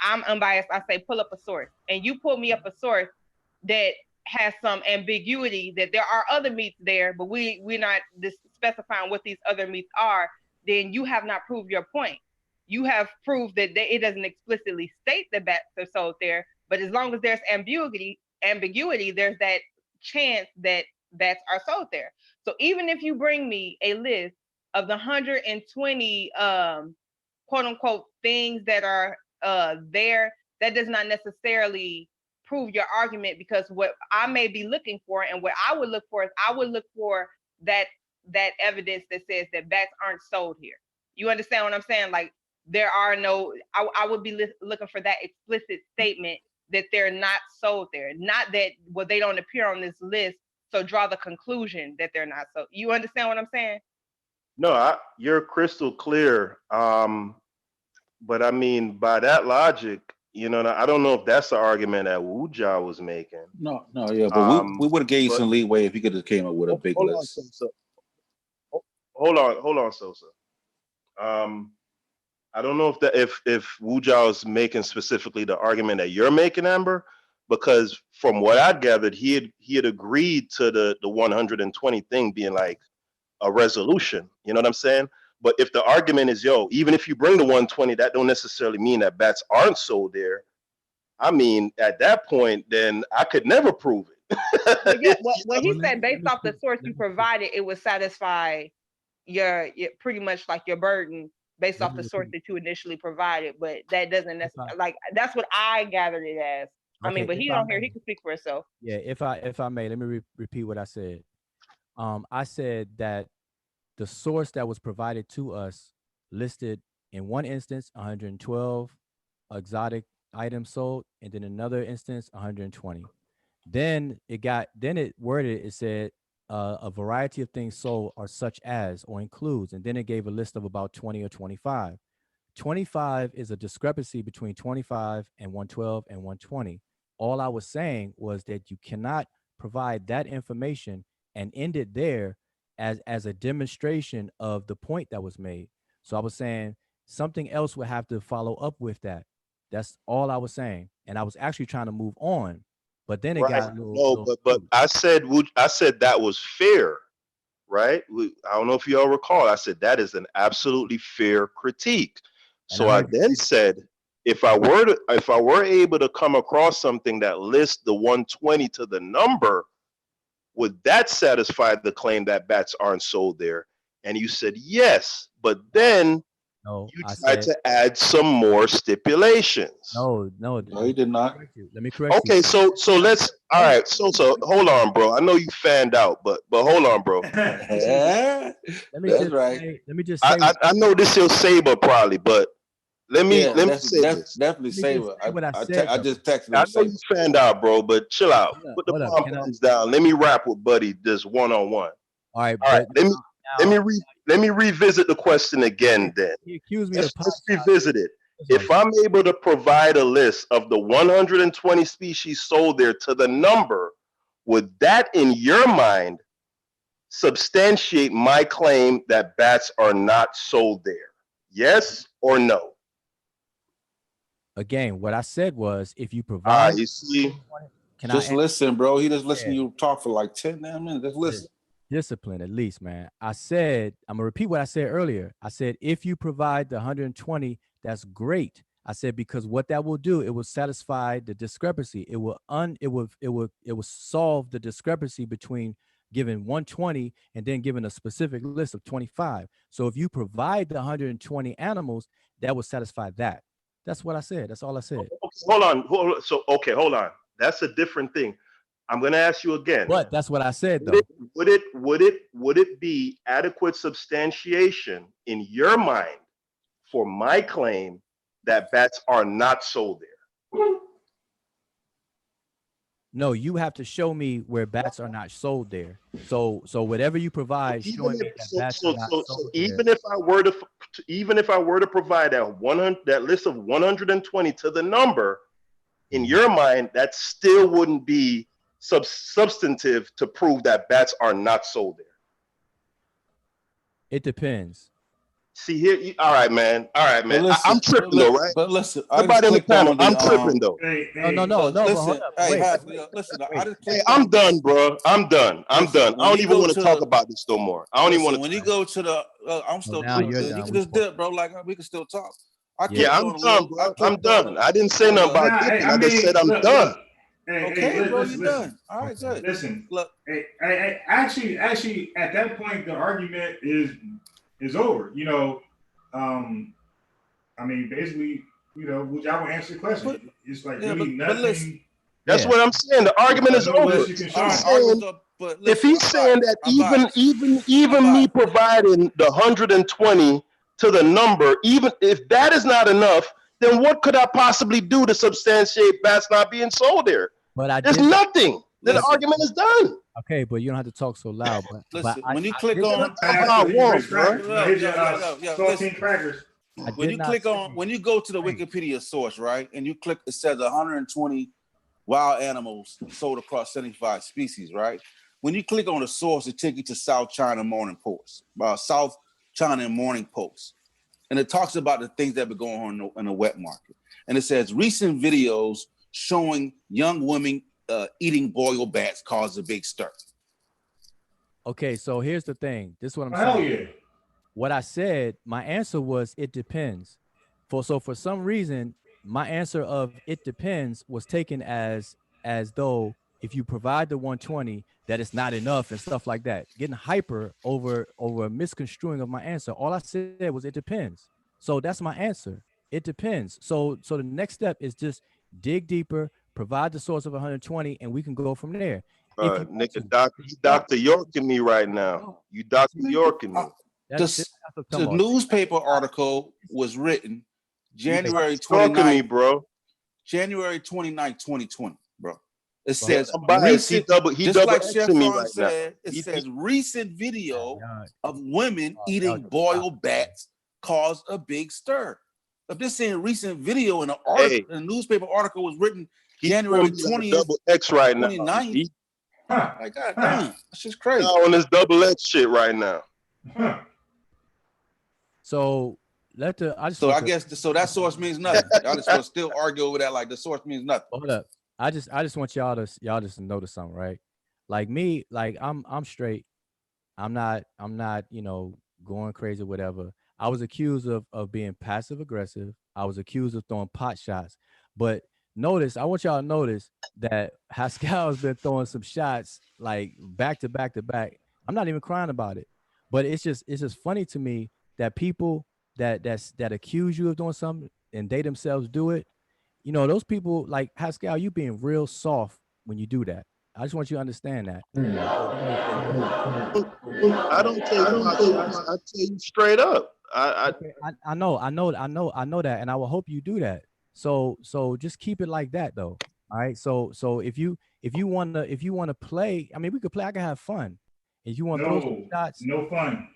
I'm unbiased, I say pull up a source, and you pull me up a source that has some ambiguity that there are other meats there, but we're not specifying what these other meats are, then you have not proved your point. You have proved that it doesn't explicitly state that bats are sold there, but as long as there's ambiguity, there's that chance that bats are sold there. So even if you bring me a list of the 120 quote unquote things that are there, that does not necessarily prove your argument, because what I may be looking for, and what I would look for, is I would look for that evidence that says that bats aren't sold here. You understand what I'm saying? Like, there are no, I would be looking for that explicit statement that they're not sold there. Not that, well, they don't appear on this list, so draw the conclusion that they're not sold. You understand what I'm saying? No, you're crystal clear. But I mean, by that logic, you know, I don't know if that's the argument that Wuja was making. No, yeah, but we would have gave some leeway if he could have came up with a big list. Hold on, Sosa. I don't know if Wuja was making specifically the argument that you're making, Amber, because from what I gathered, he had agreed to the 120 thing being like a resolution. You know what I'm saying? But if the argument is, even if you bring the 120, that don't necessarily mean that bats aren't sold there. I mean, at that point, then I could never prove it. Yeah, well, he said based off the source you provided, it would satisfy your pretty much like your burden based off the source that you initially provided, but that doesn't necessarily, like, that's what I gathered it as. I mean, but he don't hear, he can speak for himself. Yeah, if I may, let me repeat what I said. I said that the source that was provided to us listed in one instance 112 exotic items sold, and then another instance 120. Then it worded, it said a variety of things sold are such as or includes, and then it gave a list of about 20 or 25. 25 is a discrepancy between 25 and 112 and 120. All I was saying was that you cannot provide that information and end it there as a demonstration of the point that was made. So I was saying something else would have to follow up with that. That's all I was saying. And I was actually trying to move on, but then it got a little, but I said that was fair, right? I don't know if you all recall. I said that is an absolutely fair critique. So I then said, if I were able to come across something that lists the 120 to the number, would that satisfy the claim that bats aren't sold there? And you said yes, but then you tried to add some more stipulations. No, he did not. Let me correct you. Okay, so let's. All right, so hold on, bro. I know you fanned out, but hold on, bro. Yeah, that's right. Let me just say. I know this is Saber probably, but let me say this. Definitely Saber. I just texted him. I know you fanned out, bro, but chill out. Put the pom-poms down. Let me rap with Buddy this one-on-one. All right. Let me revisit the question again. Then he accused me let's revisit it. If I'm able to provide a list of the 120 species sold there to the number, would that, in your mind, substantiate my claim that bats are not sold there? Yes or no? Again, what I said was, if you provide, you see, listen, bro. He just listened to you talk for like 10 minutes. Just listen. Discipline, at least, man. I said, I'm gonna repeat what I said earlier. I said, if you provide the 120, that's great. I said, because what that will do, it will satisfy the discrepancy. It will solve the discrepancy between giving 120 and then giving a specific list of 25. So if you provide the 120 animals, that will satisfy that. That's what I said. That's all I said. Hold on. So hold on. That's a different thing. I'm going to ask you again. But that's what I said, though. Would it be adequate substantiation in your mind for my claim that bats are not sold there? No, you have to show me where bats are not sold there. So whatever you provide, showing me that bats are not sold even there. if I were to provide that list of 120 to the number, in your mind, that still wouldn't be substantive to prove that bats are not sold there. It depends. See here, all right, man. Listen, I'm tripping though, right? But listen, Everybody on the panel, I'm tripping though. No. Listen, I'm done, bro. I'm done. I don't even want to talk about this no more. I don't even want to. When you go to the, I'm still talking. You can just dip, bro. Like we can still talk. I'm done, bro. I'm done. I didn't say nothing about dipping. I just said I'm done. Okay, bro, you're done. All right, good. Listen, look. Actually, at that point, the argument is over. You know, I mean, basically, you know, would y'all want to answer the question? It's like really nothing. That's what I'm saying. The argument is over. If he's saying that even me providing the 120 to the number, even if that is not enough, then what could I possibly do to substantiate bats not being sold there? There's nothing. Then the argument is done. Okay, but you don't have to talk so loud. But listen, but when you click on, when you click on, when you go to the Wikipedia source, right, and you click, it says 120 wild animals sold across 75 species, right? When you click on the source, it takes you to South China Morning Post, South China Morning Post, and it talks about the things that have been going on in the wet market, and it says recent videos showing young women eating boiled bats caused a big stir. Okay, so here's the thing. This is what I'm saying. Yeah. What I said, my answer was it depends. So for some reason, my answer of it depends was taken as though if you provide the 120, that it's not enough and stuff like that. Getting hyper over misconstruing of my answer. All I said was it depends. So that's my answer. It depends. So the next step is just dig deeper, provide the source of 120, and we can go from there. Nigga, Dr. York in me right now. You Dr. York in me. The newspaper article was written January 29th, to me, bro. January 29th, 2020, bro. It says recent, just like Chef Ron said, it says recent video of women eating boiled bats caused a big stir. If this saying recent video in an article, in a newspaper article was written January 20th, double X right 29th. now. My God damn, that's just crazy. On this double X shit right now. So I guess that source means nothing. Y'all just want to still argue over that like the source means nothing. Hold up. I just want y'all just to notice something, right? Like me, like I'm straight. I'm not, you know, going crazy or whatever. I was accused of being passive aggressive. I was accused of throwing pot shots. But notice, I want y'all to notice that Haskell has been throwing some shots like back to back to back. I'm not even crying about it. But it's just funny to me that people that accuse you of doing something and they themselves do it. You know, those people like Haskell, you being real soft when you do that. I just want you to understand that. I don't tell you my shots. I tell you straight up. I know that, and I will hope you do that. So just keep it like that, though. All right. So if you wanna play, I mean, we could play. I can have fun. If you want to throw some shots, no fun.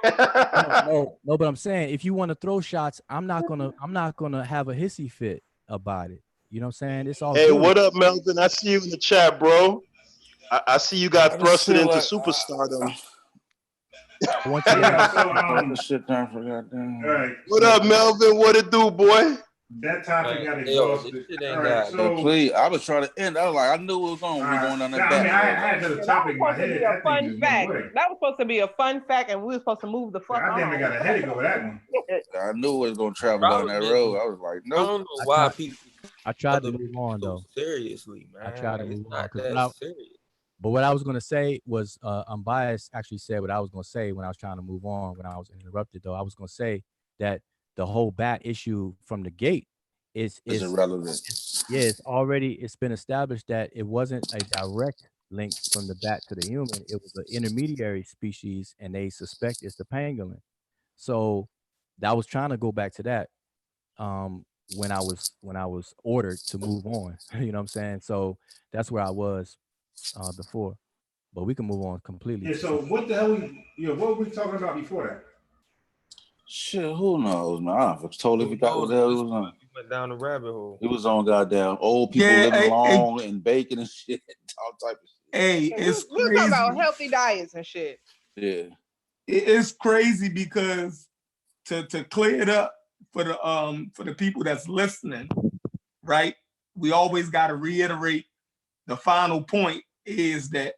no, but I'm saying if you want to throw shots, I'm not gonna have a hissy fit about it. You know what I'm saying? It's all Hey, good. what up, Melvin? I see you in the chat, bro. I see you got thrusted into superstardom. What up, Melvin? What it do, boy? That topic got exhausted. Please, I was trying to end. I was like, I knew it was going to be going on that. I mean, I had the topic in my head. That fun fact. That was supposed to be a fun fact, and we were supposed to move the fuck on. I damn got a headache over that one. I knew it was going to travel down that road. I was like, no. I don't know why people. I tried to move on though. Seriously, man. I tried to move on. Serious. But what I was gonna say was, Unbiased actually said what I was gonna say when I was trying to move on. When I was interrupted, though, I was gonna say that the whole bat issue from the gate is irrelevant. Yeah, it's been established that it wasn't a direct link from the bat to the human. It was an intermediary species, and they suspect it's the pangolin. So I was trying to go back to that when I was ordered to move on. You know what I'm saying? So that's where I was before. But we can move on completely. Yeah. So what the hell what were we talking about before that? Shit, who knows, man? I totally forgot what the hell it was on. Went down the rabbit hole. It was on goddamn old people living long and baking and shit, all type of shit. Hey, it's we're crazy. talking about healthy diets and shit. Yeah, it's crazy because to clear it up for the people that's listening, right? We always got to reiterate the final point is that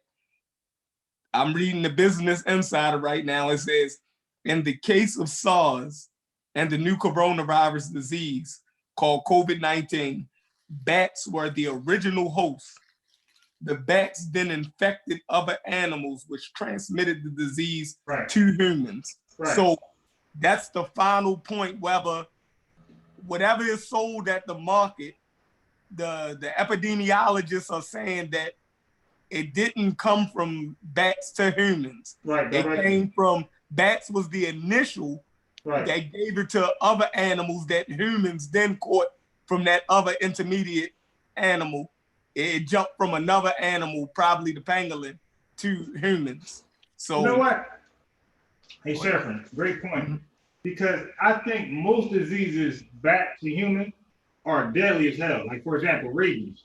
I'm reading the Business Insider right now. It says, in the case of SARS and the new coronavirus disease called COVID-19, bats were the original host. The bats then infected other animals, which transmitted the disease to humans. Right. So that's the final point. Whatever is sold at the market, the epidemiologists are saying that it didn't come from bats to humans. Right. It came from bats was the initial that gave it to other animals that humans then caught from that other intermediate animal. It jumped from another animal, probably the pangolin, to humans. So you know what? Hey, Sheriff, great point. Because I think most diseases bat to human are deadly as hell. Like, for example, rabies.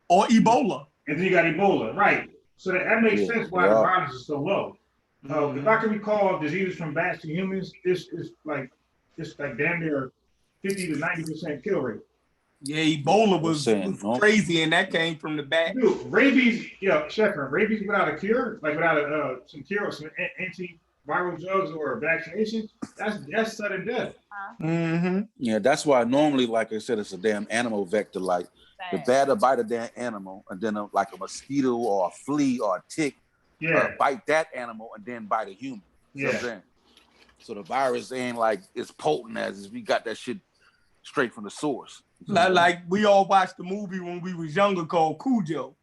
Or Ebola. And then you got Ebola, right. So that makes sense why the violence is so low. If I can recall diseases from bats to humans, it's like damn near 50 to 90% kill rate. Yeah, Ebola was crazy, and that came from the bat. Dude, rabies, Sheffer, rabies without a cure, like without some cure or some antiviral drugs or vaccination, that's sudden death. Yeah, that's why normally, like I said, it's a damn animal vector. Like the bat will bite a damn animal, and then like a mosquito or a flea or a tick bite that animal and then bite a human. You know what I'm saying? So the virus ain't like as potent as we got that shit straight from the source. Like we all watched the movie when we was younger called Cujo.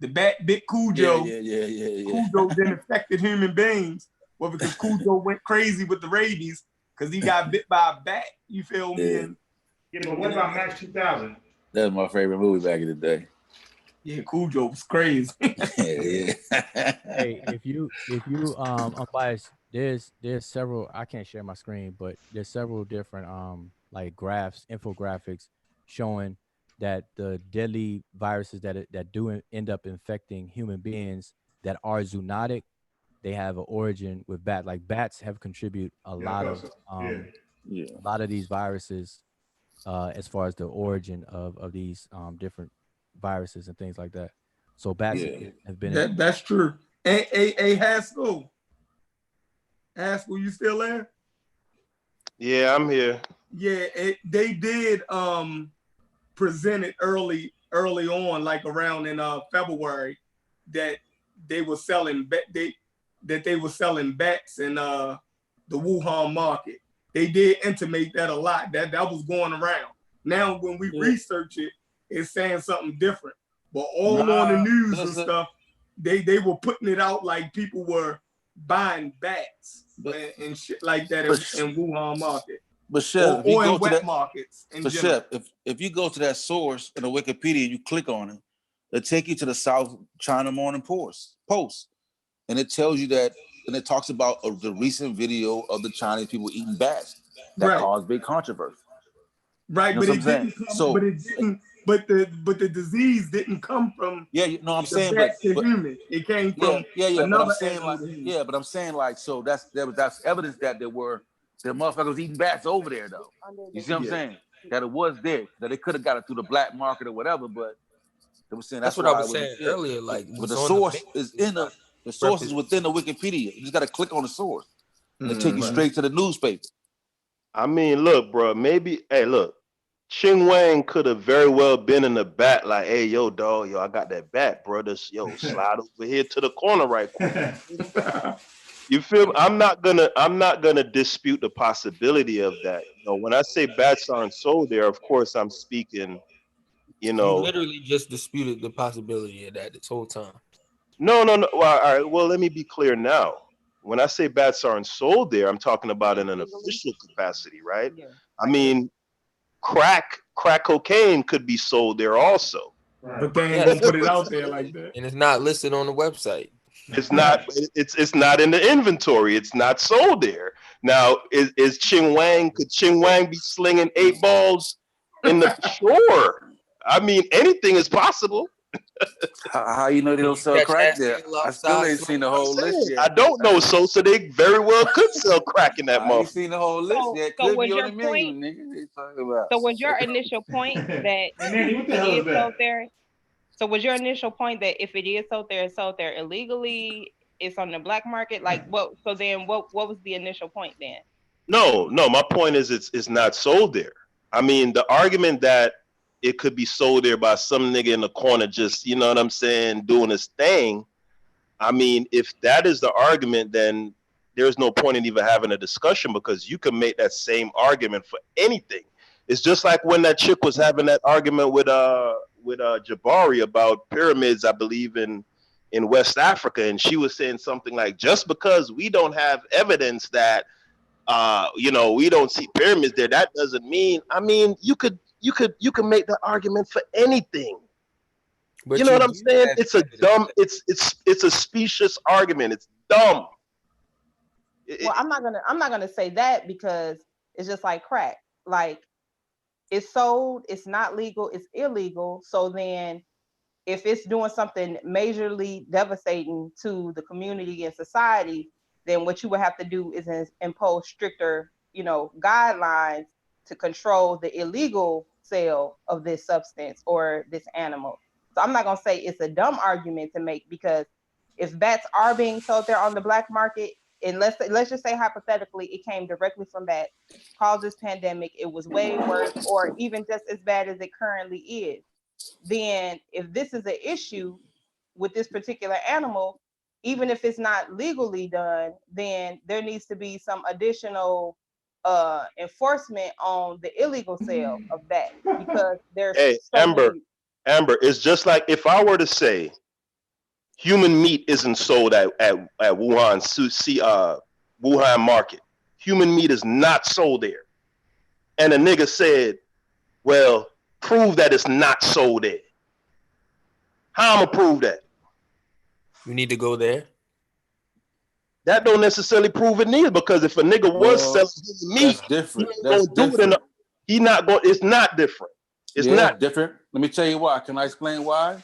The bat bit Cujo. Yeah. Cujo then infected human beings. Well, because Cujo went crazy with the rabies because he got bit by a bat. You feel me? Yeah, but what about Max 2000? That was my favorite movie back in the day. Yeah, Cujo was crazy. Yeah. Hey, if you Unbiased, there's several. I can't share my screen, but there's several different like graphs, infographics showing that the deadly viruses that do end up infecting human beings that are zoonotic, they have an origin with bats. Like bats have contributed a lot of these viruses as far as the origin of these different viruses and things like that. So bats have been that's true. Hey, Haskell, you still there? Yeah, I'm here. Yeah, they did present it early on, like around in February, that they were selling bats in the Wuhan market. They did intimate that a lot. That was going around. Now when we research it, it's saying something different. But all on the news and stuff, they were putting it out like people were buying bats and shit like that in Wuhan market. But Chef, if you go to that markets, if you go to that source in the Wikipedia and you click on it, it'll take you to the South China Morning Post, and it tells you that, and it talks about the recent video of the Chinese people eating bats that caused big controversy. Right, but it didn't come. But the disease didn't come from. Yeah, you know what I'm saying, but human. It came from another animal. But I'm saying like so that's evidence that there motherfuckers eating bats over there though. You see what I'm saying? That it was there. That they could have got it through the black market or whatever, but they were saying that's what I was saying earlier. Like, but the source is in the source is within the Wikipedia. You just got to click on the source, and it take you straight to the newspaper. I mean, look, bro. Maybe, Ching Wang could have very well been in the bat, like, hey, yo, dog, I got that bat, bro. Slide over here to the corner right quick. You feel me? I'm not gonna dispute the possibility of that. When I say bats aren't sold there, of course I'm speaking You know, literally just disputed the possibility of that this whole time. No. Well, all right. Well, let me be clear now. When I say bats aren't sold there, I'm talking about in an official capacity, right? Yeah. I mean, crack cocaine could be sold there also. But they ain't gonna put it out there like that. And it's not listed on the website. It's not. It's not in the inventory. It's not sold there. Now, is Ching Wang? Could Ching Wang be slinging 8 balls in the shore? I mean, anything is possible. How you know they don't sell crack there? I still ain't seen the whole list yet. I don't know, so they very well could sell crack in that I ain't motherfucker. seen the whole list yet. So Could was be on your the menu, point? nigga. What you talking about? So was your initial point that Manny, what the it hell is is that? sold there? So was your initial point that if it is sold there, it's sold there illegally? It's on the black market. Like what? So then, what was the initial point then? No. My point is, it's not sold there. I mean, the argument that it could be sold there by some nigga in the corner, just, you know what I'm saying, doing his thing. I mean, if that is the argument, then there's no point in even having a discussion, because you can make that same argument for anything. It's just like when that chick was having that argument with Jabari about pyramids, I believe in West Africa, and she was saying something like, just because we don't have evidence that we don't see pyramids there, that doesn't mean. I mean, you could make the argument for anything. But you know what I'm saying? have It's a dumb. It's a specious argument. It's dumb. Well, I'm not gonna say that, because it's just like crack. Like, it's sold, it's not legal, it's illegal. So then, if it's doing something majorly devastating to the community and society, then what you would have to do is impose stricter, guidelines to control the illegal sale of this substance or this animal. So I'm not gonna say it's a dumb argument to make, because if bats are being sold there on the black market, and let's just say hypothetically it came directly from bats, caused this pandemic, it was way worse or even just as bad as it currently is, then if this is an issue with this particular animal, even if it's not legally done, then there needs to be some additional enforcement on the illegal sale of that, because there's Hey, so many. Amber, it's just like if I were to say human meat isn't sold at Wuhan market. Human meat is not sold there. And a nigga said, well, prove that it's not sold there. How I'm gonna prove that? You need to go there. That don't necessarily prove it neither, because if a nigga was selling human meat, that's different. he ain't gonna do it he not going. It's not different. It's not different. Let me tell you why. Can I explain why?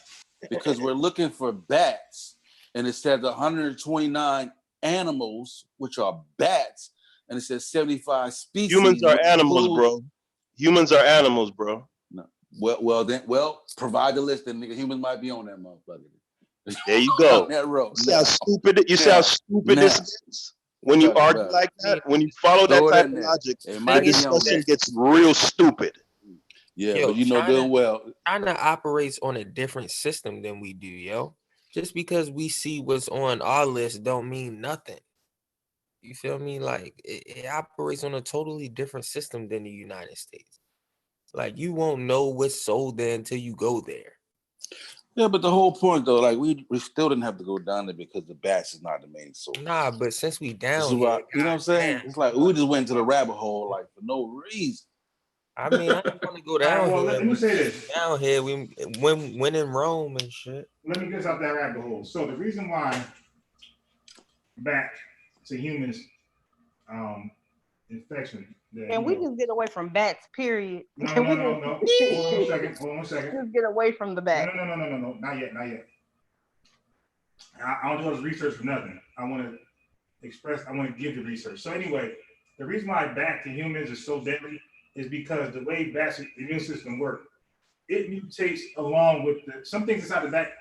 Because we're looking for bats, and it says 129 animals, which are bats, and it says 75 species. Humans are animals, bro. Humans are animals, bro. No. Provide the list, and nigga, humans might be on that motherfucker. There you go. On that road. You see how stupid this is when you argue like that. When you follow that type of logic, the discussion gets real stupid. Yeah, yo, but you know China, doing well. China operates on a different system than we do, yo. Just because we see what's on our list don't mean nothing. You feel me? Like it operates on a totally different system than the United States. Like you won't know what's sold there until you go there. Yeah, but the whole point though, like we still didn't have to go down there because the bats is not the main source. Nah, but since we down here, here, you know what I'm saying? It's like we just went to the rabbit hole like for no reason. I mean, I don't want to go down here. Let me say this. Down here, we win in Rome and shit. Let me get out that rabbit hole. So the reason why back to humans infection. And we just get away from bats, period. No. Hold on a second. Just get away from the bat. No. Not yet. I don't do this research for nothing. I want to give the research. So anyway, the reason why bat to humans is so deadly is because the way bats' immune system works, it mutates along with some things inside the bat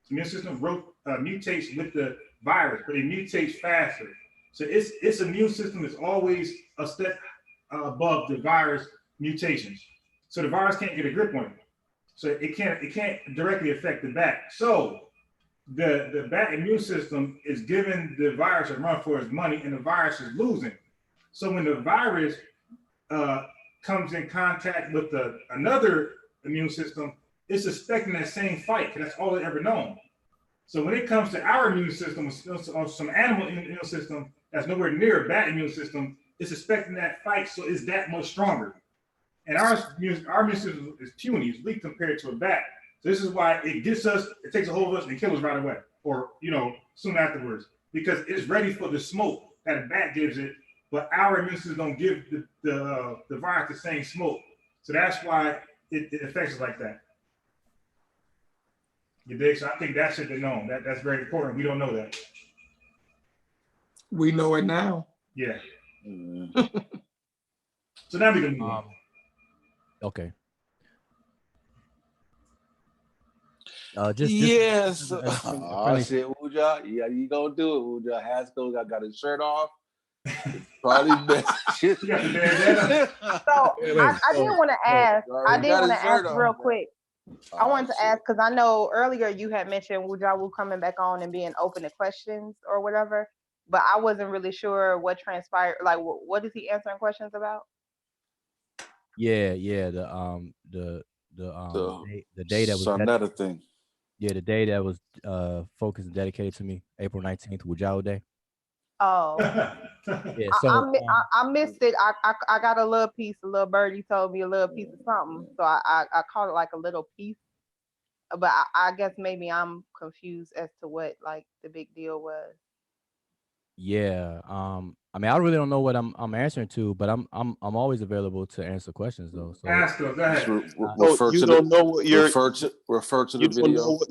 immune system mutates with the virus, but it mutates faster. So its immune system is always a step above the virus mutations. So the virus can't get a grip on it. So it can't directly affect the bat. So the bat immune system is giving the virus a run for its money, and the virus is losing. So when the virus comes in contact with another immune system is suspecting that same fight because that's all it ever known. So when it comes to our immune system or some animal immune system that's nowhere near a bat immune system, it's suspecting that fight, so it's that much stronger. And our immune system is puny, it's weak compared to a bat. So this is why it gets us, it takes a hold of us and kills us right away, or soon afterwards, because it's ready for the smoke that a bat gives it, but our immune system don't give the virus the same smoke. So that's why it affects us like that. You dig? So I think that should be known. That's very important. We don't know that. We know it now. Yeah. So now we can move on. Okay. Yes. Oh shit, Wuja. Yeah, you gonna do it, Wuja. Haskell got his shirt off. It's probably best. So I did want to ask. Real quick. I wanted to ask because I know earlier you had mentioned Wujawu coming back on and being open to questions or whatever, but I wasn't really sure what transpired. Like, what is he answering questions about? Yeah, the day that was another thing. Yeah, the day that was focused and dedicated to me, April 19th, Wujawu Day. Oh, yeah. So I missed it. I got a little piece. A little birdie told me a little piece of something, so I caught it like a little piece. But I guess maybe I'm confused as to what like the big deal was. Yeah. I mean, I really don't know what I'm answering to, but I'm always available to answer questions though. So ask her. Go ahead. You don't know what you're refer to the you don't video. know what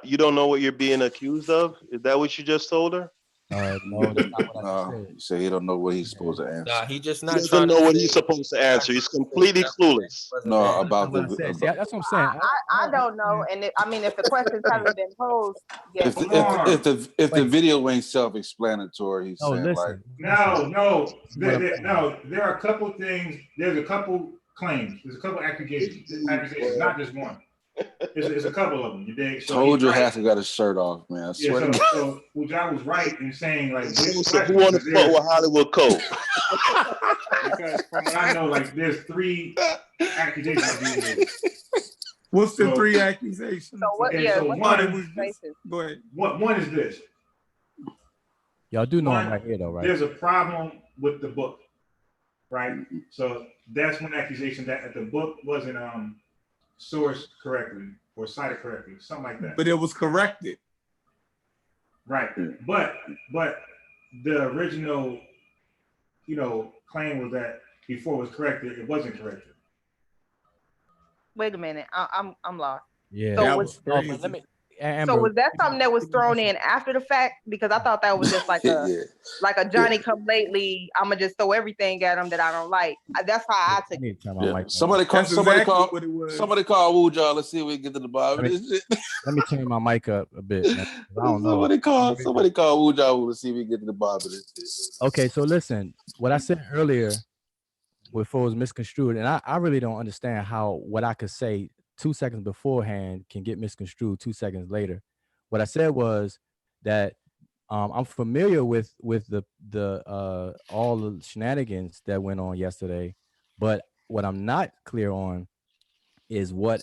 you don't know what you're being accused of? Is that what you just told her? No, that's not what I said. He said he don't know what he's supposed to answer. Nah, he just He not doesn't trying know to what say- he's supposed to answer. He's completely clueless. No, about That's what I said. See, that's what I'm saying. I don't know, and if the questions haven't been posed yet, If the video ain't self-explanatory, he's saying like no. There are a couple things. There's a couple claims. There's a couple accusations, not just one. There's a couple of them. You dig? So told you Haskell got his shirt off, man. I swear to God. So Wujawu was right in saying like who want to fuck with Hollywood Code? Because from what I know, like there's 3 accusations. What's the 3 accusations? So what? Okay, Yeah, so what's one the was accusations? Go ahead. One is this. Y'all do know I'm right here though, right? There's a problem with the book, right? So that's one accusation that the book wasn't sourced correctly or cited correctly, something like that. But it was corrected. Right. But the original, claim was that before it was corrected, it wasn't corrected. Wait a minute, I'm lost. Yeah. So That was crazy. Let me, Amber, so was that something that was thrown in after the fact? Because I thought that was just like a Johnny come lately. I'ma just throw everything at him that I don't like. That's how I took it. Somebody call Wuja. Let's see if we can get to the bottom of this shit. Let me turn my mic up a bit. Man. I don't know. Somebody call Wuja. Let's see if we can get to the bottom of this shit. Okay, so listen, what I said earlier before was misconstrued, and I really don't understand how what I could say 2 seconds beforehand can get misconstrued 2 seconds later. What I said was that I'm familiar with the all the shenanigans that went on yesterday, but what I'm not clear on is what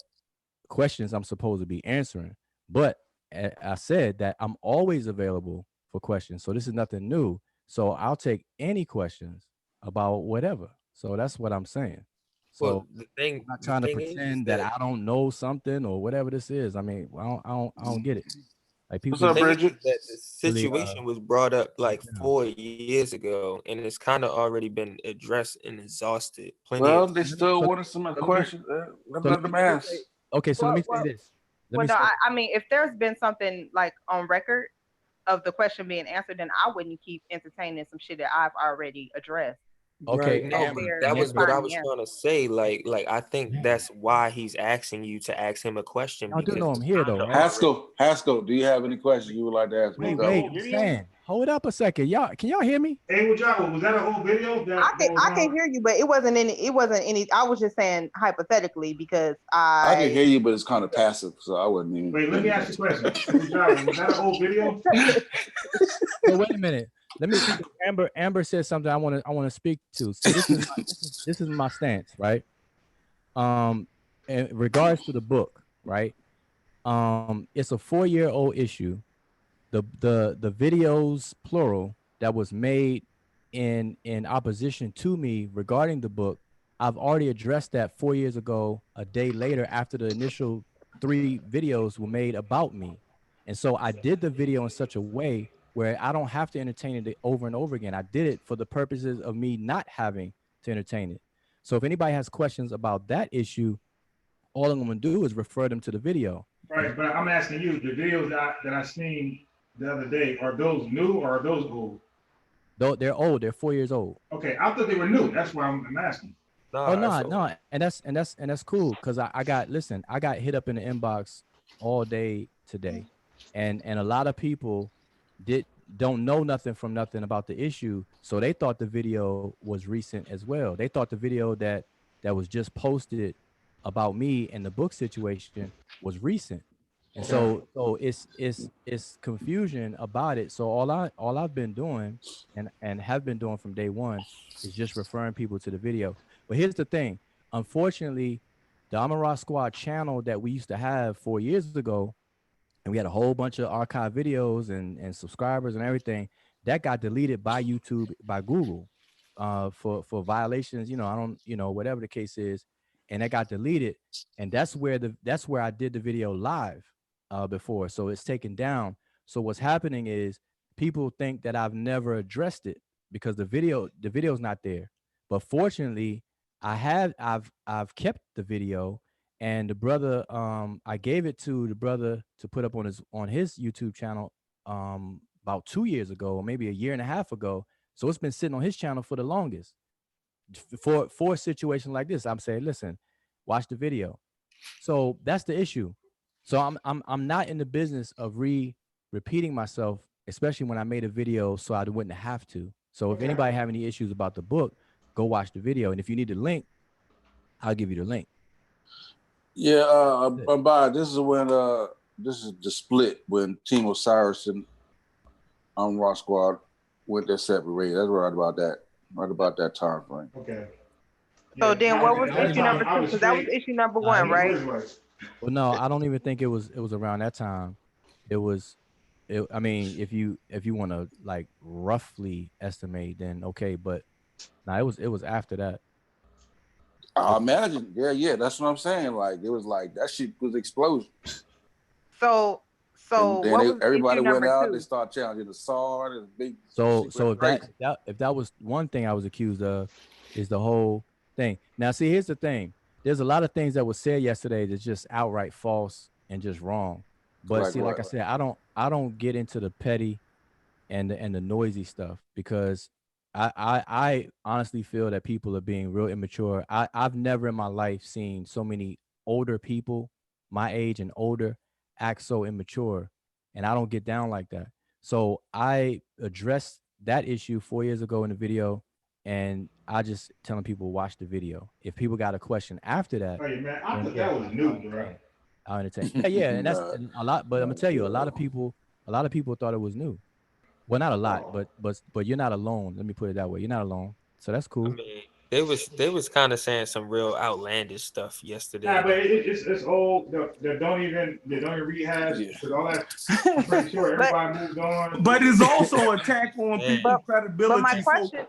questions I'm supposed to be answering. But I said that I'm always available for questions, so this is nothing new. So I'll take any questions about whatever. So that's what I'm saying. So Well, the thing, I'm not trying to pretend that I don't know something or whatever this is. I mean, I don't get it. Like people. The thing is that the situation was brought up like 4 years ago, and it's kind of already been addressed and exhausted. Well, they still wanted some questions. Let them ask. Okay, so let me say this. I mean, if there's been something like on record of the question being answered, then I wouldn't keep entertaining some shit that I've already addressed. Okay, Right. No, but that was what I was trying to say. Like I think that's why he's asking you to ask him a question. I do know I'm here though. Haskell, do you have any questions you would like to ask? Wait, I'm saying, hold up a second, y'all. Can y'all hear me? Hey, was that a whole video? I can hear you, but it wasn't any. I was just saying hypothetically because I can hear you, but it's kind of passive, so I wouldn't even. Wait, let me ask you a question. Was that a whole video? So wait a minute. Let me see. Amber said something I want to speak to. So this is my stance, right? in regards to the book, right? It's a 4-year-old issue. The videos plural that was made in opposition to me regarding the book, I've already addressed that 4 years ago, a day later after the initial 3 videos were made about me. And so I did the video in such a way where I don't have to entertain it over and over again. I did it for the purposes of me not having to entertain it. So if anybody has questions about that issue, all I'm going to do is refer them to the video. Right, but I'm asking you, the videos that I seen the other day, are those new or are those old? Though they're old, they're 4 years old. Okay, I thought they were new. That's why I'm asking. Oh no, and that's cool because I got I got hit up in the inbox all day today, and a lot of people don't know nothing from nothing about the issue, so they thought the video was recent as well. They thought the video that was just posted about me and the book situation was recent, and so it's confusion about it. So all I've been doing and have been doing from day one is just referring people to the video. But here's the thing. Unfortunately, the Amara Squad channel that we used to have 4 years ago, and we had a whole bunch of archive videos and subscribers and everything, that got deleted by YouTube, by Google, for violations, I don't, whatever the case is, and that got deleted. And that's where I did the video live before. So it's taken down. So what's happening is people think that I've never addressed it because the video's not there. But fortunately, I've kept the video, and the brother, I gave it to the brother to put up on his YouTube channel about 2 years ago, or maybe a year and a half ago. So it's been sitting on his channel for the longest. For a situation like this, I'm saying, listen, watch the video. So that's the issue. So I'm not in the business of repeating myself, especially when I made a video so I wouldn't have to. So if anybody have any issues about the book, go watch the video. And if you need the link, I'll give you the link. Yeah, this is when this is the split when Team Osiris and Rock Squad went their separate ways. That's right about that time frame. Okay. So then what was issue number 2? Because that was issue number 1, right? Well, no, I don't even think it was around that time. I mean, if you want to like roughly estimate, then okay, but no, it was after that. I imagine, yeah, that's what I'm saying. Like it was like that shit was explosion. So everybody went out. 2? They started challenging the SAR. And big. So if that was one thing I was accused of, is the whole thing. Now, see, here's the thing. There's a lot of things that was said yesterday that's just outright false and just wrong. But like I said, I don't get into the petty and the noisy stuff because I honestly feel that people are being real immature. I've never in my life seen so many older people, my age and older, act so immature, and I don't get down like that. So I addressed that issue 4 years ago in the video, and I just telling people watch the video. If people got a question after that, hey man, I thought that was new, bro. I'll entertain. Yeah, and that's a lot. But I'm gonna tell you, a lot of people thought it was new. Well, not a lot, but you're not alone. Let me put it that way. You're not alone, so that's cool. I mean, they was kind of saying some real outlandish stuff yesterday. Nah, but it's old. They don't even rehash because all that. I'm pretty sure everybody moved on. But it's also an attack on people's credibility. But my question,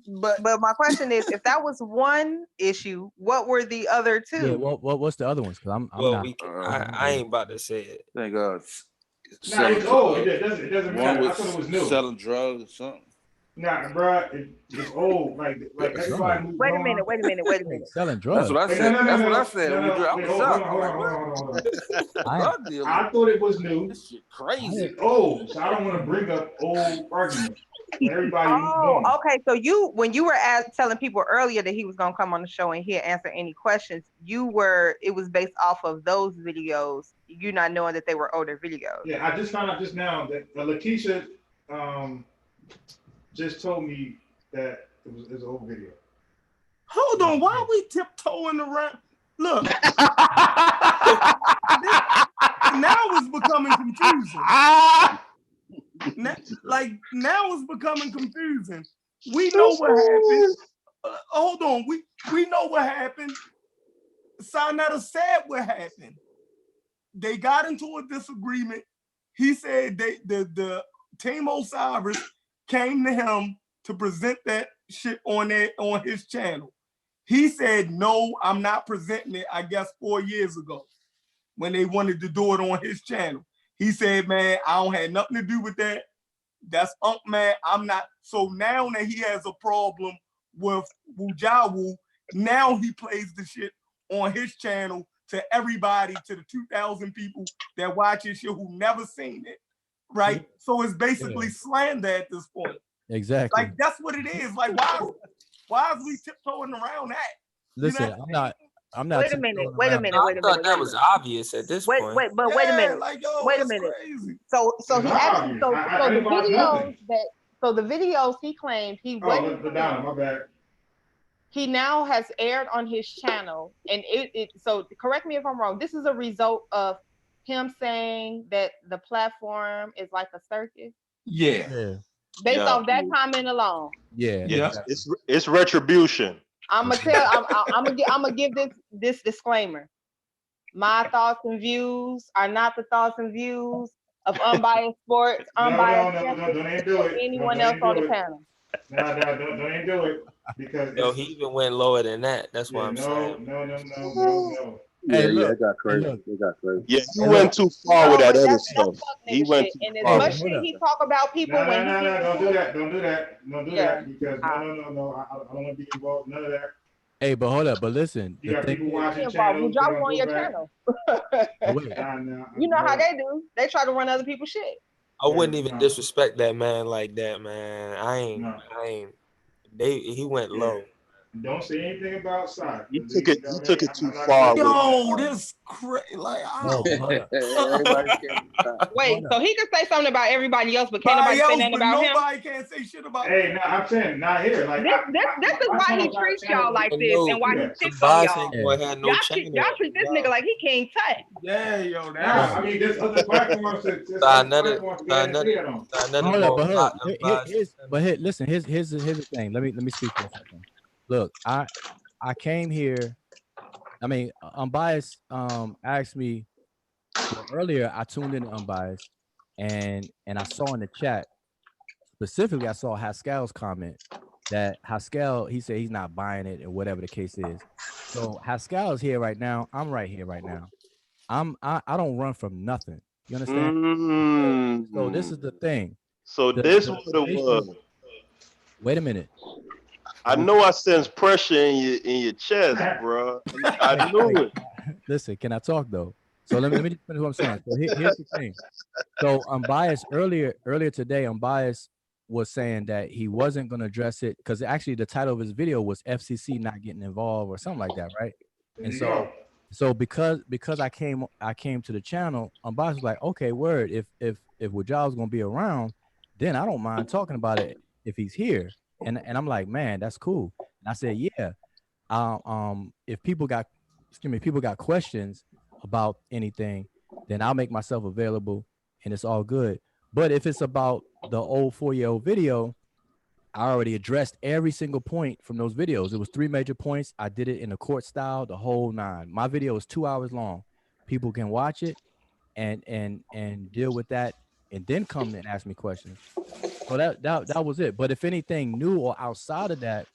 but my question is, if that was one issue, what were the other 2? Yeah, what's the other ones? Because I'm not. I ain't about to say it. Thank Nah, it's old. It doesn't matter. I thought it was new. Selling drugs or something. Nah, bro, it's old. Like everybody moved Wait a on. minute. Selling drugs. That's what I said. That's what I said. Hold on. I thought it was new. This shit crazy. It's old, so I don't want to bring up old arguments. Everybody moved on. Okay. So when you were telling people earlier that he was gonna come on the show and he'll answer any questions, it was based off of those videos. You not knowing that they were older videos. Yeah, I just found out just now that Lakeisha just told me that it was an old video. Hold on, why are we tiptoeing around? Look, now it's becoming confusing. Now it's becoming confusing. We know what happened. hold on. We know what happened. Sarnetta said what happened. They got into a disagreement. He said the Team Osiris came to him to present that shit on his channel. He said, no, I'm not presenting it, I guess 4 years ago when they wanted to do it on his channel. He said, man, I don't have nothing to do with that. That's man, I'm not. So now that he has a problem with Wujawu, now he plays the shit on his channel to everybody, to the 2,000 people that watch his shit who never seen it, right? So it's basically slander at this point. Exactly. Like, that's what it is. Like, why is we tiptoeing around that? Listen, you know? I'm not. Wait a minute. Wait a minute. I thought that was obvious at this point. Wait a minute. Like, yo, wait a minute. Crazy. So It's he not actually obvious. so I the didn't watch videos nothing. the videos he claimed he wasn't. Madonna, my bad. He now has aired on his channel, and so correct me if I'm wrong. This is a result of him saying that the platform is like a circus. Yeah. Based off that comment alone. Yeah. It's retribution. I'm gonna give this disclaimer. My thoughts and views are not the thoughts and views of Unbiased Sports, Unbiased Don't do it. anyone else on the panel. No, don't do it. Because he even went lower than that. That's what I'm saying. No. Yeah, look, it got crazy. look. It got crazy. Yeah, you went too far with that other stuff. He went too And as far. much shit he talk about people when he Don't do that. Don't do that because no. I don't want to be involved. None of that. Hey, but hold up. But listen, You got people watching channels. channels. On your channel. You know how they do. They try to run other people's shit. I wouldn't even disrespect that man like that, man. I ain't. He went low. Don't say anything about side. He took it too far. Yo, this crazy. Like, wait, so he can say something about everybody else, but can't nobody say nothing about him? Nobody can't say shit about him. Hey, no, I'm saying not here. Like this is why he treats y'all like this and why he sticks on y'all. Y'all treat this nigga like he King Tut. Yeah, yo, I mean, there's other platforms listen, here's the thing. Let me speak for a second. Look, I came here. I mean, Unbiased asked me earlier. I tuned in to Unbiased, and I saw in the chat specifically. I saw Haskell's comment that Haskell, he said he's not buying it and whatever the case is. So Haskell is here right now. I'm right here right now. I don't run from nothing. You understand? So this is the thing. So this what it was. Wait a minute. I know I sense pressure in your chest, bro. I knew it. Listen, can I talk though? So let me just finish what I'm saying. So here's the thing. So Unbiased earlier today, Unbiased was saying that he wasn't going to address it because actually the title of his video was FCC not getting involved or something like that, right? And so because I came to the channel, Unbiased was like, okay, word. If Wajaw's going to be around, then I don't mind talking about it if he's here. And I'm like, man, that's cool. And I said, yeah. If people got questions about anything, then I'll make myself available and it's all good. But if it's about the old 4-year-old video, I already addressed every single point from those videos. It was 3 major points. I did it in a court style, the whole 9. My video is 2 hours long. People can watch it and deal with that and then come and ask me questions. So that was it. But if anything new or outside of that,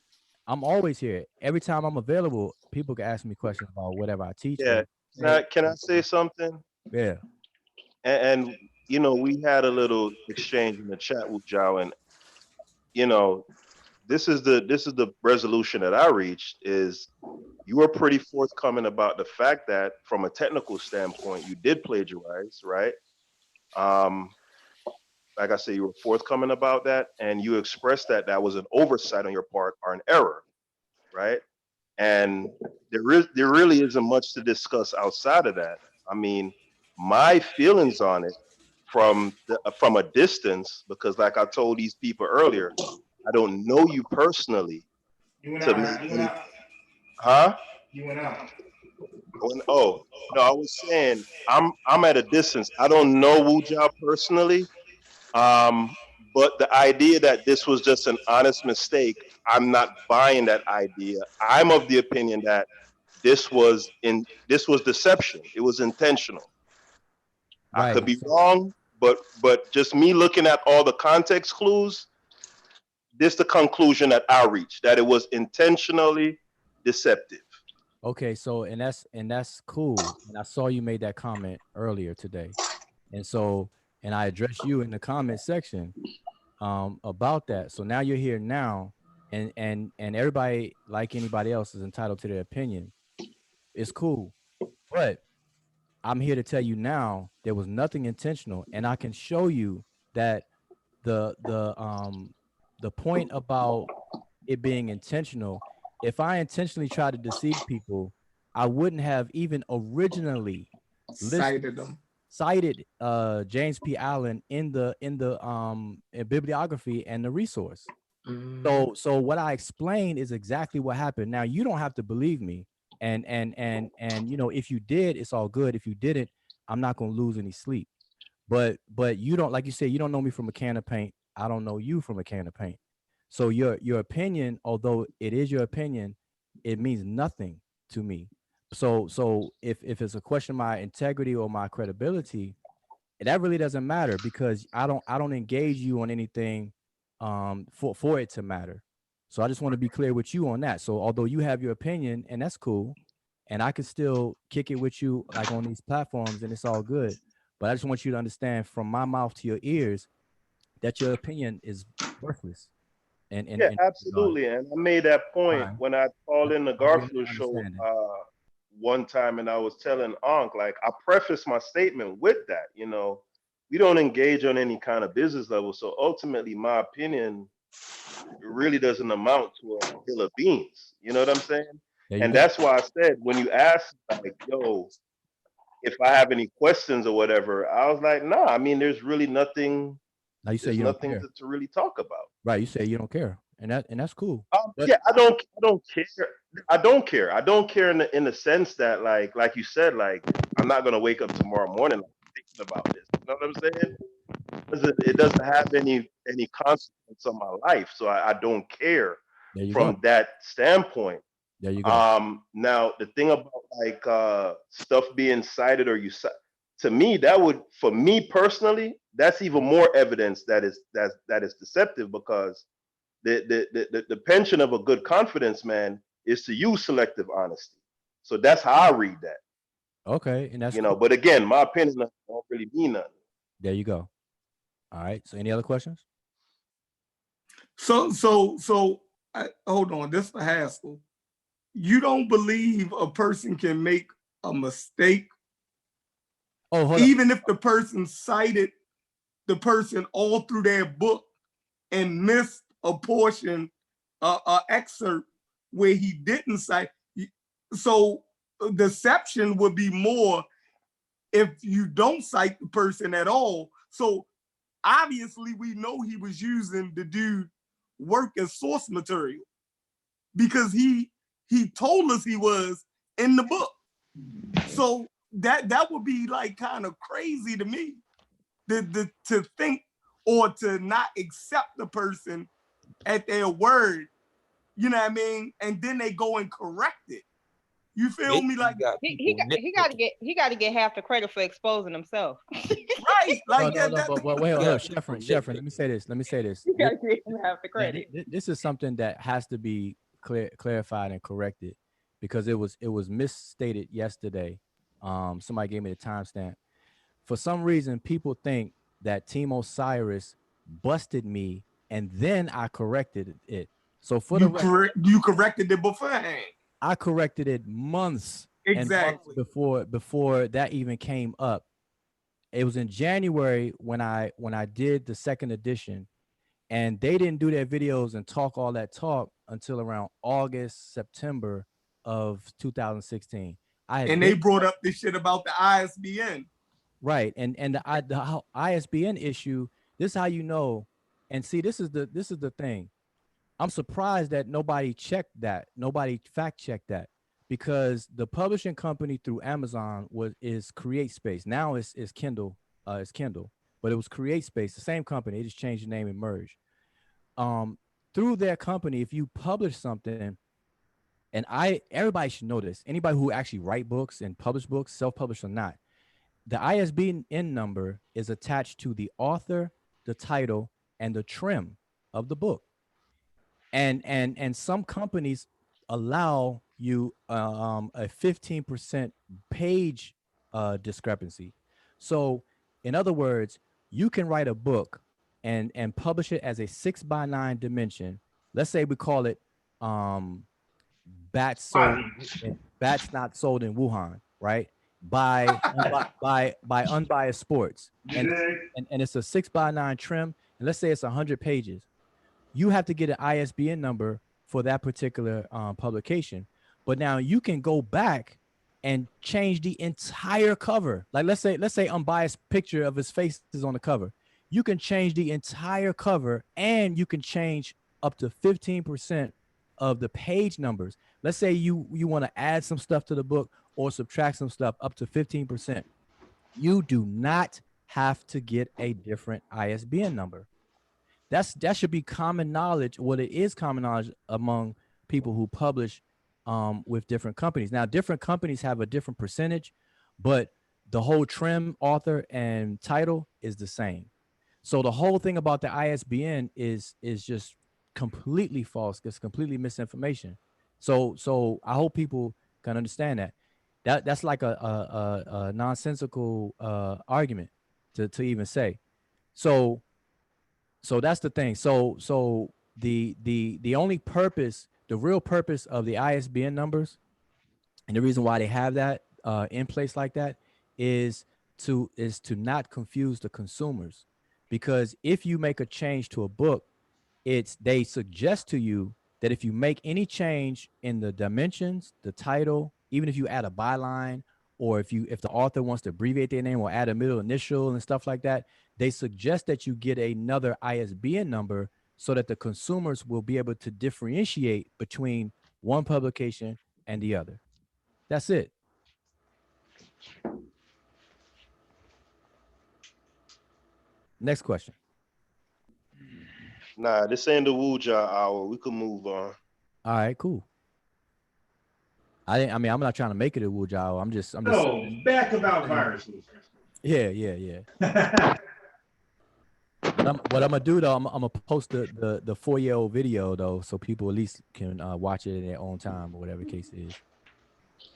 I'm always here. Every time I'm available, people can ask me questions about whatever I teach. Yeah. Can I say something? Yeah. And you know, we had a little exchange in the chat with Joe, and you know, this is the resolution that I reached. Is you were pretty forthcoming about the fact that from a technical standpoint, you did plagiarize, right? Like I said, you were forthcoming about that, and you expressed that was an oversight on your part or an error, right? And there really isn't much to discuss outside of that. I mean, my feelings on it from a distance, because like I told these people earlier, I don't know you personally. You went out. Huh? You went out. Oh no, I was saying I'm at a distance. I don't know Wujia personally. But the idea that this was just an honest mistake, I'm not buying that idea. I'm of the opinion that this was deception. It was intentional. Right. I could be wrong, but just me looking at all the context clues, this the conclusion that I reached, that it was intentionally deceptive. Okay, so and that's cool. And I saw you made that comment earlier today. And so and I addressed you in the comment section about that. So now you're here now, and everybody, like anybody else, is entitled to their opinion. It's cool. But I'm here to tell you now there was nothing intentional, and I can show you that the point about it being intentional, if I intentionally try to deceive people, I wouldn't have even originally cited James P. Allen in the bibliography and the resource. So what I explained is exactly what happened. Now you don't have to believe me, and you know, if you did, it's all good. If you didn't, I'm not gonna lose any sleep. But you don't, like you said, you don't know me from a can of paint. I don't know you from a can of paint. So your opinion, although it is your opinion, it means nothing to me. So if it's a question of my integrity or my credibility, that really doesn't matter because I don't engage you on anything for it to matter. So I just want to be clear with you on that. So although you have your opinion and that's cool, and I can still kick it with you like on these platforms and it's all good. But I just want you to understand from my mouth to your ears that your opinion is worthless. Yeah, absolutely. And I made that point when I called in the Garfield show one time, and I was telling Ankh, like, I preface my statement with that, you know, we don't engage on any kind of business level. So ultimately, my opinion really doesn't amount to a hill of beans. You know what I'm saying? And that's why I said, when you ask, like, yo, if I have any questions or whatever, I was like, nah, I mean, there's really nothing. Now you say There's you don't nothing care. to really talk about. Right. You say you don't care. And that's cool. Yeah, I don't care. I don't care. I don't care in the sense that like you said, like, I'm not gonna wake up tomorrow morning thinking about this. You know what I'm saying? It doesn't have any consequence on my life, so I don't care from that standpoint. There you go. Now the thing about like stuff being cited or to me, that would, for me personally, that's even more evidence that is deceptive, because the pension of a good confidence man is to use selective honesty. So that's how I read that. Okay, and that's You know, cool. but again, my opinion don't really mean nothing. There you go. All right. So any other questions? So hold on. This for Haskell. You don't believe a person can make a mistake? Oh, hold even if the person cited the person all through their book and missed a portion, excerpt where he didn't cite. So deception would be more if you don't cite the person at all. So obviously we know he was using the dude work as source material because he told us he was in the book. So that would be like kind of crazy to me to think or to not accept the person at their word, you know what I mean? And then they go and correct it. You feel me? Like he got to get half the credit for exposing himself. Right? Like but wait, Sheffrin, let me say this. You got to get him half the credit. This is something that has to be clarified and corrected because it was misstated yesterday. Somebody gave me the timestamp. For some reason, people think that Team Osiris busted me and then I corrected it. So for you corrected it beforehand. I corrected it months and months before that even came up. It was in January when I did the second edition, and they didn't do their videos and talk all that talk until around August, September of 2016. And they brought up this shit about the ISBN. Right, and the ISBN issue. This is how you know. And see, this is the thing. I'm surprised that nobody checked that. Nobody fact checked that, because the publishing company through Amazon is CreateSpace. Now it's Kindle. But but it was CreateSpace, the same company. They just changed the name and merged. Through their company, if you publish something, and everybody should know this, anybody who actually write books and publish books, self-published or not, the ISBN number is attached to the author, the title, and the trim of the book. And some companies allow you a 15% page discrepancy. So in other words, you can write a book and publish it as a 6x9 dimension. Let's say we call it bats not sold in Wuhan, right? By Unbiased Sports, and it's a 6x9 trim, and let's say it's 100 pages. You have to get an ISBN number for that particular publication. But now you can go back and change the entire cover. Like let's say Unbiased picture of his face is on the cover. You can change the entire cover, and you can change up to 15% of the page numbers. Let's say you want to add some stuff to the book or subtract some stuff up to 15%. You do not have to get a different ISBN number. That should be common knowledge. What it is common knowledge among people who publish with different companies. Now, different companies have a different percentage, but the whole trim, author, and title is the same. So the whole thing about the ISBN is just completely false. It's completely misinformation. So I hope people can understand that. That's like a nonsensical argument to even say. So that's the thing. So the only purpose, the real purpose of the ISBN numbers, and the reason why they have that in place like that is to not confuse the consumers. Because if you make a change to a book, they suggest to you that if you make any change in the dimensions, the title, even if you add a byline, or if the author wants to abbreviate their name or add a middle initial and stuff like that, they suggest that you get another ISBN number so that the consumers will be able to differentiate between one publication and the other. That's it. Next question. Nah, this ain't the Wuja hour. We can move on. All right, cool. I mean, I'm not trying to make it a Wuja. I'm just back about viruses. Yeah. What I'm gonna do though, I'm gonna post the 4-year-old video though, so people at least can watch it in their own time or whatever the case is.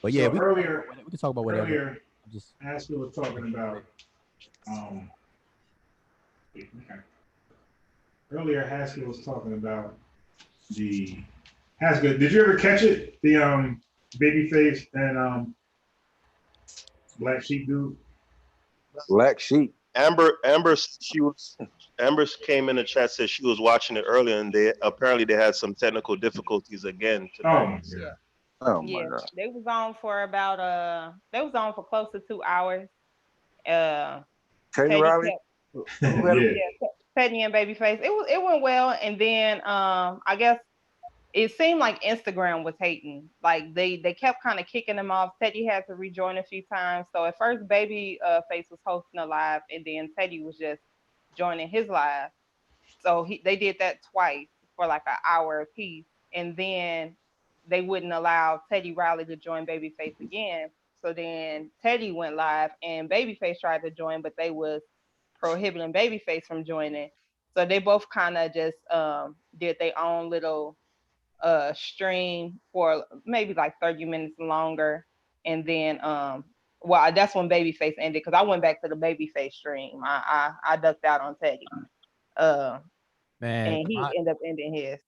But yeah, So we can talk about whatever. Earlier, Haskell was talking about the Haskell. Did you ever catch it? The Babyface and Black Sheep dude. Black Sheep. Amber came in the chat, said she was watching it earlier, and they had some technical difficulties again today. Oh my Yeah, God. they was on for about they was on for close to 2 hours. Teddy Riley? Teddy and Babyface. It went well, and then I guess it seemed like Instagram was hating. Like they kept kind of kicking them off. Teddy had to rejoin a few times. So at first Babyface was hosting a live, and then Teddy was just joining his live. So they did that twice for like an hour apiece, and then they wouldn't allow Teddy Riley to join Babyface again. So then Teddy went live, and Babyface tried to join, but they was prohibiting Babyface from joining. So they both kind of just did their own little stream for maybe like 30 minutes longer, and then well, that's when Babyface ended, because I went back to the Babyface stream. I ducked out on Teddy. Man, and he ended up ending his.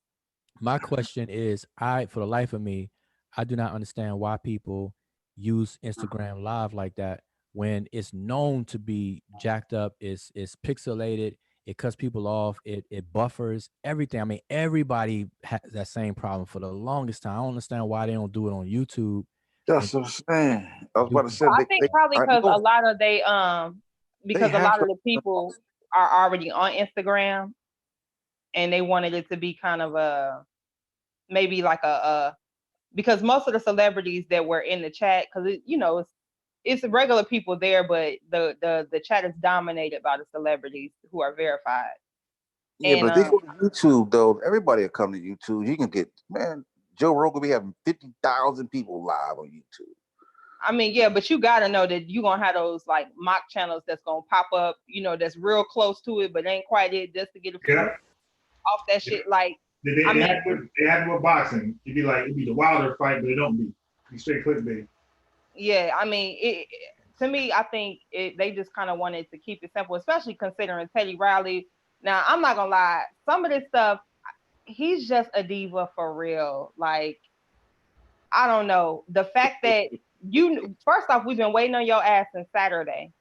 My question is, for the life of me, I do not understand why people use Instagram Live like that when it's known to be jacked up, it's pixelated, it cuts people off, it buffers everything. I mean, everybody has that same problem for the longest time. I don't understand why they don't do it on YouTube. That's what I'm saying. I was about to say. I think probably because a lot of because a lot of the people are already on Instagram, and they wanted it to be kind of a maybe like a because most of the celebrities that were in the chat, because it's it's regular people there, but the chat is dominated by the celebrities who are verified. Yeah, And but if they go to YouTube though, everybody will come to YouTube. You can get, man, Joe Rogan be having 50,000 people live on YouTube. I mean, yeah, but you gotta know that you're gonna have those like mock channels that's gonna pop up, you know, that's real close to it, but ain't quite it, just to get a few off that shit. Like, They I mean, had it with boxing. It'd be the Wilder fight, but it don't be. Be straight clickbait. yeah, I mean, to me, I think they just kind of wanted to keep it simple, especially considering Teddy Riley. Now, I'm not gonna lie, some of this stuff, he's just a diva for real. Like, I don't know. The fact that first off, we've been waiting on your ass since Saturday.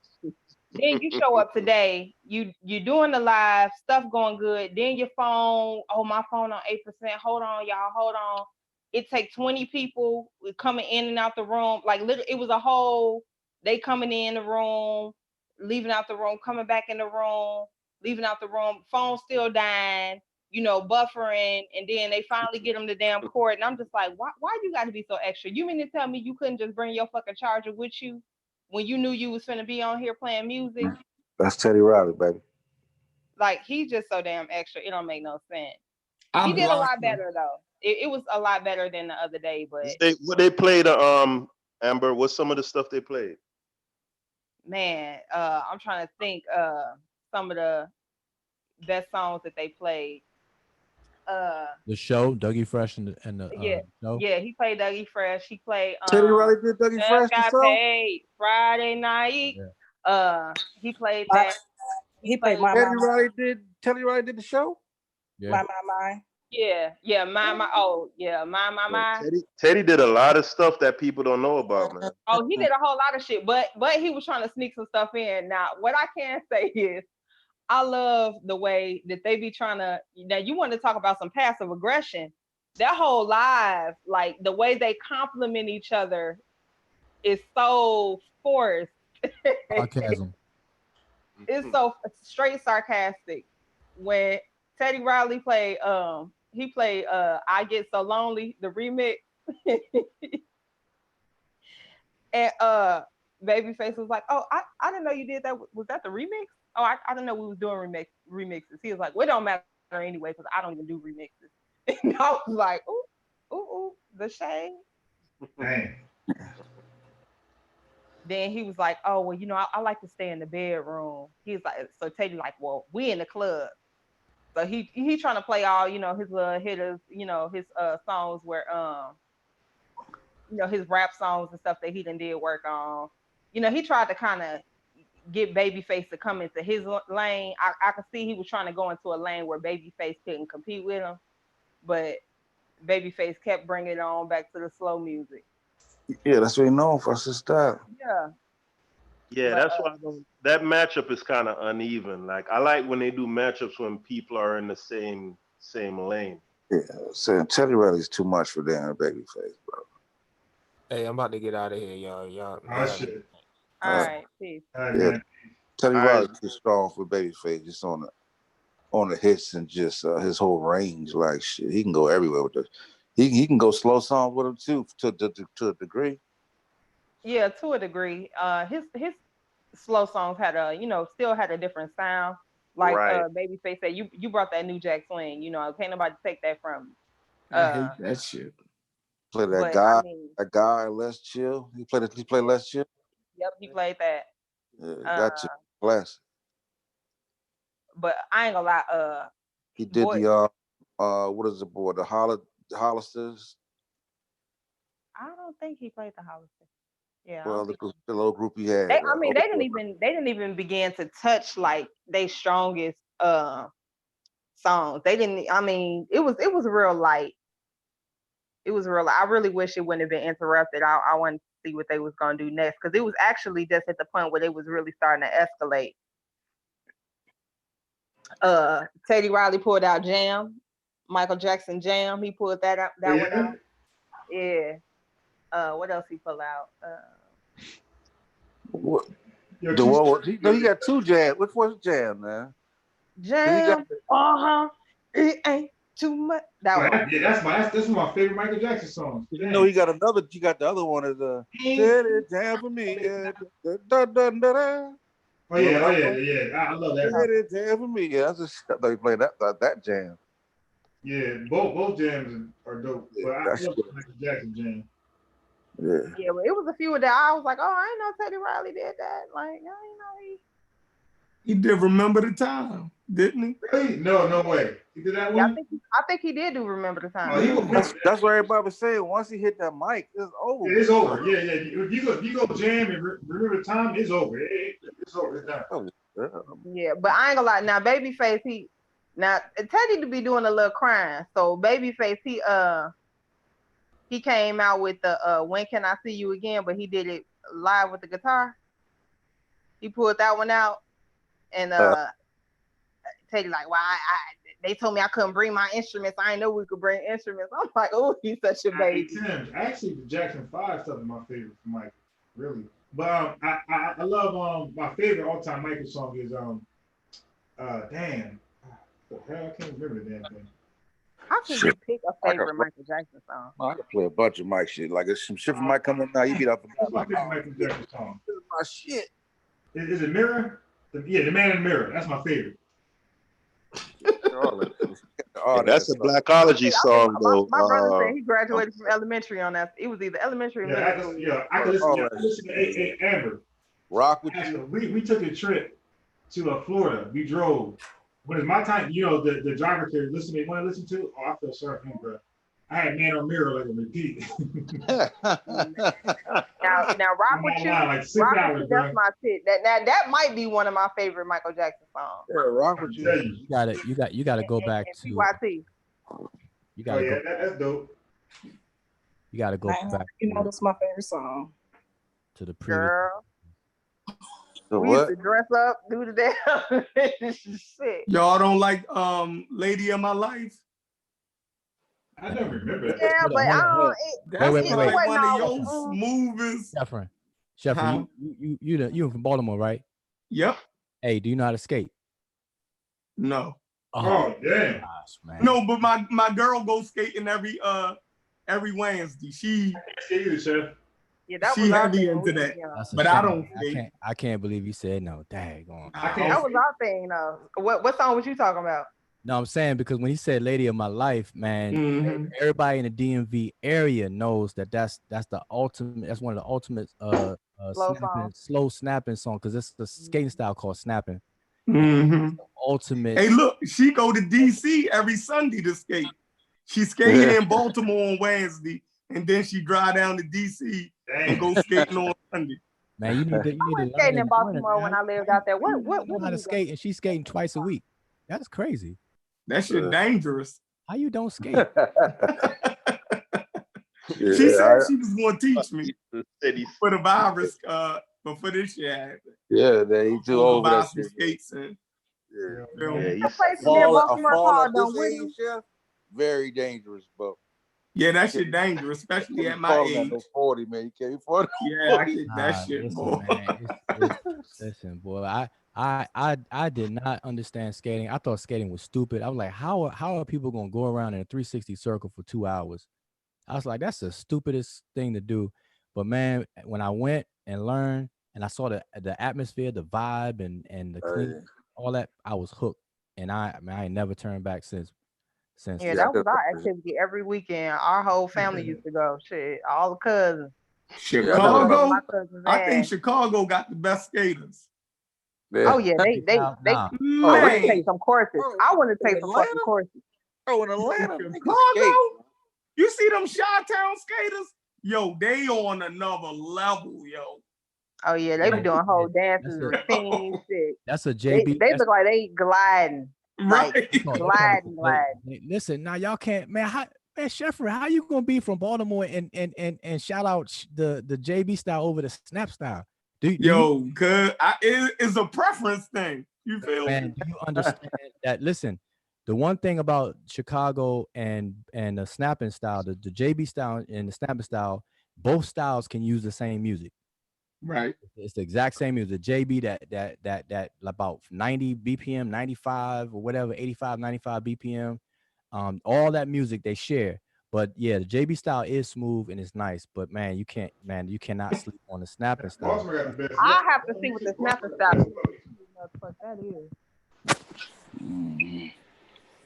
Then you show up today, you doing the live, stuff going good. Then your phone, oh, my phone on 8%. Hold on, y'all, hold on. It takes 20 people coming in and out the room. Like, literally, it was a whole, they coming in the room, leaving out the room, coming back in the room, leaving out the room, phone still dying, you know, buffering, and then they finally get them to damn court. And I'm just like, why you got to be so extra? You mean to tell me you couldn't just bring your fucking charger with you when you knew you was finna be on here playing music? That's Teddy Riley, baby. Like, he's just so damn extra. It don't make no sense. I He did a lot blocked him. better though. It was a lot better than the other day, but What they played, Amber? What's some of the stuff they played? man, I'm trying to think some of the best songs that they played. The show, Dougie Fresh and the show. Yeah, he played Dougie Fresh. He played Teddy Riley did Dougie Just Fresh Got himself? Paid Friday night. He played that. He played My Teddy Riley did the show? My. Yeah, my. Oh, yeah, my. Teddy did a lot of stuff that people don't know about, man. Oh, he did a whole lot of shit, but he was trying to sneak some stuff in. Now, what I can say is, I love the way that they be trying to. Now, you want to talk about some passive aggression? That whole live, like the way they compliment each other, is so forced. Sarcasm. It's so straight sarcastic. When Teddy Riley played, he played "I Get So Lonely," the remix, and Babyface was like, "Oh, I didn't know you did that. Was that the remix? Oh, I didn't know we was doing remixes." He was like, "Well, it don't matter anyway because I don't even do remixes." And I was like, "Ooh, the shade." Dang. Then he was like, "Oh, well, you know, I like to stay in the bedroom." He was like, so Teddy like, "Well, we in the club." So he trying to play all, you know, his little hitters, you know, his songs where you know, his rap songs and stuff that he done did work on. You know, he tried to kind of get Babyface to come into his lane. I could see he was trying to go into a lane where Babyface couldn't compete with him, but Babyface kept bringing it on back to the slow music. Yeah, that's what he known for, his style. Yeah. Yeah, that's why that matchup is kind of uneven. Like, I like when they do matchups when people are in the same lane. Yeah, saying Teddy Riley's too much for damn Babyface, bro. Hey, I'm about to get out of here, y'all. Oh, shit. All right, peace. Yeah, Teddy Riley's too strong for Babyface. Just on the hits and just his whole range. Like, shit, he can go everywhere with this. He can go slow songs with him too, to a degree. Yeah, to a degree. His slow songs had still had a different sound. Like Babyface said, you brought that New Jack Swing. You know, can't nobody take that from you. I hate that shit. Play that guy, Let's Chill. He played Let's Chill. Yep, he played that. Yeah, got you. Classic. But I ain't gonna lie. He did the what is it, boy? The Hollisters. I don't think he played the Hollister. Yeah. Well, the little group he had. They didn't even begin to touch like they strongest songs. They didn't. I mean, it was real light. It was real. I really wish it wouldn't have been interrupted. I wanted to see what they was gonna do next because it was actually just at the point where they was really starting to escalate. Teddy Riley pulled out Jam, Michael Jackson Jam. He pulled that one out. Yeah. What else he pull out? What? He got two jams. Which one's Jam, man? Jam. It ain't Too much. That Oh, one. that's one of my favorite Michael Jackson songs. You know, he got the other one is Said It Jam for me. Yeah. Oh yeah. I love that. Said It Jam for me. Yeah, I thought you played that jam. Yeah, both jams are dope. But I That's love good. the Michael Jackson jam. Yeah, but it was a few that I was like, oh, I didn't know Teddy Riley did that. Like, I didn't know He did Remember the Time, didn't he? Really? No way. He did that Yeah, one? I think he did do Remember the Time. That's what everybody was saying. Once he hit that mic, it's over. It's over. Yeah. If you go jam and remember the time, it's over. It's over. It's done. Yeah, but I ain't gonna lie. Now, Babyface, Teddy to be doing a little crying. So Babyface, he came out with the When Can I See You Again, but he did it live with the guitar. He pulled that one out, and Teddy like, well, they told me I couldn't bring my instruments. I didn't know we could bring instruments. I'm like, oh, he's such a baby. Actually, the Jackson 5 stuff is my favorite from Michael, really. But I love my favorite all-time Michael song is damn, what the hell, I can't remember the damn thing. How can you pick a favorite Michael Jackson song? I could play a bunch of Mike shit. Like if some shit from Mike come up now, you beat up. What's my favorite Michael Jackson song? This is my shit. Is it Mirror? Yeah, The Man in the Mirror. That's my favorite. That's a Blackology song, though. My brother said he graduated from elementary on that. It was either elementary or middle school. Yeah, I could listen to Amber. Rock with you. We took a trip to Florida. We drove. When it's my time, the driver could listen to me. Want to listen to? Oh, I feel sorry for him, bro. I had Man on Mirror like a repeat. now Rock with You. Like 6 hours, bro. That's my shit. That might be one of my favorite Michael Jackson songs. Yeah, Rock with You. You gotta go back to PYT. You gotta go. That's dope. You gotta go back. You know, that's my favorite song. To the previous. Girl. We used to dress up, do the damn shit. Y'all don't like Lady of My Life? I don't remember that. Yeah, but I don't. That's wait. one of your smoothest. Sheffrin, you from Baltimore, right? Yep. Hey, do you know how to skate? No. Oh damn. Gosh, man. No, but my girl goes skating every Wednesday. She heavy into that. But I don't skate. I can't believe you said no. Dang on. That was our thing, though. What song was you talking about? No, I'm saying because when he said "Lady of My Life," man, everybody in the DMV area knows that's the ultimate. That's one of the ultimate slow snapping song because it's the skating style called snapping. Ultimate. Hey, look, she go to DC every Sunday to skate. She skating in Baltimore on Wednesday, and then she drive down to DC and go skating on Sunday. Man, you need to learn skating in Baltimore when I lived out there. What how to skate, and she's skating twice a week. That's crazy. That shit dangerous. How you don't skate? She said she was going to teach me for the virus, but for this shit happened. Yeah, he too old for that shit. Skates and, very dangerous, but yeah, that shit dangerous, especially at my age. 40, man, you can't be 40. Yeah, I get that shit, boy. Listen, boy, I did not understand skating. I thought skating was stupid. I was like, how are people gonna go around in a 360 circle for 2 hours? I was like, that's the stupidest thing to do. But man, when I went and learned and I saw the atmosphere, the vibe, and the clean, all that, I was hooked. And I ain't never turned back since. Yeah, that was our activity every weekend. Our whole family used to go. Shit, all the cousins. Chicago, I think Chicago got the best skaters. Oh yeah, they take some courses. I want to take some fucking courses. Oh, in Atlanta, Chicago, you see them Chi-Town skaters? Yo, they on another level, yo. Oh yeah, they be doing whole dances, routines, shit. That's a JB. They look like they gliding, right? Gliding. Listen, now y'all can't, man. Sheffrin, how you gonna be from Baltimore and shout out the JB style over the snap style? It's a preference thing. You feel me? Do you understand that? Listen, the one thing about Chicago and the snapping style, the JB style and the snapping style, both styles can use the same music. Right. It's the exact same music. The JB that about 90 BPM, 95 or whatever, 85, 95 BPM. All that music they share. But yeah, the JB style is smooth and it's nice. But man, you cannot sleep on the snapping style. Baltimore got the best. I have to see what the snapping style is. What that is.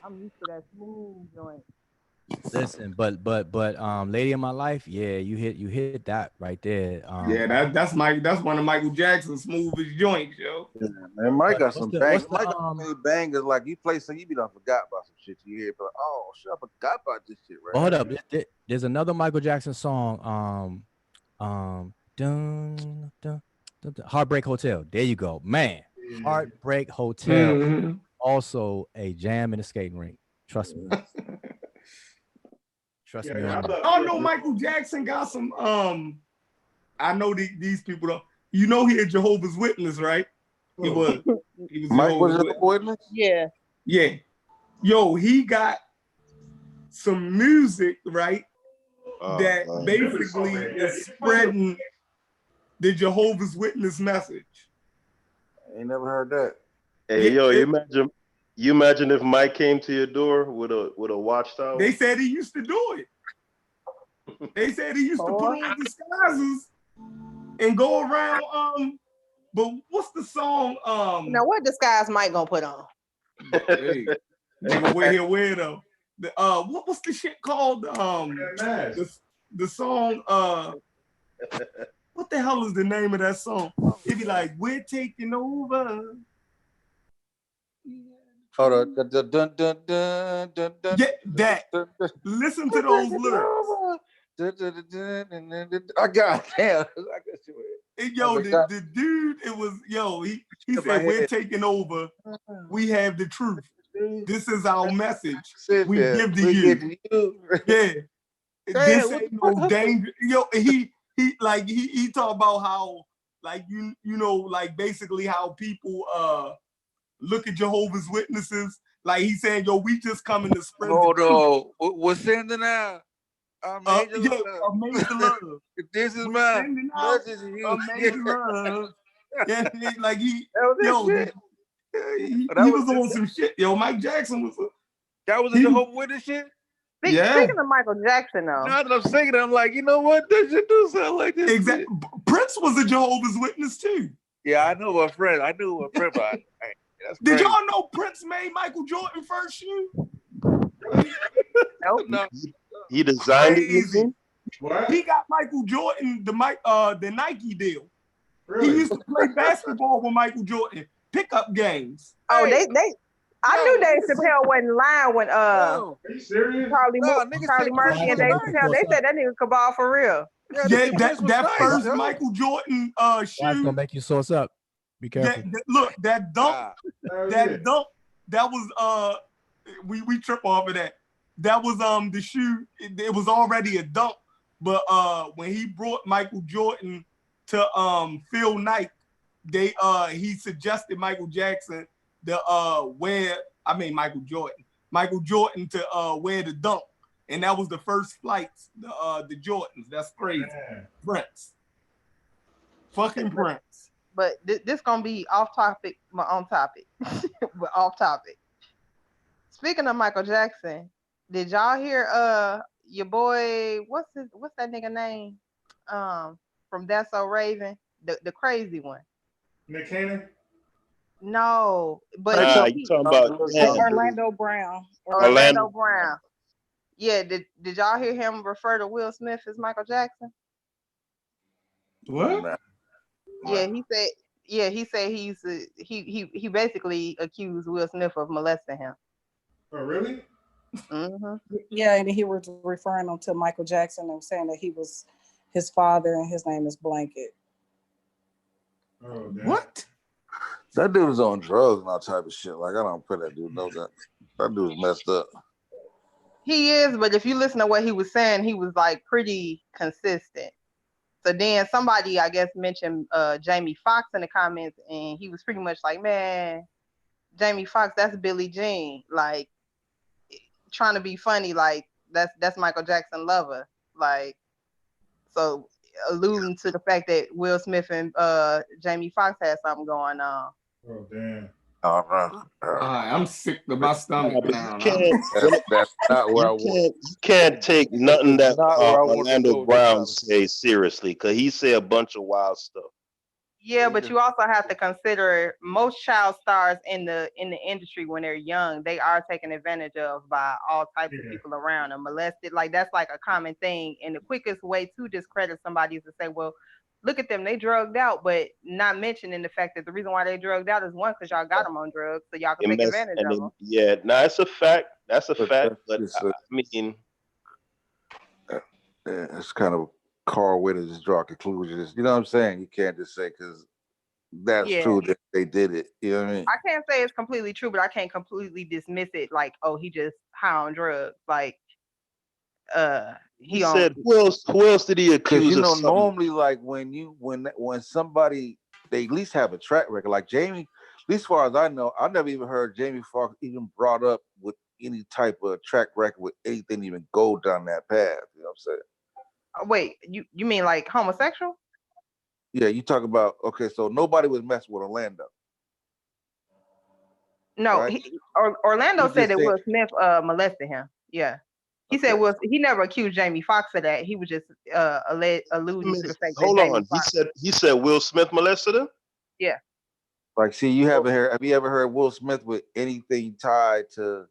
I'm used to that smooth joint. Listen, but Lady of My Life, yeah, you hit that right there. Yeah, that's one of Michael Jackson's smoothest joints, yo. Yeah, man, Mike got What's some the- bangers. what's the, Mike got so many bangers. Like you play some, you be done forgot about some shit you hear, but oh shit, I forgot about this shit right But hold now. up, there's another Michael Jackson song. Dun, dun, dun, dun, Heartbreak Hotel. There you go, man. Heartbreak Hotel. Mhm. Also a jam in the skating rink. Trust me. Trust me on that. I know Michael Jackson got some. I know these people don't. You know he a Jehovah's Witness, right? He was. He was Mike was a Jehovah's Witness. Yeah. Yeah. Yo, he got some music, right? That basically is spreading the Jehovah's Witness message. I ain't never heard that. Hey, yo, you imagine if Mike came to your door with a watchtower? They said he used to do it. They said he used to put on disguises and go around. But what's the song? Now what disguise Mike gonna put on? Hey, nigga, wait here, weirdo. What's the shit called? The song. What the hell is the name of that song? It be like, we're taking over. Hold on. Dun, dun, dun, dun, dun, dun, Yeah, that. Listen to those lyrics. I got damn. Yo, the dude, it was he said we're taking over. We have the truth. This is our message. We give to you. Yeah. This ain't no danger. Yo, he talk about how like you know like basically how people look at Jehovah's Witnesses. Like he's saying, yo, we just coming to spread. Hold on. What's sending out? Amazing love. This is my message to you. Amazing love. Yeah, like he was on some shit. Yo, Mike Jackson was that was a Jehovah's Witness shit. Speaking of Michael Jackson, though. Now that I'm singing, I'm like, you know what? That shit do sound like this. Exactly. Prince was a Jehovah's Witness too. Yeah, I know a friend. I knew a friend. But did y'all know Prince made Michael Jordan first shoe? Nope. He designed it. What? He got Michael Jordan the Nike deal. Really? He used to play basketball with Michael Jordan. Pickup games. Oh, they I knew Dave Chappelle wasn't lying when Are you serious? Charlie Murphy and Dave Chappelle, they said that nigga could ball for real. Yeah, that first Michael Jordan shoe. That's gonna make you sauce up. Be careful. That dunk, that was we trip off of that. That was the shoe. It was already a dunk, but when he brought Michael Jordan to Phil Knight, he suggested Michael Jackson to wear Michael Jordan to wear the dunk, and that was the first flights, the Jordans. That's crazy. Man. Prince, fucking Prince. But this gonna be off topic, but on topic, but off topic. Speaking of Michael Jackson, did y'all hear your boy? What's that nigga name? From That's So Raven, the crazy one. Nick Cannon? No, but you talking about Orlando Brown. Orlando Brown. Yeah, did y'all hear him refer to Will Smith as Michael Jackson? What? Yeah, he said he basically accused Will Smith of molesting him. Oh, really? Mm-hmm. Yeah, and he was referring him to Michael Jackson and saying that he was his father and his name is Blanket. Oh, what? That dude was on drugs and all type of shit. Like I don't put that dude. No, that dude's messed up. He is, but if you listen to what he was saying, he was like pretty consistent. So then somebody, I guess, mentioned Jamie Foxx in the comments, and he was pretty much like, man, Jamie Foxx, that's Billie Jean. Like, trying to be funny, like, that's Michael Jackson lover. Like, so alluding to the fact that Will Smith and Jamie Foxx had something going on. Oh, damn. All right, I'm sick to my stomach now. That's not where I want. You can't take nothing that not where I want to Orlando go, Brown say seriously, because he say a bunch of wild stuff. Yeah, but you also have to consider most child stars in the industry when they're young, they are taken advantage of by all types of people around them, molested. Like that's like a common thing. And the quickest way to discredit somebody is to say, well, look at them, they drugged out, but not mentioning the fact that the reason why they drugged out is one, because y'all got them on drugs, so y'all can take advantage of them. Yeah, it's a fact. That's a fact. But I mean, it's kind of a car way to just draw conclusions. You know what I'm saying? You can't just say because that's true that they did it. You know what I mean? I can't say it's completely true, but I can't completely dismiss it like, oh, he just high on drugs. Like, he said, who else did he accuse? You know, of something? normally, like when somebody, they at least have a track record. Like Jamie, at least as far as I know, I never even heard Jamie Foxx even brought up with any type of track record with anything even go down that path. You know what I'm saying? Wait, you mean like homosexual? Yeah, you talk about, okay, so nobody was messing with Orlando. No, right? Orlando He said just that said- Will Smith molested him. Yeah. He said he never accused Jamie Foxx of that. He was just alluding to the fact that Hold Jamie on. Foxx. He said Will Smith molested him? Yeah. Like, see, you haven't heard, have you ever heard Will Smith with anything tied to, you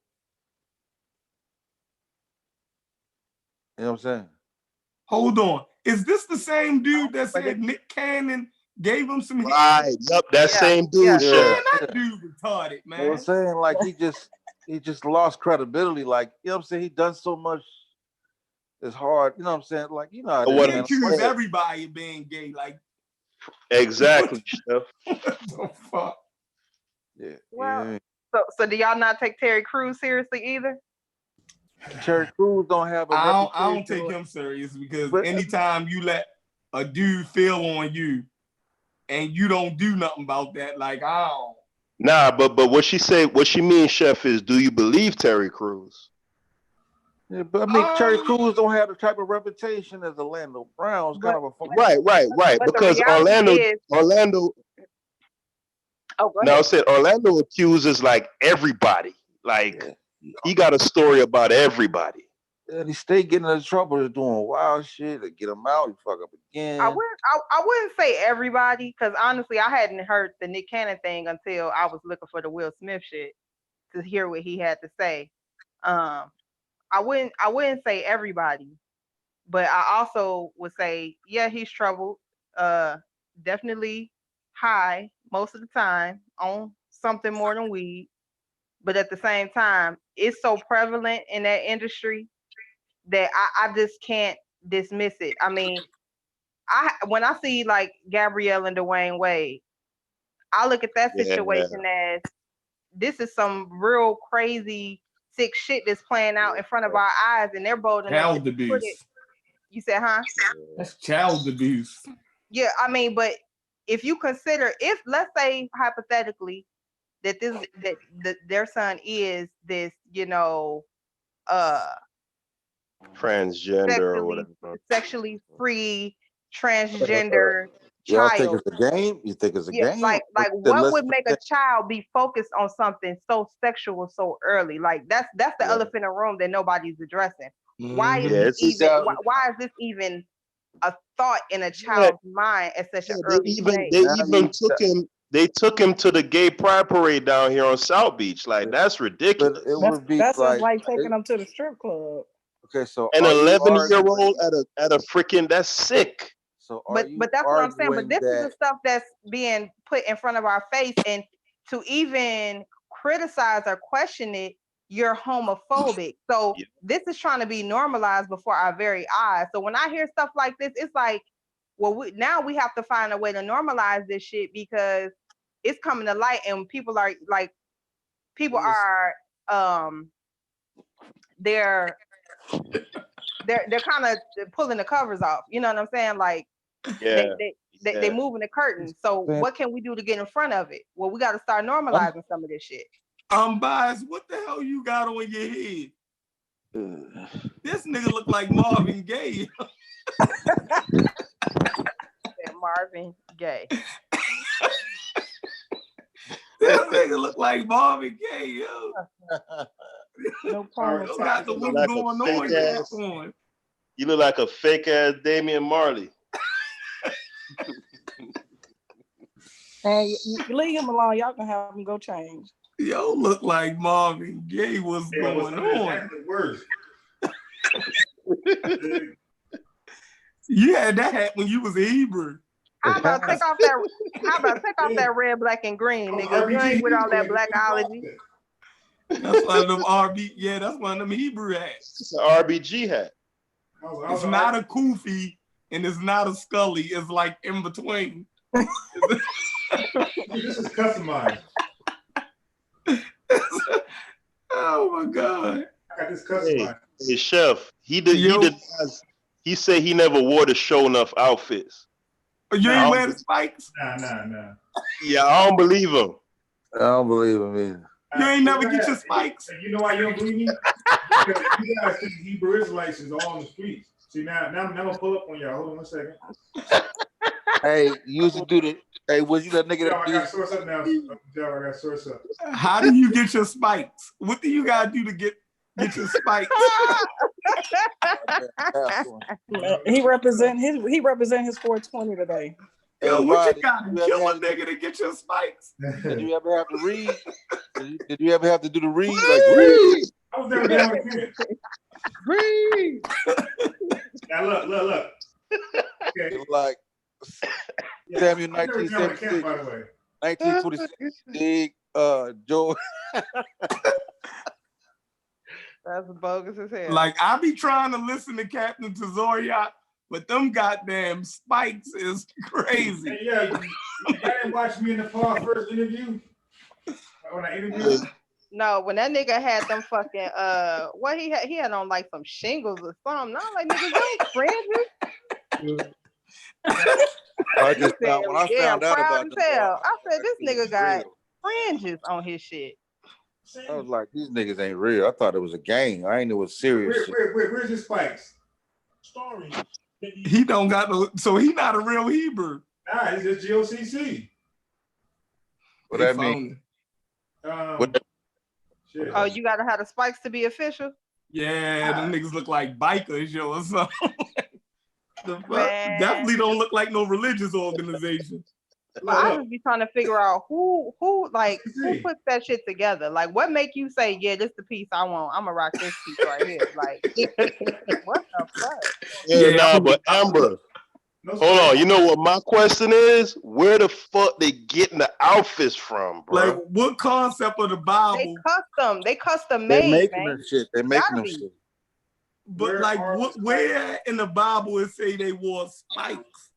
know what I'm saying? Hold on. Is this the same dude that said Nick Cannon gave him some heat? Right. Yep, that same dude. Man, Chef. that dude retarded, man. You know what I'm saying? Like, he just lost credibility. Like, you know what I'm saying? He done so much. It's hard. You know what I'm saying? Like, you know how it is, He man. accused everybody of being gay. Like, exactly, Chef. What the fuck? Yeah. Well, so do y'all not take Terry Crews seriously either? Terry Crews don't have a I reputation. don't take him serious because anytime you let a dude feel on you and you don't do nothing about that, like, I don't. Nah, but what she means, Chef, is do you believe Terry Crews? Yeah, but I mean, Terry Crews don't have the type of reputation as Orlando Brown. It's kind of a Right. But Because the reality Orlando. Oh, go Now I ahead. said Orlando accuses like everybody. Like he got a story about everybody. And he stay getting into trouble, they're doing wild shit. They get him out, he fuck up again. I wouldn't say everybody, because honestly, I hadn't heard the Nick Cannon thing until I was looking for the Will Smith shit to hear what he had to say. I wouldn't say everybody, but I also would say, yeah, he's troubled. Definitely high most of the time on something more than weed. But at the same time, it's so prevalent in that industry that I just can't dismiss it. I mean, when I see like Gabrielle and Dwayne Wade, I look at that situation as this is some real crazy sick shit that's playing out in front of our eyes, and they're bold enough Child to put it. abuse. You said, huh? That's child abuse. Yeah, I mean, but if you consider, if let's say hypothetically that their son is this, Transgender or whatever. sexually free transgender Y'all think child. it's a game? You think it's a game? Like what would make a child be focused on something so sexual so early? Like that's the elephant in the room that nobody's addressing. Why is why is this even a thought in a child's mind at such an early stage? They took him to the gay pride parade down here on South Beach. Like that's ridiculous. That's just like taking them to the strip club. Okay, so an 11-year-old at a freaking, that's sick. So but that's what I'm saying. But this is the stuff that's being put in front of our face, and to even criticize or question it, you're homophobic. So this is trying to be normalized before our very eyes. So when I hear stuff like this, it's like, well, now we have to find a way to normalize this shit because it's coming to light, and people are they're kind of pulling the covers off. You know what I'm saying? Like they moving the curtain. So what can we do to get in front of it? Well, we got to start normalizing some of this shit. Unbiased, what the hell you got on your head? This nigga look like Marvin Gaye. Marvin Gaye. That nigga look like Marvin Gaye, yo. No Yo got the what's like going a fake on ass. on. You look like a fake ass Damian Marley. And you leave him alone. Y'all can have him go change. Yo look like Marvin Gaye. What's going on? The worst. You had that hat when you was a Hebrew. How about take off that red, black, and green, nigga? You ain't with all that blackology. That's one of them that's one of them Hebrew hats. It's an RBG hat. It's not a kufi and it's not a Scully. It's like in between. This is customized. Oh my God. I got this customized. Hey, Chef, he said he never wore the show enough outfits. You ain't wearing the spikes? Nah. Yeah, I don't believe him. I don't believe him either. You ain't never get your spikes. You know why you don't believe me? Because you guys think Hebrew Israelites is all on the streets. See, now I'm gonna pull up on y'all. Hold on 1 second. Hey, you used to do the. Hey, was you that nigga that I got source up now. I got source up. How do you get your spikes? What do you gotta do to get your spikes? He represent his 420 today. Yo, what you gotta kill a nigga to get your spikes? Did you ever have to read? Did you ever have to do the read? Like read. I was never down with it. Read. Now look. Okay. Like Samuel 1976, by the way. 1926, Dig, George. That's bogus as hell. Like I be trying to listen to Captain Tazoriak, but them goddamn spikes is crazy. Hey, yeah, you didn't watch me in the first interview. When I interviewed. No, when that nigga had them fucking what he had on like some shingles or something. I'm like, nigga, those fringes. I just found when I found out proud about as hell. I said this nigga got fringes on his shit. I was like, these niggas ain't real. I thought it was a game. I ain't know it was serious. Where's his spikes? Story. He don't got no, so he not a real Hebrew. Nah, he's just GOCC. What that mean? Oh, you gotta have the spikes to be official? Yeah, them niggas look like bikers, yo, or something. The fuck? Definitely don't look like no religious organization. But I just be trying to figure out who puts that shit together. Like, what make you say, yeah, this the piece I want. I'm gonna rock this piece right here. Like, what the fuck? Yeah, but Amber, hold on. You know what my question is? Where the fuck they getting the outfits from, bro? Like, what concept of the Bible? They custom They made, making man. them shit. They making them shit. But like, where in the Bible it say they wore spikes?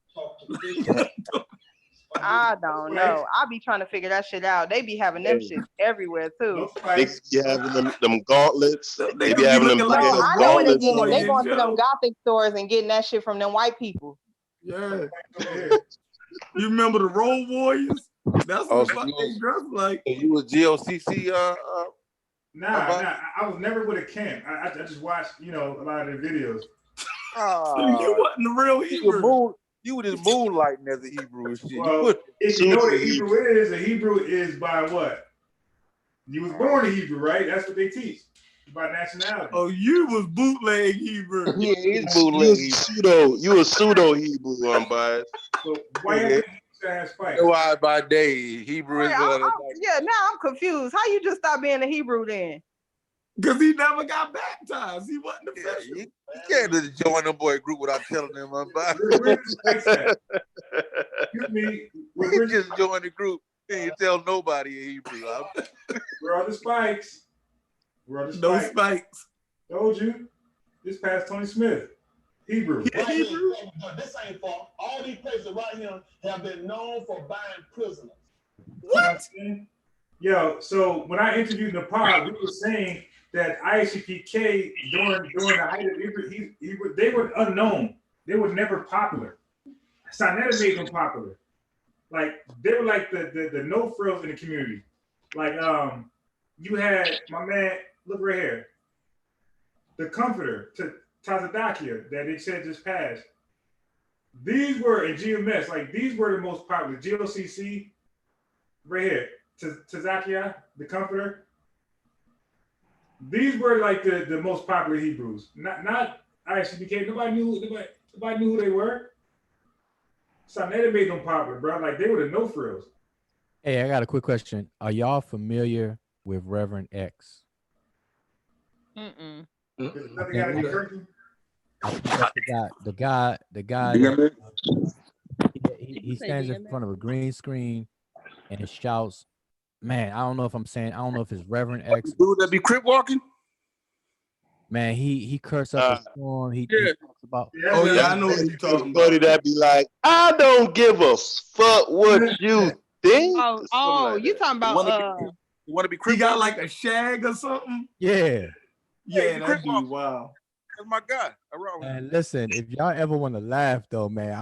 I don't know. I be trying to figure that shit out. They be having them shit everywhere too. They be having them gauntlets. They be be having them looking like fucking I know where they gauntlets. get it. They on. going to them gothic stores and getting that shit from them white people. Yeah. You remember the Road Warriors? That's what the fuck they dress like. You was GOCC? Nah. I was never with a camp. I just watched, a lot of their videos. You wasn't the real Hebrew. You were just moonlighting as a Hebrew and shit. Well, if you know what a Hebrew is by what? You was born a Hebrew, right? That's what they teach. By nationality. Oh, you was bootleg Hebrew. Yeah, he's bootleg Hebrew. You a pseudo Hebrew, Unbiased. So why you have spikes? Why by day Hebrew is Yeah, now I'm confused. How you just stop being a Hebrew then? Because he never got baptized. He wasn't official. You can't just join them boy group without telling them about it. Excuse me. You just join the group and you tell nobody in Hebrew. Where are the spikes? No spikes. Told you. This past Tony Smith. Hebrew. Hebrew. This ain't for all these places right here have been known for buying prisoners. What? Yo, so when I interviewed Nepal, we were saying that ISUPK during the height of Hebrew, they were unknown. They were never popular. Sinetta made them popular. Like they were like the no frills in the community. Like you had my man, look right here, the Comforter to Tazadakia that they said just passed. These were in GMS, like these were the most popular. GOCC, right here. Tazakia, the Comforter. These were like the most popular Hebrews. Not ISBK. Nobody knew who they were. So they made them popular, bro. Like they were the no frills. Hey, I got a quick question. Are y'all familiar with Reverend X? Mm-mm. The guy he stands in front of a green screen and it shouts, man, I don't know if it's Reverend X. Dude that be crip walking? Man, he cursed up a storm. He talks about. Oh yeah, I know what you're talking about. Buddy that be like, I don't give a fuck what you think. You talking about want to be he got like a shag or something? Yeah. Yeah, that dude, wow. That's my guy. And listen, if y'all ever want to laugh though, man,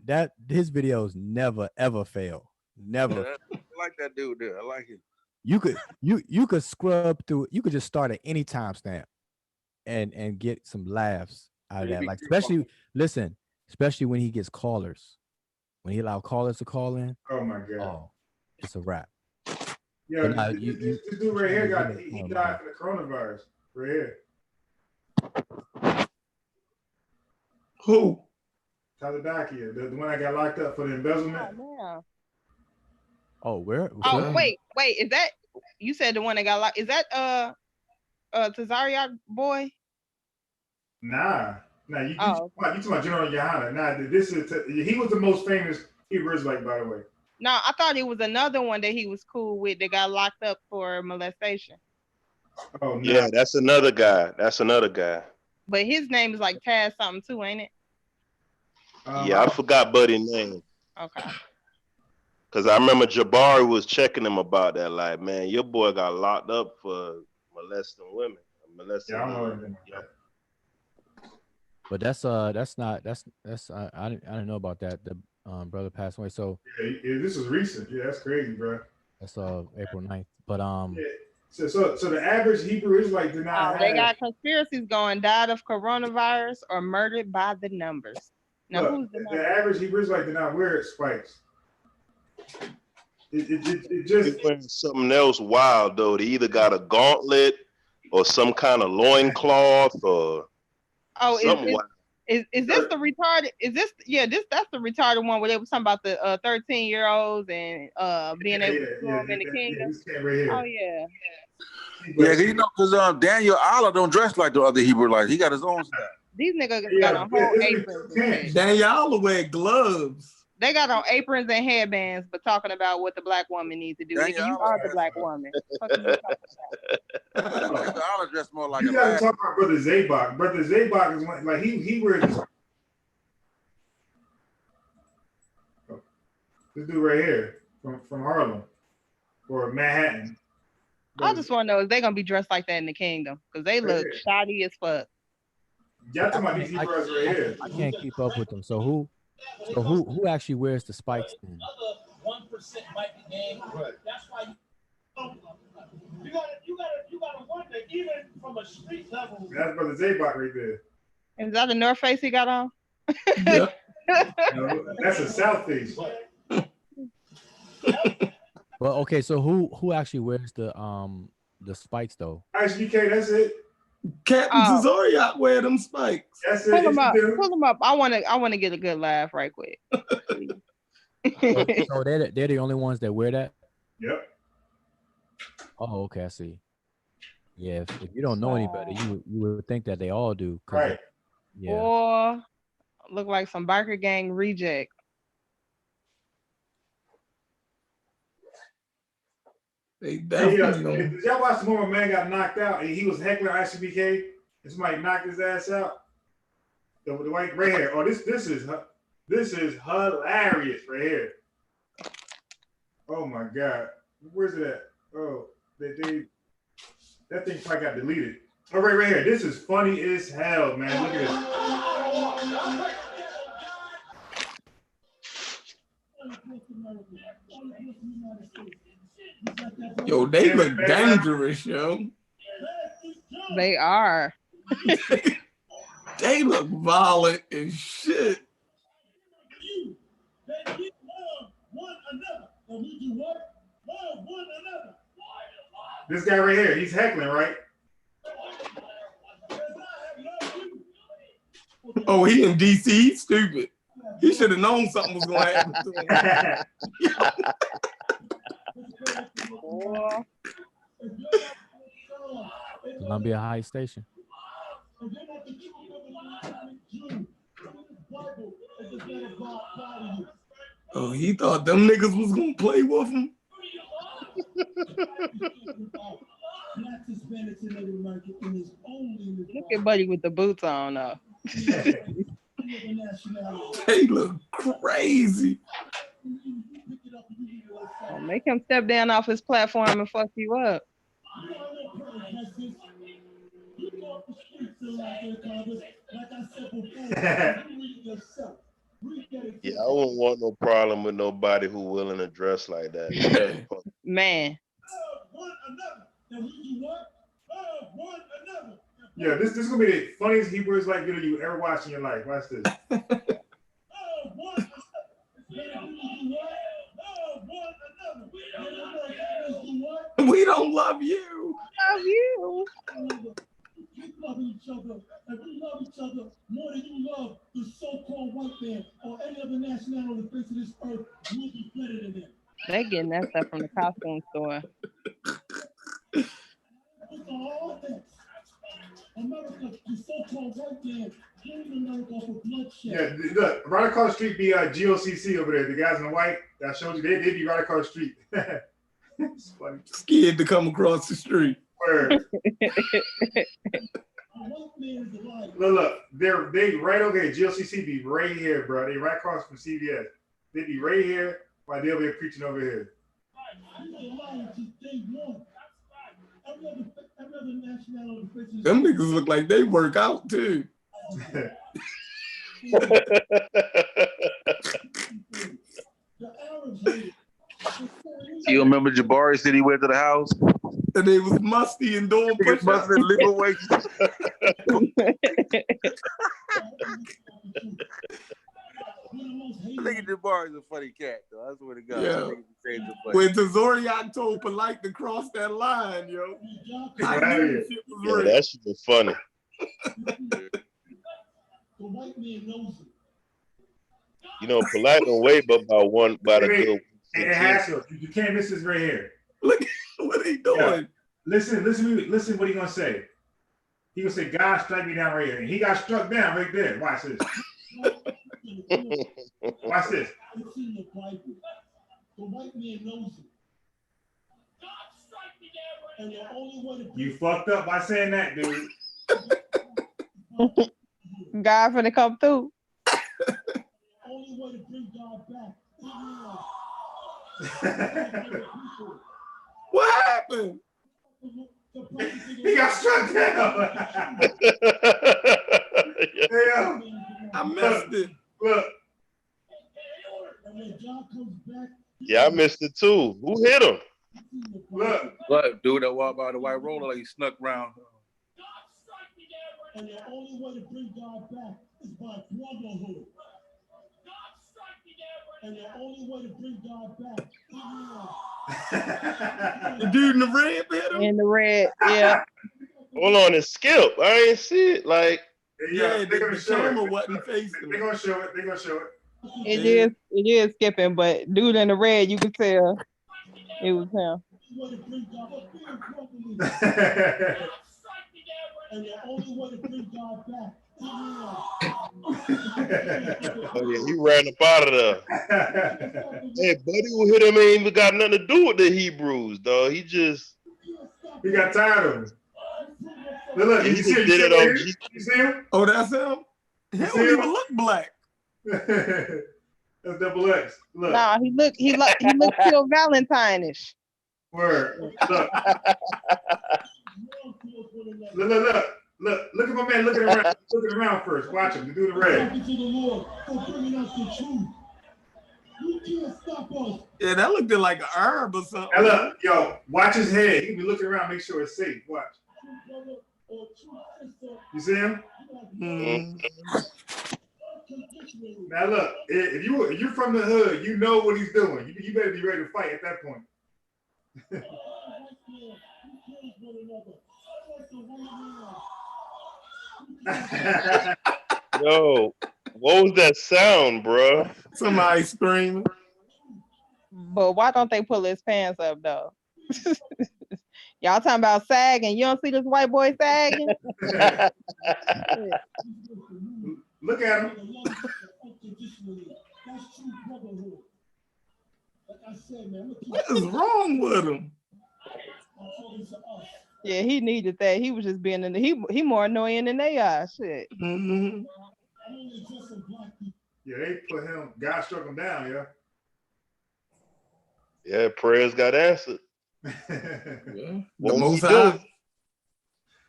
that his videos never ever fail. Never. Yeah, I like that dude there. I like him. You could scrub through. You could just start at any timestamp, and get some laughs out of that. Like especially when he gets callers, when he allow callers to call in. Oh my god! Oh, it's a wrap. Yeah, this dude right here he died from the coronavirus right here. Who? Tazakia, the one that got locked up for the embezzlement. Oh, where? Oh, wait, is that you said the one that got locked? Is that Tazariak boy? Nah, you talking about General Yohana. Nah, he was the most famous Hebrew Israelite, by the way. No, I thought it was another one that he was cool with that got locked up for molestation. Oh, yeah, that's another guy. But his name is like Taz something too, ain't it? Yeah, I forgot Buddy's name. Okay. Because I remember Jabari was checking him about that. Like, man, your boy got locked up for molesting women. But that's I didn't know about that. The brother passed away. So yeah, this is recent. Yeah, that's crazy, bro. That's April 9th. But So the average Hebrew Israelite did not have. They got conspiracies going. Died of coronavirus or murdered by the numbers. Now Look, the average Hebrew Israelite did not wear spikes. It just wearing something else wild though. They either got a gauntlet or some kind of loincloth or something wild. Is this the retarded? That's the retarded one where they were talking about the 13-year-olds and being able to swim in the kingdom. Oh yeah. Yeah, you know, because Daniel Allah don't dress like the other Hebrew lights. He got his own style. These niggas got on whole aprons. Daniel Allah wear gloves. They got on aprons and headbands, but talking about what the black woman needs to do. Nigga, you are the black woman. What the fuck you talking about? Allah dress more like you gotta talk about Brother Zabak. Brother Zabak is one, like he wears this dude right here from Harlem or Manhattan. I just want to know if they're gonna be dressed like that in the kingdom because they look shoddy as fuck. Y'all talking about these Hebrews right here? I can't keep up with them. So who actually wears the spikes then? 1% might be game. Right. That's why you gotta wonder, even from a street level. That's Brother Zabak right there. Is that the North Face he got on? Yeah. No, that's a South Face. Well, okay, so who actually wears the spikes though? ISBK, that's it. Captain Tazariak wear them spikes. That's Pull them up. Pull them up. I wanna get a good laugh right quick. So they're the only ones that wear that? Yep. Oh, okay, I see. Yeah, if you don't know any better, you would think that they all do. Right. Yeah. Or look like some biker gang reject. Did y'all watch the moment man got knocked out and he was heckling ICBK and somebody knocked his ass out? The white right here. Oh, this is hilarious right here. Oh my god, where's it at? Oh, that thing probably got deleted. Oh, right here. This is funny as hell, man. Look at this. Yo, they look dangerous, yo. They are. They look violent as shit. This guy right here, he's heckling, right? Oh, he in DC. He's stupid. He should have known something was going to happen to him. Columbia Heights Station. Oh, he thought them niggas was gonna play with him. Look at Buddy with the boots on though. They look crazy. Oh, make him step down off his platform and fuck you up. Yeah, I wouldn't want no problem with nobody who willing to dress like that. Man. Yeah, this is gonna be the funniest Hebrews like video you ever watched in your life. Watch this. We don't love you. Love you. Keep loving each other, and we love each other more than you love the so-called white man or any other nationality on the face of this earth. We'll be better than them. They getting that stuff from the costume store. America, the so-called white man, came America for bloodshed. Yeah, look, right across the street be GOCC over there. The guys in the white that showed you, they be right across the street. It's funny. Scared to come across the street. Look, they right over here. GLCC be right here, bro. They right across from CVS. They be right here while they'll be preaching over here. Them niggas look like they work out too. You remember Jabari said he went to the house? And they was musty and doing push-ups and living weights. Nigga Jabari's a funny cat, though. I swear to God. Yeah. Funny. When Tazoriak told Polite to cross that line, yo, I knew the shit was real. That shit was funny. You know, Polite don't weigh but about one, about a good. It has to. You can't miss this right here. Look what he doing. Yeah. Listen what he gonna say. He gonna say, God strike me down right here. And he got struck down right there. Watch this. Watch this. You fucked up by saying that, dude. God finna come through. What happened? He got struck down. Yeah. I missed it. Look. Yeah, I missed it too. Who hit him? Look. What, dude that walked by the white roller like he snuck around. And the only way to bring God back is by brotherhood. And the only way to bring God back is the dude in the red hit him? In the red, yeah. Hold on, it's Skip. I ain't see it. Like, yeah, the camera wasn't facing. They're gonna show it. They're gonna show it. It is skipping, but dude in the red, you could tell it was him. And the only way to bring God back. Oh yeah, he ran up out of there. Hey, buddy, who hit him ain't even got nothing to do with the Hebrews, dog. He got tired of him. Look, he you just see, did it on G. You see him? Oh, that's him? He don't even look black. That's double X. Look. Nah, he look still Valentine-ish. Word. Look. Look at my man looking around first. Watch him. The dude in red. Yeah, that looked like an herb or something. Now look, yo, watch his head. He be looking around, make sure it's safe. Watch. You see him? Mm. Now look, if you're from the hood, you know what he's doing. You better be ready to fight at that point. Yo, what was that sound, bro? Somebody screaming. But why don't they pull his pants up though? Y'all talking about sagging? You don't see this white boy sagging? Look at him. What is wrong with him? Yeah, he needed that. He was just being in the he more annoying than they are. Shit. Mm-hmm. Yeah, they put him. God struck him down. Yeah. Yeah, prayers got answered. Yeah. Won't Most he do High.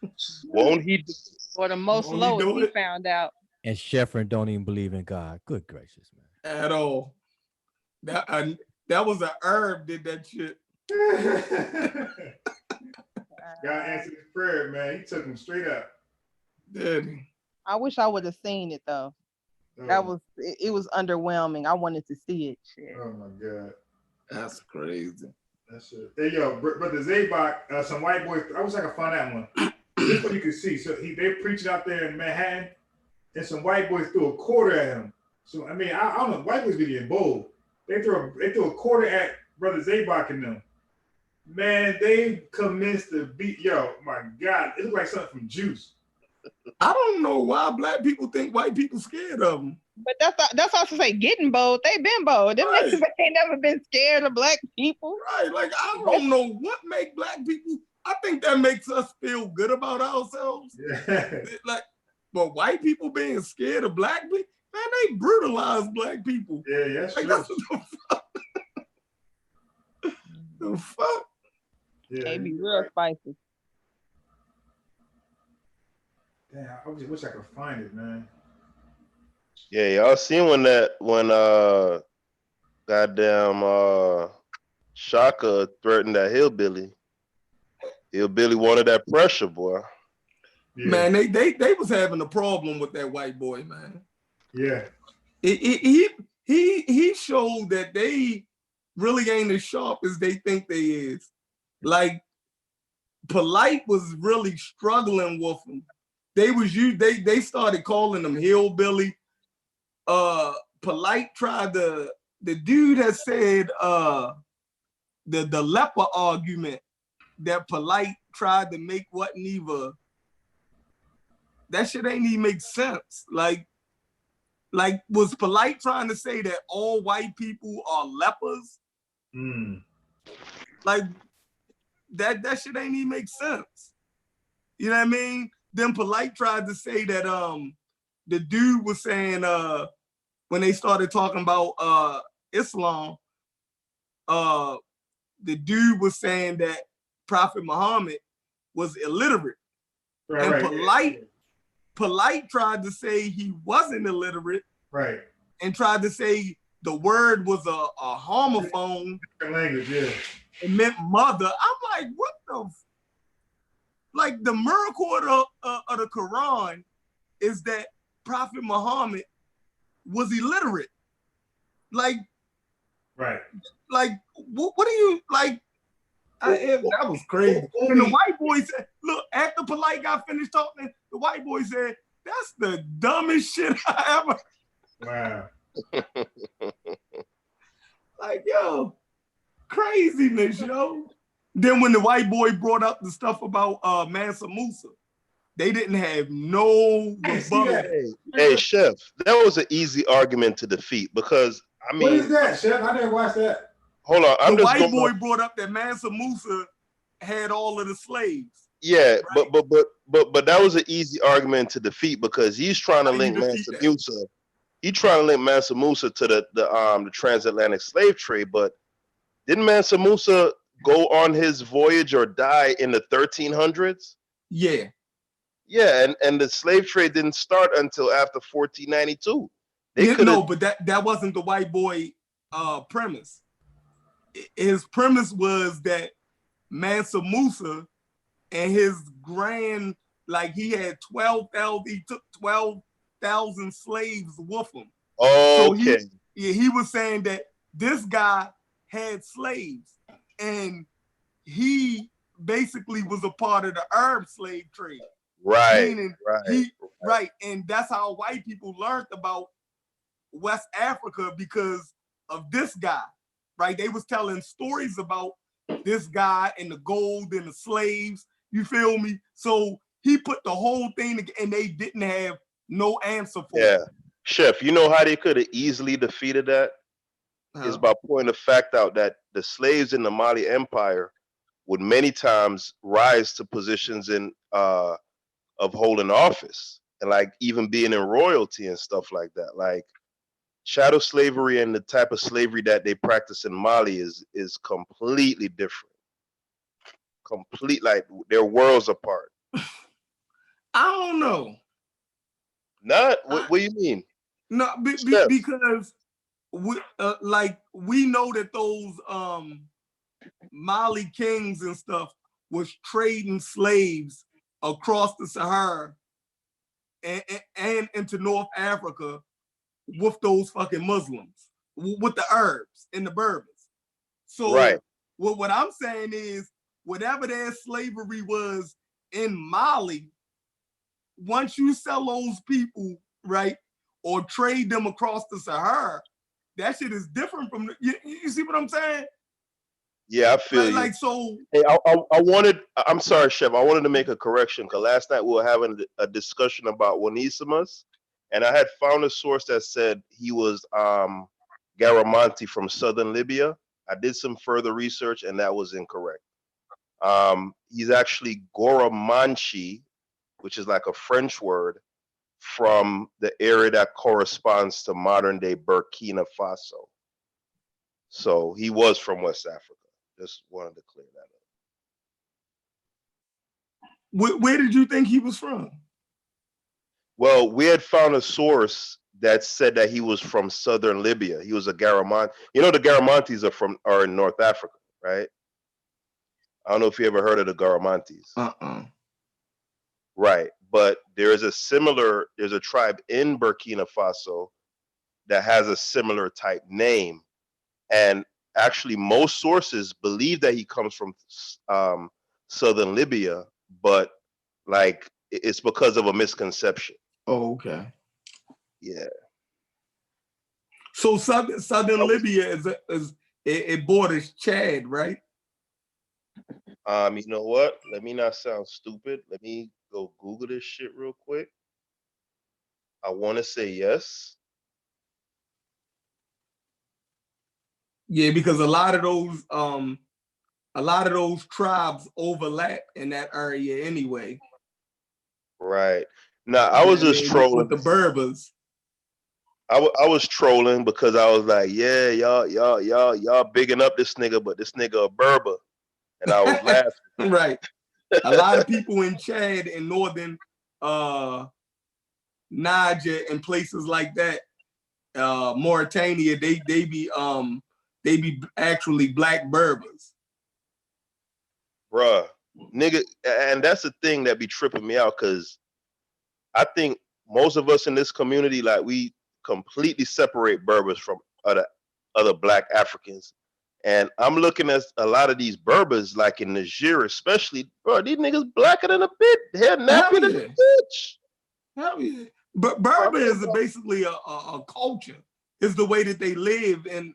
it? Won't he do it? Or the most Won't he lowest do he it? found out. And Sheffrin don't even believe in God. Good gracious, man. At all. That was a herb did that shit. God answered his prayer, man. He took him straight up. Did he? I wish I would have seen it though. That was it was underwhelming. I wanted to see it. Shit. Oh my God. That's crazy. That's it. Hey, yo, brother Zabak, some white boys. I wish I could find that one. This one you can see. So they preaching out there in Manhattan, and some white boys threw a quarter at him. So I mean, I don't know. White boys be getting bold. They threw a quarter at brother Zabak and them. Man, they commenced to beat. Yo, my God, it looked like something from Juice. I don't know why black people think white people scared of them. But that's also say getting bold. They been bold. Them niggas ain't never been scared of black people. Right. Like I don't know what make black people. I think that makes us feel good about ourselves. Yeah. Like, but white people being scared of black people, man, they brutalize black people. Yeah, that's like, true. that's what the fuck. Yeah, they be real spicy. Damn, I just wish I could find it, man. Yeah, y'all seen when goddamn Shaka threatened that hillbilly. Hillbilly wanted that pressure, boy. Yeah. Man, they was having a problem with that white boy, man. Yeah. He showed that they really ain't as sharp as they think they is. Like Polite was really struggling with him. They started calling him hillbilly. Polite tried the dude has said the leper argument that Polite tried to make wasn't even, that shit ain't even make sense. Like was Polite trying to say that all white people are lepers? Like that shit ain't even make sense. You know what I mean? Then Polite tried to say that the dude was saying when they started talking about Islam, the dude was saying that Prophet Muhammad was illiterate. Right, and Polite tried to say he wasn't illiterate. Right. And tried to say the word was a homophone. Language, yeah. It meant mother. I'm like, what the? Like the miracle of the Quran is that Prophet Muhammad was illiterate. Like, right. Like, what do you like? That was crazy. And the white boy said, look, after Polite got finished talking, the white boy said, that's the dumbest shit I ever. Wow. Like, yo, craziness, yo. Then when the white boy brought up the stuff about Mansa Musa, they didn't have no rebuttal. Hey, Chef, that was an easy argument to defeat because, I mean. What is that, Chef? I didn't watch that. Hold on. The white boy brought up that Mansa Musa had all of the slaves. Yeah, right? but that was an easy argument to defeat because he's trying to link Mansa Musa. He's trying to link Mansa Musa to the transatlantic slave trade, but didn't Mansa Musa go on his voyage or die in the 1300s? Yeah. Yeah, and the slave trade didn't start until after 1492. No, but that wasn't the white boy premise. His premise was that Mansa Musa and his he had 12,000, he took 12,000 slaves with him. Oh, okay. So he was saying that this guy had slaves and he basically was a part of the Arab slave trade. Right. Meaning right. And that's how white people learned about West Africa because of this guy, right? They was telling stories about this guy and the gold and the slaves. You feel me? So he put the whole thing together, and they didn't have no answer for it. Chef, you know how they could have easily defeated that? Is by pointing the fact out that the slaves in the Mali Empire would many times rise to positions in of holding office and like even being in royalty and stuff like that. Like chattel slavery and the type of slavery that they practice in Mali is completely different. Complete, like they're worlds apart. I don't know. Not what do you mean? No, because we know that those Mali kings and stuff was trading slaves across the Sahara and into North Africa with those fucking Muslims, with the Arabs and the Berbers. So what I'm saying is, whatever their slavery was in Mali, once you sell those people, right, or trade them across the Sahara, that shit is different from you see what I'm saying? Yeah, I feel you. Like so. Hey, I'm sorry, Chef. I wanted to make a correction because last night we were having a discussion about Onesimus, and I had found a source that said he was Garamanti from southern Libya. I did some further research, and that was incorrect. He's actually Goromanchi, which is like a French word from the area that corresponds to modern day Burkina Faso. So he was from West Africa. Just wanted to clear that up. Where did you think he was from? Well, we had found a source that said that he was from southern Libya. He was a Garamanti. You know, the Garamantis are in North Africa, right? I don't know if you ever heard of the Garamantis. Right, but there's a tribe in Burkina Faso that has a similar type name, and actually most sources believe that he comes from southern Libya, but like it's because of a misconception. Oh, okay. Yeah. So southern Libya it borders Chad, right? You know what? Let me not sound stupid. Let me go Google this shit real quick. I want to say yes. Yeah, because a lot of those tribes overlap in that area anyway. Right. Now I was just trolling with the Berbers. I was trolling because I was like, yeah, y'all bigging up this nigga, but this nigga a Berber, and I was laughing. Right. A lot of people in Chad and northern Niger and places like that, Mauritania, they be actually black Berbers. Bruh, nigga, and that's the thing that be tripping me out, because I think most of us in this community, like, we completely separate Berbers from other black Africans. And I'm looking at a lot of these Berbers, like in Niger especially, bro, these niggas blacker than a bit, hair nappy than a bitch. Hell yeah. But Berber is basically a culture. It's the way that they live in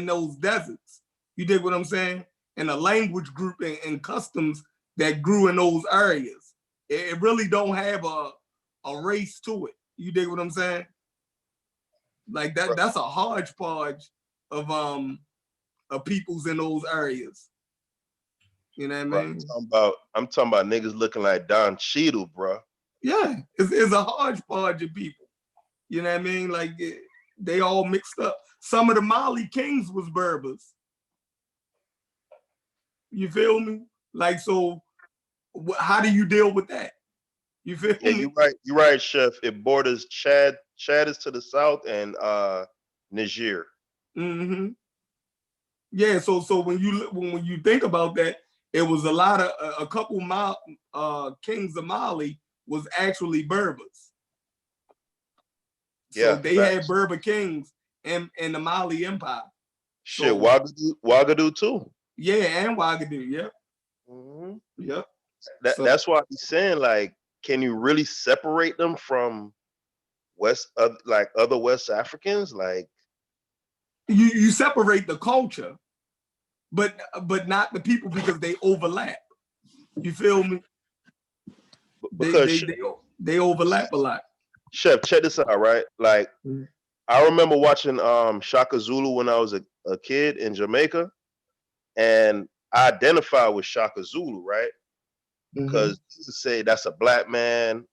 those deserts. You dig what I'm saying? And a language group and customs that grew in those areas. It really don't have a race to it. You dig what I'm saying? Like that's a hodgepodge of peoples in those areas. You know what I mean? I'm talking about niggas looking like Don Cheadle, bro. Yeah, it's a hodgepodge of people. You know what I mean? Like they all mixed up. Some of the Mali kings was Berbers. You feel me? Like, so how do you deal with that? You feel me? You're right, Chef. It borders Chad. Chad is to the south, and Niger. Mm-hmm. Yeah, so when you think about that, it was a couple kings of Mali was actually Berbers. So they had Berber kings in the Mali Empire. Shit, so, Ouagadougou too. Yeah, and Ouagadougou, yeah. Yep. That's why he's saying, like, can you really separate them from other West Africans? Like, you separate the culture, but not the people because they overlap. You feel me? Because they overlap a lot. Chef, check this out, right? Like, I remember watching Shaka Zulu when I was a kid in Jamaica, and I identified with Shaka Zulu, right? Because to say that's a black man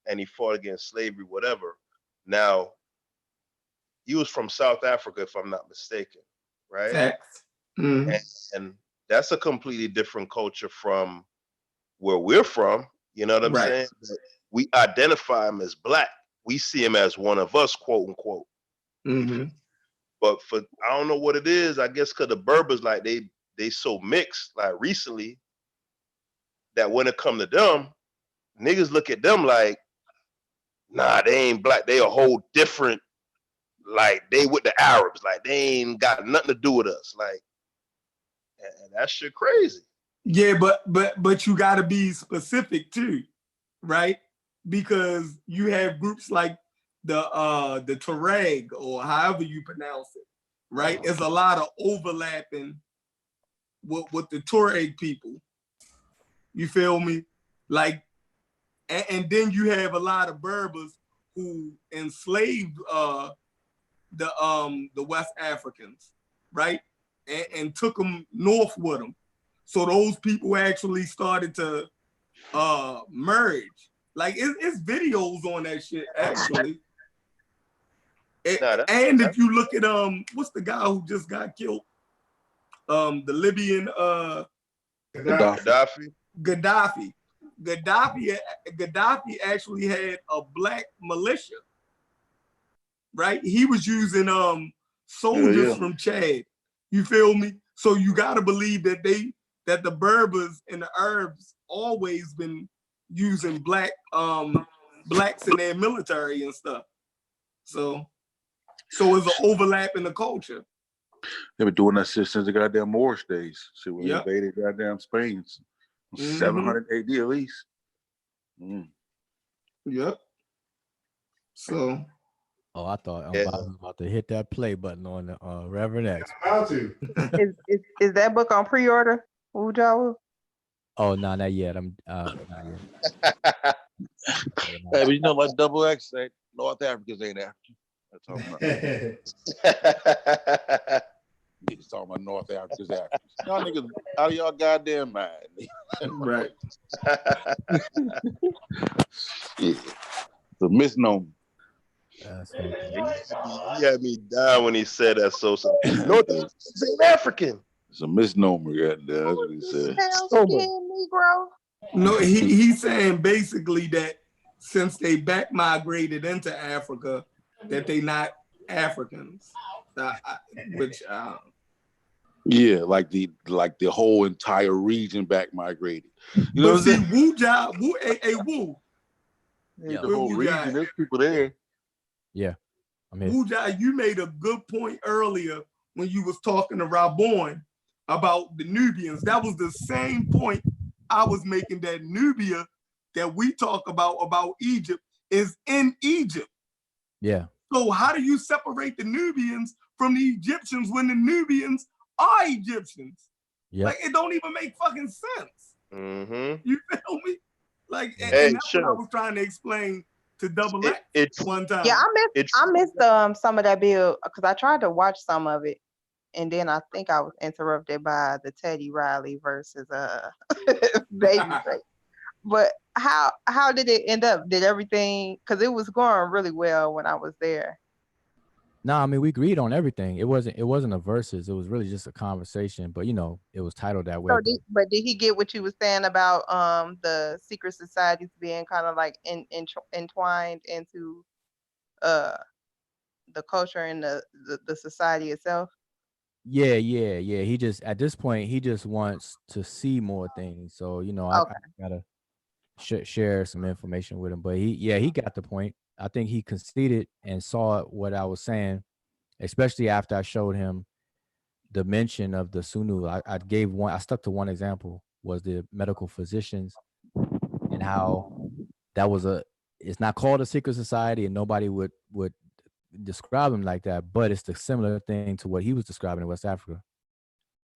and he fought against slavery, whatever. Now, he was from South Africa, if I'm not mistaken, right? Facts. And that's a completely different culture from where we're from. You know what I'm saying? But we identify him as black. We see him as one of us, quote unquote. But I don't know what it is. I guess because the Berbers, like they so mixed, like recently, that when it come to them, niggas look at them like, nah, they ain't black. They a whole different, like they with the Arabs. Like they ain't got nothing to do with us. Like, and that shit crazy. Yeah, but you got to be specific too, right? Because you have groups like the Tuareg or however you pronounce it, right? There's a lot of overlapping with the Tuareg people. You feel me? Like, and then you have a lot of Berbers who enslaved the West Africans, right? And took them north with them. So those people actually started to merge. Like it's videos on that shit actually. And if you look at what's the guy who just got killed? The Libyan Gaddafi. Gaddafi actually had a black militia, right? He was using soldiers from Chad. You feel me? So you gotta believe that the Berbers and the Arabs always been using blacks in their military and stuff. So it's an overlap in the culture. They've been doing that shit since the goddamn Moorish days. Shit, when they invaded goddamn Spain, 700 AD at least. Yep. So. Oh, I thought I was about to hit that play button on the Reverend X. How to? Is that book on pre-order? Wujawu? Oh no, not yet. I'm not yet. Hey, but you know what? Double X say North Africans ain't African. That's all about. He's talking about North Africans Africans. Y'all niggas out of y'all goddamn mind. Right. It's a misnomer. He had me down when he said that. So North Africans ain't African. It's a misnomer, goddamn. That's what he said. Negro. No, he's saying basically that since they back migrated into Africa, that they not Africans. Which yeah, like the whole entire region back migrated. You know but see, Wu. Yeah, the whole region, there's people there. Yeah. Wuja, you made a good point earlier when you was talking to Rabon about the Nubians. That was the same point I was making, that Nubia that we talk about Egypt is in Egypt. Yeah. So how do you separate the Nubians from the Egyptians when the Nubians are Egyptians? Yeah. Like it don't even make fucking sense. You feel me? Like, and that's what I was trying to explain to Double X one time. Yeah, I missed some of that bill because I tried to watch some of it, and then I think I was interrupted by the Teddy Riley versus Babyface. But how did it end up? Did everything, because it was going really well when I was there. No, I mean we agreed on everything. It wasn't a versus. It was really just a conversation. But you know, it was titled that way. So did he get what you were saying about the secret societies being kind of like entwined into the culture and the society itself? Yeah. He just at this point he just wants to see more things. So you know, I gotta share some information with him. But he got the point. I think he conceded and saw what I was saying, especially after I showed him the mention of the Sunu. I stuck to one example was the medical physicians, and how that was it's not called a secret society, and nobody would describe him like that, but it's the similar thing to what he was describing in West Africa,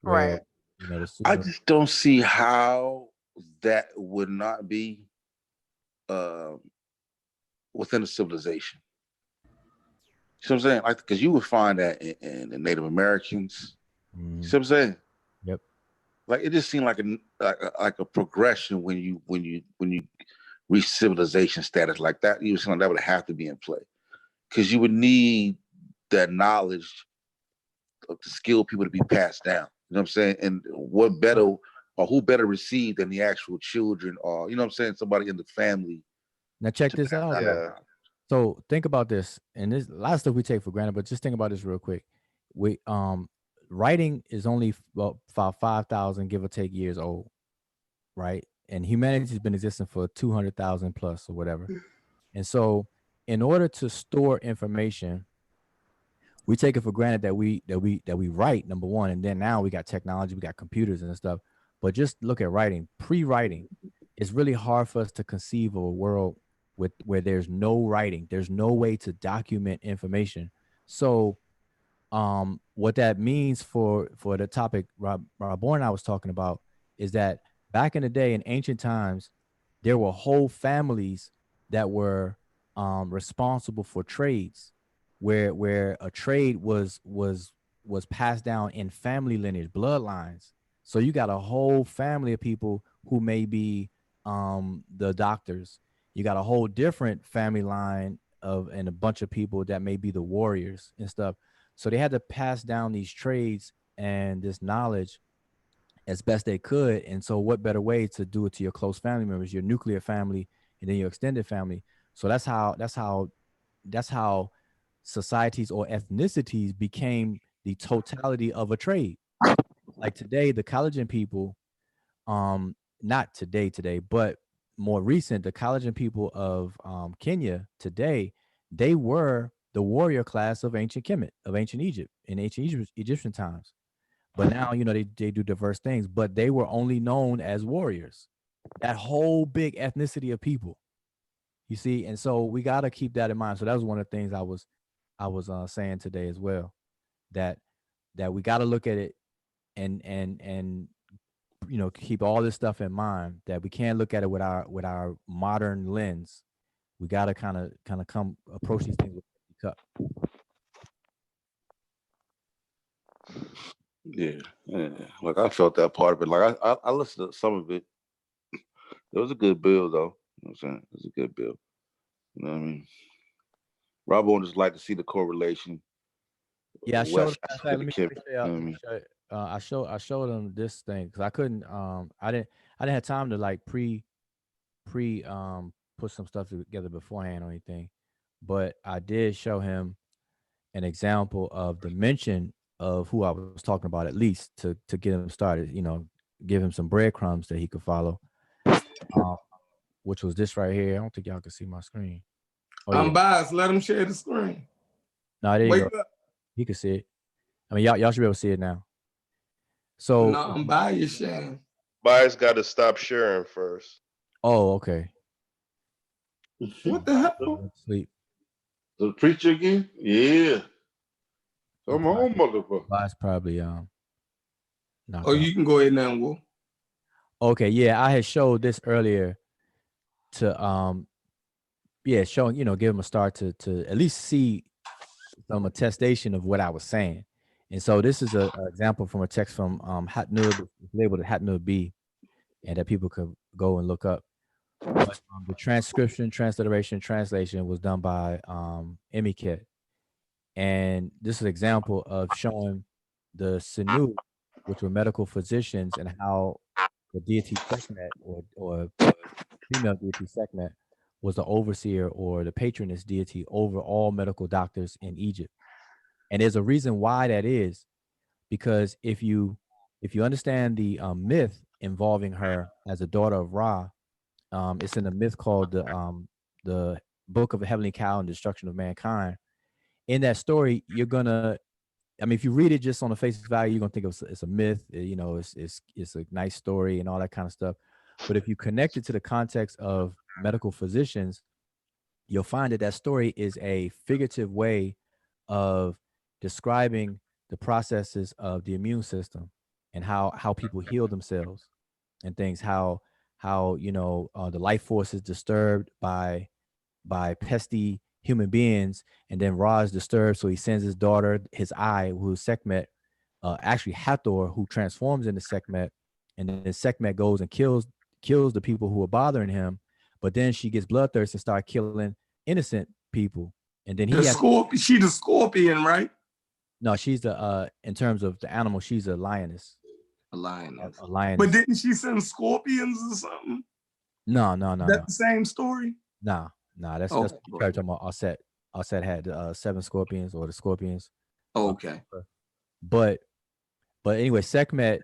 where Right. you know I just don't see how that would not be within a civilization. You know what I'm saying? Like, because you would find that in the Native Americans. You see what I'm saying? Yep. Like, it just seemed like a progression when you reach civilization status like that. You would seem like that would have to be in play, because you would need that knowledge of the skilled people to be passed down. You know what I'm saying? And what better or who better received than the actual children, or you know what I'm saying, somebody in the family. Now check this out. Yeah. So think about this, and this a lot of stuff we take for granted, but just think about this real quick. We writing is only about 5,000 give or take years old, right? And humanity has been existing for 200,000 plus or whatever. And so, in order to store information, we take it for granted that we write, number one, and then now we got technology, we got computers and stuff. But just look at writing. Pre-writing, it's really hard for us to conceive of a world where there's no writing, there's no way to document information. So what that means for the topic Rob Bourne and I was talking about is that back in the day, in ancient times, there were whole families that were responsible for trades, where a trade was passed down in family lineage, bloodlines. So you got a whole family of people who may be the doctors. You got a whole different family line and a bunch of people that may be the warriors and stuff. So they had to pass down these trades and this knowledge as best they could. And so what better way to do it to your close family members, your nuclear family, and then your extended family. So that's how societies or ethnicities became the totality of a trade. Like today, the collagen people, not today, but more recent, the collagen people of Kenya today, they were the warrior class of ancient Kemet, of ancient Egypt, in ancient Egyptian times. But now, they do diverse things, but they were only known as warriors. That whole big ethnicity of people, you see, and so we got to keep that in mind. So that was one of the things I was saying today as well, that we got to look at it and keep all this stuff in mind, that we can't look at it with our modern lens. We got to kind of approach these things with a cup. Yeah. Like, I felt that part of it. Like, I listened to some of it. It was a good bill, though. You know what I'm saying? It was a good bill. You know what I mean? Rob won't just like to see the correlation. Yeah, I showed. Let me show you. I showed them this thing because I couldn't. I didn't have time to like pre put some stuff together beforehand or anything, but I did show him an example of the mention of who I was talking about, at least to get him started. Give him some breadcrumbs that he could follow. Which was this right here. I don't think y'all can see my screen. Unbiased. Let him share the screen. No, there you go. You can see it. I mean, y'all should be able to see it now. So no, Unbiased sharing. Bias got to stop sharing first. Oh, okay. What the hell? Sleep. The preacher again? Yeah. Come on, motherfucker. Bias probably Oh, you can go ahead now, Will. Okay, yeah, I had showed this earlier to showing, give him a start to at least see some attestation of what I was saying. And so this is an example from a text from Hatnub, labeled Hatnub B, and that people could go and look up. But the transcription, transliteration, translation was done by Emiket. And this is an example of showing the Sinu, which were medical physicians, and how the deity Sekhmet or female deity Sekhmet was the overseer or the patroness deity over all medical doctors in Egypt. And there's a reason why that is, because if you understand the myth involving her as a daughter of Ra, it's in a myth called the Book of the Heavenly Cow and Destruction of Mankind. In that story, you're gonna I mean, if you read it just on the face value, you're gonna think it's a myth. You know, it's a nice story and all that kind of stuff. But if you connect it to the context of medical physicians, you'll find that that story is a figurative way of describing the processes of the immune system and how people heal themselves and things. How you know the life force is disturbed by pesty human beings, and then Ra is disturbed, so he sends his daughter, his eye, who's Sekhmet, actually Hathor, who transforms into Sekhmet, and then Sekhmet goes and kills the people who are bothering him, but then she gets bloodthirst and start killing innocent people, and then she the scorpion, right? No, she's the in terms of the animal, she's a lioness. A lioness. A lioness. But didn't she send scorpions or something? No. That the same story? Nah, that's probably talking about Aset. Aset had 7 scorpions, or the scorpions. Okay. But anyway, Sekhmet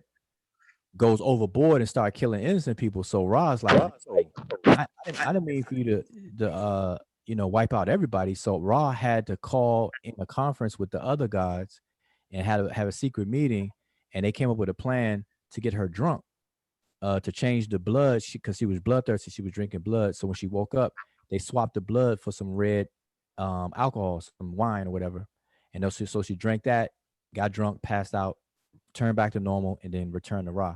goes overboard and start killing innocent people. So Ra's like, I didn't mean for you to you know, wipe out everybody. So Ra had to call in a conference with the other gods and have a secret meeting, and they came up with a plan to get her drunk, to change the blood, because she was bloodthirsty. She was drinking blood. So when she woke up, they swapped the blood for some red alcohol, some wine or whatever. And so she drank that, got drunk, passed out, turned back to normal, and then returned to Ra.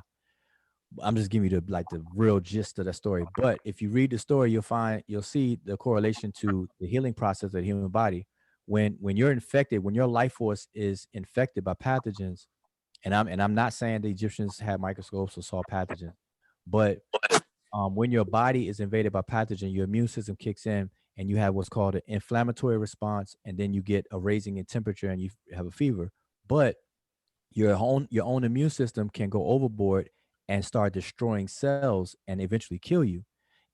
I'm just giving you the real gist of the story. But if you read the story, you'll see the correlation to the healing process of the human body. When you're infected, when your life force is infected by pathogens, and I'm not saying the Egyptians had microscopes or saw pathogens, but when your body is invaded by pathogen, your immune system kicks in, and you have what's called an inflammatory response, and then you get a raising in temperature and you have a fever. But your own immune system can go overboard and start destroying cells and eventually kill you.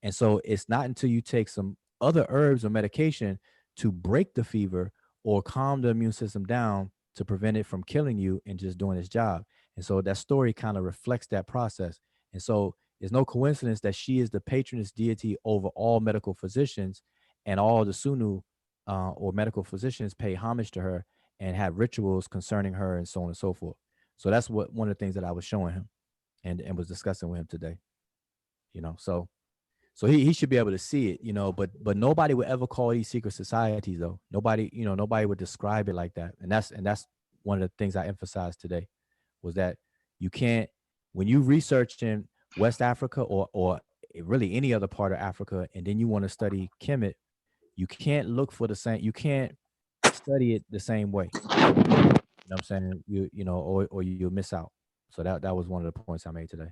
And so it's not until you take some other herbs or medication to break the fever or calm the immune system down to prevent it from killing you and just doing its job. And so that story kind of reflects that process. And so it's no coincidence that she is the patroness deity over all medical physicians, and all the Sunu or medical physicians pay homage to her and have rituals concerning her, and so on and so forth. So that's one of the things that I was showing him and was discussing with him today. You know, so he should be able to see it, you know, but nobody would ever call these secret societies, though. Nobody would describe it like that. And that's one of the things I emphasized today, was that you can't, when you research in West Africa or really any other part of Africa, and then you want to study Kemet, you can't look for the same, you can't study it the same way. You know what I'm saying? You know, or you'll miss out. So that was one of the points I made today.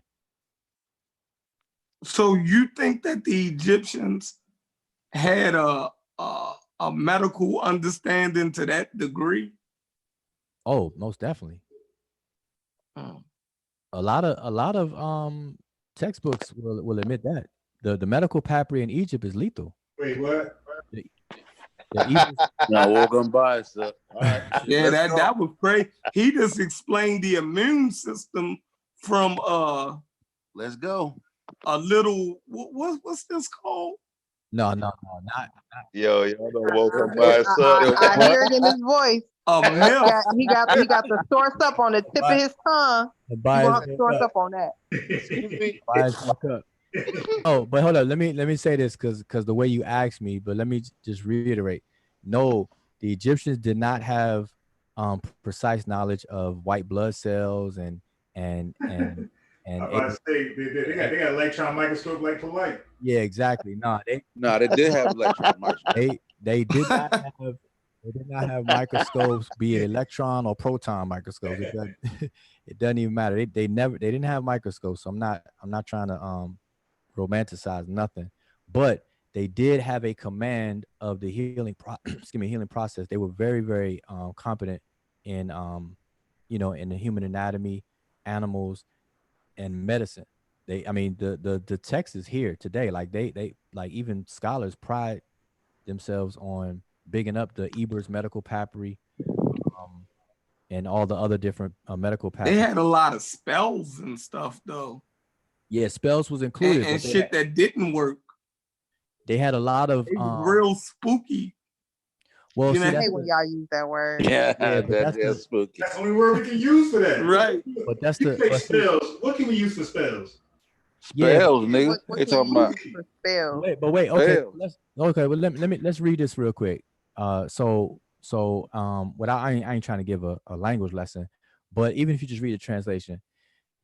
So you think that the Egyptians had a medical understanding to that degree? Oh, most definitely. A lot of textbooks will admit that the medical papyri in Egypt is lethal. Wait, what? No, we're unbiased. All right. Yeah, that was great. He just explained the immune system from let's go. A little what's this called? No, not. Yo, y'all don't woke up by I hear it in his voice. He got the source up on the tip of his tongue. You gonna have to source up on that. Oh, but hold up. Let me say this because the way you asked me, but let me just reiterate. No, the Egyptians did not have precise knowledge of white blood cells and I was about to say, they got electron microscope like polite. Yeah, exactly. They did have electron microscopes. They did not have microscopes, be it electron or proton microscopes. It doesn't even matter. They didn't have microscopes. So I'm not trying to romanticize nothing, but they did have a command of the healing process. They were very, very competent in in the human anatomy, animals, and medicine. The text is here today. Like they even scholars pride themselves on bigging up the Eber's medical papyri, and all the other different medical papyri. They had a lot of spells and stuff though. Yeah, spells was included. And shit that didn't work. They had a lot of real spooky. Well, You see, know? I hate when y'all use that word. Yeah, but that's the spooky. That's the only word we can use for that. Right. but that's You the say but see, spells. What can we use for spells? yeah. Spells, nigga. What They can talking you about use for spells? Wait. Okay, spells. let's read this real quick. Without I ain't trying to give a language lesson, but even if you just read the translation,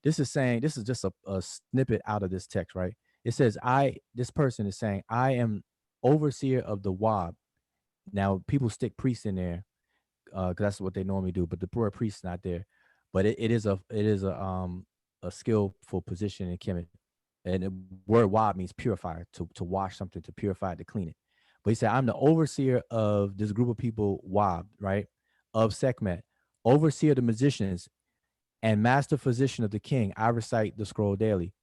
this is just a snippet out of this text, right? It says, this person is saying, I am overseer of the Wab. Now people stick priest in there, because that's what they normally do, but the word priest is not there. But it is a skillful position in Kemet. And the word wab means purifier, to wash something, to purify it, to clean it. But he said, I'm the overseer of this group of people, wab, right? Of Sekhmet, overseer of the magicians, and master physician of the king. I recite the scroll daily.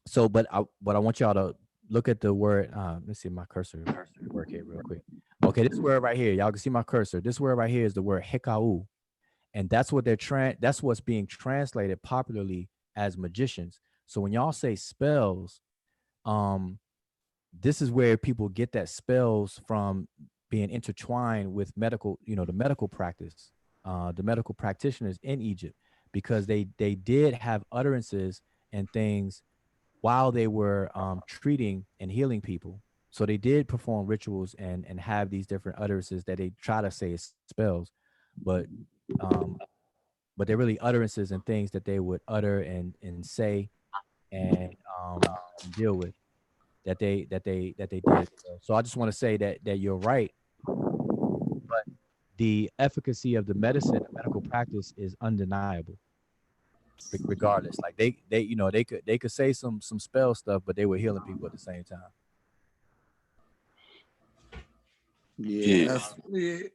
So, but I want y'all to look at the word. Let's see my cursor work here real quick. Okay, this word right here, y'all can see my cursor. This word right here is the word hekau, and that's what that's what's being translated popularly as magicians. So when y'all say spells, this is where people get that spells from being intertwined with medical, the medical practice, the medical practitioners in Egypt, because they did have utterances and things while they were treating and healing people. So they did perform rituals and have these different utterances that they try to say is spells, but they're really utterances and things that they would utter and say and deal with that they did. So I just want to say that you're right, but the efficacy of the medicine, the medical practice is undeniable. Regardless, like they could say some spell stuff, but they were healing people at the same time. Yeah.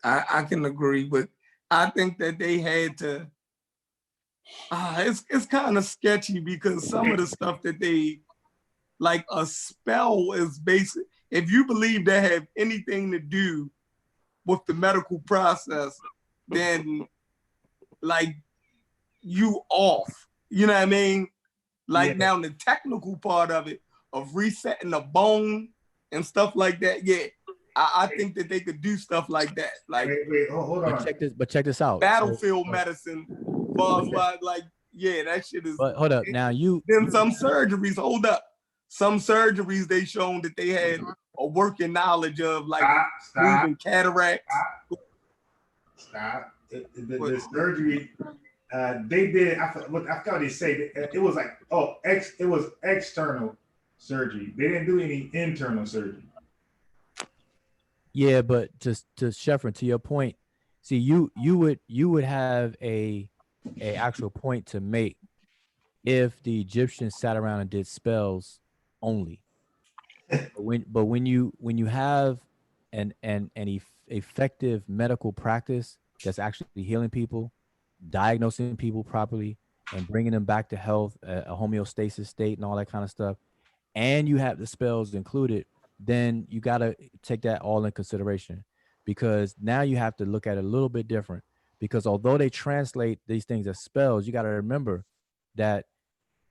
I can agree, but I think that they had to. It's kind of sketchy because some of the stuff that they, like a spell is basic. If you believe they have anything to do with the medical process, then like you off. You know what I mean? Like now the technical part of it, of resetting the bone and stuff like that, yeah. I think that they could do stuff like that. Like wait, hold on. But check this out. Battlefield medicine, like, yeah, that shit is. But hold up, now Then some surgeries, hold up. Some surgeries they shown that they had a working knowledge of, like moving cataracts. Stop. The surgery they did. I forgot they say it was like it was external surgery. They didn't do any internal surgery. Yeah, but just to Sheffrin, to your point, see, you would have a actual point to make if the Egyptians sat around and did spells only. but when you have an effective medical practice that's actually healing people, diagnosing people properly, and bringing them back to health, a homeostasis state, and all that kind of stuff, and you have the spells included, then you got to take that all in consideration, because now you have to look at it a little bit different. Because although they translate these things as spells, you got to remember that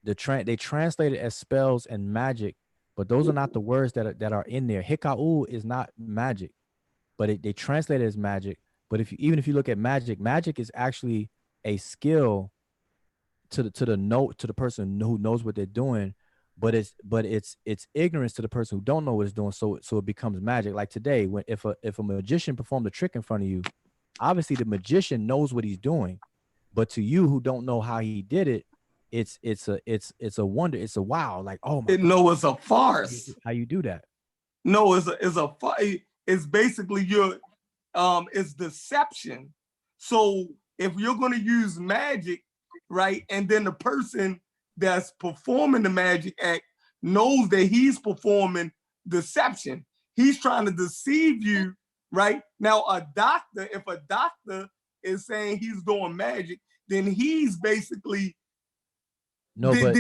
they translate it as spells and magic, but those are not the words that are in there. Hikau is not magic, but they translate it as magic. But even if you look at magic is actually a skill to the person who knows what they're doing, but it's ignorance to the person who don't know what it's doing. So it becomes magic. Like today, when if a magician performed a trick in front of you, obviously the magician knows what he's doing, but to you who don't know how he did it, it's a wonder. It's a wow. Like, oh my God. No, it's a farce. How you do that? No, it's basically it's deception. So if you're going to use magic, right, and then the person that's performing the magic act knows that he's performing deception, he's trying to deceive you, right? Now, if a doctor is saying he's doing magic, then he's basically no, but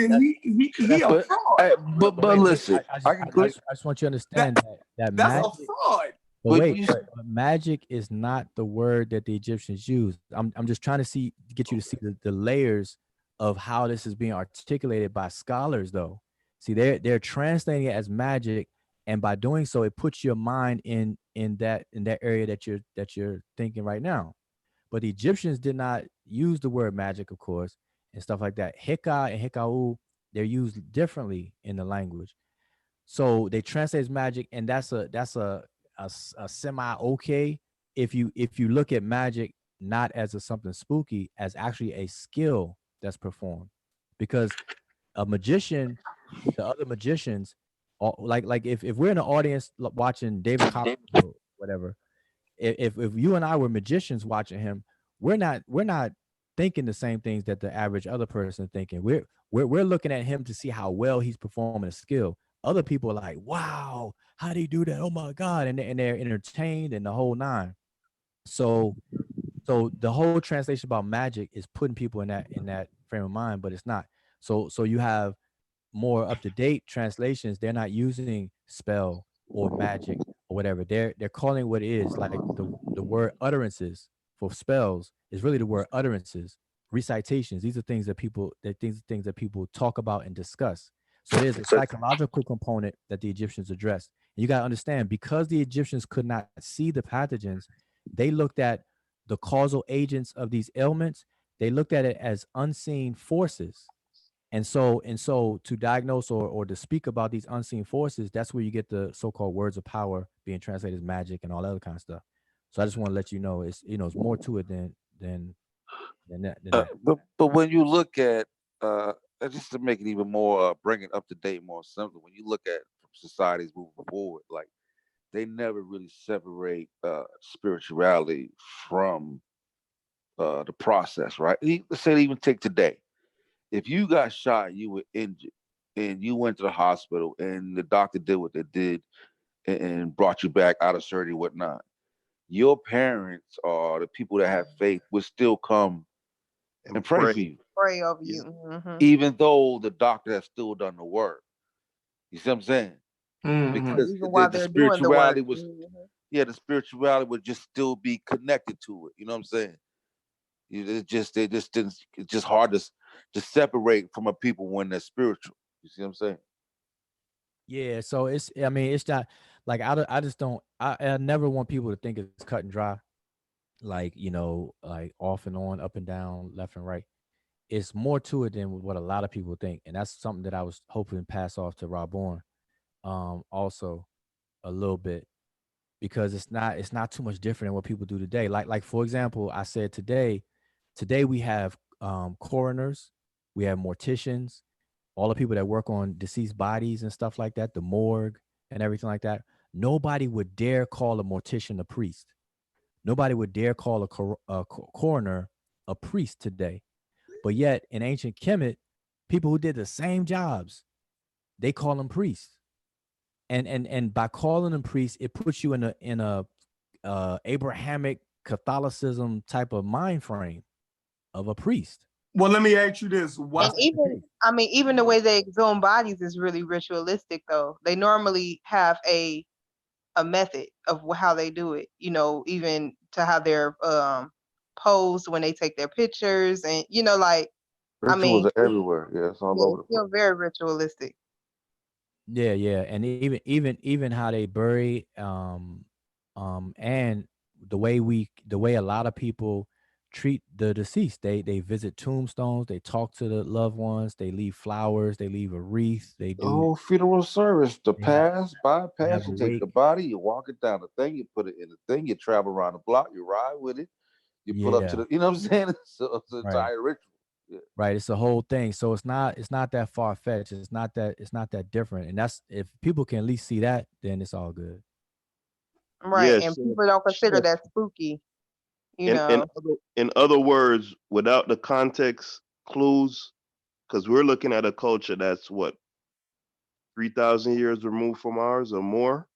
listen, I just want you to understand that that's magic, a fraud. But magic is not the word that the Egyptians used. I'm just trying to get you to see the layers of how this is being articulated by scholars, though. See, they're translating it as magic, and by doing so, it puts your mind in in that area that you're thinking right now. But the Egyptians did not use the word magic, of course, and stuff like that. Hika and Hikau, they're used differently in the language. So they translate as magic, and that's a semi okay if you look at magic not as a something spooky, as actually a skill that's performed, because a magician, the other magicians, like if we're in the audience watching David Copperfield or whatever, if you and I were magicians watching him, we're not thinking the same things that the average other person is thinking. We're looking at him to see how well he's performing a skill. Other people are like, wow, how do you do that? Oh my God. And they're entertained and the whole nine. So the whole translation about magic is putting people in that frame of mind, but it's not. So you have more up to date translations. They're not using spell or magic or whatever. They're calling it what it is. Like the word utterances for spells is really the word utterances, recitations. These are things that things that people talk about and discuss. So there's a psychological component that the Egyptians addressed. And you got to understand, because the Egyptians could not see the pathogens, they looked at the causal agents of these ailments. They looked at it as unseen forces. And so to diagnose or to speak about these unseen forces, that's where you get the so-called words of power being translated as magic and all that other kind of stuff. So I just want to let you know it's it's more to it than that. But when you look at just to make it even more bring it up to date, more simple, when you look at societies moving forward, like they never really separate spirituality from the process, right? Let's say even take today. If you got shot, you were injured, and you went to the hospital, and the doctor did what they did and brought you back out of surgery, whatnot. Your parents or the people that have faith would still come and pray for you, Pray over you. Mm-hmm. even though the doctor has still done the work. You see what I'm saying? Because Even while the they're doing the work. spirituality was, the spirituality would just still be connected to it. You know what I'm saying? It's just hard to separate from a people when they're spiritual. You see what I'm saying? Yeah, so I mean, it's not like I just don't. I never want people to think it's cut and dry, like like off and on, up and down, left and right. It's more to it than what a lot of people think, and that's something that I was hoping to pass off to Rob Bourne, also a little bit, because it's not too much different than what people do today. Like for example, I said today we have coroners, we have morticians, all the people that work on deceased bodies and stuff like that, the morgue and everything like that. Nobody would dare call a mortician a priest. Nobody would dare call a coroner a priest today. But yet in ancient Kemet, people who did the same jobs, they call them priests. And by calling them priests, it puts you in a Abrahamic Catholicism type of mind frame of a priest. Well, let me ask you this: And even the way they exhume bodies is really ritualistic, though. They normally have a method of how they do it. Even to how they're posed when they take their pictures, and like Rituals are everywhere. Yeah, it's all over the it's still very ritualistic. Yeah, and even how they bury, and the way a lot of people treat the deceased. They visit tombstones, they talk to the loved ones, they leave flowers, they leave a wreath, they The do whole funeral service, the bypass, have a you take the wake. body, you walk it down the thing, you put it in the thing, you travel around the block, you ride with it, you pull up to Yeah, the, you know what I'm saying? It's an right. entire ritual. Yeah. Right, it's a whole thing. So it's not that far fetched. It's not that different. And that's, if people can at least see that, then it's all good. Right, and people don't consider that spooky. In other words, without the context clues, because we're looking at a culture that's what 3,000 years removed from ours or more.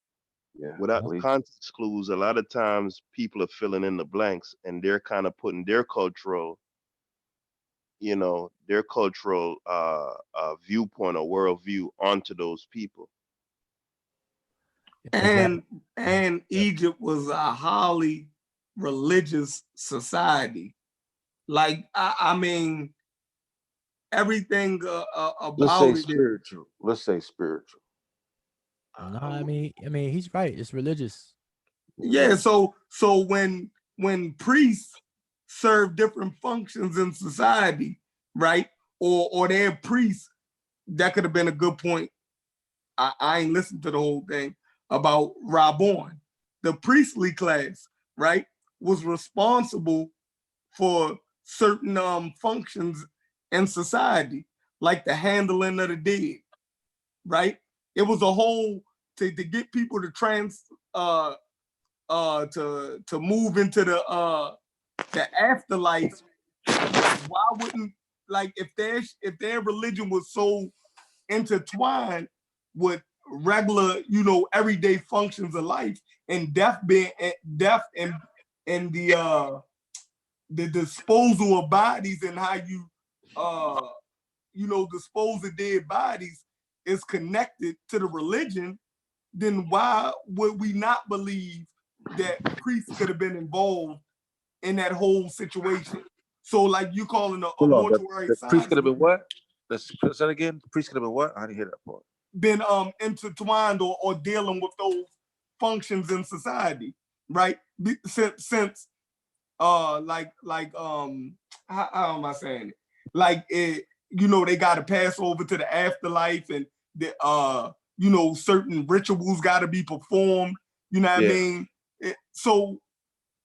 Yeah. Without the context clues, a lot of times people are filling in the blanks, and they're kind of putting their cultural, viewpoint or worldview onto those people. And Egypt was a highly religious society. Like I mean, everything about Let's say it. spiritual. Let's say spiritual. No, I mean he's right. It's religious. Yeah, so when priests serve different functions in society, right? Or they're priests, that could have been a good point. I ain't listened to the whole thing about Rabon. The priestly class, right, was responsible for certain functions in society, like the handling of the dead, right? It was a whole to get people to to move into the afterlife. Why wouldn't, like, if their religion was so intertwined with regular, everyday functions of life, and death and the disposal of bodies and how you dispose of dead bodies is connected to the religion, then why would we not believe that priests could have been involved in that whole situation? So, like, you calling a mortuary the priest could have science been what? Let's say that again. The priest could have been what? I didn't hear that part. been intertwined or dealing with those functions in society, right? Since how am I saying it? Like, it, they got to pass over to the afterlife, and the certain rituals got to be performed. You know what I mean? So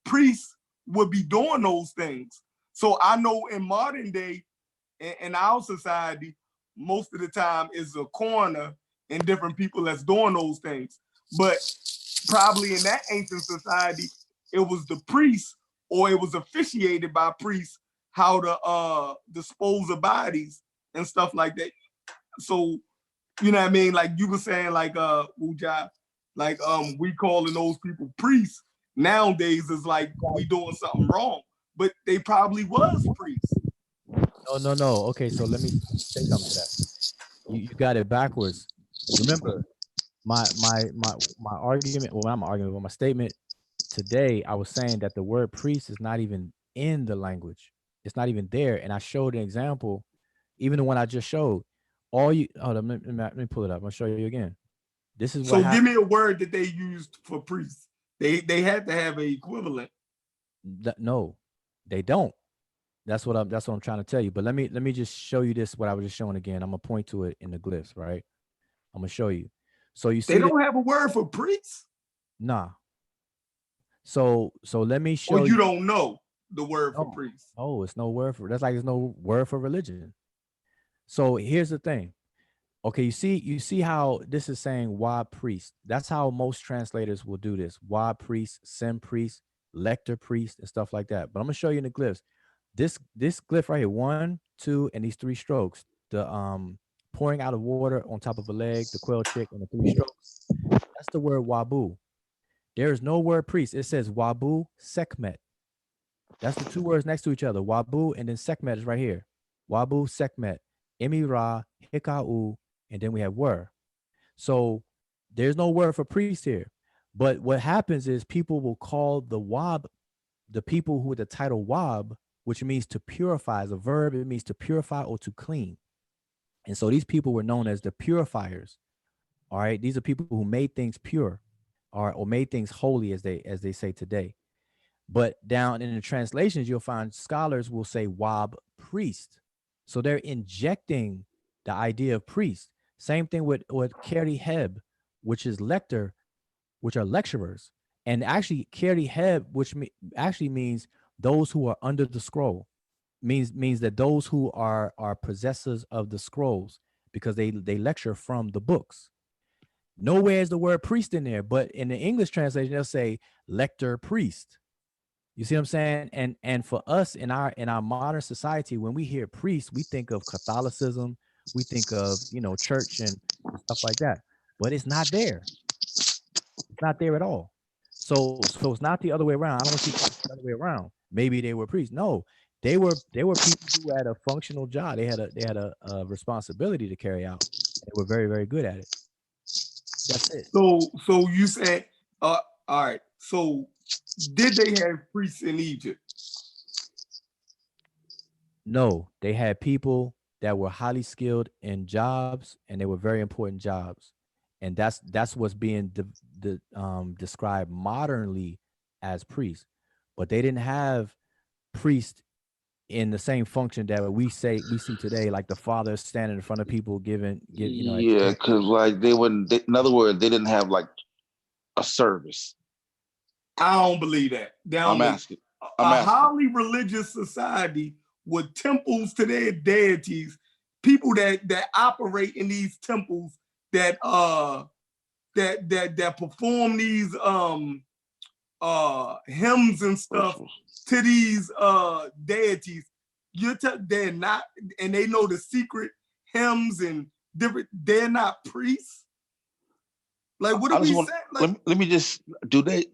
priests would be doing those things. So I know in modern day, in our society, most of the time is a coroner and different people that's doing those things. But probably in that ancient society, it was the priest, or it was officiated by priests, how to dispose of bodies and stuff like that. So, you know what I mean? Like you were saying, like Ujah, like we calling those people priests nowadays is like we doing something wrong. But they probably was priests. No. Okay, so let me say something to that. You got it backwards. Remember, my argument, well, not my argument, but my statement today, I was saying that the word priest is not even in the language. It's not even there. And I showed an example, even the one I just showed. Hold on, let me pull it up. I'm gonna show you again. This is what So happened. give me a word that they used for priests. They had to have an equivalent. No, they don't. That's what I'm trying to tell you. But let me just show you this, what I was just showing again. I'm gonna point to it in the glyphs, right? I'm gonna show you. So you see, they don't have a word for priests? Nah. So let me show you. Or you you. don't know the word for priests? Oh, it's no word for, that's like there's no word for religion. So here's the thing. Okay, you see how this is saying why priest. That's how most translators will do this. Why priest, sim priest, lector priest, and stuff like that. But I'm gonna show you in the glyphs. This glyph right here, 1, 2, and these 3 strokes. The pouring out of water on top of a leg, the quail chick, and the 3 strokes. That's the word wabu. There is no word priest. It says wabu sekmet. That's the 2 words next to each other. Wabu, and then sekmet is right here. Wabu sekmet. Emira, hikau, and then we have were. So there's no word for priest here. But what happens is people will call the wab, the people who with the title wab, which means to purify, as a verb, it means to purify or to clean. And so these people were known as the purifiers. All right. These are people who made things pure, or made things holy, as they say today. But down in the translations, you'll find scholars will say wab priest. So they're injecting the idea of priest. Same thing with Keri Heb, which is lector, which are lecturers. And actually Keri Heb, which actually means those who are under the scroll, means that those who are possessors of the scrolls, because they lecture from the books. Nowhere is the word priest in there, but in the English translation, they'll say lector priest. You see what I'm saying? And for us in our modern society, when we hear priest, we think of Catholicism, we think of church and stuff like that. But it's not there. It's not there at all. So it's not the other way around. I don't want you to think it's the other way around. Maybe they were priests. No, they were people who had a functional job. They had a responsibility to carry out. They were very, very good at it. That's it. So you said, all right. So did they have priests in Egypt? No, they had people that were highly skilled in jobs, and they were very important jobs. And that's what's being described modernly as priests, but they didn't have priests in the same function that we see today, like the father standing in front of people giving Yeah, because like in other words, they didn't have like a service. I don't believe that. I'm asking. A highly religious society with temples to their deities, people that operate in these temples that perform these hymns and stuff to these deities. They're not, and they know the secret hymns and different. They're not priests. Like, what are we saying? Like, let me just did they?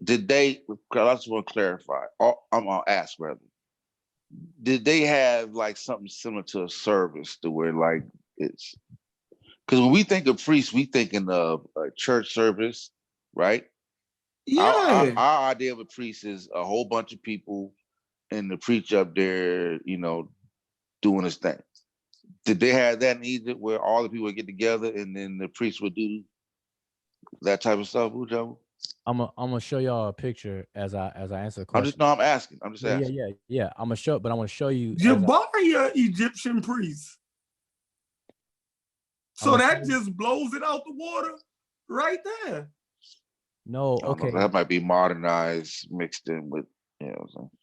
I just want to clarify. I'm gonna ask rather. Did they have like something similar to a service to where like it's because when we think of priests, we thinking of a church service, right? Yeah. Our idea of a priest is a whole bunch of people and the preacher up there, doing his thing. Did they have that in Egypt where all the people would get together and then the priest would do that type of stuff, Ujo? I'm gonna show y'all a picture as I answer the I'm question. asking. I'm just asking. Yeah. I'm gonna show you. Jabari, Egyptian priest. So that just blows it out the water right there. No, okay. That might be modernized mixed in with,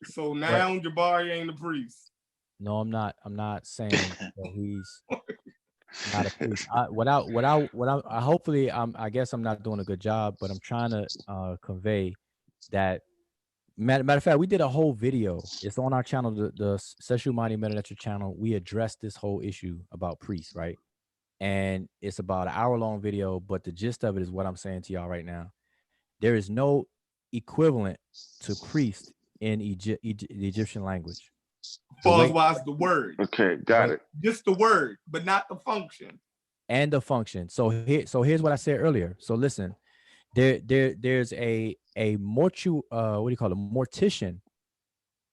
So now Jabari ain't a priest. No, I'm not. I'm not saying that he's not a priest. Hopefully, I guess I'm not doing a good job, but I'm trying to convey that. Matter of fact, we did a whole video. It's on our channel, the Seshu Mani Meta channel. We addressed this whole issue about priests, right? And it's about an hour-long video, but the gist of it is what I'm saying to y'all right now. There is no equivalent to priest in the Egyptian language. Why the word? Okay, got it. Just the word, but not the function. And the function. So here's what I said earlier. So listen, there's a mortician.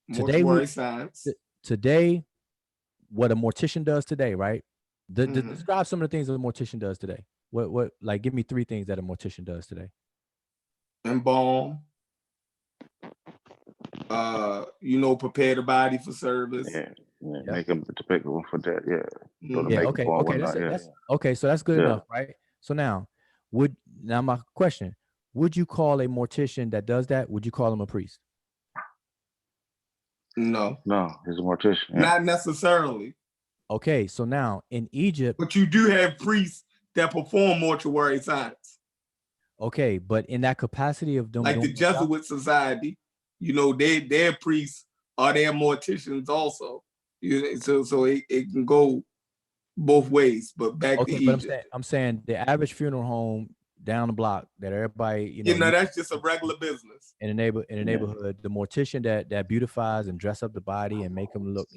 Mortuary science. Today, what a mortician does today, right? Describe some of the things that a mortician does today. What like give me 3 things that a mortician does today. Embalm. Prepare the body for service. Yeah. Make them to pick one for that. Yeah. Okay. So that's good enough, right? So now my question: would you call a mortician that does that? Would you call him a priest? No, he's a mortician. Yeah. Not necessarily. Okay, so now in Egypt, but you do have priests that perform mortuary science. Okay, but in that capacity of doing like the Jesuit society, their priests are their morticians also. So it can go both ways. But back to Egypt. But I'm saying the average funeral home down the block that everybody, that's just a regular business. In the neighborhood, the mortician that beautifies and dress up the body and make them look,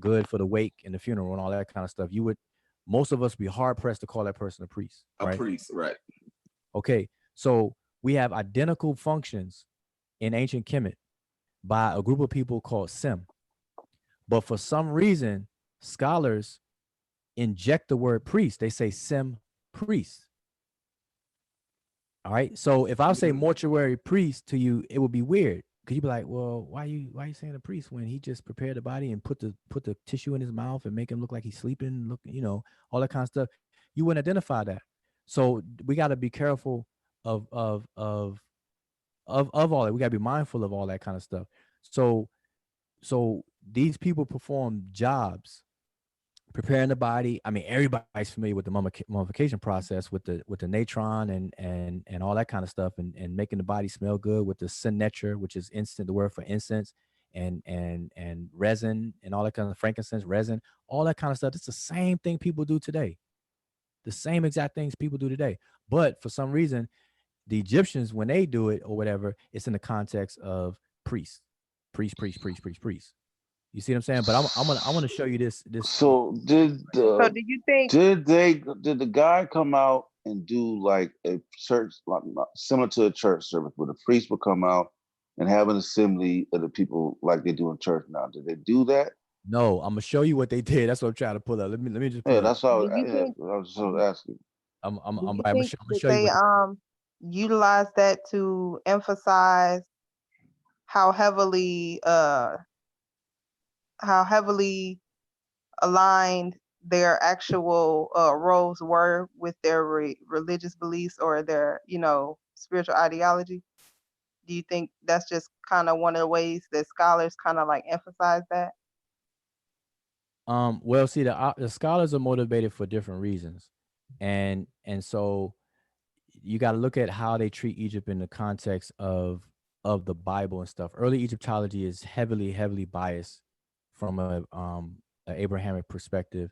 good for the wake and the funeral and all that kind of stuff. Most of us be hard pressed to call that person a priest. A priest, right? Okay, so we have identical functions in ancient Kemet by a group of people called Sem. But for some reason, scholars inject the word priest. They say Sem priest. All right. So if I say mortuary priest to you, it would be weird. Because you'd be like, well, why are you saying a priest when he just prepared the body and put the tissue in his mouth and make him look like he's sleeping, all that kind of stuff. You wouldn't identify that. So we got to be careful of all that. We got to be mindful of all that kind of stuff. So these people perform jobs preparing the body. I mean, everybody's familiar with the mummification process with the natron and all that kind of stuff and making the body smell good with the signature, which is the word for incense and resin and all that kind of frankincense, resin, all that kind of stuff. It's the same thing people do today. The same exact things people do today. But for some reason, the Egyptians, when they do it or whatever, it's in the context of priest. You see what I'm saying? But I'm gonna show you this. So did you think did the guy come out and do like a church similar to a church service where the priest would come out and have an assembly of the people like they do in church now? Did they do that? No, I'm gonna show you what they did. That's what I'm trying to pull up. Let me just pull that's all. I was just asking. I'm I'm gonna show you. utilize that to emphasize how heavily aligned their actual roles were with their religious beliefs or their, spiritual ideology? Do you think that's just kind of one of the ways that scholars kind of like emphasize that? Well, see, the scholars are motivated for different reasons, and so you got to look at how they treat Egypt in the context of the Bible and stuff. Early Egyptology is heavily biased from a Abrahamic perspective,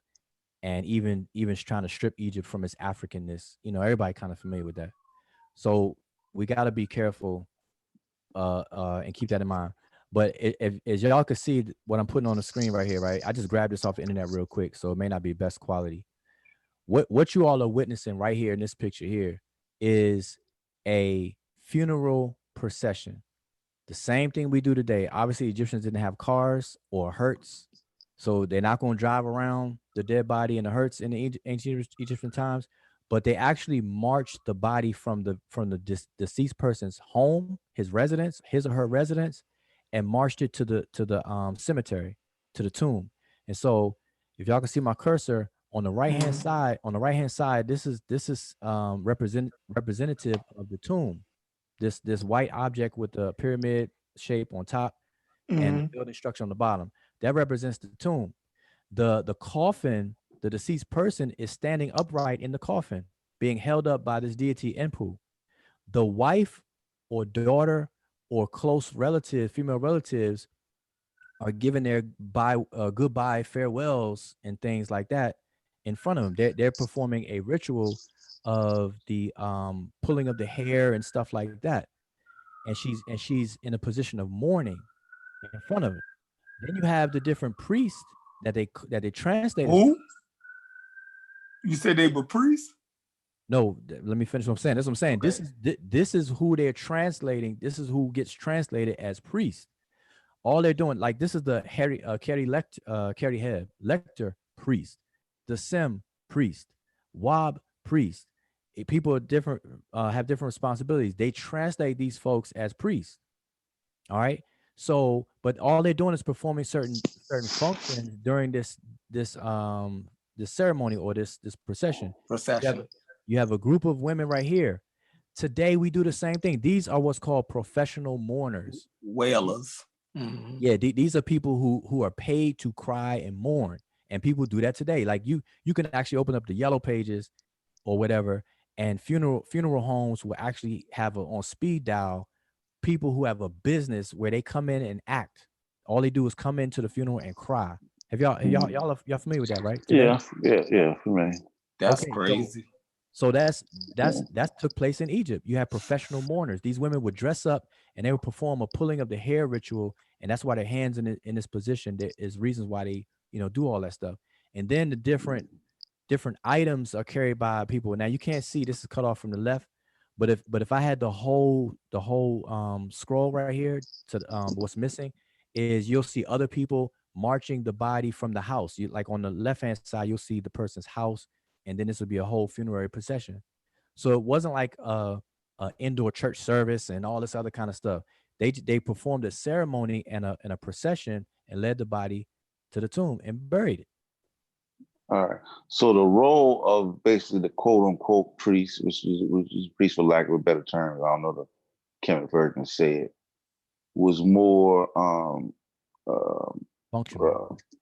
and even trying to strip Egypt from its Africanness. Everybody kind of familiar with that. So we got to be careful and keep that in mind. But if, as y'all can see what I'm putting on the screen right here, right? I just grabbed this off the internet real quick, so it may not be best quality. What you all are witnessing right here in this picture here is a funeral procession. The same thing we do today. Obviously, Egyptians didn't have cars or hearse, so they're not going to drive around the dead body in the hearse in the ancient Egyptian times. But they actually marched the body from the deceased person's home, his residence, his or her residence, and marched it to the cemetery, to the tomb. And so, if y'all can see my cursor on the right hand side, this is representative of the tomb. This white object with the pyramid shape on top and the building structure on the bottom, that represents the tomb. The coffin, the deceased person is standing upright in the coffin, being held up by this deity Enpu. The wife or daughter or close relative, female relatives, are giving their goodbye farewells and things like that in front of them. They're performing a ritual of the pulling of the hair and stuff like that. And she's in a position of mourning in front of it. Then you have the different priests that they translated. Who? You said they were priests? No, let me finish what I'm saying. That's what I'm saying. Okay. This is who they're translating. This is who gets translated as priest. All they're doing, like, this is the Carrie Heb Lecter priest, the Sem priest, Wab priest. People are different, have different responsibilities. They translate these folks as priests. All right. So, but all they're doing is performing certain functions during this ceremony or this procession. You have a group of women right here. Today we do the same thing. These are what's called professional mourners, wailers. Mm-hmm. Yeah, these are people who are paid to cry and mourn, and people do that today. Like you can actually open up the yellow pages or whatever, and funeral homes will actually have on speed dial people who have a business where they come in and act. All they do is come into the funeral and cry. Have y'all familiar with that, right? Today? Yeah, familiar. That's crazy. So that took place in Egypt. You have professional mourners. These women would dress up and they would perform a pulling of the hair ritual, and that's why their hands in this position. There is reasons why they do all that stuff. And then the different items are carried by people. Now you can't see, this is cut off from the left, but if I had the whole scroll right here to what's missing is you'll see other people marching the body from the house. You, like on the left hand side, you'll see the person's house, and then this would be a whole funerary procession. So it wasn't like a indoor church service and all this other kind of stuff. They performed a ceremony and a procession and led the body to the tomb and buried it. All right. So the role of basically the quote unquote priest, which is priest for lack of a better term, I don't know the Kemet version to say it, was more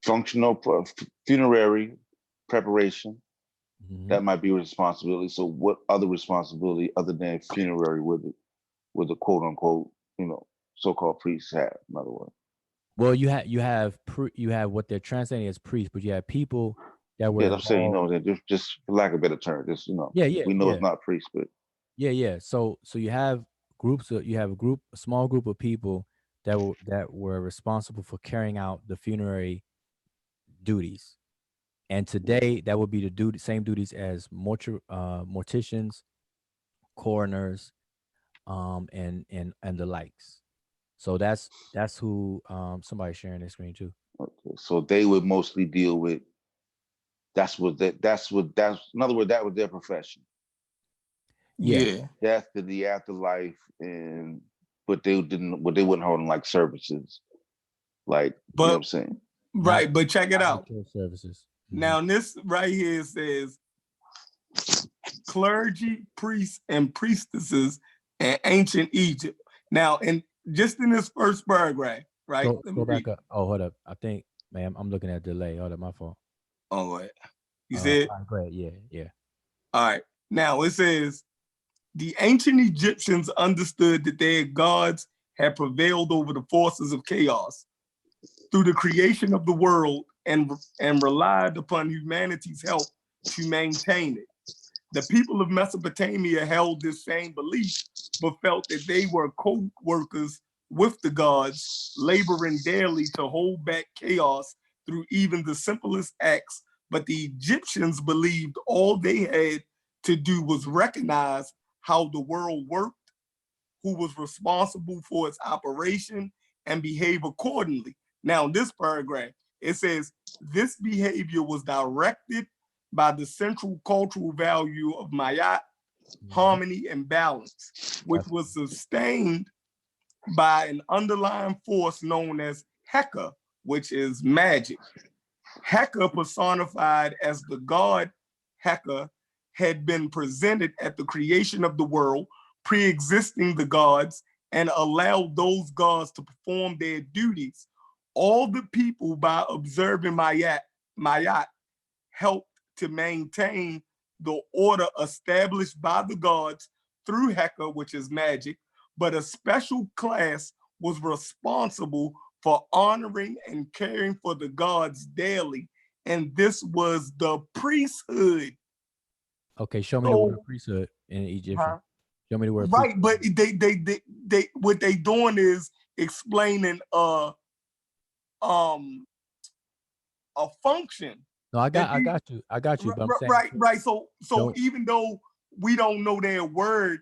functional funerary preparation. Mm-hmm. That might be a responsibility. So what other responsibility other than funerary would the quote unquote, so-called priests have, in other words? Well, you have what they're translating as priests, but you have people that were I'm saying, just for lack of a better term, just we know it's not priests, but So you have groups a small group of people that were responsible for carrying out the funerary duties. And today that would be the same duties as morticians, coroners, and the likes. So that's who somebody's sharing their screen too. Okay. So they would mostly deal with in other words, that was their profession. Yeah. Death to the afterlife, but they wouldn't hold them like services. Like, you know what I'm saying? Right, but check it out. Services. Now, this right here says clergy, priests, and priestesses in ancient Egypt. Now, and just in this first paragraph, right? Go back up. Oh, hold up. I think, ma'am, I'm looking at delay. Hold up, my fault. Oh, right. You said? Go ahead. Yeah. All right. Now it says the ancient Egyptians understood that their gods had prevailed over the forces of chaos through the creation of the world and relied upon humanity's help to maintain it. The people of Mesopotamia held this same belief, but felt that they were co-workers with the gods, laboring daily to hold back chaos through even the simplest acts. But the Egyptians believed all they had to do was recognize how the world worked, who was responsible for its operation, and behave accordingly. Now, in this paragraph, it says, this behavior was directed by the central cultural value of Mayat, harmony and balance, which was sustained by an underlying force known as Heka, which is magic. Heka, personified as the god Heka, had been presented at the creation of the world, pre-existing the gods, and allowed those gods to perform their duties. All the people, by observing Mayat, helped to maintain the order established by the gods through Heka, which is magic, but a special class was responsible for honoring and caring for the gods daily, and this was the priesthood. Okay, show me the word priesthood in Egyptian. Show me the word right, priesthood. But they what they doing is explaining a function. No, I got you. But I'm saying, right. So even though we don't know their word,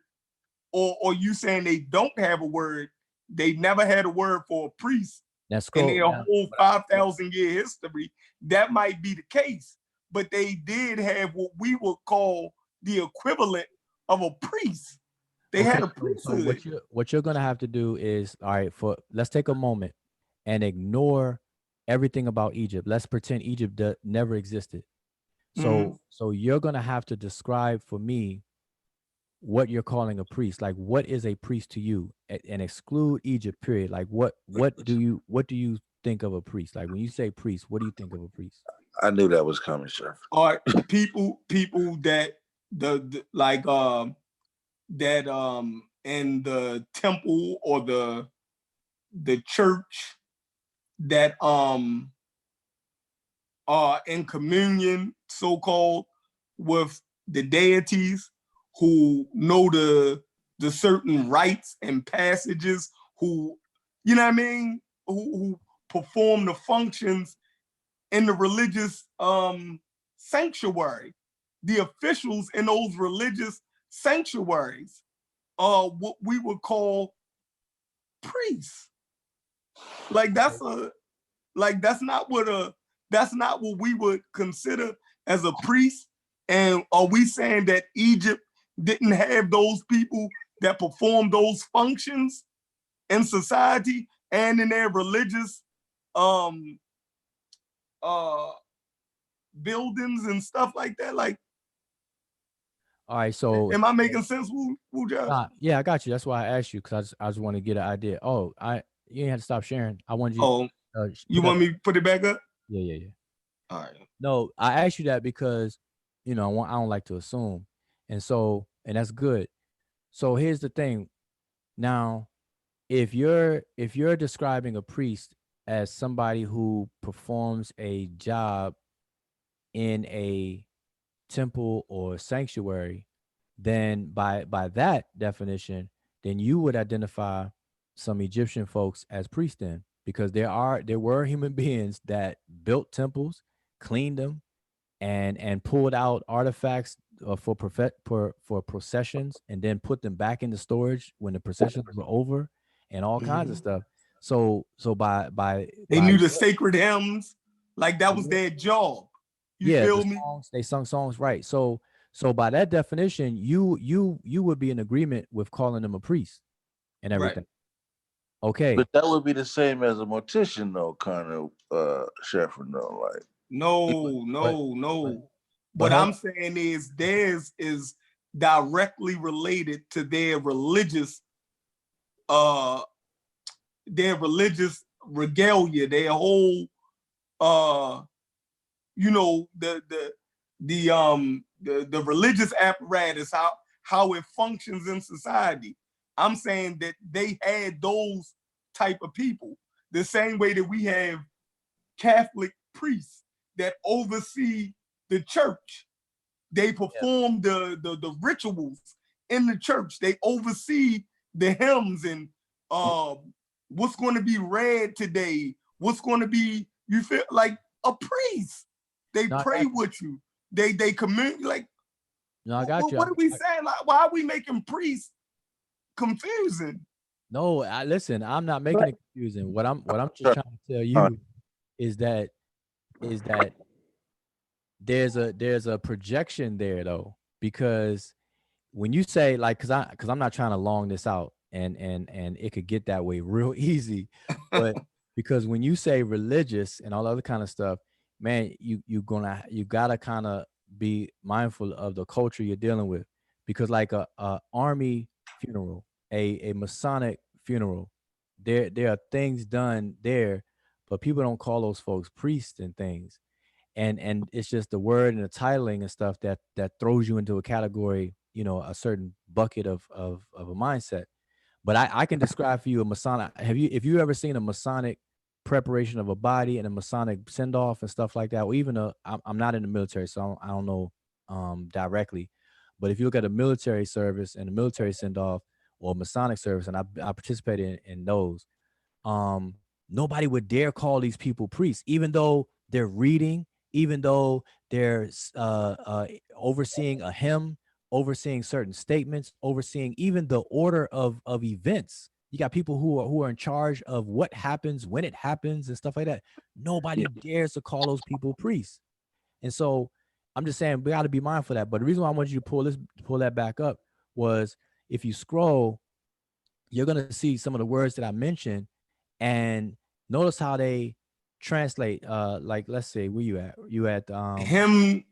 or you saying they don't have a word, they never had a word for a priest in their whole 5,000 year history. That might be the case, but they did have what we would call the equivalent of a priest. They had a priesthood. So what you're gonna have to do is, all right, let's take a moment and ignore everything about Egypt. Let's pretend Egypt never existed. So you're gonna have to describe for me what you're calling a priest. Like, what is a priest to you, and exclude Egypt, period. Like, what do you think of a priest? Like, when you say priest, what do you think of a priest? I knew that was coming, Chef. All right, people that in the temple or the church that are in communion, so-called, with the deities, who know the certain rites and passages, who, you know what I mean, who perform the functions in the religious sanctuary. The officials in those religious sanctuaries are what we would call priests. Like that's not what we would consider as a priest. And are we saying that Egypt didn't have those people that perform those functions in society and in their religious buildings and stuff like that? Like, all right, so am I making sense, Wu Josh? Yeah, I got you. That's why I asked you, because I just want to get an idea. Oh, you ain't had to stop sharing. I wanted you. You want me to put it back up? Yeah. All right. No, I asked you that because, I don't like to assume, and that's good. So here's the thing. Now, if you're describing a priest as somebody who performs a job in a temple or sanctuary, then by that definition, then you would identify some Egyptian folks as priests, then, because there were human beings that built temples, cleaned them, and pulled out artifacts for processions, and then put them back into storage when the processions were over, and all kinds of stuff. So by they knew the sacred hymns, like that was their job. You feel me? They sung songs, right? So So by that definition, you would be in agreement with calling him a priest and everything. Right. Okay. But that would be the same as a mortician, though, kind of, Sheffrin, though, like. No. But What I'm saying is theirs is directly related to their religious regalia, their whole the religious apparatus, how it functions in society. I'm saying that they had those type of people the same way that we have Catholic priests that oversee the church. They perform the rituals in the church. They oversee the hymns and what's going to be read today, what's going to be, you feel like a priest. They pray with you. They commune, like, no, I got you. What are we saying? Like, why are we making priests confusing? No, listen, I'm not making it confusing. What I'm just trying to tell you is that there's a projection there, though, because when you say, like, because I'm not trying to long this out, and it could get that way real easy, but because when you say religious and all other kind of stuff, man, you gotta kind of be mindful of the culture you're dealing with, because like a army funeral, a Masonic funeral, there are things done there, but people don't call those folks priests and things. And it's just the word and the titling and stuff that throws you into a category, a certain bucket of a mindset. But I can describe for you a Masonic. If you ever seen a Masonic preparation of a body and a Masonic send off and stuff like that, or even I'm not in the military, so I don't know directly, but if you look at a military service and a military send off or a Masonic service, and I participated in those, nobody would dare call these people priests, even though they're reading, even though they're overseeing a hymn, overseeing certain statements, overseeing even the order of events. You got people who are in charge of what happens, when it happens, and stuff like that. Nobody dares to call those people priests. And so I'm just saying we got to be mindful of that. But the reason why I want you to pull that back up was, if you scroll, you're gonna see some of the words that I mentioned, and notice how they translate. Like, let's say, where you at? You at Hemnetjer.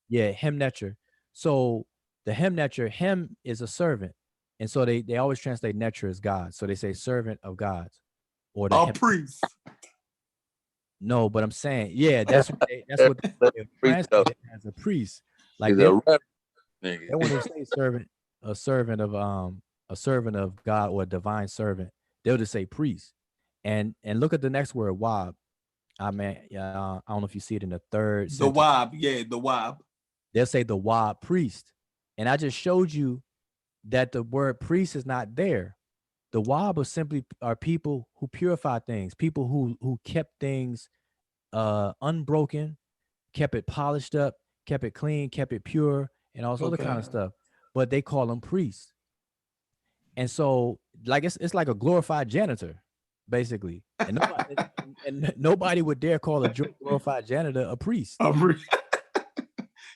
Yeah, Hemnetjer. So the Hemnetjer, Hem is a servant, and so they always translate Netjer as God. So they say servant of gods, or the priest. No, but I'm saying, yeah, that's what they translate it as, a priest. Like they want to say a servant of God, or a divine servant, they'll just say priest. And look at the next word, wab. I mean, I don't know if you see it in the third sentence. The wab, yeah, the wab. They'll say the wab priest. And I just showed you that the word priest is not there. The wab are people who purify things, people who kept things unbroken, kept it polished up, kept it clean, kept it pure, and all this other kind of stuff. But they call them priests. And so, like, it's like a glorified janitor, basically. And nobody would dare call a glorified janitor a priest.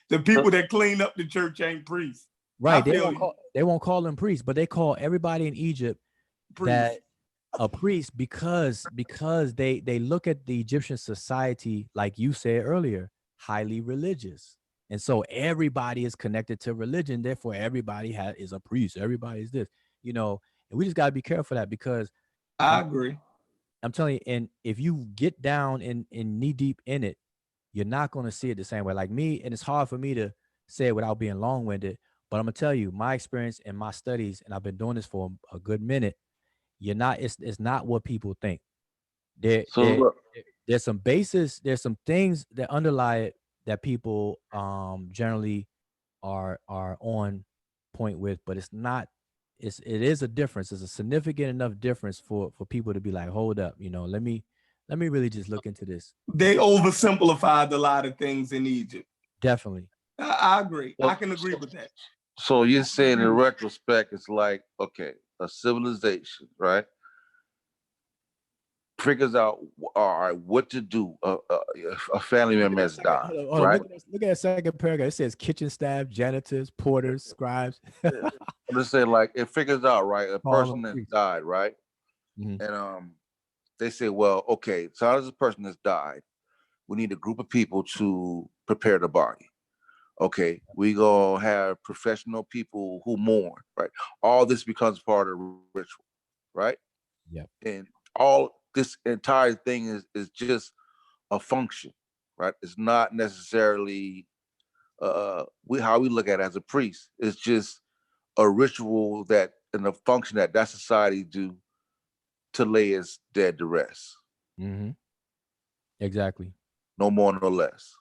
The people that clean up the church ain't priests. Right. They won't call them priests, but they call everybody in Egypt that a priest because they look at the Egyptian society, like you said earlier, highly religious. And so everybody is connected to religion. Therefore, everybody is a priest. Everybody is this, and we just got to be careful of that, because I agree. I'm telling you, and if you get down in knee deep in it, you're not going to see it the same way. Like me, and it's hard for me to say it without being long-winded, but I'm going to tell you my experience and my studies, and I've been doing this for a good minute. It's not what people think. There's some basis, there's some things that underlie it that people generally are on point with, but it's not. It is a difference. It's a significant enough difference for people to be like, hold up, let me really just look into this. They oversimplified a lot of things in Egypt. Definitely. I agree. I can agree with that. So you're saying in retrospect, it's like, okay, a civilization, right? figures out all right what to do. A family member has died, Hold on, right? look at the second paragraph. It says kitchen staff, janitors, porters, scribes. I'm just saying, like, it figures out, right? A person has died, right? Mm-hmm. And they say, well, okay, so how does this person has died? We need a group of people to prepare the body. Okay, we gonna have professional people who mourn, right? All this becomes part of the ritual, right? Yeah. And all this entire thing is just a function, right? It's not necessarily how we look at it as a priest. It's just a ritual that and a function that society do to lay his dead to rest. Mm-hmm. Exactly. No more, no less.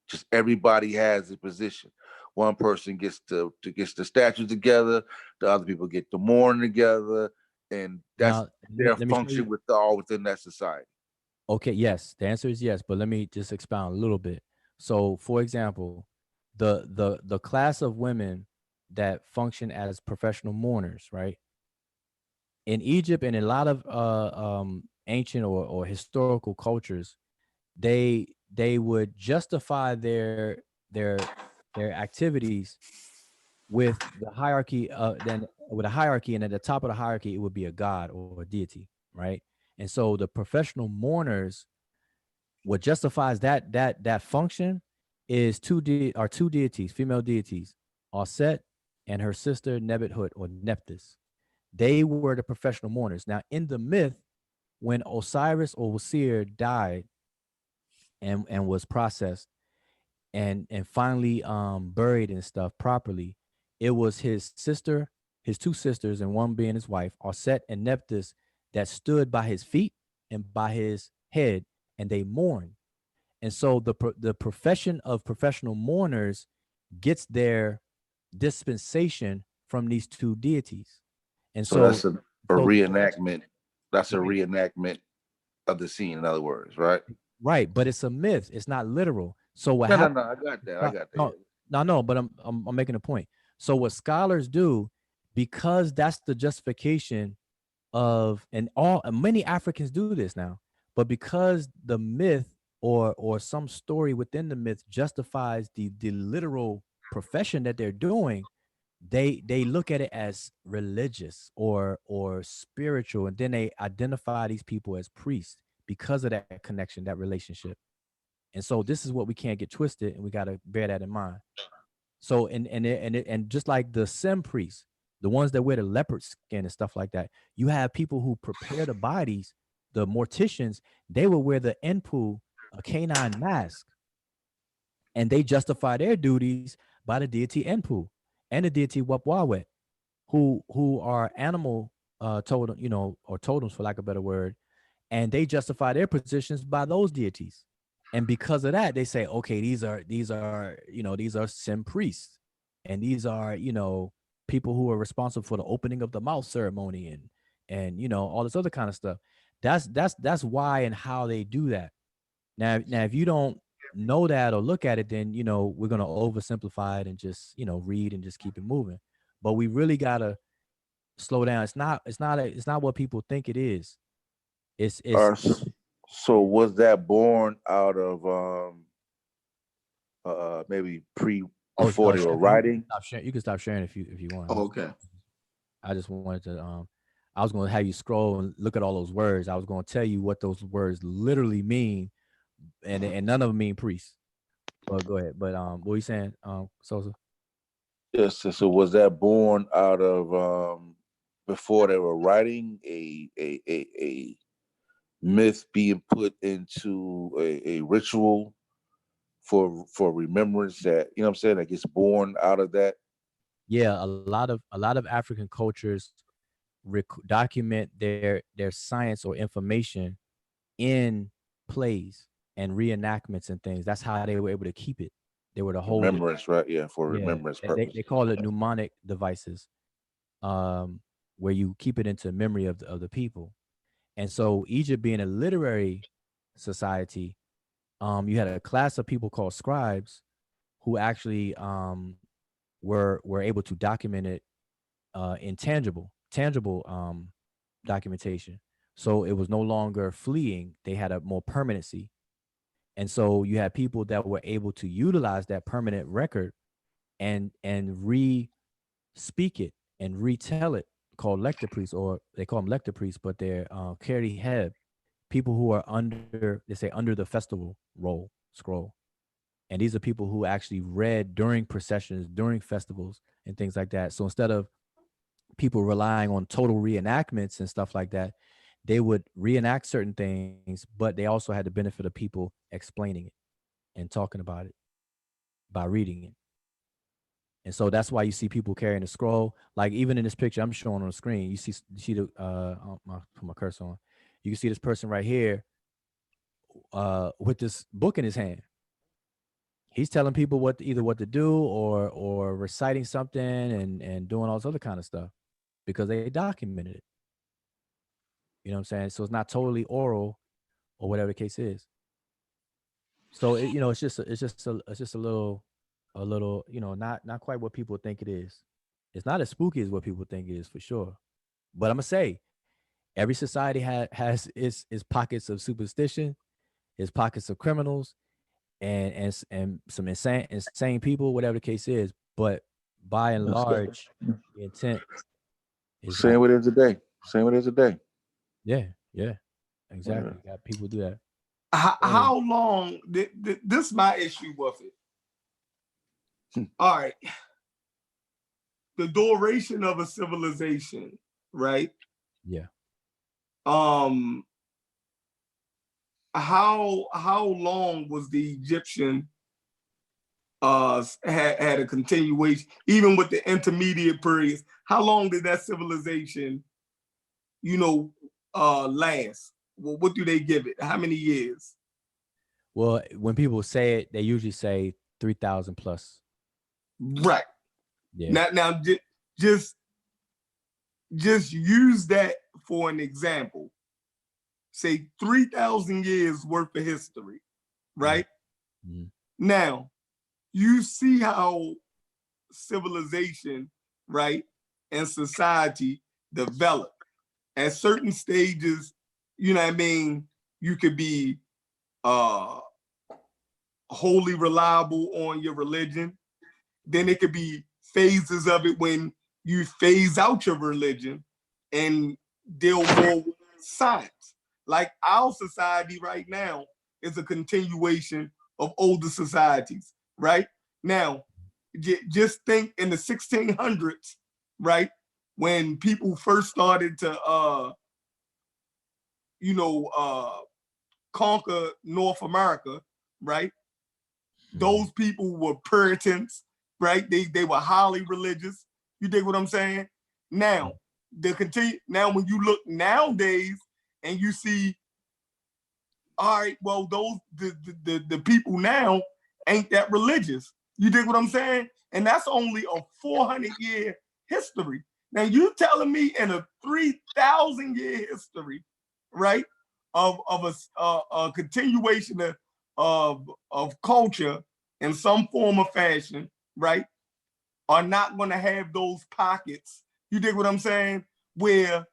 Just everybody has a position. One person gets to gets the statue together. The other people get the mourning together, and that's Now, their let me show function you. within that society. Okay, yes, the answer is yes, but let me just expound a little bit. So, for example, the class of women that function as professional mourners, right? In Egypt and in a lot of ancient or historical cultures, they would justify their their activities with the hierarchy then with a hierarchy, and at the top of the hierarchy it would be a god or a deity, right? And so the professional mourners, what justifies that function is two deities, female deities, Aset and her sister Nebet-Hut or Nephthys. They were the professional mourners. Now, in the myth, when Osiris or Osir died and was processed and finally buried and stuff properly, it was his sister, his two sisters, and one being his wife, Aset and Nephthys, that stood by his feet and by his head, and they mourned. And so the profession of professional mourners gets their dispensation from these two deities. And So so that's a reenactment. That's a reenactment of the scene, in other words, right? right, but it's a myth. It's not literal. So what No, happened? I got that. I got that. No, but I'm making a point. So what scholars do, because that's the justification of, and many Africans do this now, but because the myth or some story within the myth justifies the literal profession that they're doing, they look at it as religious or spiritual, and then they identify these people as priests because of that connection, that relationship. And so this is what we can't get twisted, and we got to bear that in mind. So and just like the Sem priests, the ones that wear the leopard skin and stuff like that, you have people who prepare the bodies, the morticians. They will wear the enpu, a canine mask, and they justify their duties by the deity enpu and the deity Wapwawet, who are animal totem, or totems for lack of a better word, and they justify their positions by those deities. And because of that, they say, okay, these are these are Sem priests, and these are people who are responsible for the opening of the mouth ceremony and all this other kind of stuff. That's why and how they do that. Now if you don't know that or look at it, then we're gonna oversimplify it and just read and just keep it moving. But we really gotta slow down. It's not what people think it is. It's So was that born out of maybe before they were writing? You can stop sharing if you want. Oh, okay. I just wanted to I was going to have you scroll and look at all those words. I was going to tell you what those words literally mean, and none of them mean priest. But go ahead. But what were you saying, Sosa? Yes. So was that born out of before they were writing a myth being put into a ritual for remembrance that what I'm saying, that gets born out of that? Yeah, a lot of African cultures document their science or information in plays and reenactments and things. That's how they were able to keep it. They were to hold remembrance, right? Yeah, for yeah. remembrance purposes. They call it mnemonic devices, where you keep it into memory of the people. And so Egypt being a literary society, you had a class of people called scribes who actually were able to document it in tangible documentation, So it was no longer fleeing. They had a more permanency. And so you had people that were able to utilize that permanent record and re-speak it and retell it, called lector priests, or they call them lector priests, but they're Keri Heb, people who are under, they say, under the festival scroll. And these are people who actually read during processions, during festivals, and things like that. So instead of people relying on total reenactments and stuff like that, they would reenact certain things, but they also had the benefit of people explaining it and talking about it by reading it. And so that's why you see people carrying a scroll. Like even in this picture I'm showing on the screen, you see the put my cursor on. You can see this person right here with this book in his hand. He's telling people what to do or reciting something and doing all this other kind of stuff because they documented it. You know what I'm saying? So it's not totally oral or whatever the case is. So it's just a little, not quite what people think it is. It's not as spooky as what people think it is for sure. But I'm gonna say, every society has its pockets of superstition, its pockets of criminals, and some insane people, whatever the case is. But by and large, the intent is same what it is today. Same what it is today. Yeah, exactly. Yeah. Got people do that. How long? This is my issue with it. All right. The duration of a civilization, right? Yeah. How long was the Egyptian had a continuation, even with the intermediate periods? How long did that civilization, last? Well, what do they give it? How many years? Well, when people say it, they usually say 3,000 plus. Right. Yeah. Now, just use that for an example. Say 3,000 years worth of history, right? Mm-hmm. Now, you see how civilization, right, and society develop at certain stages. You know what I mean? You could be wholly reliable on your religion. Then it could be phases of it when you phase out your religion and deal more with science. Like our society right now is a continuation of older societies, right? Now, just think in the 1600s, right? When people first started to, conquer North America, right? Those people were Puritans, right? They were highly religious. You dig what I'm saying? Now, when you look nowadays and you see, all right, well, the people now ain't that religious. You dig what I'm saying? And that's only a 400-year history. Now you telling me in a 3,000-year history, right, of a continuation of culture in some form or fashion, right, are not going to have those pockets. You dig what I'm saying? Where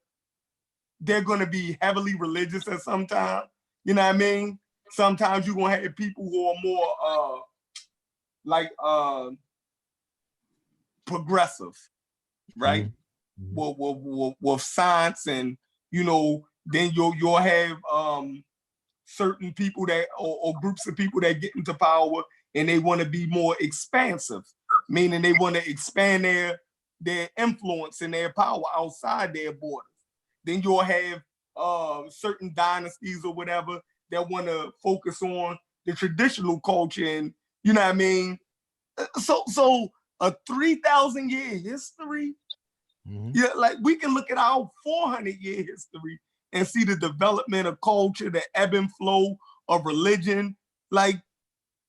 they're going to be heavily religious at some time. You know what I mean? Sometimes you're going to have people who are more progressive, right? Mm-hmm. With science, and then you'll have certain people that or groups of people that get into power and they want to be more expansive, meaning they want to expand their influence and their power outside their borders. Then you'll have certain dynasties or whatever that want to focus on the traditional culture, and you know what I mean? So a 3,000-year history, yeah, like we can look at our 400-year history and see the development of culture, the ebb and flow of religion,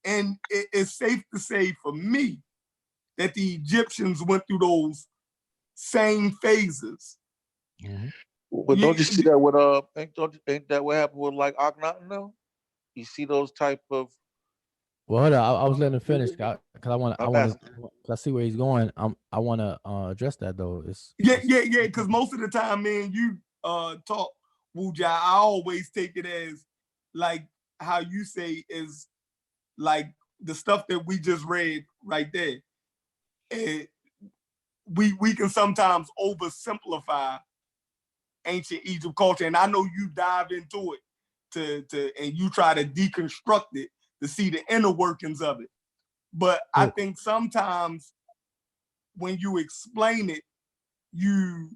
and it's safe to say for me that the Egyptians went through those same phases. But don't you see that with ain't that what happened with like Akhenaten though? You see those type of. Well, hold on. I was letting him finish because I want to. I see where he's going. I want to address that though. Yeah. Because most of the time, man, you talk Wuja, I always take it as like how you say is like the stuff that we just read right there. And we can sometimes oversimplify ancient Egypt culture, and I know you dive into it and you try to deconstruct it to see the inner workings of it. But I think sometimes when you explain it, you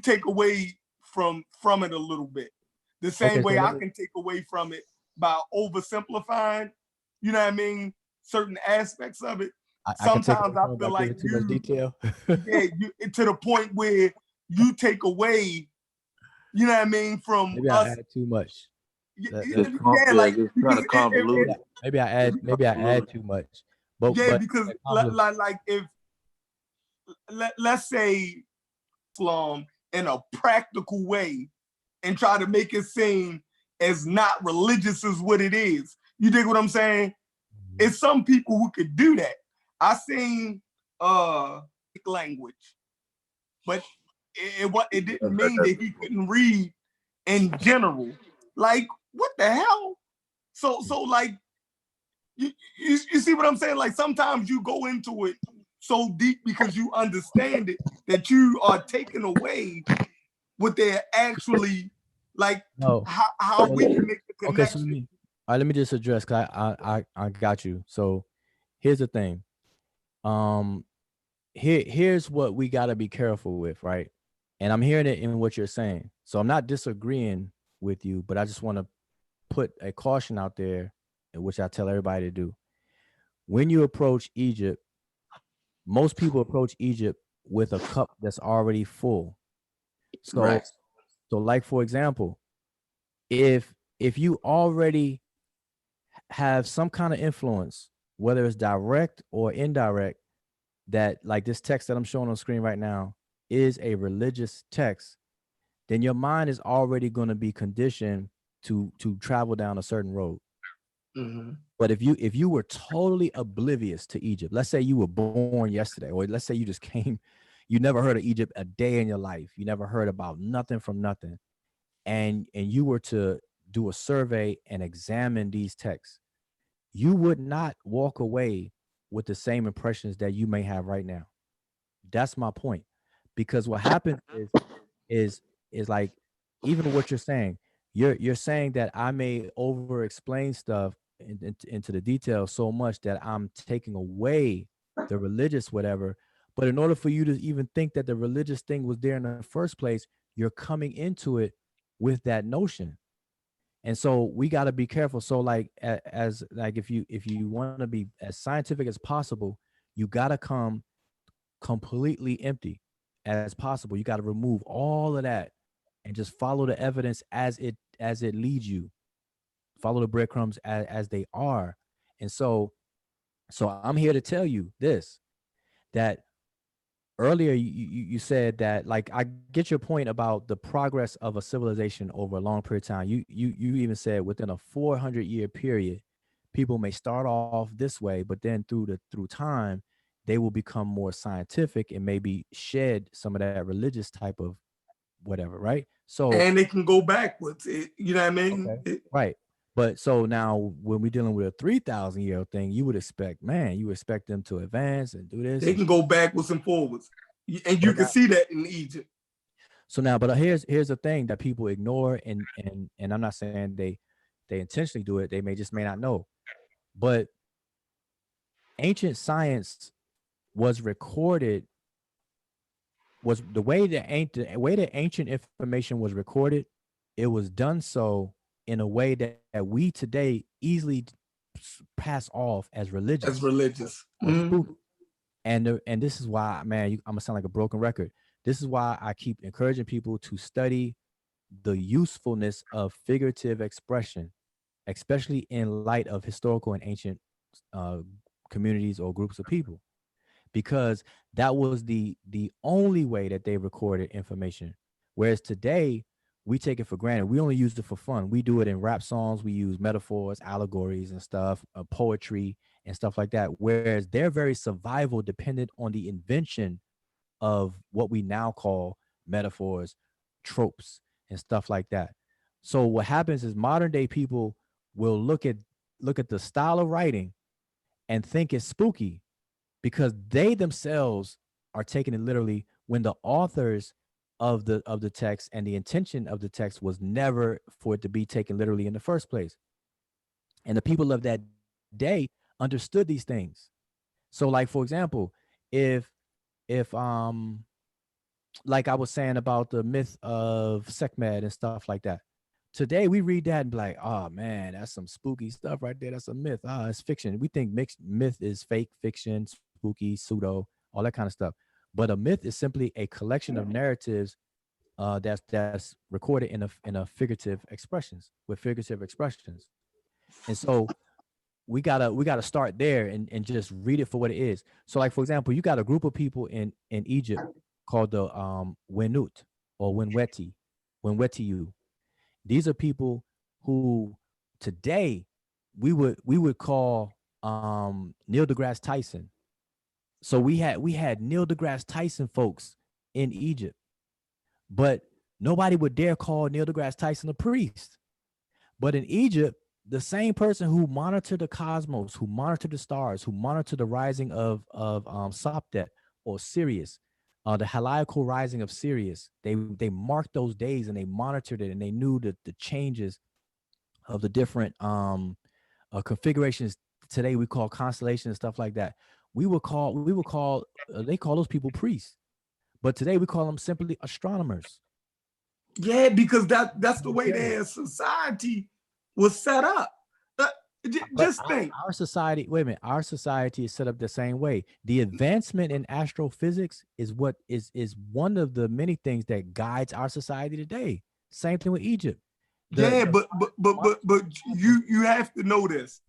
take away from it a little bit. The same way I can take away from it by oversimplifying, you know what I mean, certain aspects of it. Sometimes I feel like too much detail. yeah, to the point where you take away, you know what I mean, from maybe us. I add too much. Like just kind of convoluted. Maybe I add too much. But because like if let's say Islam in a practical way and try to make it seem as not religious as what it is. You dig what I'm saying? It's some people who could do that. I seen language, but it didn't mean that he couldn't read in general. Like, what the hell? So like you see what I'm saying? Like sometimes you go into it so deep because you understand it that you are taking away what they're actually like, how we can make the connection. Okay, so let me just address, because I got you. So here's the thing. Here's what we got to be careful with, right? And I'm hearing it in what you're saying. So I'm not disagreeing with you, but I just want to put a caution out there, which I tell everybody to do. When you approach Egypt, most people approach Egypt with a cup that's already full. So, right. So like, for example, if you already have some kind of influence, whether it's direct or indirect, that like this text that I'm showing on screen right now is a religious text, then your mind is already going to be conditioned to travel down a certain road. Mm-hmm. But if you were totally oblivious to Egypt, let's say you were born yesterday, or let's say you just came, you never heard of Egypt a day in your life, you never heard about nothing from nothing, and you were to do a survey and examine these texts, you would not walk away with the same impressions that you may have right now. That's my point. Because what happens is like, even what you're saying, you're saying that I may over explain stuff into the details so much that I'm taking away the religious whatever. But in order for you to even think that the religious thing was there in the first place, you're coming into it with that notion. And so we got to be careful. So like, as like, if you want to be as scientific as possible, you got to come completely empty as possible. You got to remove all of that and just follow the evidence as it leads you. Follow the breadcrumbs as they are. And so I'm here to tell you this, that earlier you said that, like, I get your point about the progress of a civilization over a long period of time. You even said within a 400-year period, people may start off this way, but then through time, they will become more scientific and maybe shed some of that religious type of whatever, right? So, and they can go backwards. You know what I mean? Okay. Right. But so now when we're dealing with a 3,000-year you would expect them to advance and do this. They can go backwards and forwards. And you can see that in Egypt. So now, but here's the thing that people ignore, and I'm not saying they intentionally do it. They may not know. But ancient science was recorded, was the way that ancient information was recorded, it was done so in a way that we today easily pass off as religious. Mm-hmm. And this is why, man, I'm gonna sound like a broken record. This is why I keep encouraging people to study the usefulness of figurative expression, especially in light of historical and ancient communities or groups of people, because that was the only way that they recorded information. Whereas today, we take it for granted. We only use it for fun. We do it in rap songs. We use metaphors, allegories, and stuff, poetry and stuff like that. Whereas they're very survival dependent on the invention of what we now call metaphors, tropes, and stuff like that. So what happens is modern day people will look at the style of writing and think it's spooky because they themselves are taking it literally when the authors of the text and the intention of the text was never for it to be taken literally in the first place. And the people of that day understood these things. So like for example, if like I was saying about the myth of Sekhmet and stuff like that. Today we read that and be like, oh man, that's some spooky stuff right there. That's a myth. Ah, it's fiction. We think mixed myth is fake fiction, spooky, pseudo, all that kind of stuff. But a myth is simply a collection of narratives that's recorded in a figurative expressions with figurative expressions. And so we gotta start there and just read it for what it is. So like for example, you got a group of people in Egypt called the Wenut or Wenwetiyu. These are people who today we would call Neil deGrasse Tyson. So we had Neil deGrasse Tyson folks in Egypt, but nobody would dare call Neil deGrasse Tyson a priest. But in Egypt, the same person who monitored the cosmos, who monitored the stars, who monitored the rising of Sopdet or Sirius, the heliacal rising of Sirius, they marked those days and they monitored it and they knew that the changes of the different configurations today we call constellations and stuff like that. We would call they call those people priests, but today we call them simply astronomers. Yeah, because that's the way their society was set up. Just think. Our society, wait a minute, our society is set up the same way. The advancement in astrophysics is what is one of the many things that guides our society today. Same thing with Egypt. But you have to know this.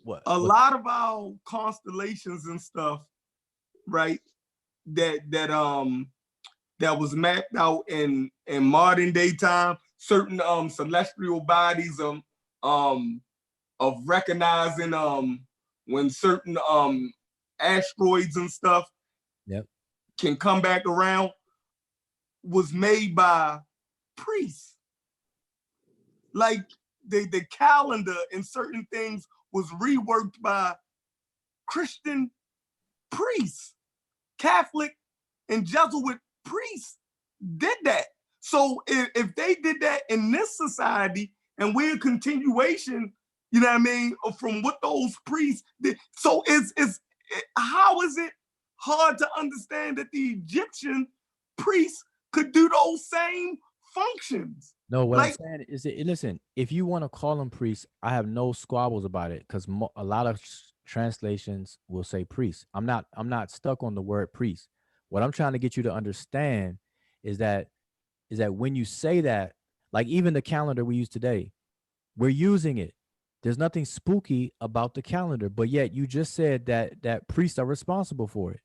What? A lot of our constellations and stuff, right? That was mapped out in modern day time. Certain celestial bodies of recognizing when certain asteroids and stuff can come back around was made by priests. Like the calendar and certain things was reworked by Christian priests. Catholic and Jesuit priests did that. So if they did that in this society and we're a continuation, you know what I mean, from what those priests did. So how is it hard to understand that the Egyptian priests could do those same functions? No, what I'm saying is, listen, if you want to call them priests, I have no squabbles about it because a lot of translations will say priest. I'm not stuck on the word priest. What I'm trying to get you to understand is that when you say that, like even the calendar we use today, we're using it. There's nothing spooky about the calendar, but yet you just said that priests are responsible for it.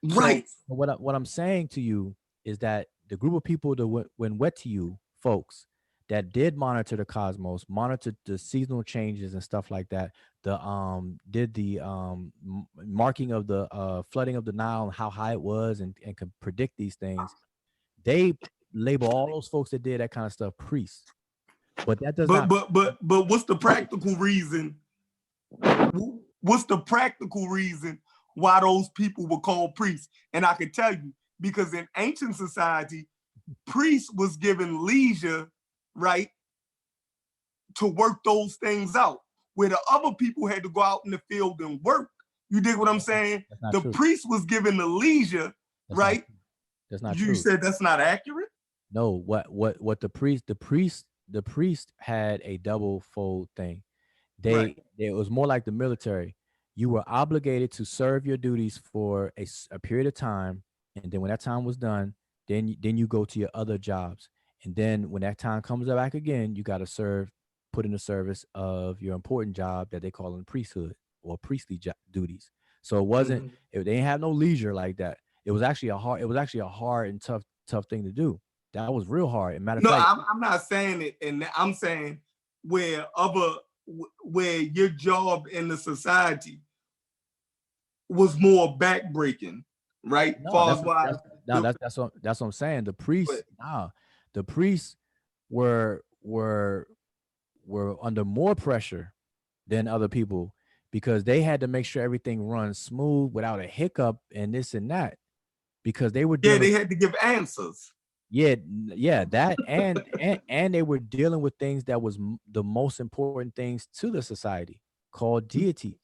Right. So what I'm saying to you is that the group of people that went to you folks that did monitor the cosmos, monitored the seasonal changes and stuff like that, did the marking of the flooding of the Nile and how high it was and could predict these things. They label all those folks that did that kind of stuff priests. But that does not. But what's the practical reason? What's the practical reason why those people were called priests? And I can tell you, because in ancient society, priests was given leisure, right, to work those things out, where the other people had to go out in the field and work. You dig what I'm saying? The priest was given the leisure, right? That's not you true. Said that's not accurate? No, what the priest had a double fold thing. It was more like the military. You were obligated to serve your duties for a period of time, and then when that time was done, then you go to your other jobs. And then when that time comes back again, you got to put in the service of your important job that they call in priesthood or priestly duties. So it wasn't, they didn't have no leisure like that. It was actually a hard and tough thing to do. That was real hard. And matter of fact, I'm not saying it, and I'm saying where your job in the society was more backbreaking, right? No, Far as why that's what I'm saying. The priests, the priests were under more pressure than other people because they had to make sure everything runs smooth without a hiccup and this and that because they were dealing. They had to give answers. Yeah, that and they were dealing with things that was the most important things to the society called deities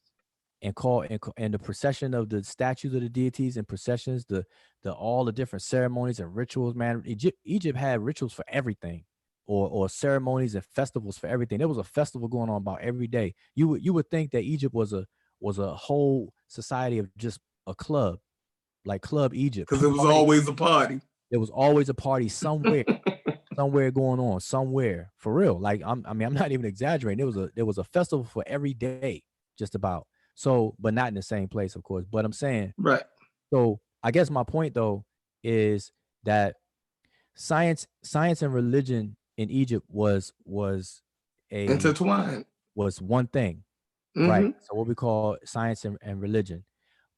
and the procession of the statues of the deities and processions, the all the different ceremonies and rituals. Man, Egypt had rituals for everything, or ceremonies and festivals for everything. There was a festival going on about every day. You would think that Egypt was a whole society of just a club, like Club Egypt, because it was always a party. There was always a party somewhere. Somewhere going on, somewhere for real. Like I'm not even exaggerating. There was a festival for every day, just about. So, but not in the same place, of course. But I'm saying, right. So I guess my point though is that science and religion in Egypt was intertwined. Was one thing, Mm-hmm. right? So what we call science and religion.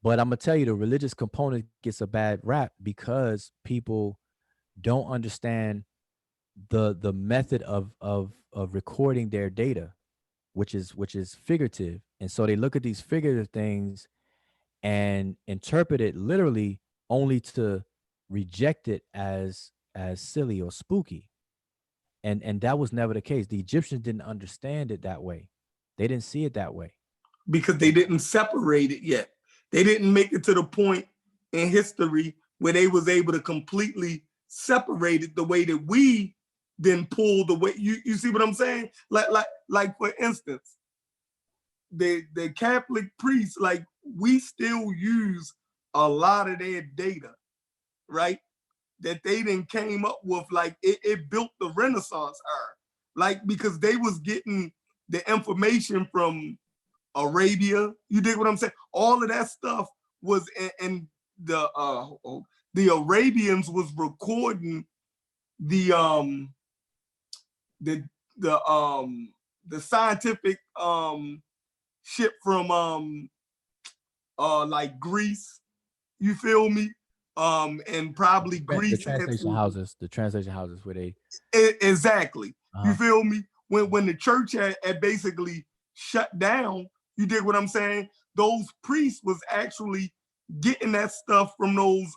But I'm gonna tell you, the religious component gets a bad rap because people don't understand the method of recording their data, which is figurative. And so they look at these figurative things and interpret it literally only to reject it as silly or spooky. And that was never the case. The Egyptians didn't understand it that way. They didn't see it that way. Because they didn't separate it yet. They didn't make it to the point in history where they was able to completely separate it the way that we then pull the way. You see what I'm saying? Like for instance, the Catholic priests, like we still use a lot of their data, right? That they then came up with, like it built the Renaissance era, like because they was getting the information from Arabia. You dig what I'm saying? All of that stuff was and the Arabians was recording the scientific shit from like Greece. You feel me? And probably Greece. The translation houses where they exactly. You feel me? When the church had basically shut down, you dig what I'm saying? Those priests was actually getting that stuff from those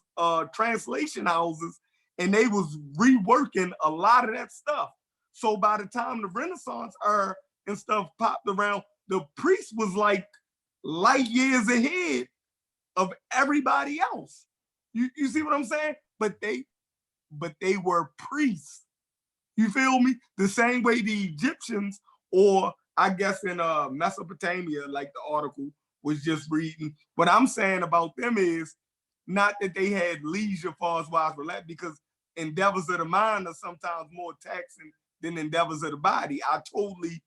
translation houses, and they was reworking a lot of that stuff. So by the time the Renaissance era and stuff popped around, the priest was like light years ahead of everybody else. You see what I'm saying? But they were priests. You feel me? The same way the Egyptians, or I guess in Mesopotamia, like the article was just reading. What I'm saying about them is not that they had leisure far as wise relax, because endeavors of the mind are sometimes more taxing than endeavors of the body. I totally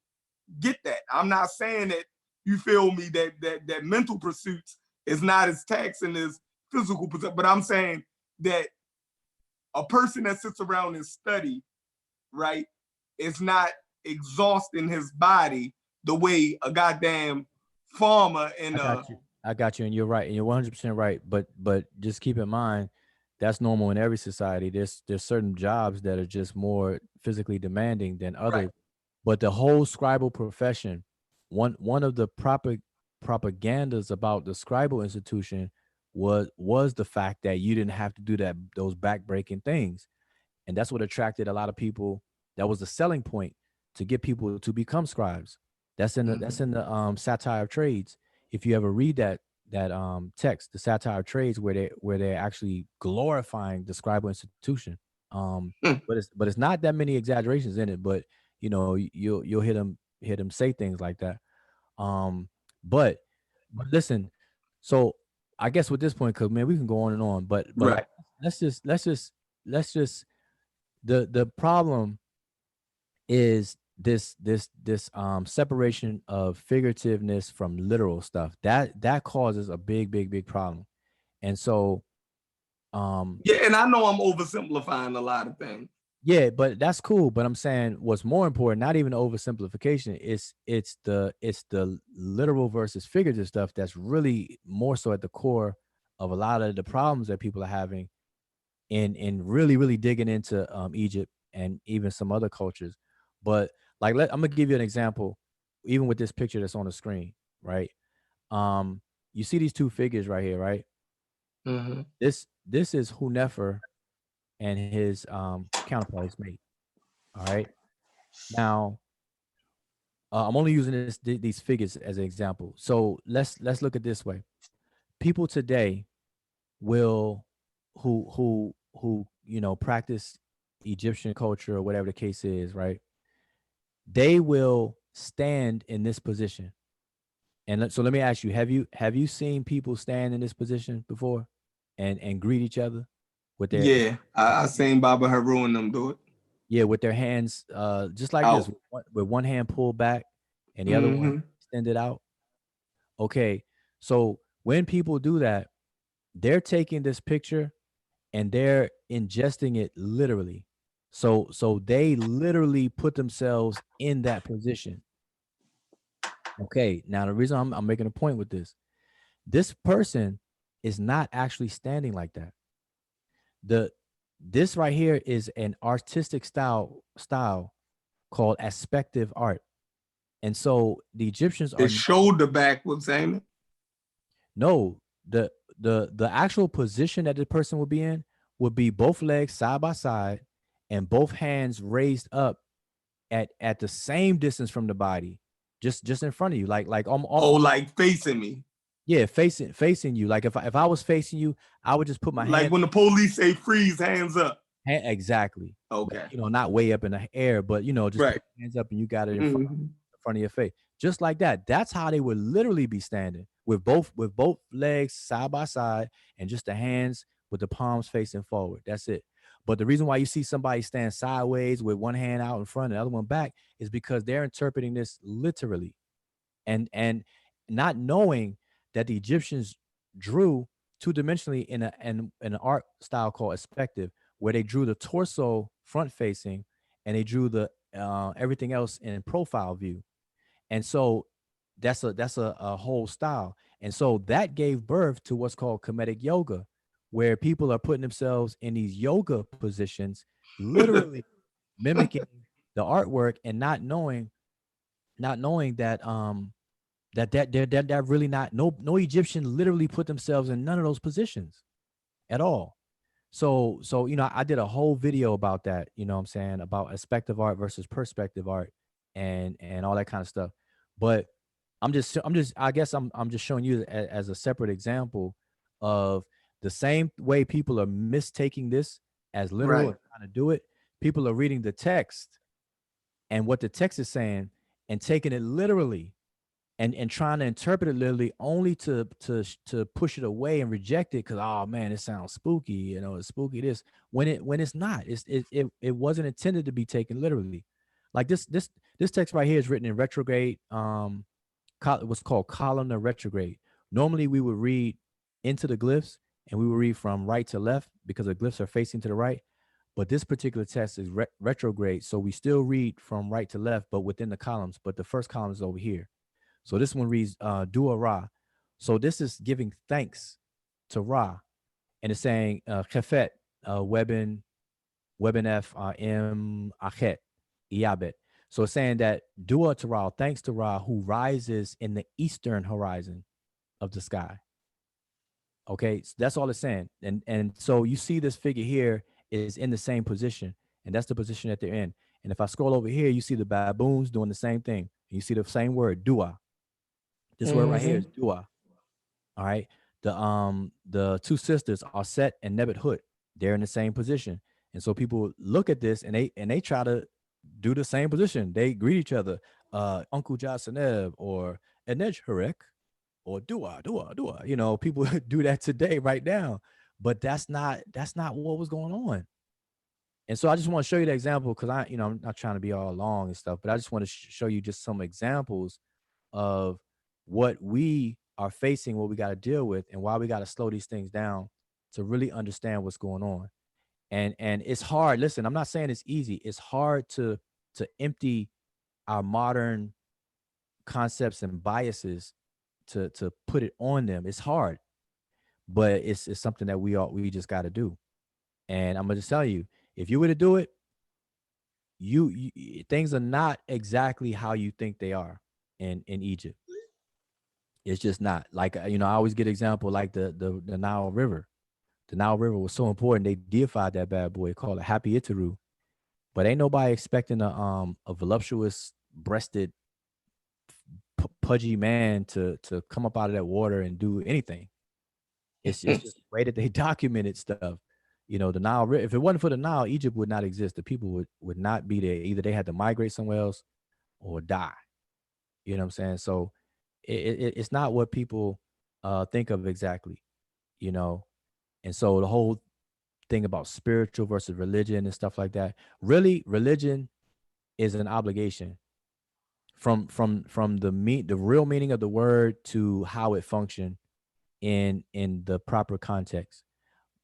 get that. I'm not saying that, you feel me, that mental pursuits is not as taxing as physical pursuits, but I'm saying that a person that sits around and study, right, is not exhausting his body the way a goddamn farmer in I got you, and you're right, and you're 100% right. But just keep in mind, that's normal in every society. There's certain jobs that are just more physically demanding than others. Right. But the whole scribal profession, one of the propagandas about the scribal institution was the fact that you didn't have to do those backbreaking things, and that's what attracted a lot of people. That was the selling point to get people to become scribes. That's in the Satire of Trades. If you ever read that text, the Satire of Trades, where they're actually glorifying the scribal institution. But it's not that many exaggerations in it. But you know, you'll hear them say things like that. But listen, so I guess with this point, because man, we can go on and on. But right. let's just the problem is this separation of figurativeness from literal stuff that causes a big problem. And so yeah, and I know I'm oversimplifying a lot of things. Yeah, but that's cool. But I'm saying what's more important, not even oversimplification, it's the literal versus figurative stuff that's really more so at the core of a lot of the problems that people are having in really digging into Egypt and even some other cultures. But like, I'm gonna give you an example, even with this picture that's on the screen, right? You see these two figures right here, right? Mm-hmm. This is Hunefer and his counterpart, his mate. All right. Now, I'm only using these figures as an example. So let's look at this way. People today will who practice Egyptian culture or whatever the case is, right? They will stand in this position. And so let me ask you, have you seen people stand in this position before and greet each other with their Yeah, I seen Baba Haru and them do it. Yeah, with their hands just like this, with one hand pulled back and the other one extended out. Okay, so when people do that, they're taking this picture and they're ingesting it literally. So they literally put themselves in that position. Okay, now the reason I'm making a point with this person is not actually standing like that. This right here is an artistic style called aspective art. And so the Egyptians The are shoulder back was aiming. No, the actual position that the person would be in would be both legs side by side and both hands raised up at the same distance from the body, just in front of you, like like facing me. Yeah, facing you. Like if I was facing you, I would just put my like hand. when the police say freeze, hands up. Exactly. Okay. But, not way up in the air, but just put your hands up and you got it in front of your face, just like that. That's how they would literally be standing with both legs side by side and just the hands with the palms facing forward. That's it. But the reason why you see somebody stand sideways with one hand out in front and the other one back is because they're interpreting this literally, and not knowing that the Egyptians drew two-dimensionally in an art style called perspective, where they drew the torso front facing and they drew the everything else in profile view. And so that's a whole style. And so that gave birth to what's called comedic yoga, where people are putting themselves in these yoga positions, literally mimicking the artwork and not knowing that that really not no Egyptian literally put themselves in none of those positions at all. So I did a whole video about that, what I'm saying, about aspective art versus perspective art and all that kind of stuff. But I guess I'm just showing you as a separate example of the same way people are mistaking this as literal and trying to do it. People are reading the text and what the text is saying and taking it literally and trying to interpret it literally, only to push it away and reject it because, oh man, it sounds spooky, it's spooky this, when it's not. It wasn't intended to be taken literally. Like this text right here is written in retrograde, what's called columnar retrograde. Normally we would read into the glyphs and we would read from right to left because the glyphs are facing to the right. But this particular text is retrograde, so we still read from right to left, but within the columns. But the first column is over here. So this one reads Dua Ra. So this is giving thanks to Ra. And it's saying Khefet, Weben F, M Achet, Iyabet. So it's saying that Dua to Ra, thanks to Ra, who rises in the eastern horizon of the sky. Okay, so that's all it's saying. And so you see this figure here is in the same position, and that's the position that they're in. And if I scroll over here, you see the baboons doing the same thing. You see the same word, Dua. This word right here is Dua. All right. The two sisters are Set and Nebet Hut. They're in the same position. And so people look at this and they try to do the same position. They greet each other, Uncle Jasaneb or Enej Harek or Dua. People do that today right now. But that's not what was going on. And so I just want to show you the example because I'm not trying to be all long and stuff, but I just want to show you just some examples of what we are facing, what we got to deal with, and why we got to slow these things down to really understand what's going on. And it's hard. Listen, I'm not saying it's easy. It's hard to empty our modern concepts and biases to put it on them. It's hard. but it's something that we just got to do. And I'm gonna just tell you, if you were to do it, you things are not exactly how you think they are in Egypt. It's just not. Like, I always get example like the Nile River. The Nile River was so important, they deified that bad boy, called it Happy Itaru. But ain't nobody expecting a voluptuous breasted pudgy man to come up out of that water and do anything. It's just the way that they documented stuff. The Nile River, if it wasn't for the Nile, Egypt would not exist. The people would not be there. Either they had to migrate somewhere else or die. You know what I'm saying? So it's not what people think of exactly, and so the whole thing about spiritual versus religion and stuff like that, really religion is an obligation from the real meaning of the word to how it functioned in the proper context.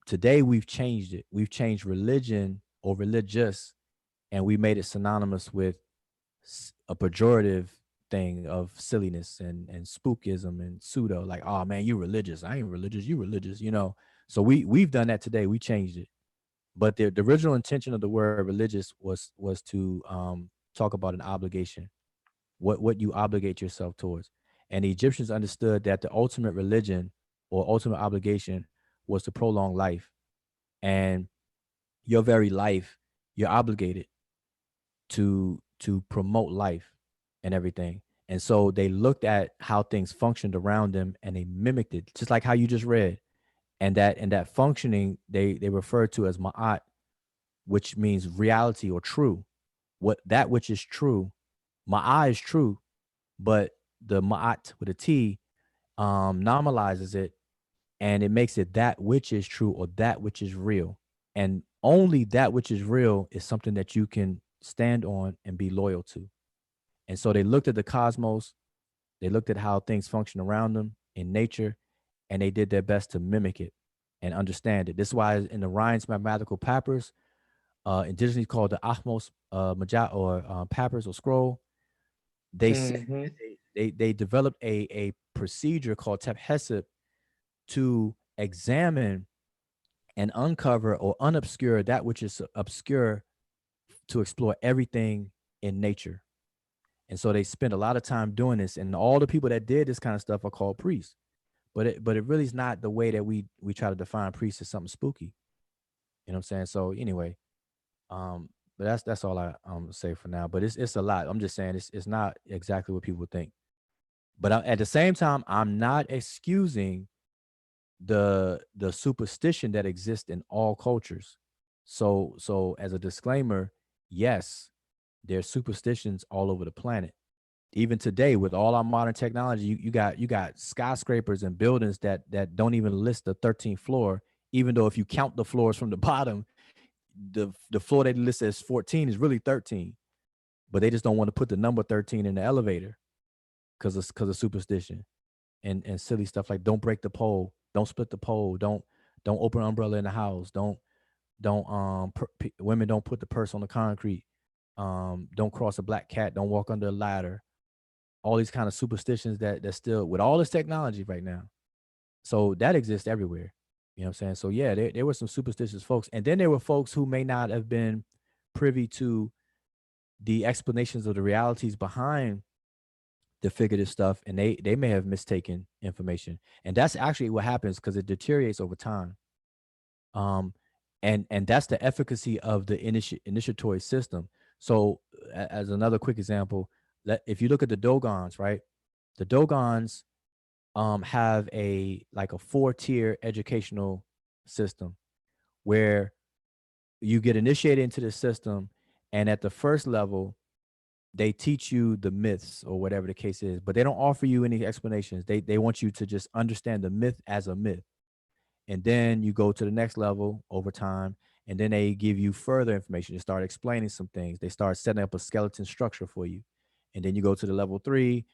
Today we've changed it. We've changed religion or religious, and we made it synonymous with a pejorative thing of silliness and spookism and pseudo, like, oh man, you religious. I ain't religious, you religious, So we've done that today. We changed it. But the original intention of the word religious was to talk about an obligation, what you obligate yourself towards. And the Egyptians understood that the ultimate religion or ultimate obligation was to prolong life. And your very life, you're obligated to promote life and everything. And so they looked at how things functioned around them and they mimicked it, just like how you just read. And that functioning they refer to as ma'at, which means reality or true. That which is true, ma'at is true, but the ma'at with a T normalizes it, and it makes it that which is true or that which is real. And only that which is real is something that you can stand on and be loyal to. And so they looked at the cosmos, they looked at how things function around them in nature, and they did their best to mimic it and understand it. This is why in the Rhine's mathematical papyrus, indigenously called the Ahmos Majah or papyrus or scroll, they said they developed a procedure called Tep Hesed to examine and uncover or unobscure that which is obscure, to explore everything in nature. And so they spent a lot of time doing this, and all the people that did this kind of stuff are called priests. But it really is not the way that we try to define priests as something spooky. You know what I'm saying? So anyway, but that's all I say for now. But it's a lot. I'm just saying it's not exactly what people think. But at the same time, I'm not excusing the superstition that exists in all cultures. So as a disclaimer, yes, there's superstitions all over the planet. Even today, with all our modern technology, you got skyscrapers and buildings that don't even list the 13th floor, even though if you count the floors from the bottom, the floor they list as 14 is really 13. But they just don't want to put the number 13 in the elevator because of superstition and silly stuff like don't break the pole, don't split the pole, don't open an umbrella in the house, women don't put the purse on the concrete, don't cross a black cat, don't walk under a ladder. All these kind of superstitions that still, with all this technology right now, so that exists everywhere. You know what I'm saying? So yeah, there were some superstitious folks, and then there were folks who may not have been privy to the explanations of the realities behind the figurative stuff, and they may have mistaken information, and that's actually what happens because it deteriorates over time. And that's the efficacy of the initiatory system. So as another quick example, if you look at the Dogons, right, the Dogons have a 4-tier educational system where you get initiated into the system, and at the first level they teach you the myths or whatever the case is, but they don't offer you any explanations. They want you to just understand the myth as a myth. And then you go to the next level over time, and then they give you further information. They start explaining some things. They start setting up a skeleton structure for you. And then you go to the level 3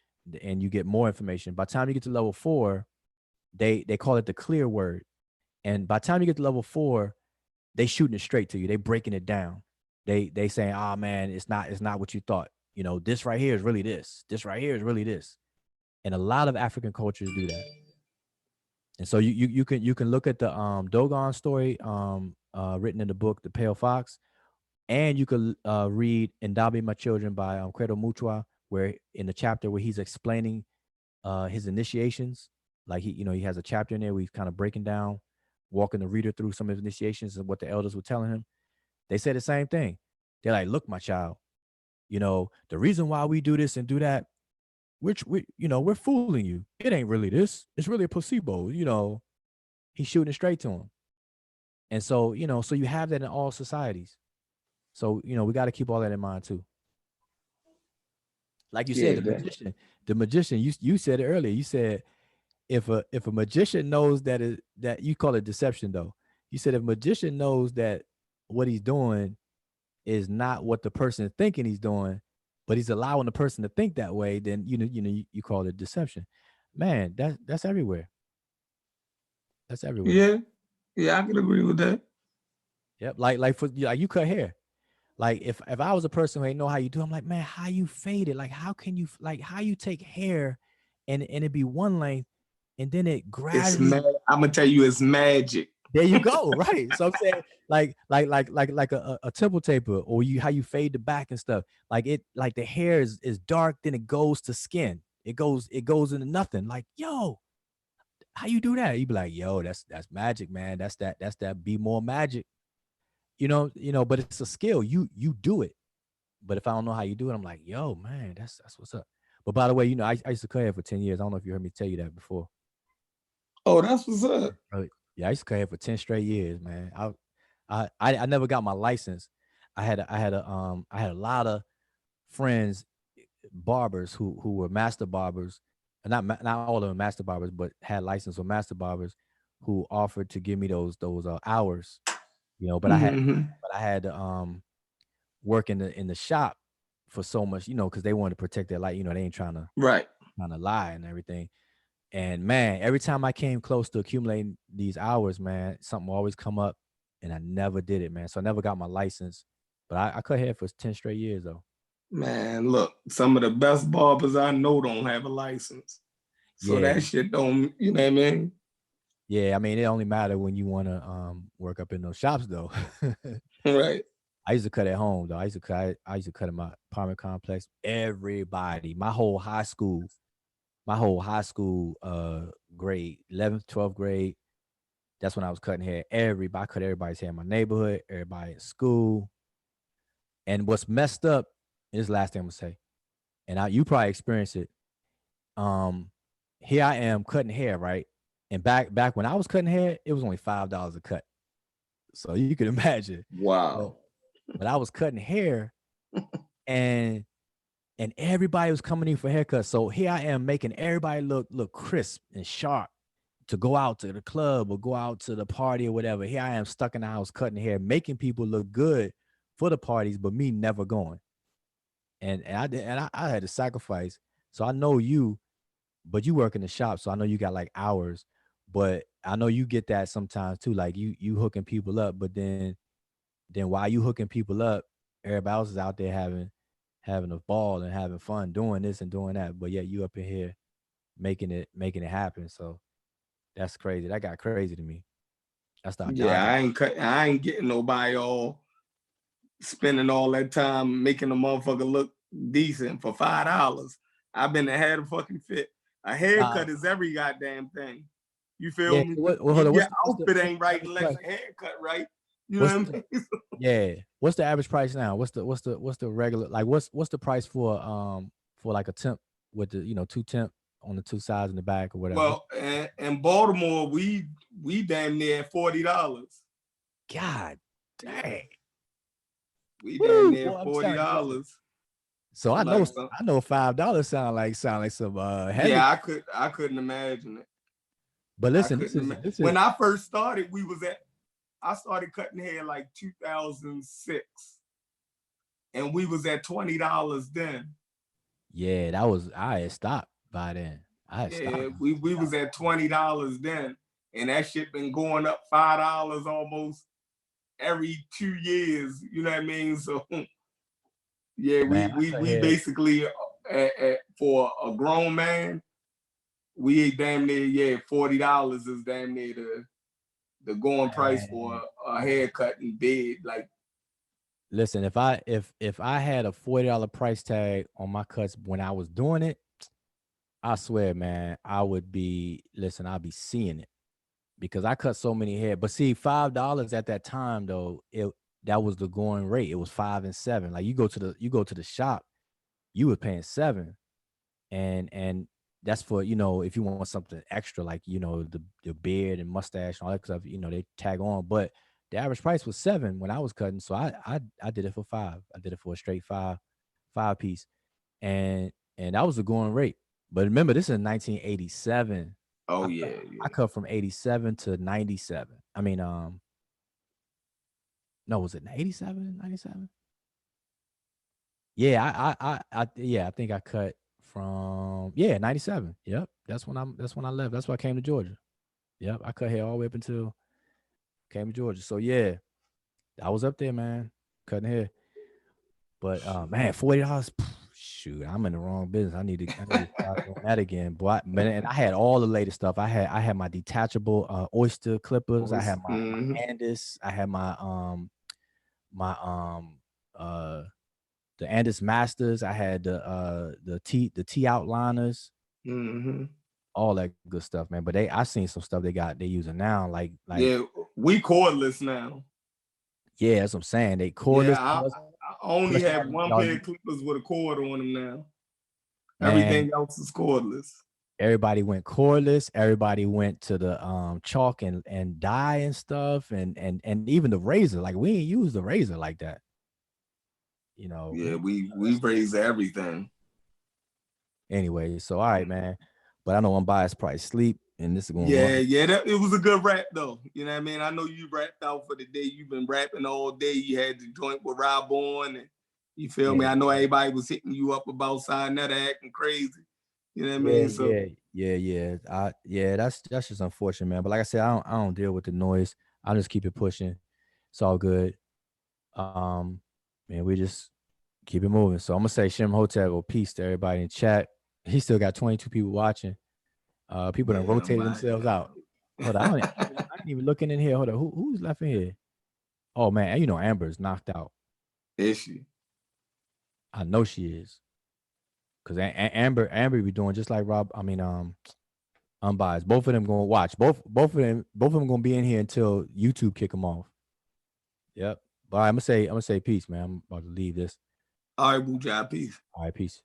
and you get more information. By the time you get to level 4, they call it the clear word. And by the time you get to level 4, they shooting it straight to you. They breaking it down. They saying, oh man, it's not what you thought. This right here is really this. This right here is really this. And a lot of African cultures do that. And so you can look at the Dogon story written in the book The Pale Fox, and you could read Ndabi My Children by Credo Mutua, where in the chapter where he's explaining his initiations, like he has a chapter in there where he's kind of breaking down, walking the reader through some of his initiations and what the elders were telling him. They said the same thing. They're like, look, my child, the reason why we do this and do that, we're fooling you. It ain't really this. It's really a placebo. He's shooting it straight to him. And so, so you have that in all societies. So, we got to keep all that in mind too. Like you said, the magician, you said it earlier. You said if a magician knows that you call it deception though. You said if a magician knows that what he's doing is not what the person is thinking he's doing, but he's allowing the person to think that way, then you call it deception. Man, that's everywhere. That's everywhere. Yeah, I can agree with that. Yep, like you cut hair. Like if I was a person who ain't know how you do, I'm like, man, how you fade it? Like how can you how you take hair and it be one length and then it gradually I'm gonna tell you it's magic. There you go, right? So I'm saying like a temple taper, or how you fade the back and stuff. Like the hair is dark, then it goes to skin. It goes into nothing. Like, yo, how you do that? You be like, yo, that's magic, man. That's that be more magic. But it's a skill. You do it. But if I don't know how you do it, I'm like, yo, man, that's what's up. But by the way, I used to cut hair for 10 years. I don't know if you heard me tell you that before. Oh, that's what's up. Yeah, I used to cut hair for 10 straight years, man. I never got my license. I had a lot of friends, barbers who were master barbers. Not all of them master barbers, but had license or master barbers who offered to give me those hours. But I had to work in the shop for so much, because they wanted to protect their life. They ain't trying to lie and everything. And man, every time I came close to accumulating these hours, man, something will always come up, and I never did it, man. So I never got my license, but I cut hair for 10 straight years though. Man, look, some of the best barbers I know don't have a license. So that shit don't, you know what I mean? Yeah, I mean, it only matter when you want to work up in those shops though. Right. I used to cut at home though. I used to cut in my apartment complex. Everybody, my whole high school grade, 11th, 12th grade, that's when I was cutting hair. I cut everybody's hair in my neighborhood, everybody in school. And what's messed up is the last thing I'm gonna say, and you probably experienced it. Here I am cutting hair, right? And back when I was cutting hair, it was only $5 a cut. So you can imagine. Wow. But I was cutting hair and everybody was coming in for haircuts. So here I am making everybody look crisp and sharp to go out to the club or go out to the party or whatever. Here I am stuck in the house cutting hair, making people look good for the parties, but me never going. And I had to sacrifice. So I know you, but you work in the shop, so I know you got like hours. But I know you get that sometimes too. Like you hooking people up, but then while you hooking people up, everybody else is out there having a ball and having fun doing this and doing that. But yet you up in here making it happen. So that's crazy. That got crazy to me. That's not I ain't getting nobody all spending all that time making a motherfucker look decent for $5. I've been had a fucking fit. A haircut is every goddamn thing. You feel me? Your outfit ain't right unless your haircut right. You know what I mean? Yeah. What's the average price now? What's the regular, like what's the price for like a temp with the 2 temp on the 2 sides and the back or whatever? Well, in Baltimore, we damn near at $40. God dang. We damn near $40. So I know $5 sound like some heavy. Yeah, I couldn't imagine it. But listen, when I first started, I started cutting hair like 2006, and we was at $20 then. Yeah, I had stopped by then. We was at $20 then, and that shit been going up $5 almost every 2 years. You know what I mean? So yeah, we basically for a grown man, we damn near $40 is damn near the going price for a haircut and beard. Like, listen, if I had a $40 price tag on my cuts when I was doing it, I swear, man, I'd be seeing it because I cut so many hair. But see, $5 at that time though, that was the going rate. It was 5 and 7. Like you go to the shop, you were paying 7, and that's for, you know, if you want something extra, like, you know, the beard and mustache and all that stuff, you know, they tag on. But the average price was 7 when I was cutting, so I did it for 5. I did it for a straight 5 piece, and that was the going rate. But remember, this is 1987. Oh yeah. I cut from 87 to 97. I mean, no, was it 87, 97? Yeah, I think I cut from 97. Yep. That's when I left. That's why I came to Georgia. Yep. I cut hair all the way up until came to Georgia. So yeah, I was up there, man, cutting hair. But man, $40. Shoot, I'm in the wrong business. I need to start doing that again. But and I had all the latest stuff. I had my detachable oyster clippers. I had my Andis. I had my the Andis Masters. I had the T outliners. All that good stuff, man. But I seen some stuff they using now, like yeah, we cordless now. Yeah, that's what I'm saying. They cordless. Yeah, I only have one pair of clippers with a cord on them now. Everything else is cordless. Everybody went cordless. Everybody went to the chalk and dye and stuff, and even the razor. Like we ain't use the razor like that. You know. Yeah, we raise everything. Anyway, so all right, man. But I know Unbiased probably sleep, and this is going. It was a good rap though. You know what I mean? I know you rapped out for the day. You've been rapping all day. You had the joint with Rob on, and you feel me? I know everybody was hitting you up about signing that, acting crazy. You know what I mean? So yeah. That's just unfortunate, man. But like I said, I don't deal with the noise. I just keep it pushing. It's all good. Man, we just keep it moving. So I'm gonna say Shem Hotel, peace to everybody in chat. He still got 22 people watching. People done rotated themselves out. Hold on, I ain't even looking in here. Hold on, who's left in here? Oh man, you know Amber's knocked out. Is she? I know she is. Cause Amber be doing just like Rob. I mean, Unbiased. Both of them gonna watch. Both of them gonna be in here until YouTube kick them off. Yep. But I'm gonna say peace, man. I'm about to leave this. All right, Boo Job, peace. All right, peace.